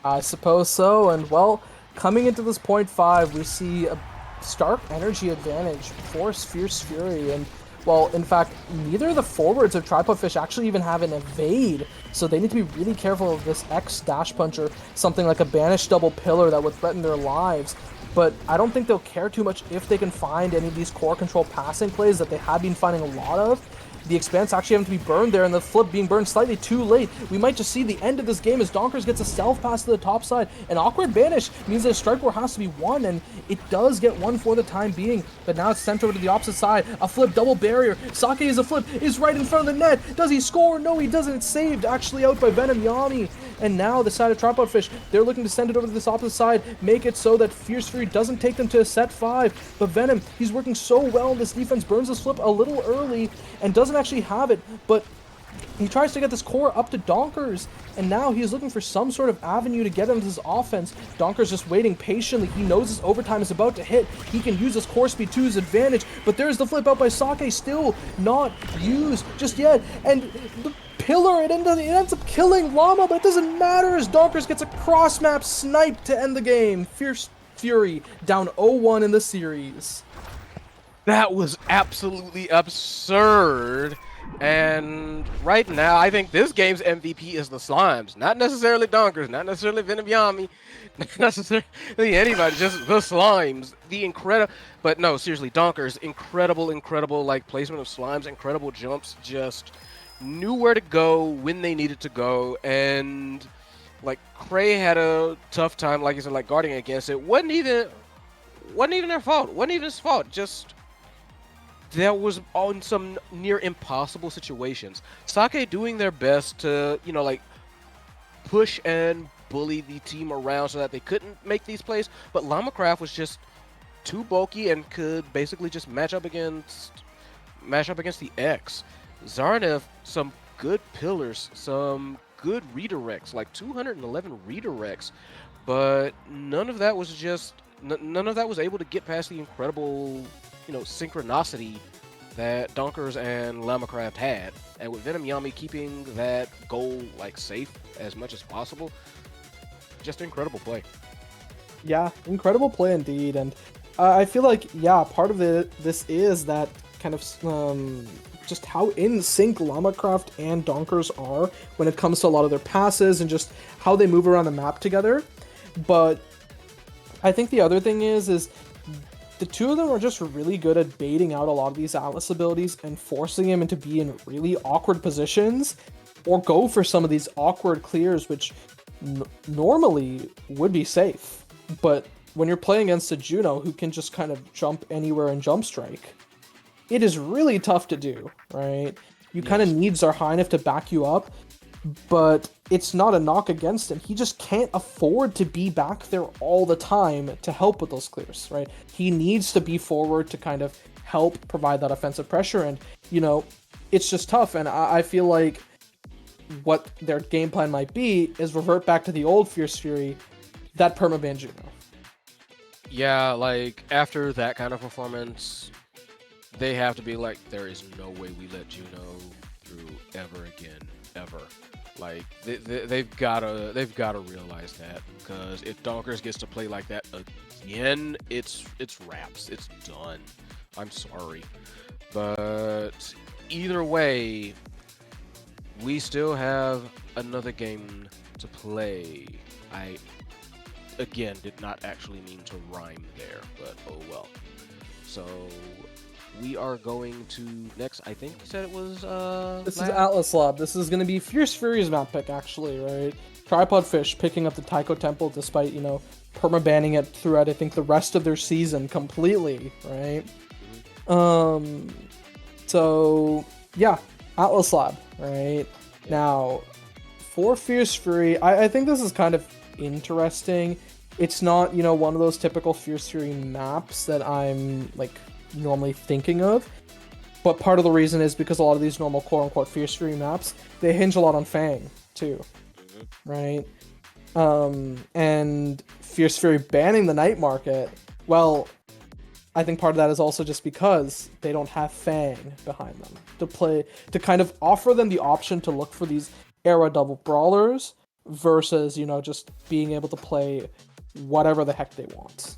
[SPEAKER 4] I suppose so, and well, coming into this point 5, we see a stark energy advantage for Fierce Fury, and well, in fact, neither of the forwards of Tripod Fish actually even have an evade, so they need to be really careful of this X dash punch or something like a banished double pillar that would threaten their lives. But I don't think they'll care too much if they can find any of these core control passing plays that they have been finding a lot of. The expanse actually having to be burned there, and the flip being burned slightly too late. We might just see the end of this game as Donkers gets a self pass to the top side. An awkward banish means that a strike war has to be won, and it does get one for the time being. But now it's sent over to the opposite side. A flip double barrier. Sake is a flip, is right in front of the net. Does he score? No, he doesn't. It's saved actually out by Venom Yami. And now the side of Tripod Fish, they're looking to send it over to this opposite side, make it so that Fierce Fury doesn't take them to a set 5. But Venom, he's working so well in this defense, burns his flip a little early and doesn't actually have it, but he tries to get this core up to Donkers, and now he's looking for some sort of avenue to get into his offense. Donkers just waiting patiently. He knows his overtime is about to hit. He can use his core speed to his advantage, but there's the flip out by Sake, still not used just yet, and the pillar, it ends up killing Llama, but it doesn't matter as Donkers gets a cross-map snipe to end the game. Fierce Fury down 0-1 in the series.
[SPEAKER 5] That was absolutely absurd. And right now, I think this game's MVP is the Slimes. Not necessarily Donkers, not necessarily Venom Yami, not necessarily anybody, just the Slimes. The incredible, but no, seriously, Donkers, incredible, like placement of Slimes, incredible jumps, just knew where to go when they needed to go. And like Cray had a tough time, like you said, like guarding against it. Wasn't even their fault. Wasn't even his fault. Just that was on some near impossible situations. Sake doing their best to, you know, like push and bully the team around so that they couldn't make these plays, but Lamacraft was just too bulky and could basically just match up against the X. Zarhynef, some good pillars, some good redirects, like 211 redirects, but none of that was able to get past the incredible, you know, synchronicity that Donkers and Lamacraft had. And with Venom Yami keeping that goal like safe as much as possible, just incredible play.
[SPEAKER 4] Yeah, incredible play indeed. And I feel like, yeah, part of this is that kind of just how in sync Lamacraft and Donkers are when it comes to a lot of their passes and just how they move around the map together. But I think the other thing is the two of them are just really good at baiting out a lot of these Atlas abilities and forcing him into be in really awkward positions or go for some of these awkward clears, which normally would be safe. But when you're playing against a Juno who can just kind of jump anywhere and jump strike, it is really tough to do, right? You kind of need Zarhynif to back you up, but it's not a knock against him. He just can't afford to be back there all the time to help with those clears, right? He needs to be forward to kind of help provide that offensive pressure, and, you know, it's just tough, and I feel like what their game plan might be is revert back to the old Fierce Fury, that permaban Juno.
[SPEAKER 5] Yeah, like, after that kind of performance, they have to be like, there is no way we let Juno through ever again, ever. Like, they've gotta realize that, because if Donkers gets to play like that again, it's wraps, it's done. I'm sorry, but either way, we still have another game to play. I, again, did not actually mean to rhyme there, but oh well. So we are going to next. I think you said it was
[SPEAKER 4] This is Atlas Lab. This is going to be Fierce Fury's map pick, actually, right? Tripod Fish picking up the Taiko Temple despite, you know, perma-banning it throughout, I think, the rest of their season completely, right? So, yeah, Atlas Lab, right? Yeah. Now, for Fierce Fury, I think this is kind of interesting. It's not, you know, one of those typical Fierce Fury maps that I'm, like, normally thinking of, but part of the reason is because a lot of these normal quote-unquote Fierce Fury maps, they hinge a lot on Fang, too, right? And Fierce Fury banning the night market, well, I think part of that is also just because they don't have Fang behind them to kind of offer them the option to look for these era double brawlers versus, you know, just being able to play whatever the heck they want.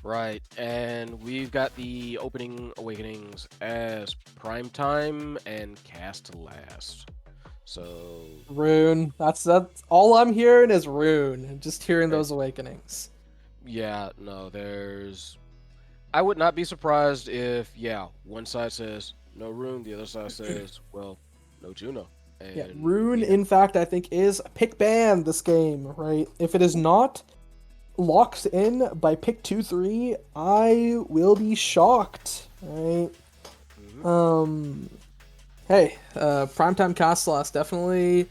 [SPEAKER 5] Right, and we've got the opening awakenings as Primetime and Cast Last. So
[SPEAKER 4] Rune, that's all I'm hearing is Rune. Just hearing those awakenings.
[SPEAKER 5] Yeah, no, I would not be surprised if, yeah, one side says no Rune, the other side says, well, no Juno. And,
[SPEAKER 4] yeah, Rune, in fact, I think is pick ban this game, right? If it is not locked in by pick 2-3, I will be shocked, right? Hey, Primetime Castelas, definitely.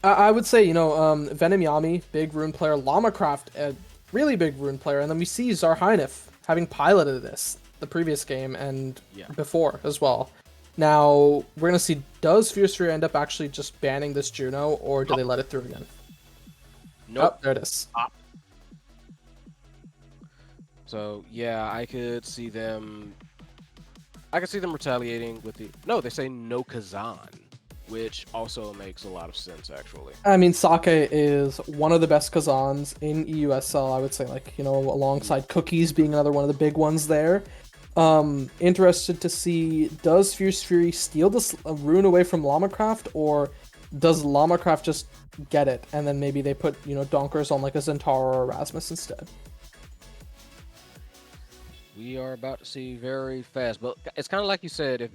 [SPEAKER 4] I would say, you know, Venom Yami, big Rune player, Lamacraft, a really big Rune player, and then we see Zarhynif having piloted this the previous game and before as well. Now, we're going to see, does Fierce Fury end up actually just banning this Juno, or do they let it through again?
[SPEAKER 5] Nope.
[SPEAKER 4] Oh, there it is.
[SPEAKER 5] So, yeah, I could see them retaliating with the... No, they say no Kazan, which also makes a lot of sense, actually.
[SPEAKER 4] I mean, Sake is one of the best Kazans in EUSL, I would say, like, you know, alongside Cookies being another one of the big ones there. Interested to see, does Fierce Fury steal this Rune away from Lamacraft, or does Lamacraft just get it, and then maybe they put, you know, Donkers on like a Zentaro or Erasmus instead?
[SPEAKER 5] We are about to see very fast, but it's kind of like you said,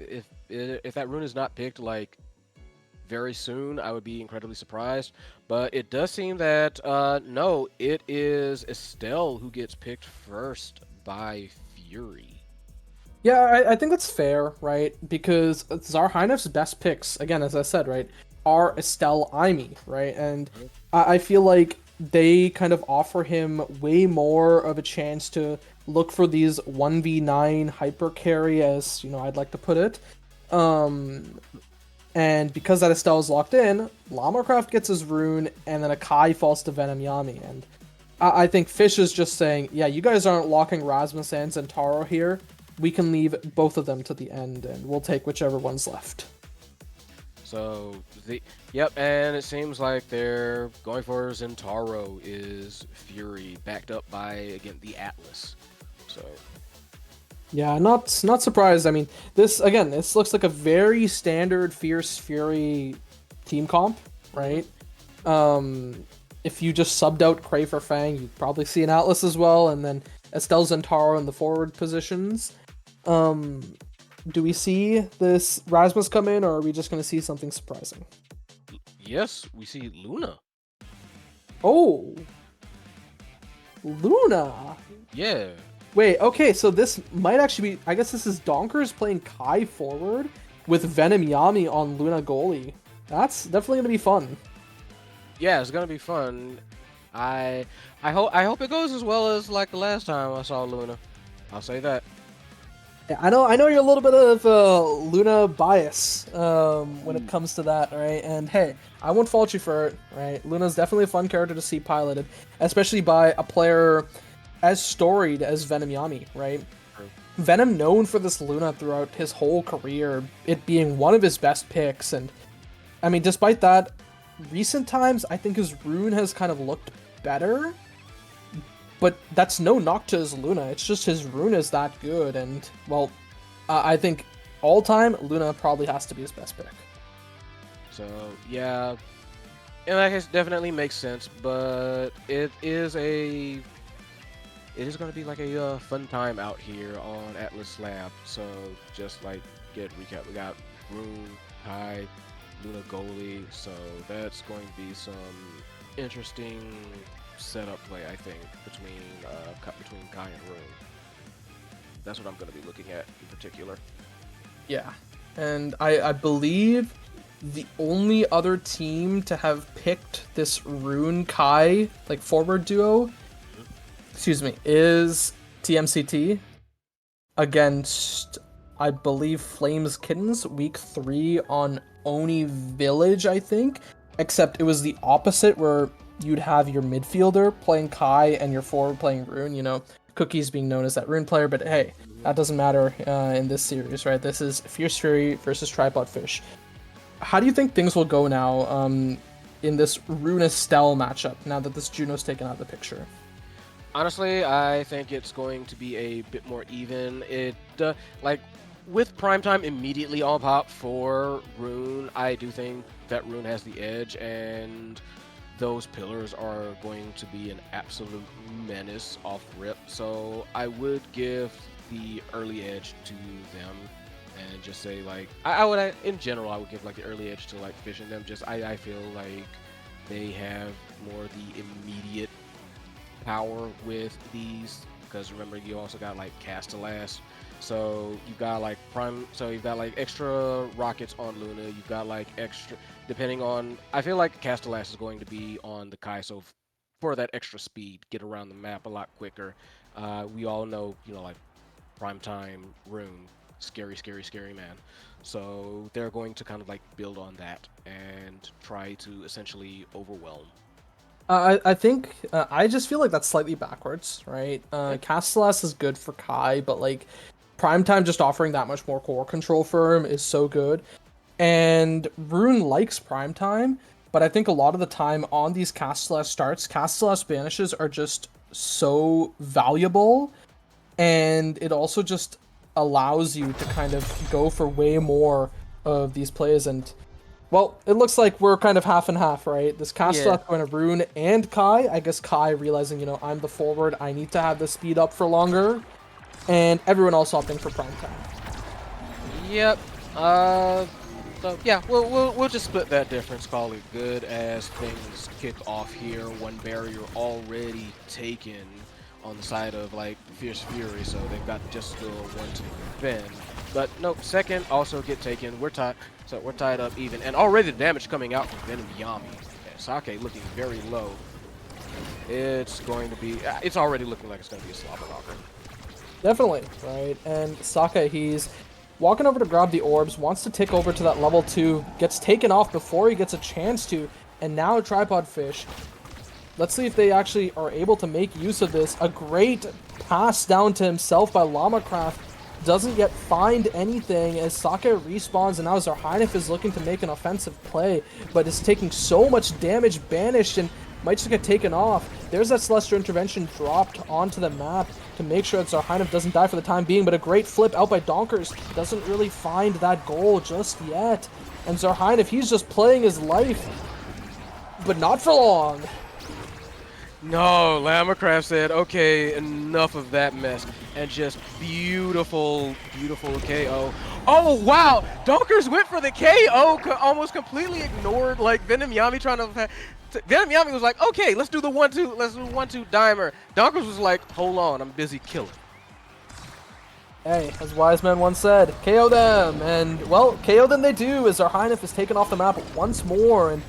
[SPEAKER 5] if that Rune is not picked like very soon, I would be incredibly surprised. But it does seem that no, it is Estelle who gets picked first by Fury.
[SPEAKER 4] Yeah, I think that's fair, right? Because Zarhynif's best picks, again, as I said, right, are Estelle Aimee, right? And I feel like they kind of offer him way more of a chance to look for these 1v9 hyper carry, as, you know, I'd like to put it. And because that Estelle is locked in, Lamacraft gets his Rune, and then Akai falls to Venom Yami. And I think Fish is just saying, yeah, you guys aren't locking Rasmus and Zentaro here. We can leave both of them to the end, and we'll take whichever one's left.
[SPEAKER 5] So, yep, and it seems like they're going for Zentaro is Fury, backed up by, again, the Atlas. So,
[SPEAKER 4] yeah, not surprised. I mean, this looks like a very standard Fierce Fury team comp, right? If you just subbed out Cray for Fang, you'd probably see an Atlas as well, and then Estelle Zentaro in the forward positions. Do we see this Rasmus come in, or are we just going to see something surprising?
[SPEAKER 5] Yes, we see Luna.
[SPEAKER 4] Oh, Luna.
[SPEAKER 5] Yeah.
[SPEAKER 4] Wait, okay, so this might actually be... I guess this is Donkers playing Kai forward with Venom Yami on Luna goalie. That's definitely going to be fun.
[SPEAKER 5] Yeah, it's gonna be fun. I hope it goes as well as like the last time I saw Luna. I'll say that.
[SPEAKER 4] Yeah, I know you're a little bit of Luna bias when it comes to that, right? And hey, I won't fault you for it, right? Luna's definitely a fun character to see piloted, especially by a player as storied as Venom Yami, right?
[SPEAKER 5] True.
[SPEAKER 4] Venom known for this Luna throughout his whole career, it being one of his best picks, and I mean, despite that, recent times I think his rune has kind of looked better. But that's no knock to his Luna, it's just his rune is that good, and, well, I think all-time, Luna probably has to be his best pick.
[SPEAKER 5] So, yeah. And that definitely makes sense, but it is going to be like a fun time out here on Atlas Lab. So, just like, get recap, we got Rune, Kai, Luna goalie, so that's going to be some interesting setup play, I think, between Kai and Rune. That's what I'm going to be looking at in particular.
[SPEAKER 4] Yeah, and I believe the only other team to have picked this Rune Kai like forward duo, excuse me, is TMCT against, I believe, Flames Kittens week 3 on Oni Village, I think, except it was the opposite where you'd have your midfielder playing Kai and your forward playing Rune, you know, Cookies being known as that Rune player, but hey, that doesn't matter in this series, right? This is Fierce Fury versus Tripod Fish. How do you think things will go now in this Rune Estelle matchup, now that this Juno's taken out of the picture?
[SPEAKER 5] Honestly, I think it's going to be a bit more even. Like, with Primetime immediately on pop for Rune, I do think that Rune has the edge, and those pillars are going to be an absolute menace off rip. So I would give the early edge to them and just say, like, I would, in general, I would give like the early edge to like Fish and them. Just I feel like they have more the immediate power with these, because remember, you also got like Castellas. So you've got like you've got like extra rockets on Luna. You've got like extra, depending on, I feel like Castellas is going to be on the Kai, so for that extra speed, get around the map a lot quicker. We all know, you know, like Primetime Rune, scary man. So they're going to kind of like build on that and try to essentially overwhelm.
[SPEAKER 4] I think, I just feel like that's slightly backwards, right? Castellas is good for Kai, but like, Primetime just offering that much more core control for him is so good. And Rune likes Primetime, but I think a lot of the time on these Castellas starts, Castellas banishes are just so valuable, and it also just allows you to kind of go for way more of these plays. And, well, it looks like we're kind of half and half, right? This Castellas going to Rune and Kai. I guess Kai realizing, you know, I'm the forward, I need to have the speed up for longer. And everyone else opting for Primetime.
[SPEAKER 5] Yep. So yeah, we'll just split that difference, call it good as things kick off here. One barrier already taken on the side of like Fierce Fury, so they've got just still one to defend. But no, second also get taken. We're tied, so we're tied up even, and already the damage coming out from Venom Yami. Yeah, Sake looking very low. It's going to be. It's already looking like it's going to be a slobber knocker.
[SPEAKER 4] Definitely, right? And Sake, he's walking over to grab the orbs, wants to tick over to that level 2, gets taken off before he gets a chance to, and now Tripod Fish. Let's see if they actually are able to make use of this. A great pass down to himself by Lamacraft. Doesn't yet find anything as Sake respawns, and now Zarheinif is looking to make an offensive play, but is taking so much damage, banished, and might just get taken off. There's that Celestial Intervention dropped onto the map to make sure that Zarheinif doesn't die for the time being, but a great flip out by Donkers. Doesn't really find that goal just yet. And Zarheinif, he's just playing his life, but not for long.
[SPEAKER 5] No, Lamacraft said, okay, enough of that mess. And just beautiful, beautiful KO. Oh, wow! Donkers went for the KO, almost completely ignored, like, Venom Yami trying to... Venom Yami was like, okay, let's do the 1-2, let's do 1-2 dimer. Donkers was like, hold on, I'm busy killing.
[SPEAKER 4] Hey, as Wise Man once said, KO them! And, well, KO them they do, as Arhinef is taken off the map once more, and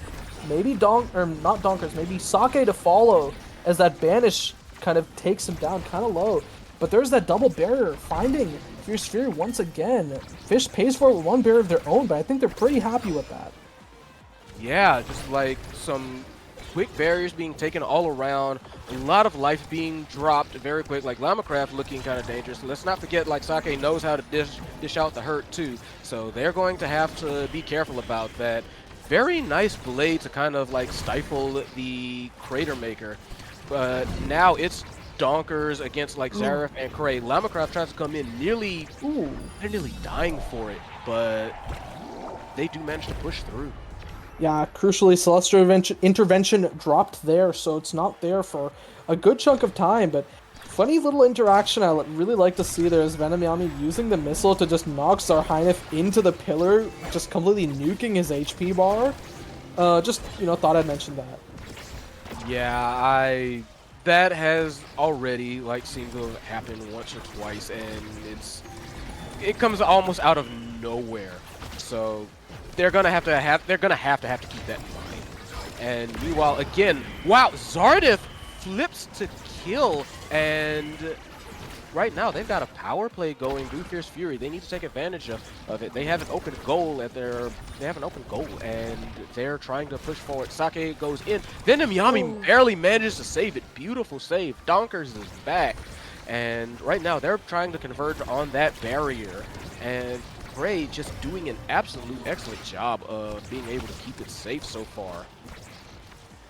[SPEAKER 4] maybe not Donkers, maybe Sake to follow, as that Banish kind of takes him down kind of low. But there's that double barrier, finding Fierce Fury once again. Fish pays for it with one barrier of their own, but I think they're pretty happy with that.
[SPEAKER 5] Yeah, just like some quick barriers being taken all around, a lot of life being dropped very quick, like Lamacraft looking kind of dangerous. Let's not forget, like, Sake knows how to dish out the hurt too, so they're going to have to be careful about that. Very nice blade to kind of like stifle the Crater Maker, but now it's Donkers against like Zareth and Cray. Lamacraft tries to come in they're nearly dying for it, but they do manage to push through.
[SPEAKER 4] Yeah, crucially, Celestial Intervention dropped there, so it's not there for a good chunk of time, but funny little interaction I really like to see there is Venom Yami using the missile to just knock Zarhinef into the pillar, just completely nuking his HP bar. Just, thought I'd mention that.
[SPEAKER 5] Yeah, that has already, like, seemed to have happened once or twice, and it comes almost out of nowhere. So they're gonna have to keep that in mind. And meanwhile, again, wow, Zardif flips to kill, and right now they've got a power play going through Fierce Fury. They need to take advantage of it. They have an open goal and they're trying to push forward. Sake goes in. Venom Yami barely manages to save it. Beautiful save. Donkers is back. And right now they're trying to converge on that barrier. And Gray just doing an absolute excellent job of being able to keep it safe so far.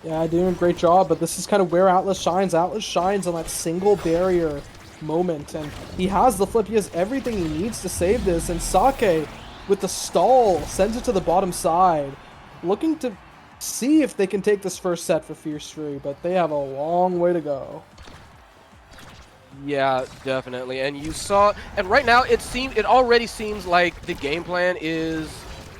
[SPEAKER 4] Yeah, doing a great job, but this is kind of where Atlas shines. Atlas shines on that single barrier moment, and he has the flip. He has everything he needs to save this, and Sake, with the stall, sends it to the bottom side, looking to see if they can take this first set for Fierce Fury, but they have a long way to go.
[SPEAKER 5] Yeah, definitely. And you saw, and right now it already seems like the game plan is,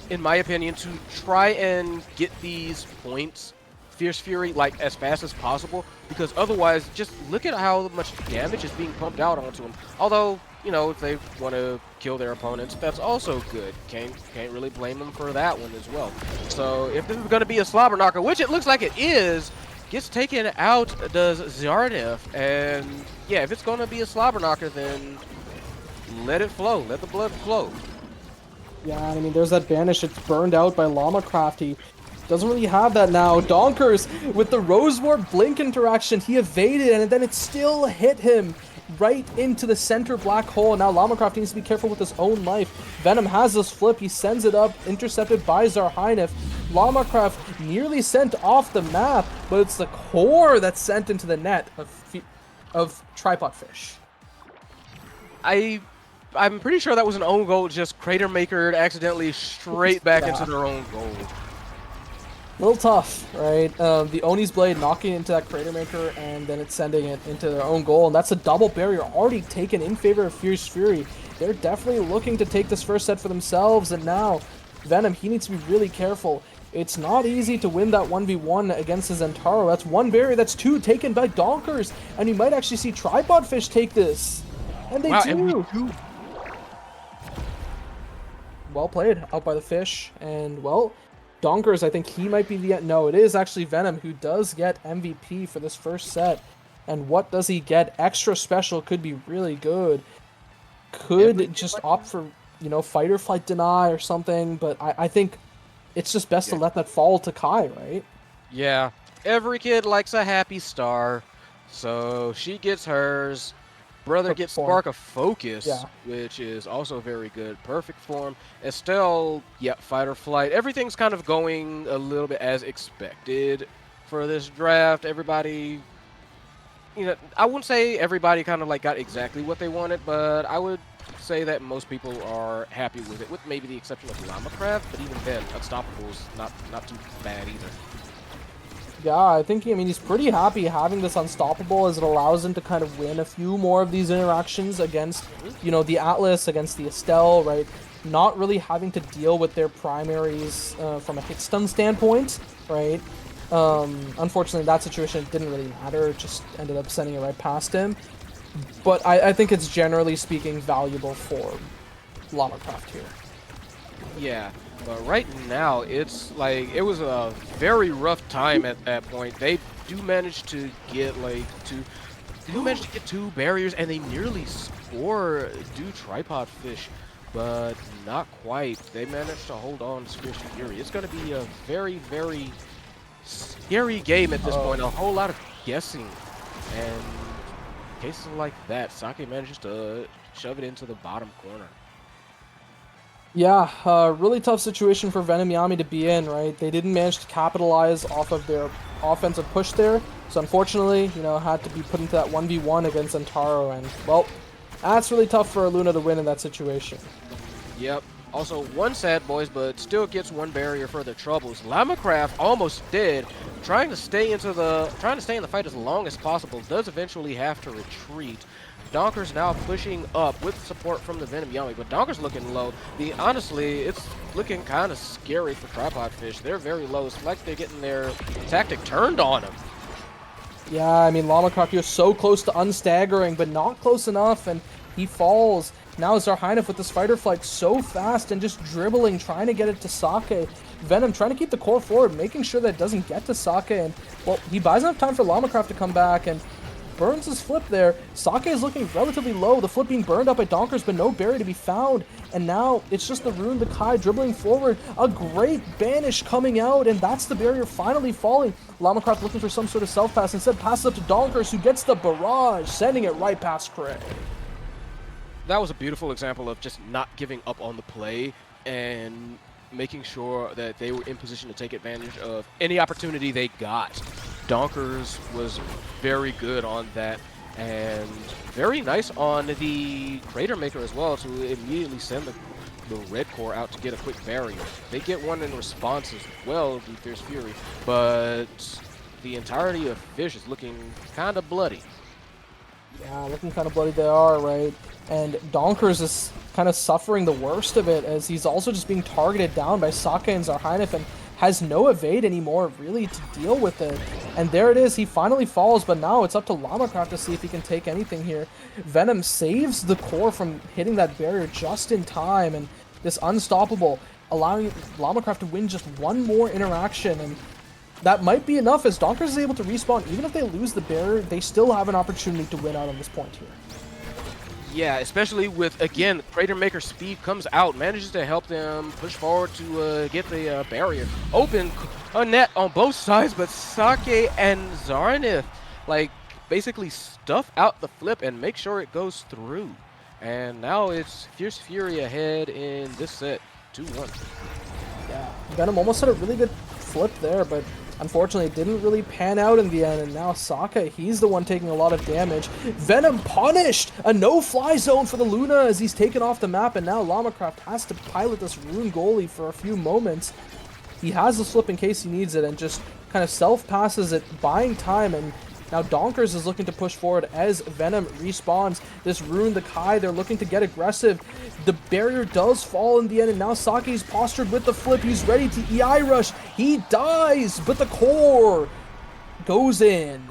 [SPEAKER 5] in my opinion, to try and get these points, Fierce Fury, like as fast as possible, because otherwise, just look at how much damage is being pumped out onto them. Although, if they want to kill their opponents, that's also good. Can't really blame them for that one as well. So if this is going to be a slobber knocker, which it looks like it is, gets taken out does Zardif, and yeah, if it's going to be a slobber knocker, then let it flow, let the blood flow.
[SPEAKER 4] Yeah, I mean, there's that banish. It's burned out by Lamacraft. He doesn't really have that now. Donkers, with the Rosewarp Blink interaction, he evaded, and then it still hit him right into the center black hole. Now Lamacraft needs to be careful with his own life. Venom has this flip. He sends it up, intercepted by Zarhinef. Lamacraft nearly sent off the map, but it's the core that's sent into the net of Tripod Fish.
[SPEAKER 5] I'm pretty sure that was an own goal, just Crater Maker accidentally straight back into their own goal.
[SPEAKER 4] A little tough, right? The Oni's Blade knocking into that Crater Maker, and then it's sending it into their own goal, and that's a double barrier already taken in favor of Fierce Fury. They're definitely looking to take this first set for themselves, and now Venom, he needs to be really careful. It's not easy to win that 1v1 against the Zentaro. That's one barrier, that's two taken by Donkers, and you might actually see Tripod Fish take this. And they do! Well played, out by the Fish, and well, Donkers, I think he might be the... No, it is actually Venom who does get MVP for this first set. And what does he get? Extra special could be really good. Could just opt for, fight or flight deny or something. But I think it's just best to let that fall to Kai, right?
[SPEAKER 5] Yeah. Every kid likes a happy star. So she gets hers. Brother gets Spark of Focus, which is also very good. Perfect form. Estelle, fight or flight. Everything's kind of going a little bit as expected for this draft. Everybody, I wouldn't say everybody kind of like got exactly what they wanted, but I would say that most people are happy with it, with maybe the exception of Lamacraft, but even then, Unstoppable's not too bad either.
[SPEAKER 4] Yeah, I think, I mean, he's pretty happy having this unstoppable as it allows him to kind of win a few more of these interactions against, you know, the Atlas, against the Estelle, right? Not really having to deal with their primaries from a hit stun standpoint, right? Unfortunately, in that situation, it didn't really matter. It just ended up sending it right past him. But I think it's generally speaking valuable for Llama-Craft here.
[SPEAKER 5] Yeah, but right now it's like it was a very rough time at that point. They do manage to get like two barriers, and they nearly score tripod fish, but not quite. They managed to hold on to Fierce Fury. It's going to be a very, very scary game at this point. A whole lot of guessing, and cases like that, Sake manages to shove it into the bottom corner.
[SPEAKER 4] Yeah, really tough situation for Venom Yami to be in, right? They didn't manage to capitalize off of their offensive push there, so unfortunately, you know, had to be put into that 1v1 against Zentaro, and, well, that's really tough for Luna to win in that situation.
[SPEAKER 5] Yep. Also, one sad boys, but still gets one barrier for their troubles. Llama-Craft almost did, trying to stay in the fight as long as possible, does eventually have to retreat. Donker's now pushing up with support from the Venom Yami, but Donker's looking low. Honestly, it's looking kind of scary for Tripod Fish. They're very low. It's like they're getting their tactic turned on them.
[SPEAKER 4] Yeah, I mean, Llama-Craft is so close to unstaggering, but not close enough, and he falls. Now Zarheinef with this fighter flight so fast and just dribbling, trying to get it to Sake. Venom trying to keep the core forward, making sure that it doesn't get to Sake, and, well, he buys enough time for Llama-Craft to come back, and burns his flip there. Sake is looking relatively low. The flip being burned up by Donkers, but no berry to be found. And now it's just the Rune, the Kai dribbling forward. A great banish coming out, and that's the barrier finally falling. Llama-Craft looking for some sort of self-pass. Instead, passes up to Donkers, who gets the barrage, sending it right past Craig.
[SPEAKER 5] That was a beautiful example of just not giving up on the play and making sure that they were in position to take advantage of any opportunity they got. Donkers was very good on that, and very nice on the Crater Maker as well to immediately send the red core out to get a quick barrier. They get one in response as well to Fierce Fury, but the entirety of Fish is looking kind of bloody.
[SPEAKER 4] Yeah, looking kind of bloody they are, right? And Donkers is kind of suffering the worst of it, as he's also just being targeted down by Sake and Zarheinef and has no evade anymore, really, to deal with it. And there it is, he finally falls, but now it's up to Llama-Craft to see if he can take anything here. Venom saves the core from hitting that barrier just in time, and this unstoppable, allowing Llama-Craft to win just one more interaction, and that might be enough, as Donkers is able to respawn. Even if they lose the barrier, they still have an opportunity to win out on this point here.
[SPEAKER 5] Yeah, especially with, again, Crater Maker speed comes out, manages to help them push forward to get the barrier. Open a net on both sides, but Sake and Zarheinef, like, basically stuff out the flip and make sure it goes through. And now it's Fierce Fury ahead in this set, 2-1.
[SPEAKER 4] Yeah, Venom almost had a really good flip there, but unfortunately, it didn't really pan out in the end, and now Sake, he's the one taking a lot of damage. Venom punished! A no-fly zone for the Luna as he's taken off the map, and now Llama-Craft has to pilot this Rune goalie for a few moments. He has the slip in case he needs it, and just kind of self-passes it, buying time, and now Donkers is looking to push forward as Venom respawns. This Rune, the Kai, they're looking to get aggressive. The barrier does fall in the end, and now Sake's postured with the flip. He's ready to EI rush. He dies, but the core goes in.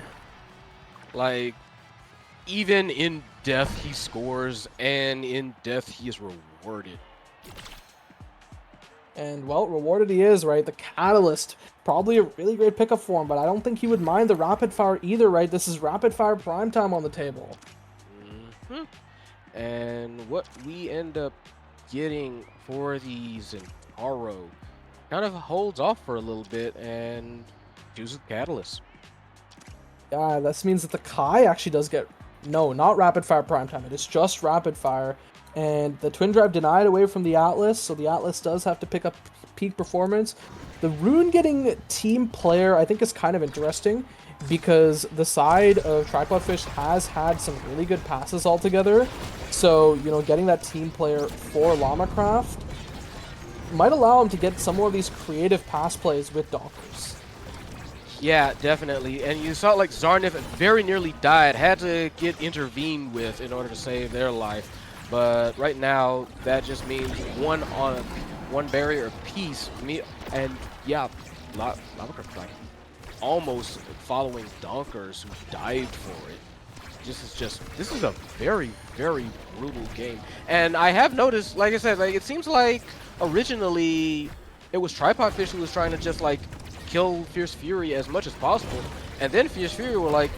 [SPEAKER 5] Like, even in death he scores, and in death he is rewarded.
[SPEAKER 4] And, well, rewarded he is, right? The Catalyst, probably a really great pickup for him, but I don't think he would mind the Rapid Fire either, right? This is Rapid Fire prime time on the table.
[SPEAKER 5] And what we end up getting for the Zentaro kind of holds off for a little bit and chooses Catalyst.
[SPEAKER 4] Yeah, this means that the Kai actually does get... No, not Rapid Fire prime time. It is just Rapid Fire. And the Twin Drive denied away from the Atlas, so the Atlas does have to pick up peak performance. The Rune getting team player, I think, is kind of interesting, because the side of Tripod Fish has had some really good passes altogether. So, you know, getting that team player for Llama-Craft might allow him to get some more of these creative pass plays with Donkers.
[SPEAKER 5] Yeah, definitely. And you saw like Zarnif very nearly died, had to get intervened with in order to save their life. But right now, that just means one barrier apiece. And yeah, Lavacraft like almost following Donkers who dived for it. This is a very, very brutal game. And I have noticed, like I said, like it seems like originally it was Tripod Fish who was trying to just like kill Fierce Fury as much as possible. And then Fierce Fury were like,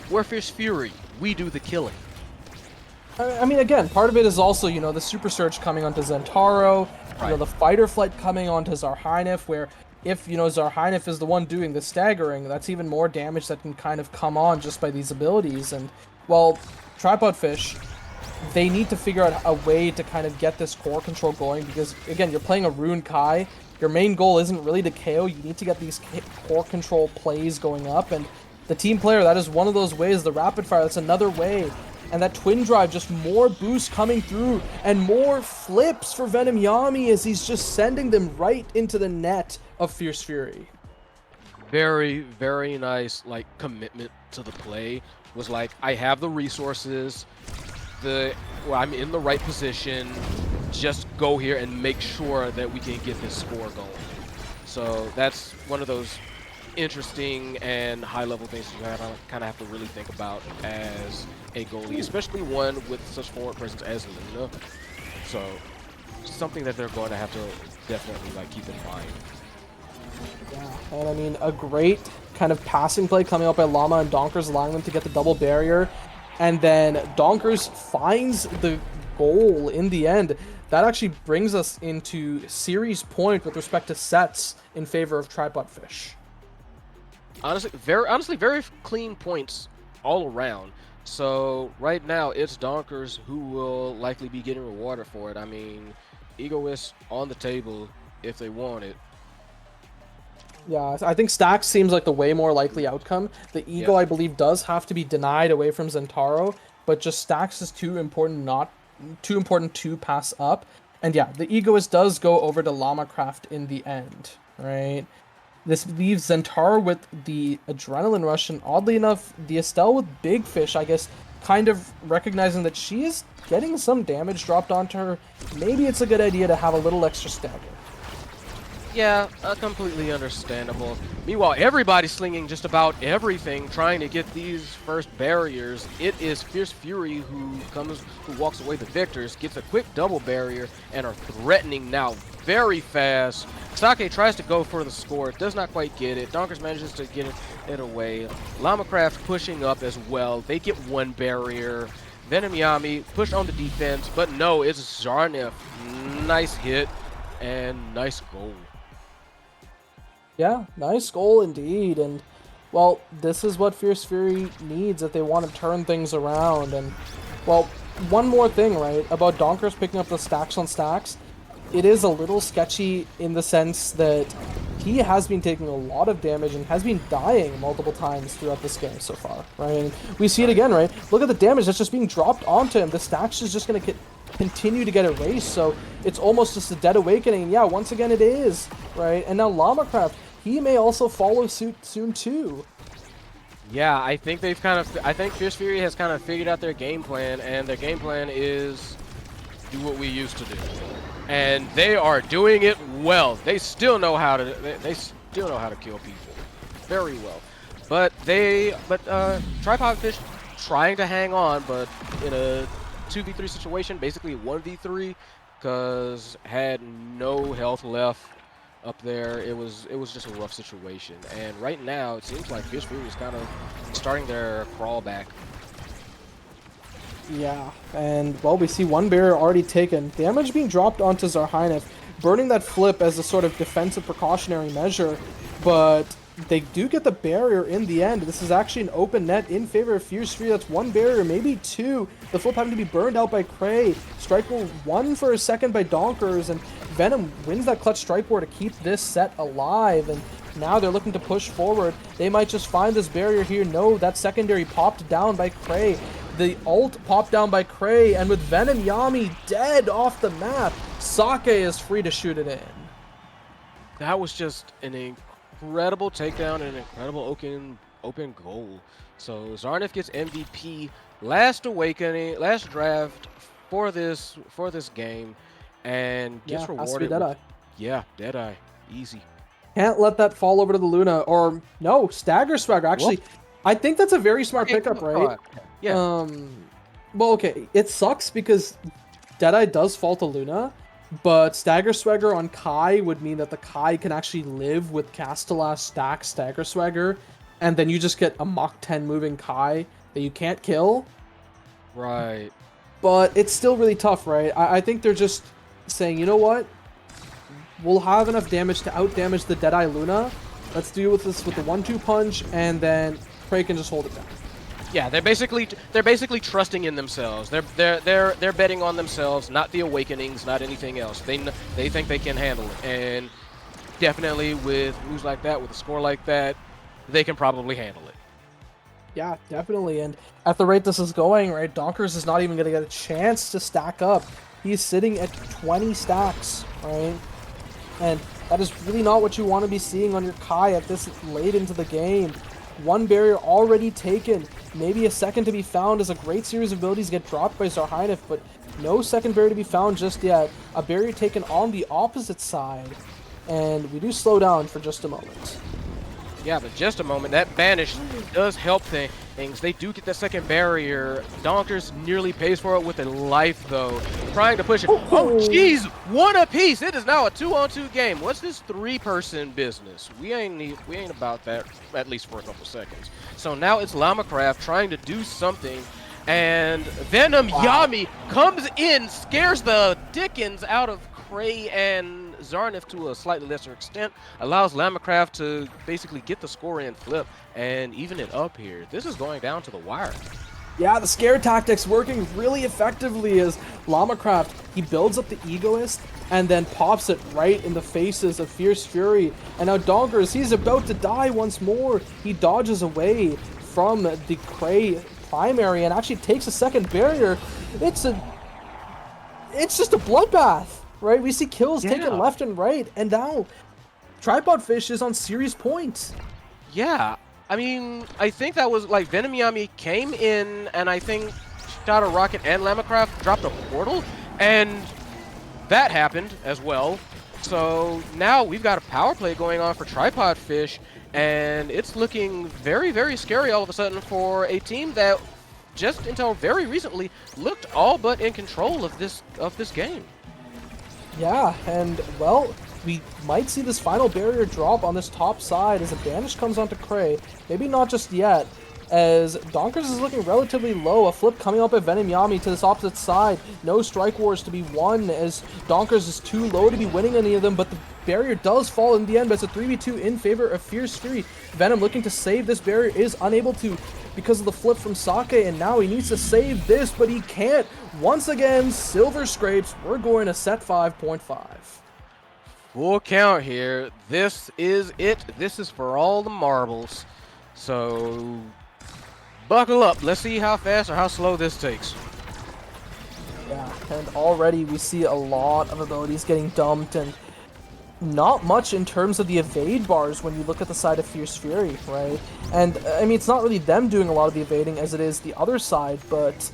[SPEAKER 5] we're Fierce Fury, we do the killing.
[SPEAKER 4] I mean, again, part of it is also, you know, the Super Surge coming onto Zentaro, you know, the Fighter Flight coming onto Zarhynif, where if, you know, Zarhynif is the one doing the staggering, that's even more damage that can kind of come on just by these abilities. And, well, Tripod Fish, they need to figure out a way to kind of get this core control going, because, again, you're playing a Rune Kai. Your main goal isn't really to KO, you need to get these core control plays going up, and the team player, that is one of those ways. The Rapid Fire, that's another way. And that Twin Drive, just more boost coming through, and more flips for Venom Yami as he's just sending them right into the net of Fierce Fury.
[SPEAKER 5] Very, very nice, like, commitment to the play. Was like, I have the resources, I'm in the right position, just go here and make sure that we can get this score going. So that's one of those interesting and high-level things you kind of have to really think about as a goalie, especially one with such forward presence as Luna. So something that they're going to have to definitely like keep in mind.
[SPEAKER 4] Yeah, and I mean, a great kind of passing play coming out by Llama and Donkers, allowing them to get the double barrier, and then Donkers finds the goal in the end. That actually brings us into series point with respect to sets in favor of Tripod Fish.
[SPEAKER 5] Honestly, very clean points all around. So right now, it's Donkers who will likely be getting rewarded for it. I mean, Egoist on the table if they want it.
[SPEAKER 4] Yeah, I think Stacks seems like the way more likely outcome. The Ego, I believe, does have to be denied away from Zentaro, but just Stacks is too important to pass up. And yeah, the Egoist does go over to Lamacraft in the end, right? This leaves Zentaro with the Adrenaline Rush, and oddly enough, the Estelle with Big Fish, I guess, kind of recognizing that she is getting some damage dropped onto her. Maybe it's a good idea to have a little extra stagger.
[SPEAKER 5] Yeah, completely understandable. Meanwhile, everybody's slinging just about everything, trying to get these first barriers. It is Fierce Fury who walks away the victors, gets a quick double barrier, and are threatening now very fast. Sake tries to go for the score, does not quite get it. Donkers manages to get it away. Lamacraft pushing up as well. They get one barrier. Venom Yami pushed on the defense, but no, it's Zarnif. Nice hit and nice goal.
[SPEAKER 4] Yeah, nice goal indeed, and well, this is what Fierce Fury needs if they want to turn things around. And well, one more thing, right, about Donkers picking up the stacks on stacks, it is a little sketchy in the sense that he has been taking a lot of damage and has been dying multiple times throughout this game so far, right? And we see it again, right? Look at the damage that's just being dropped onto him. The stacks is just going to continue to get erased, so it's almost just a dead awakening. Yeah, once again it is, right? And now Lamacraft, he may also follow suit soon too.
[SPEAKER 5] Yeah, I think I think Fierce Fury has kind of figured out their game plan, and their game plan is do what we used to do. And they are doing it well. They still know how to kill people very well. But Tripod Fish trying to hang on, but in a 2v3 situation, basically 1v3, because had no health left up there. It was just a rough situation. And right now, it seems like Fierce Fury is kind of starting their crawl back.
[SPEAKER 4] Yeah, and well, we see one barrier already taken. Damage being dropped onto Zarhynif, burning that flip as a sort of defensive precautionary measure, but they do get the barrier in the end. This is actually an open net in favor of Fierce Fury. That's one barrier, maybe two. The flip having to be burned out by Cray. Strike War won for a second by Donkers, and Venom wins that clutch Strike War to keep this set alive. And now they're looking to push forward. They might just find this barrier here. No, that secondary popped down by Cray. The ult popped down by Cray, and with Venom Yami dead off the map, Sake is free to shoot it in.
[SPEAKER 5] That was just an incredible takedown and an incredible open goal. So Zarnif gets MVP last draft for this game, and
[SPEAKER 4] Yeah,
[SPEAKER 5] gets
[SPEAKER 4] has to be
[SPEAKER 5] rewarded.
[SPEAKER 4] Deadeye.
[SPEAKER 5] Yeah, Deadeye, easy.
[SPEAKER 4] Can't let that fall over to the Luna. Or no, Stagger Swagger. Actually,
[SPEAKER 5] Whoop.
[SPEAKER 4] I think that's a very smart
[SPEAKER 5] Okay,
[SPEAKER 4] pickup,
[SPEAKER 5] come
[SPEAKER 4] right?
[SPEAKER 5] on. Yeah.
[SPEAKER 4] Well, okay, it sucks because Deadeye does fall to Luna, but Stagger Swagger on Kai would mean that the Kai can actually live with Castellas stack Stagger Swagger, and then you just get a Mach 10 moving Kai that you can't kill.
[SPEAKER 5] Right.
[SPEAKER 4] But it's still really tough, right? I think they're just saying, you know what? We'll have enough damage to out-damage the Deadeye Luna. Let's deal with this with the 1-2 punch, and then Prey can just hold it down.
[SPEAKER 5] Yeah, they're basically trusting in themselves. They're betting on themselves, not the Awakenings, not anything else. They think they can handle it, and definitely with moves like that, with a score like that, they can probably handle it.
[SPEAKER 4] Yeah, definitely. And at the rate this is going, right, Donkers is not even going to get a chance to stack up. He's sitting at 20 stacks, right? And that is really not what you want to be seeing on your Kai at this late into the game. One barrier already taken. Maybe a second to be found as a great series of abilities get dropped by Zarhynif, but no second barrier to be found just yet. A barrier taken on the opposite side. And we do slow down for just a moment.
[SPEAKER 5] Yeah, but just a moment. That banish does help things. They do get that second barrier. Donkers nearly pays for it with a life, though. Trying to push it. Oh, jeez! One apiece! It is now a 2-on-2 game. What's this 3-person business? We ain't about that, at least for a couple seconds. So now it's Lamacraft trying to do something. And Venom Yami comes in, scares the dickens out of Cray and Zarnif to a slightly lesser extent, allows Lamacraft to basically get the score in flip and even it up here. This is going down to the wire.
[SPEAKER 4] Yeah, the scare tactics working really effectively as Lamacraft, he builds up the Egoist and then pops it right in the faces of Fierce Fury. And now Donkers, he's about to die once more. He dodges away from the Cray primary and actually takes a second barrier. It's just a bloodbath. Right, we see kills taken left and right, and now Tripod Fish is on serious points.
[SPEAKER 5] Yeah, I mean, I think that was like Venom Yami came in, and I think shot a rocket and Lamacraft dropped a portal, and that happened as well. So now we've got a power play going on for Tripod Fish, and it's looking very, very scary all of a sudden for a team that just until very recently looked all but in control of this game.
[SPEAKER 4] Yeah, and, well, we might see this final barrier drop on this top side as a banish comes onto Cray. Maybe not just yet, as Donkers is looking relatively low. A flip coming up at Venom Yami to this opposite side. No strike wars to be won as Donkers is too low to be winning any of them, but the barrier does fall in the end, but it's a 3v2 in favor of Fierce Fury. Venom looking to save this barrier is unable to because of the flip from Sake, and now he needs to save this, but he can't. Once again, Silver Scrapes, we're going to set 5.5.
[SPEAKER 5] Full count here. This is it. This is for all the marbles. So buckle up. Let's see how fast or how slow this takes.
[SPEAKER 4] Yeah, and already we see a lot of abilities getting dumped, and not much in terms of the evade bars when you look at the side of Fierce Fury, right? And, I mean, it's not really them doing a lot of the evading as it is the other side, but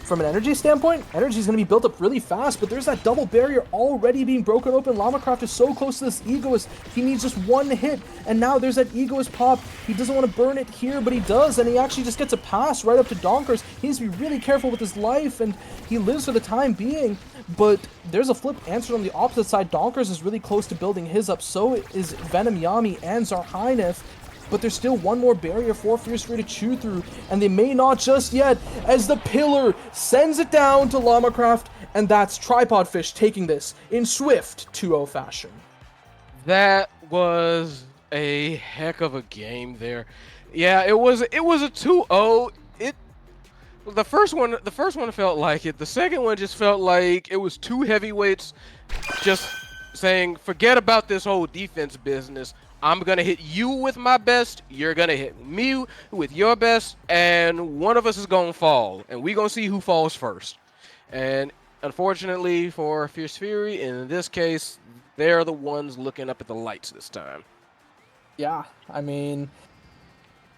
[SPEAKER 4] from an energy standpoint, energy is going to be built up really fast, but there's that double barrier already being broken open. Lamacraft is so close to this Egoist. He needs just one hit, and now there's that Egoist pop. He doesn't want to burn it here, but he does, and he actually just gets a pass right up to Donkers. He needs to be really careful with his life, and he lives for the time being, but there's a flip answered on the opposite side. Donkers is really close to building his up, so is Venom Yami and Zarhynif. But there's still one more barrier for Fierce Fury to chew through, and they may not just yet, as the pillar sends it down to Lamacraft, and that's Tripod Fish taking this in swift 2-0 fashion.
[SPEAKER 5] That was a heck of a game there. Yeah, it was a 2-0. The first one felt like it. The second one just felt like it was two heavyweights just saying, forget about this whole defense business. I'm going to hit you with my best, you're going to hit me with your best, and one of us is going to fall, and we're going to see who falls first. And unfortunately for Fierce Fury, in this case, they're the ones looking up at the lights this time.
[SPEAKER 4] Yeah, I mean,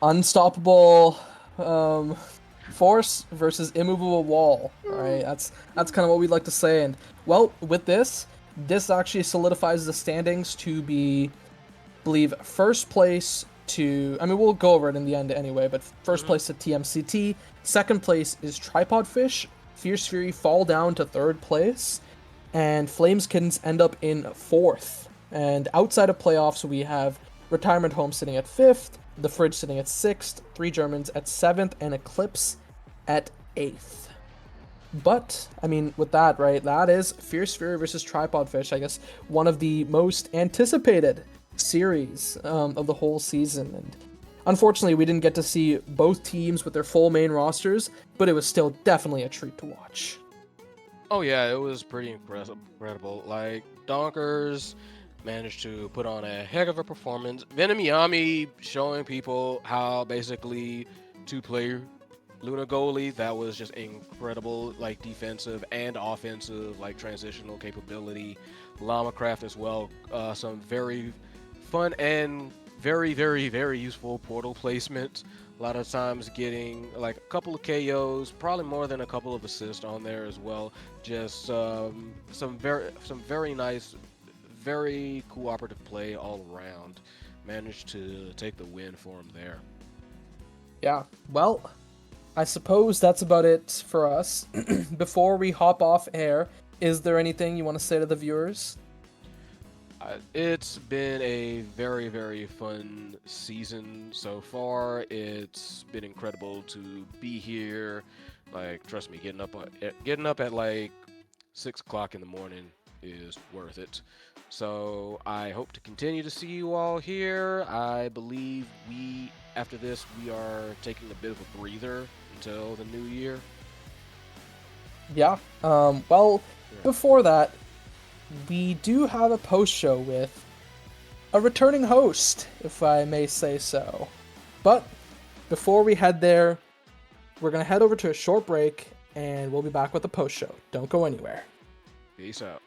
[SPEAKER 4] unstoppable force versus immovable wall. All right, that's kind of what we'd like to say. And well, with this actually solidifies the standings to be, believe, first place to. I mean, we'll go over it in the end anyway. But first place to TMCT. Second place is Tripod Fish. Fierce Fury fall down to third place, and Flameskittens end up in fourth. And outside of playoffs, we have Retirement Home sitting at fifth, The Fridge sitting at sixth, Three Germans at seventh, and Eclipse at eighth. But, I mean, with that, right, that is Fierce Fury versus Tripod Fish, I guess, one of the most anticipated series of the whole season. And unfortunately, we didn't get to see both teams with their full main rosters, but it was still definitely a treat to watch.
[SPEAKER 5] Oh yeah, it was pretty incredible. Like Donkers managed to put on a heck of a performance. Venom Yami showing people how basically to play Luna goalie. That was just incredible, like defensive and offensive, like transitional capability. Llama as well. Some very fun and very useful portal placement. A lot of times getting like a couple of KOs, probably more than a couple of assists on there as well. Just some very nice, very cooperative play all around. Managed to take the win for him there.
[SPEAKER 4] Yeah, well, I suppose that's about it for us. Before we hop off air, is there anything you want to say to the viewers?
[SPEAKER 5] It's been a very fun season so far. It's been incredible to be here. Like, trust me, getting up at like 6 o'clock in the morning is worth it. So I hope to continue to see you all here. I believe after this, we are taking a bit of a breather until the new year.
[SPEAKER 4] Yeah, well, before that, we do have a post show with a returning host, if I may say so. But before we head there, we're going to head over to a short break, and we'll be back with the post show. Don't go anywhere.
[SPEAKER 5] Peace out.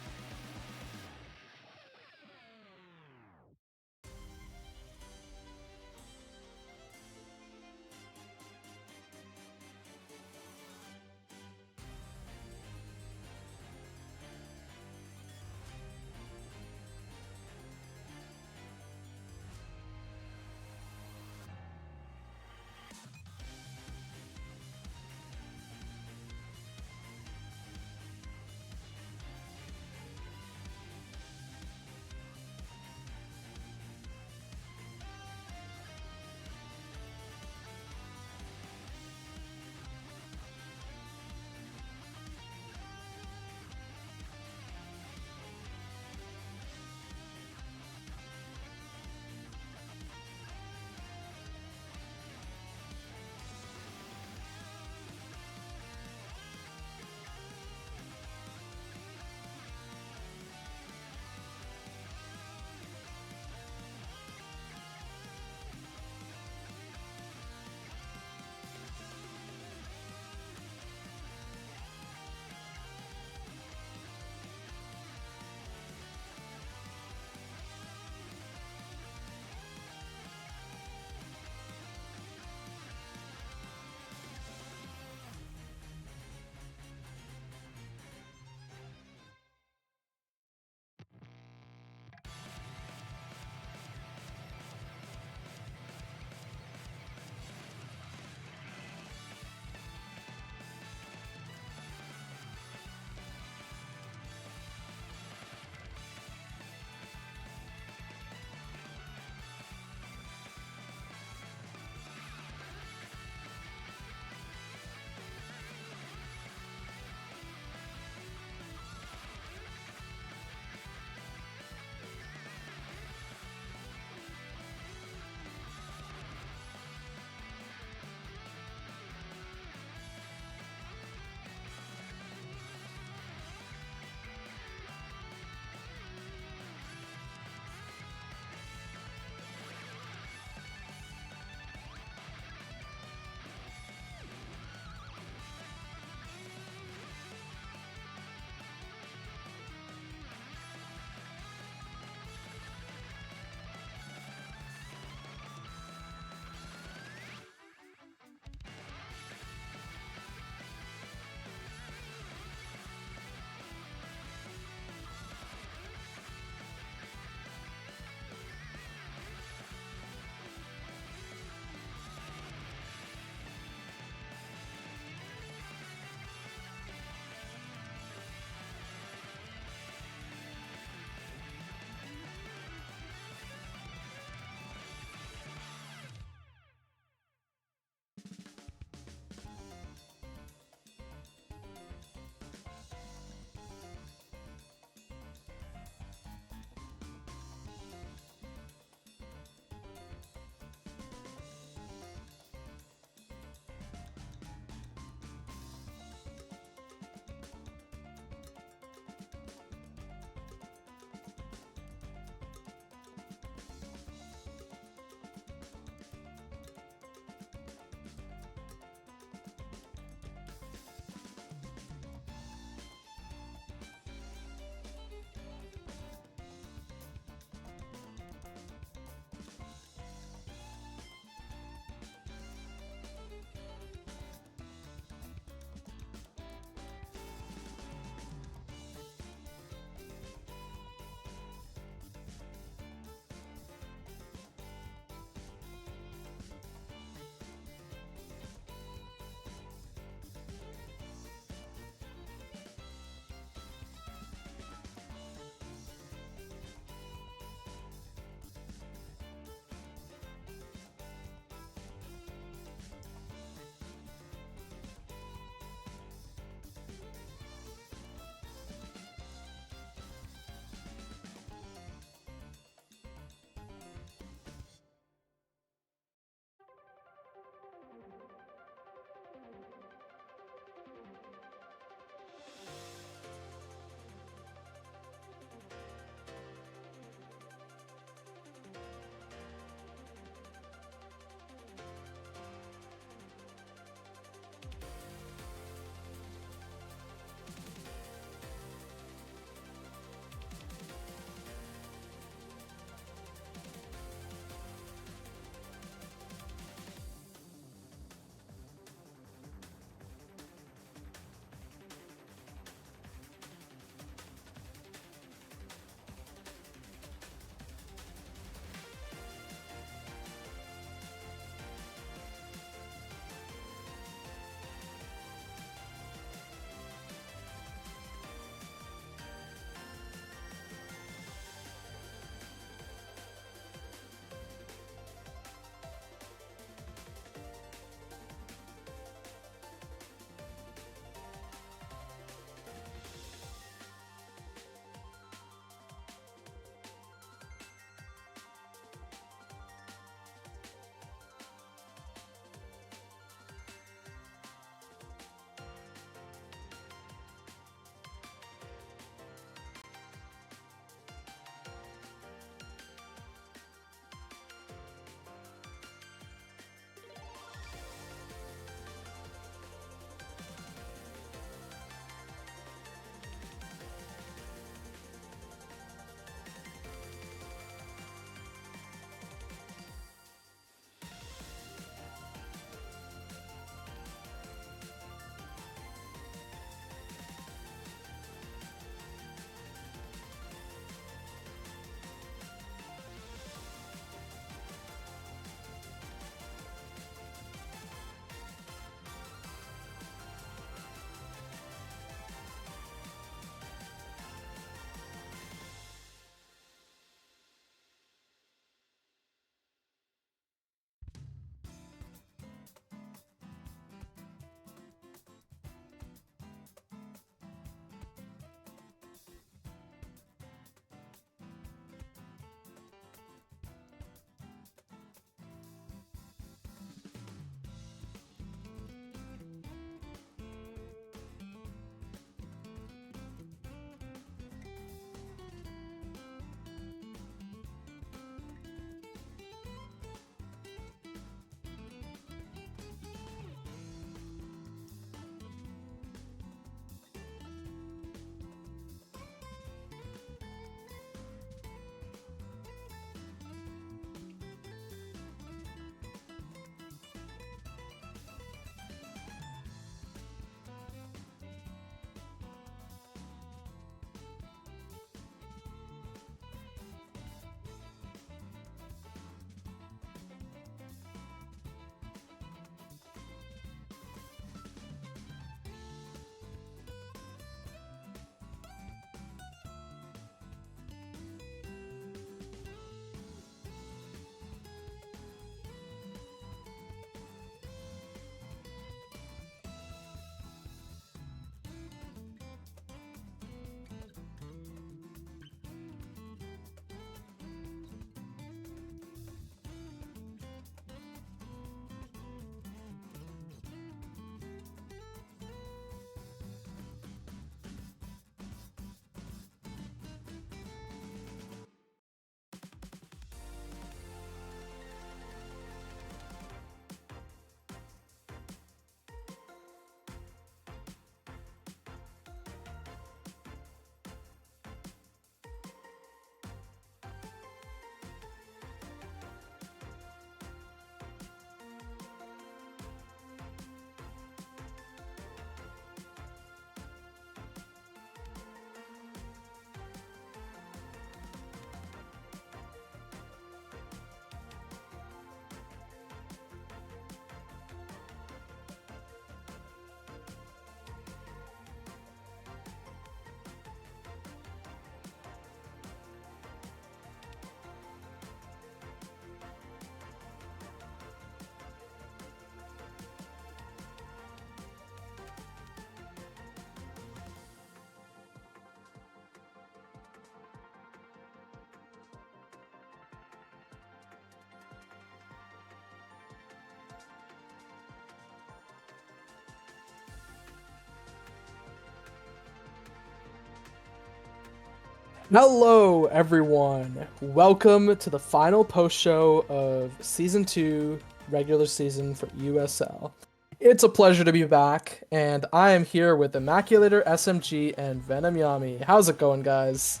[SPEAKER 4] Hello, everyone. Welcome to the final post show of Season 2, regular season for EUSL. It's a pleasure to be back, and I am here with Immaculator, SMG, and Venom Yami. How's it going, guys?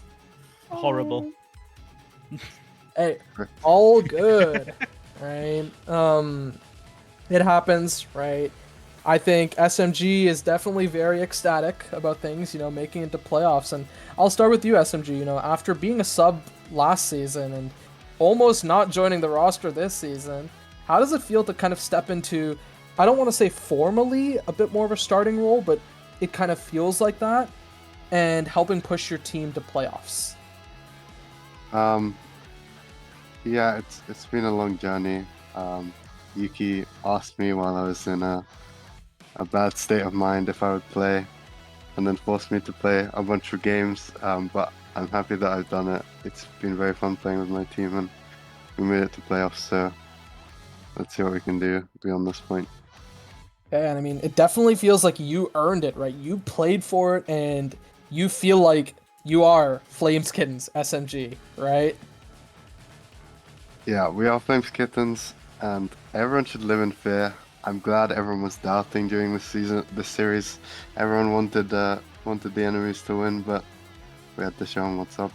[SPEAKER 1] Horrible.
[SPEAKER 4] Hey, all good, right? It happens, right? I think SMG is definitely very ecstatic about things, making it to playoffs. And I'll start with you, SMG. After being a sub last season and almost not joining the roster this season, how does it feel to kind of step into, I don't want to say formally a bit more of a starting role, but it kind of feels like that, and helping push your team to playoffs?
[SPEAKER 6] Yeah, it's been a long journey. Yuki asked me while I was in a bad state of mind if I would play, and then forced me to play a bunch of games. But I'm happy that I've done it. It's been very fun playing with my team, and we made it to playoffs. So let's see what we can do beyond this point.
[SPEAKER 4] Yeah, and I mean, it definitely feels like you earned it, right? You played for it, and you feel like you are Flames Kittens SMG, right?
[SPEAKER 6] Yeah, we are Flames Kittens, and everyone should live in fear. I'm glad everyone was doubting during this series. Everyone wanted the enemies to win, but we had to show them what's up.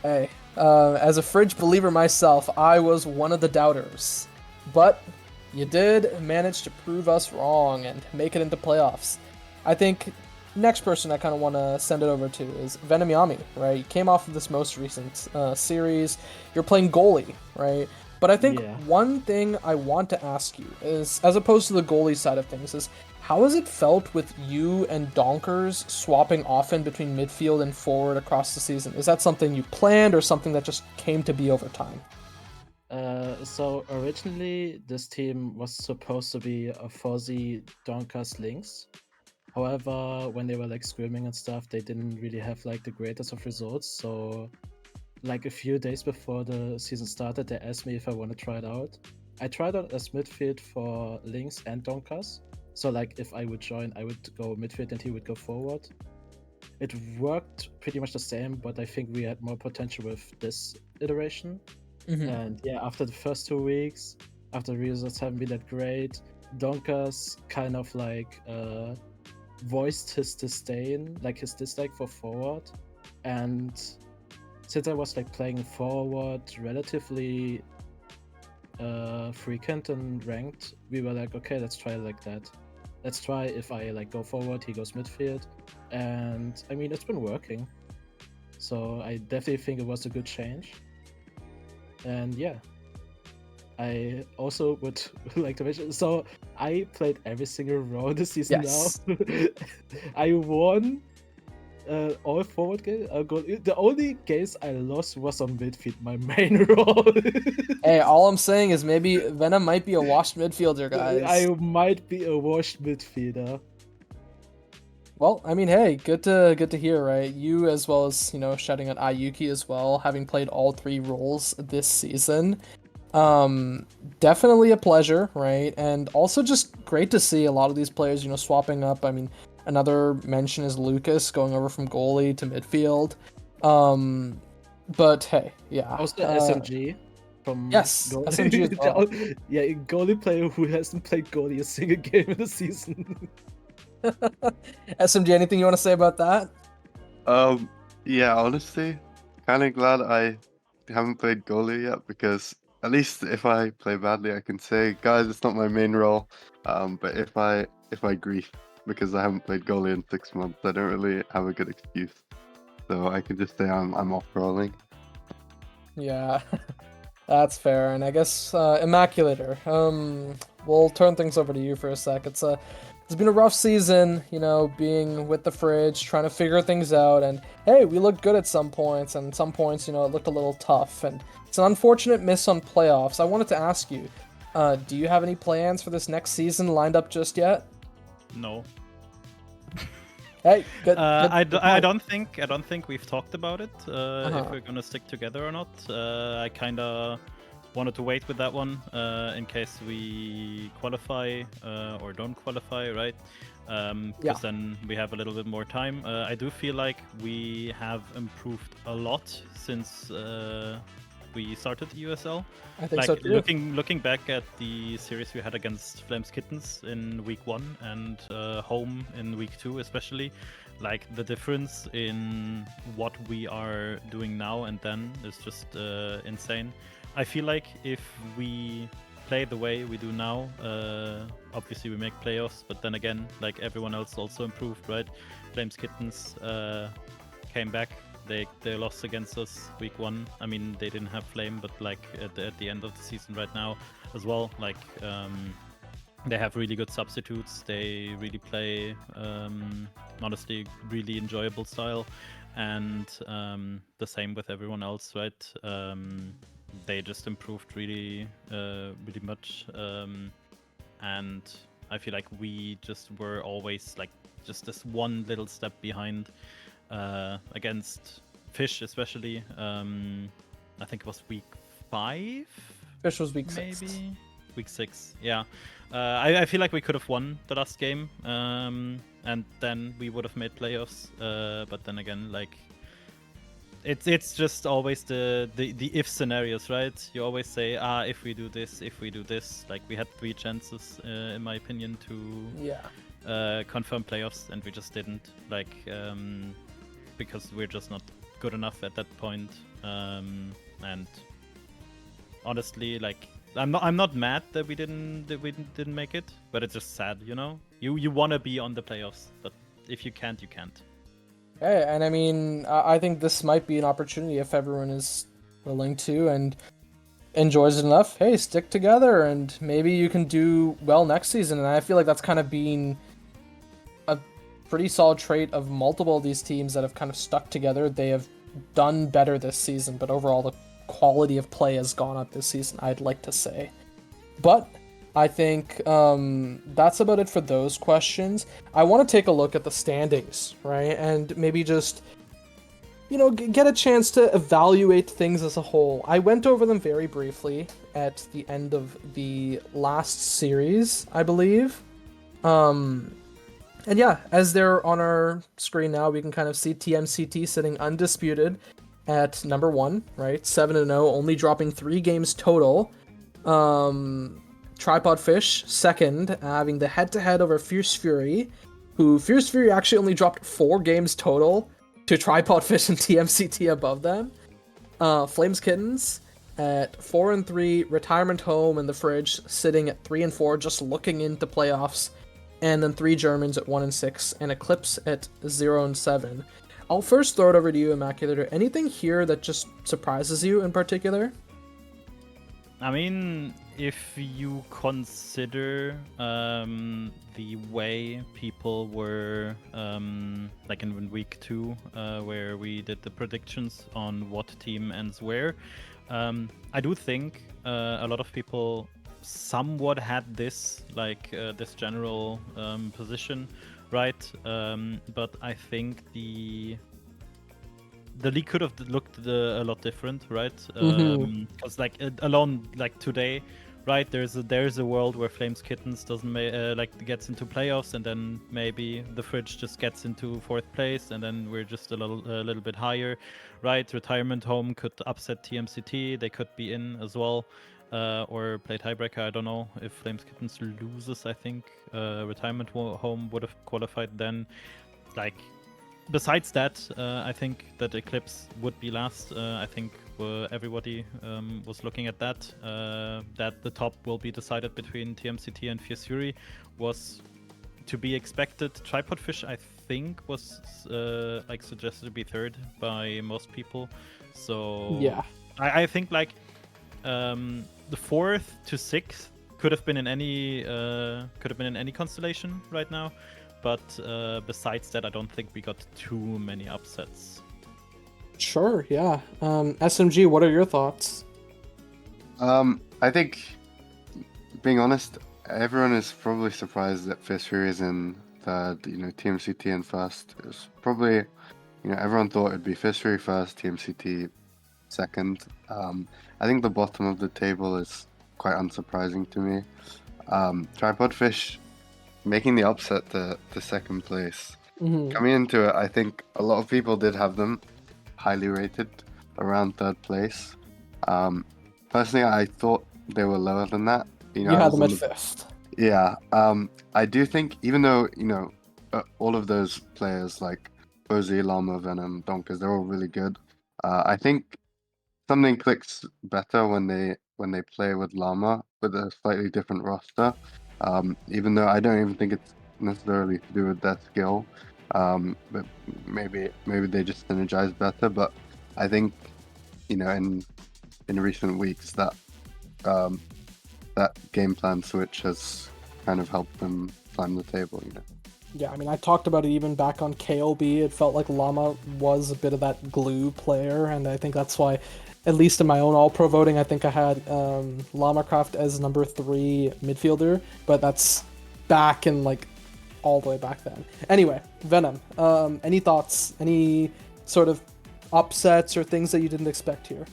[SPEAKER 4] Hey, as a Fridge believer myself, I was one of the doubters. But you did manage to prove us wrong and make it into playoffs. I think next person I kind of want to send it over to is Venom Yami, right? You came off of this most recent series. You're playing goalie, right? But I think one thing I want to ask you is, as opposed to the goalie side of things, is how has it felt with you and Donkers swapping often between midfield and forward across the season? Is that something you planned or something that just came to be over time?
[SPEAKER 7] So originally this team was supposed to be a Fozzy Donkers Lynx. However, when they were like scrimming and stuff, they didn't really have like the greatest of results. So like a few days before the season started, they asked me if I want to try it out. I tried out as midfield for Lynx and Donkers. So like if I would join, I would go midfield and he would go forward. It worked pretty much the same, but I think we had more potential with this iteration. And yeah, after the first 2 weeks, after the results haven't been that great, Donkers kind of like voiced his disdain, like his dislike for forward. And since I was like playing forward relatively frequent and ranked, we were like, okay, let's try it like that. Let's try if I like go forward, he goes midfield. And I mean, it's been working. So I definitely think it was a good change. And yeah, I also would like to mention, so I played every single role this season now. I won all forward games. The only games I lost was on midfield, my main role.
[SPEAKER 4] Hey, all I'm saying is maybe Venom might be a washed midfielder, guys.
[SPEAKER 7] I might be a washed midfielder.
[SPEAKER 4] Well, I mean, hey, good to hear, right? You, as well as, shouting out Ayuki as well, having played all 3 roles this season. Definitely a pleasure, right? And also just great to see a lot of these players, swapping up. I mean, another mention is Lucas going over from goalie to midfield. But hey, yeah.
[SPEAKER 7] Also SMG from
[SPEAKER 4] SMG as well.
[SPEAKER 7] Yeah, a goalie player who hasn't played goalie a single game in the season.
[SPEAKER 4] SMG, anything you want to say about that?
[SPEAKER 6] Yeah, honestly, kind of glad I haven't played goalie yet, because at least if I play badly, I can say, guys, it's not my main role. But if I grief because I haven't played goalie in 6 months, I don't really have a good excuse. So I can just say I'm off rolling.
[SPEAKER 4] Yeah, that's fair. And I guess Immaculator, we'll turn things over to you for a sec. It's been a rough season, being with the Fridge, trying to figure things out, and hey, we looked good at some points, and some points, it looked a little tough, and it's an unfortunate miss on playoffs. I wanted to ask you, do you have any plans for this next season lined up just yet?
[SPEAKER 8] No.
[SPEAKER 4] Hey, good.
[SPEAKER 8] I don't think we've talked about it. If we're gonna stick together or not. I kind of wanted to wait with that one in case we qualify or don't qualify, right? because then we have a little bit more time. I do feel like we have improved a lot since we started EUSL.
[SPEAKER 4] I think
[SPEAKER 8] Like
[SPEAKER 4] so too.
[SPEAKER 8] looking back at the series we had against Flames Kittens in week 1 and home in week 2 especially, like the difference in what we are doing now and then is just insane. I feel like if we play the way we do now, obviously we make playoffs, but then again, like everyone else also improved, right? Flames Kittens came back. They lost against us week 1. I mean, they didn't have Flame, but like at the end of the season right now as well, like they have really good substitutes. They really play honestly really enjoyable style, and the same with everyone else, right? They just improved really really much, and I feel like we just were always like just this one little step behind against Fish, especially. I think it was week 5.
[SPEAKER 4] Fish was week
[SPEAKER 8] maybe
[SPEAKER 4] 6.
[SPEAKER 8] week 6. Yeah, I feel like we could have won the last game, and then we would have made playoffs. But then again, like it's just always the if scenarios, right? You always say, if we do this, if we do this. Like we had 3 chances, in my opinion, to confirm playoffs, and we just didn't. Like because we're just not good enough at that point. And honestly, like I'm not mad that we didn't make it, but it's just sad, you know. You want to be on the playoffs, but if you can't, you can't.
[SPEAKER 4] Yeah, and I mean, I think this might be an opportunity if everyone is willing to and enjoys it enough. Hey, stick together, and maybe you can do well next season. And I feel like that's kind of been a pretty solid trait of multiple of these teams that have kind of stuck together. They have done better this season, but overall the quality of play has gone up this season, I'd like to say. But I think that's about it for those questions. I want to take a look at the standings, right? And maybe just, you know, get a chance to evaluate things as a whole. I went over them very briefly at the end of the last series, I believe. And yeah, as they're on our screen now, we can kind of see TMCT sitting undisputed at number 1, right? 7-0, only dropping 3 games total. Tripod Fish second, having the head-to-head over Fierce Fury, who Fierce Fury actually only dropped 4 games total to Tripod Fish and TMCT above them. Flames Kittens at 4-3, Retirement Home and the Fridge sitting at 3-4, just looking into playoffs. And then 3 Germans at 1-6, and Eclipse at 0-7. I'll first throw it over to you, Immaculator. Anything here that just surprises you in particular?
[SPEAKER 8] I mean, if you consider the way people were like in week 2, where we did the predictions on what team ends where, I do think a lot of people somewhat had this like this general position, right? But I think the league could have looked a lot different, right? Because like alone like today, right? There's a world where Flames Kittens doesn't like gets into playoffs, and then maybe the Fridge just gets into 4th place, and then we're just a little bit higher, right? Retirement Home could upset TMCT. They could be in as well. Or play tiebreaker. I don't know if Flames Kittens loses. I think Retirement Home would have qualified then. Like, besides that, I think that Eclipse would be last. I think everybody was looking at that. That the top will be decided between TMCT and Fierce Fury was to be expected. Tripod Fish, I think, was like suggested to be 3rd by most people. So
[SPEAKER 4] Yeah,
[SPEAKER 8] I think like. The 4th to 6th could have been in any constellation right now, but besides that, I don't think we got too many upsets.
[SPEAKER 4] sure, yeah. SMG, what are your thoughts?
[SPEAKER 6] I think, being honest, everyone is probably surprised that Fierce Fury is in 3rd, you know, TMCT in 1st. It was probably, you know, everyone thought it'd be Fierce Fury 1st, TMCT 2nd. I think the bottom of the table is quite unsurprising to me. Tripod Fish making the upset to second place.
[SPEAKER 4] Mhm.
[SPEAKER 6] Coming into it, I think a lot of people did have them highly rated around third place. Personally, I thought they were lower than that.
[SPEAKER 4] You
[SPEAKER 6] I
[SPEAKER 4] had
[SPEAKER 6] was
[SPEAKER 4] them
[SPEAKER 6] a
[SPEAKER 4] at
[SPEAKER 6] little-
[SPEAKER 4] 5th.
[SPEAKER 6] Yeah. I do think even though all of those players like Posey, Llama, Venom, Donkers, they're all really good. I think something clicks better when they play with Llama with a slightly different roster. Even though I don't even think it's necessarily to do with their skill, but maybe they just synergize better. But I think in recent weeks that that game plan switch has kind of helped them climb the table.
[SPEAKER 4] Yeah, I mean, I talked about it even back on KLB. It felt like Llama was a bit of that glue player, and I think that's why, at least in my own All-Pro voting, I think I had Llama-Craft as number 3 midfielder, but that's back in, like, all the way back then. Anyway, Venom, any thoughts? Any sort of upsets or things that you didn't expect here?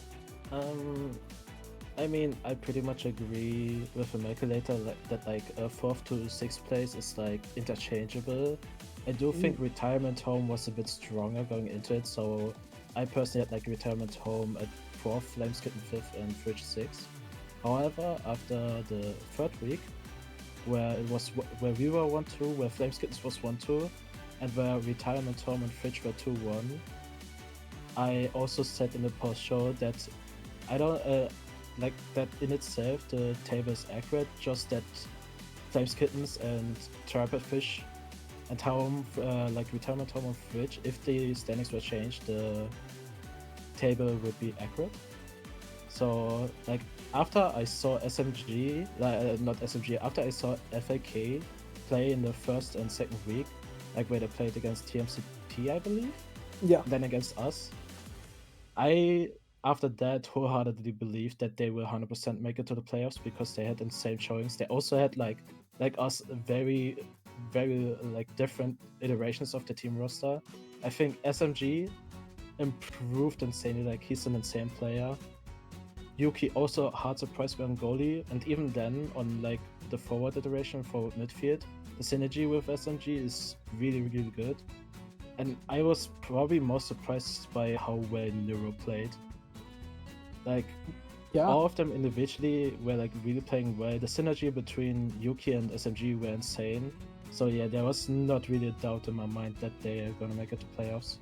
[SPEAKER 7] I mean, I pretty much agree with the calculator that like 4th to 6th place is like interchangeable. I do think Retirement Home was a bit stronger going into it, so I personally had like Retirement Home at 4th, Flameskitten 5th, and Fridge 6th. However, after the 3rd week, where we were 1-2, where Flameskittens was 1-2, and where Retirement Home and Fridge were 2-1, I also said in the post show that I don't like that in itself the table is accurate, just that Flameskittens and Tripod Fish and Home, like Retirement Home and Fridge, if the standings were changed, the table would be accurate. So like after I saw SMG, not SMG, after I saw FAK play in the 1st and 2nd week, like where they played against TMCT, I believe,
[SPEAKER 4] Yeah.
[SPEAKER 7] then against us, after that wholeheartedly believed that they will 100% make it to the playoffs because they had insane showings. They also had like us very, very like different iterations of the team roster. I think SMG improved insanely, like he's an insane player. Yuki also hard surprise on goalie, and even then on like the forward iteration, forward midfield, the synergy with SMG is really, really good. And I was probably most surprised by how well Neuro played. Like,
[SPEAKER 4] Yeah.
[SPEAKER 7] all of them individually were like really playing well. The synergy between Yuki and SMG were insane. So yeah, there was not really a doubt in my mind that they are gonna make it to playoffs.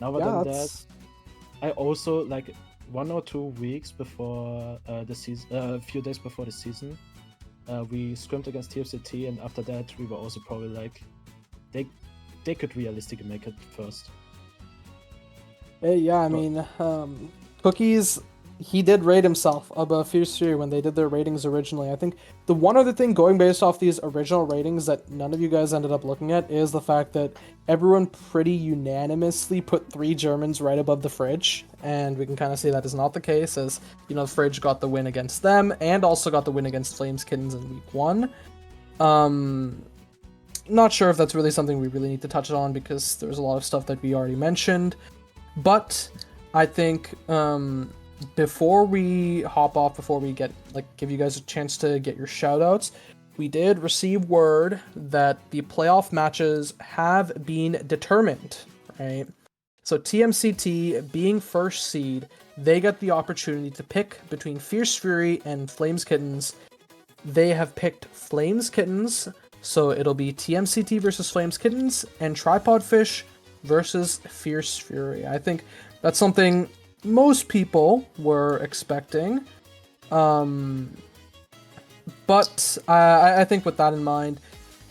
[SPEAKER 7] Other
[SPEAKER 4] Yeah,
[SPEAKER 7] than
[SPEAKER 4] that's...
[SPEAKER 7] that, I also like 1 or 2 weeks before the season, a few days before the season, we scrimmed against TFCT, and after that we were also probably like, they could realistically make it first.
[SPEAKER 4] Yeah, I mean, Cookies, he did rate himself above Fierce Fury when they did their ratings originally. I think the one other thing going based off these original ratings that none of you guys ended up looking at is the fact that everyone pretty unanimously put 3 Germans right above the Fridge, and we can kind of see that is not the case, as, Fridge got the win against them, and also got the win against Flameskittens in week 1. Not sure if that's really something we really need to touch on, because there's a lot of stuff that we already mentioned, but I think before we hop off, before we give you guys a chance to get your shoutouts, we did receive word that the playoff matches have been determined, right? So TMCT, being first seed, they got the opportunity to pick between Fierce Fury and Flameskittens. They have picked Flameskittens, so it'll be TMCT versus Flameskittens and Tripod Fish versus Fierce Fury. I think that's something most people were expecting. But I think with that in mind,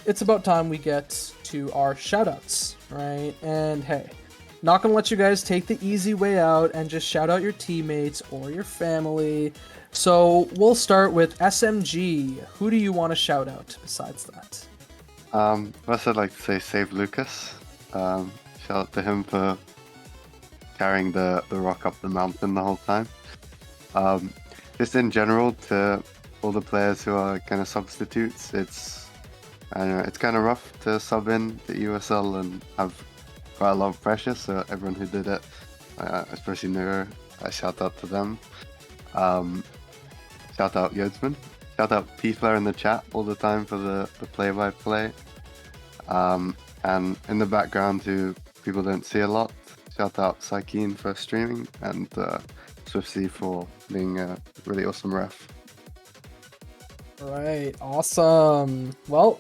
[SPEAKER 4] it's about time we get to our shoutouts, right? And hey, not gonna let you guys take the easy way out and just shout out your teammates or your family. So we'll start with SMG. Who do you want to shout out besides that?
[SPEAKER 6] First I'd like to say save Lucas. Shout out to him for carrying the rock up the mountain the whole time. Just in general, to all the players who are kind of substitutes, it's kind of rough to sub in the EUSL and have quite a lot of pressure. So everyone who did it, especially Neuro, I shout out to them. Shout out Yodsman Shout out P-Flare in the chat all the time for the play-by-play. And in the background, who people don't see a lot, shout out Psykeen for streaming, and Swiftsy for being a really awesome ref.
[SPEAKER 4] Right, awesome. Well,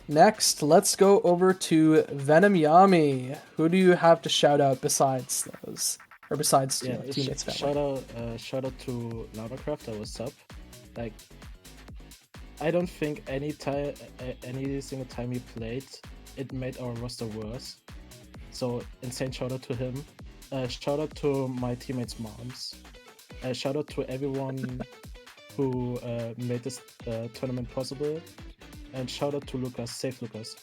[SPEAKER 4] next, let's go over to Venom Yami. Who do you have to shout out besides those? Or besides
[SPEAKER 7] Yeah,
[SPEAKER 4] teammates family?
[SPEAKER 7] shout out to Lavacraft, that was up. Like, I don't think any single time he played, it made our roster worse. So insane shout out to him. Shout out to my teammates' moms. Shout out to everyone who made this tournament possible. And shout out to Lucas. Save Lucas.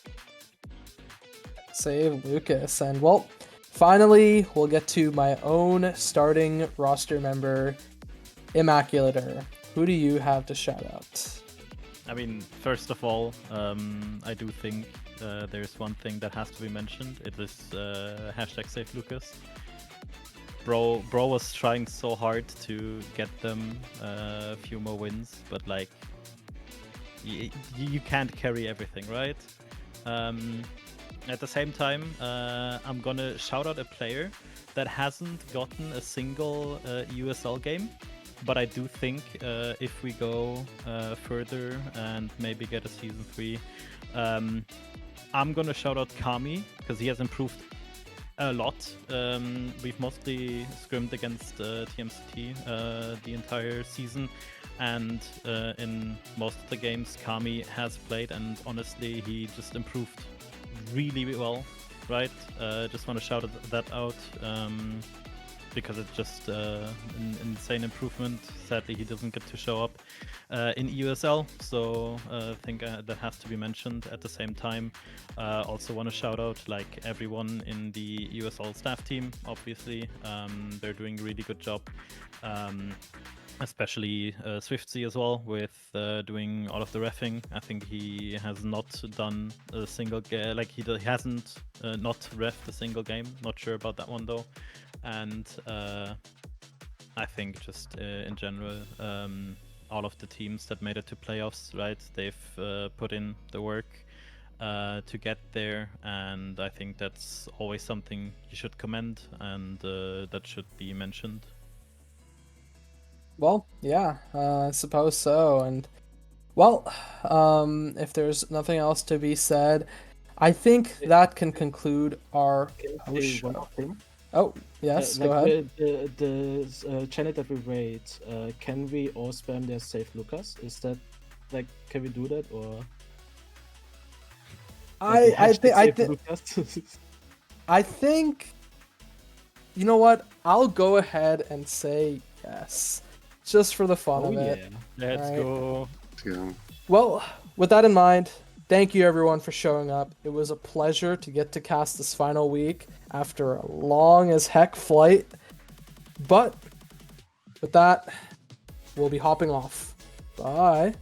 [SPEAKER 4] Save Lucas. And well, finally, we'll get to my own starting roster member, Immaculator. Who do you have to shout out?
[SPEAKER 8] I mean, first of all, I do think there's one thing that has to be mentioned. It is hashtag Save Lucas. Bro was trying so hard to get them a few more wins, but like, you can't carry everything, right? At the same time, I'm gonna shout out a player that hasn't gotten a single EUSL game, but I do think if we go further and maybe get a Season 3, I'm gonna shout out Kami, because he has improved a lot. We've mostly scrimmed against TMCT the entire season, and in most of the games Kami has played, and honestly he just improved really well, right? Just want to shout that out because it's just an insane improvement. Sadly he doesn't get to show up in EUSL, so I think that has to be mentioned. At the same time, also want to shout out like everyone in the EUSL staff team. Obviously, they're doing a really good job, especially Swiftsy as well, with doing all of the reffing. I think he has not done a single game, like he hasn't not reffed a single game. Not sure about that one though. And I think just in general, all of the teams that made it to playoffs, right? They've put in the work to get there, and I think that's always something you should commend, and that should be mentioned.
[SPEAKER 4] Well, yeah, I suppose so. And well, if there's nothing else to be said, I think that can conclude our show. Oh, yes, go ahead.
[SPEAKER 7] The channel that we raid, can we all spam their Save Lucas? Is that, like, can we do that, or?
[SPEAKER 4] I think, you know what? I'll go ahead and say yes, just for the fun of it.
[SPEAKER 8] Let's go.
[SPEAKER 4] Well, with that in mind, thank you everyone for showing up. It was a pleasure to get to cast this final week after a long as heck flight. But with that, we'll be hopping off. Bye.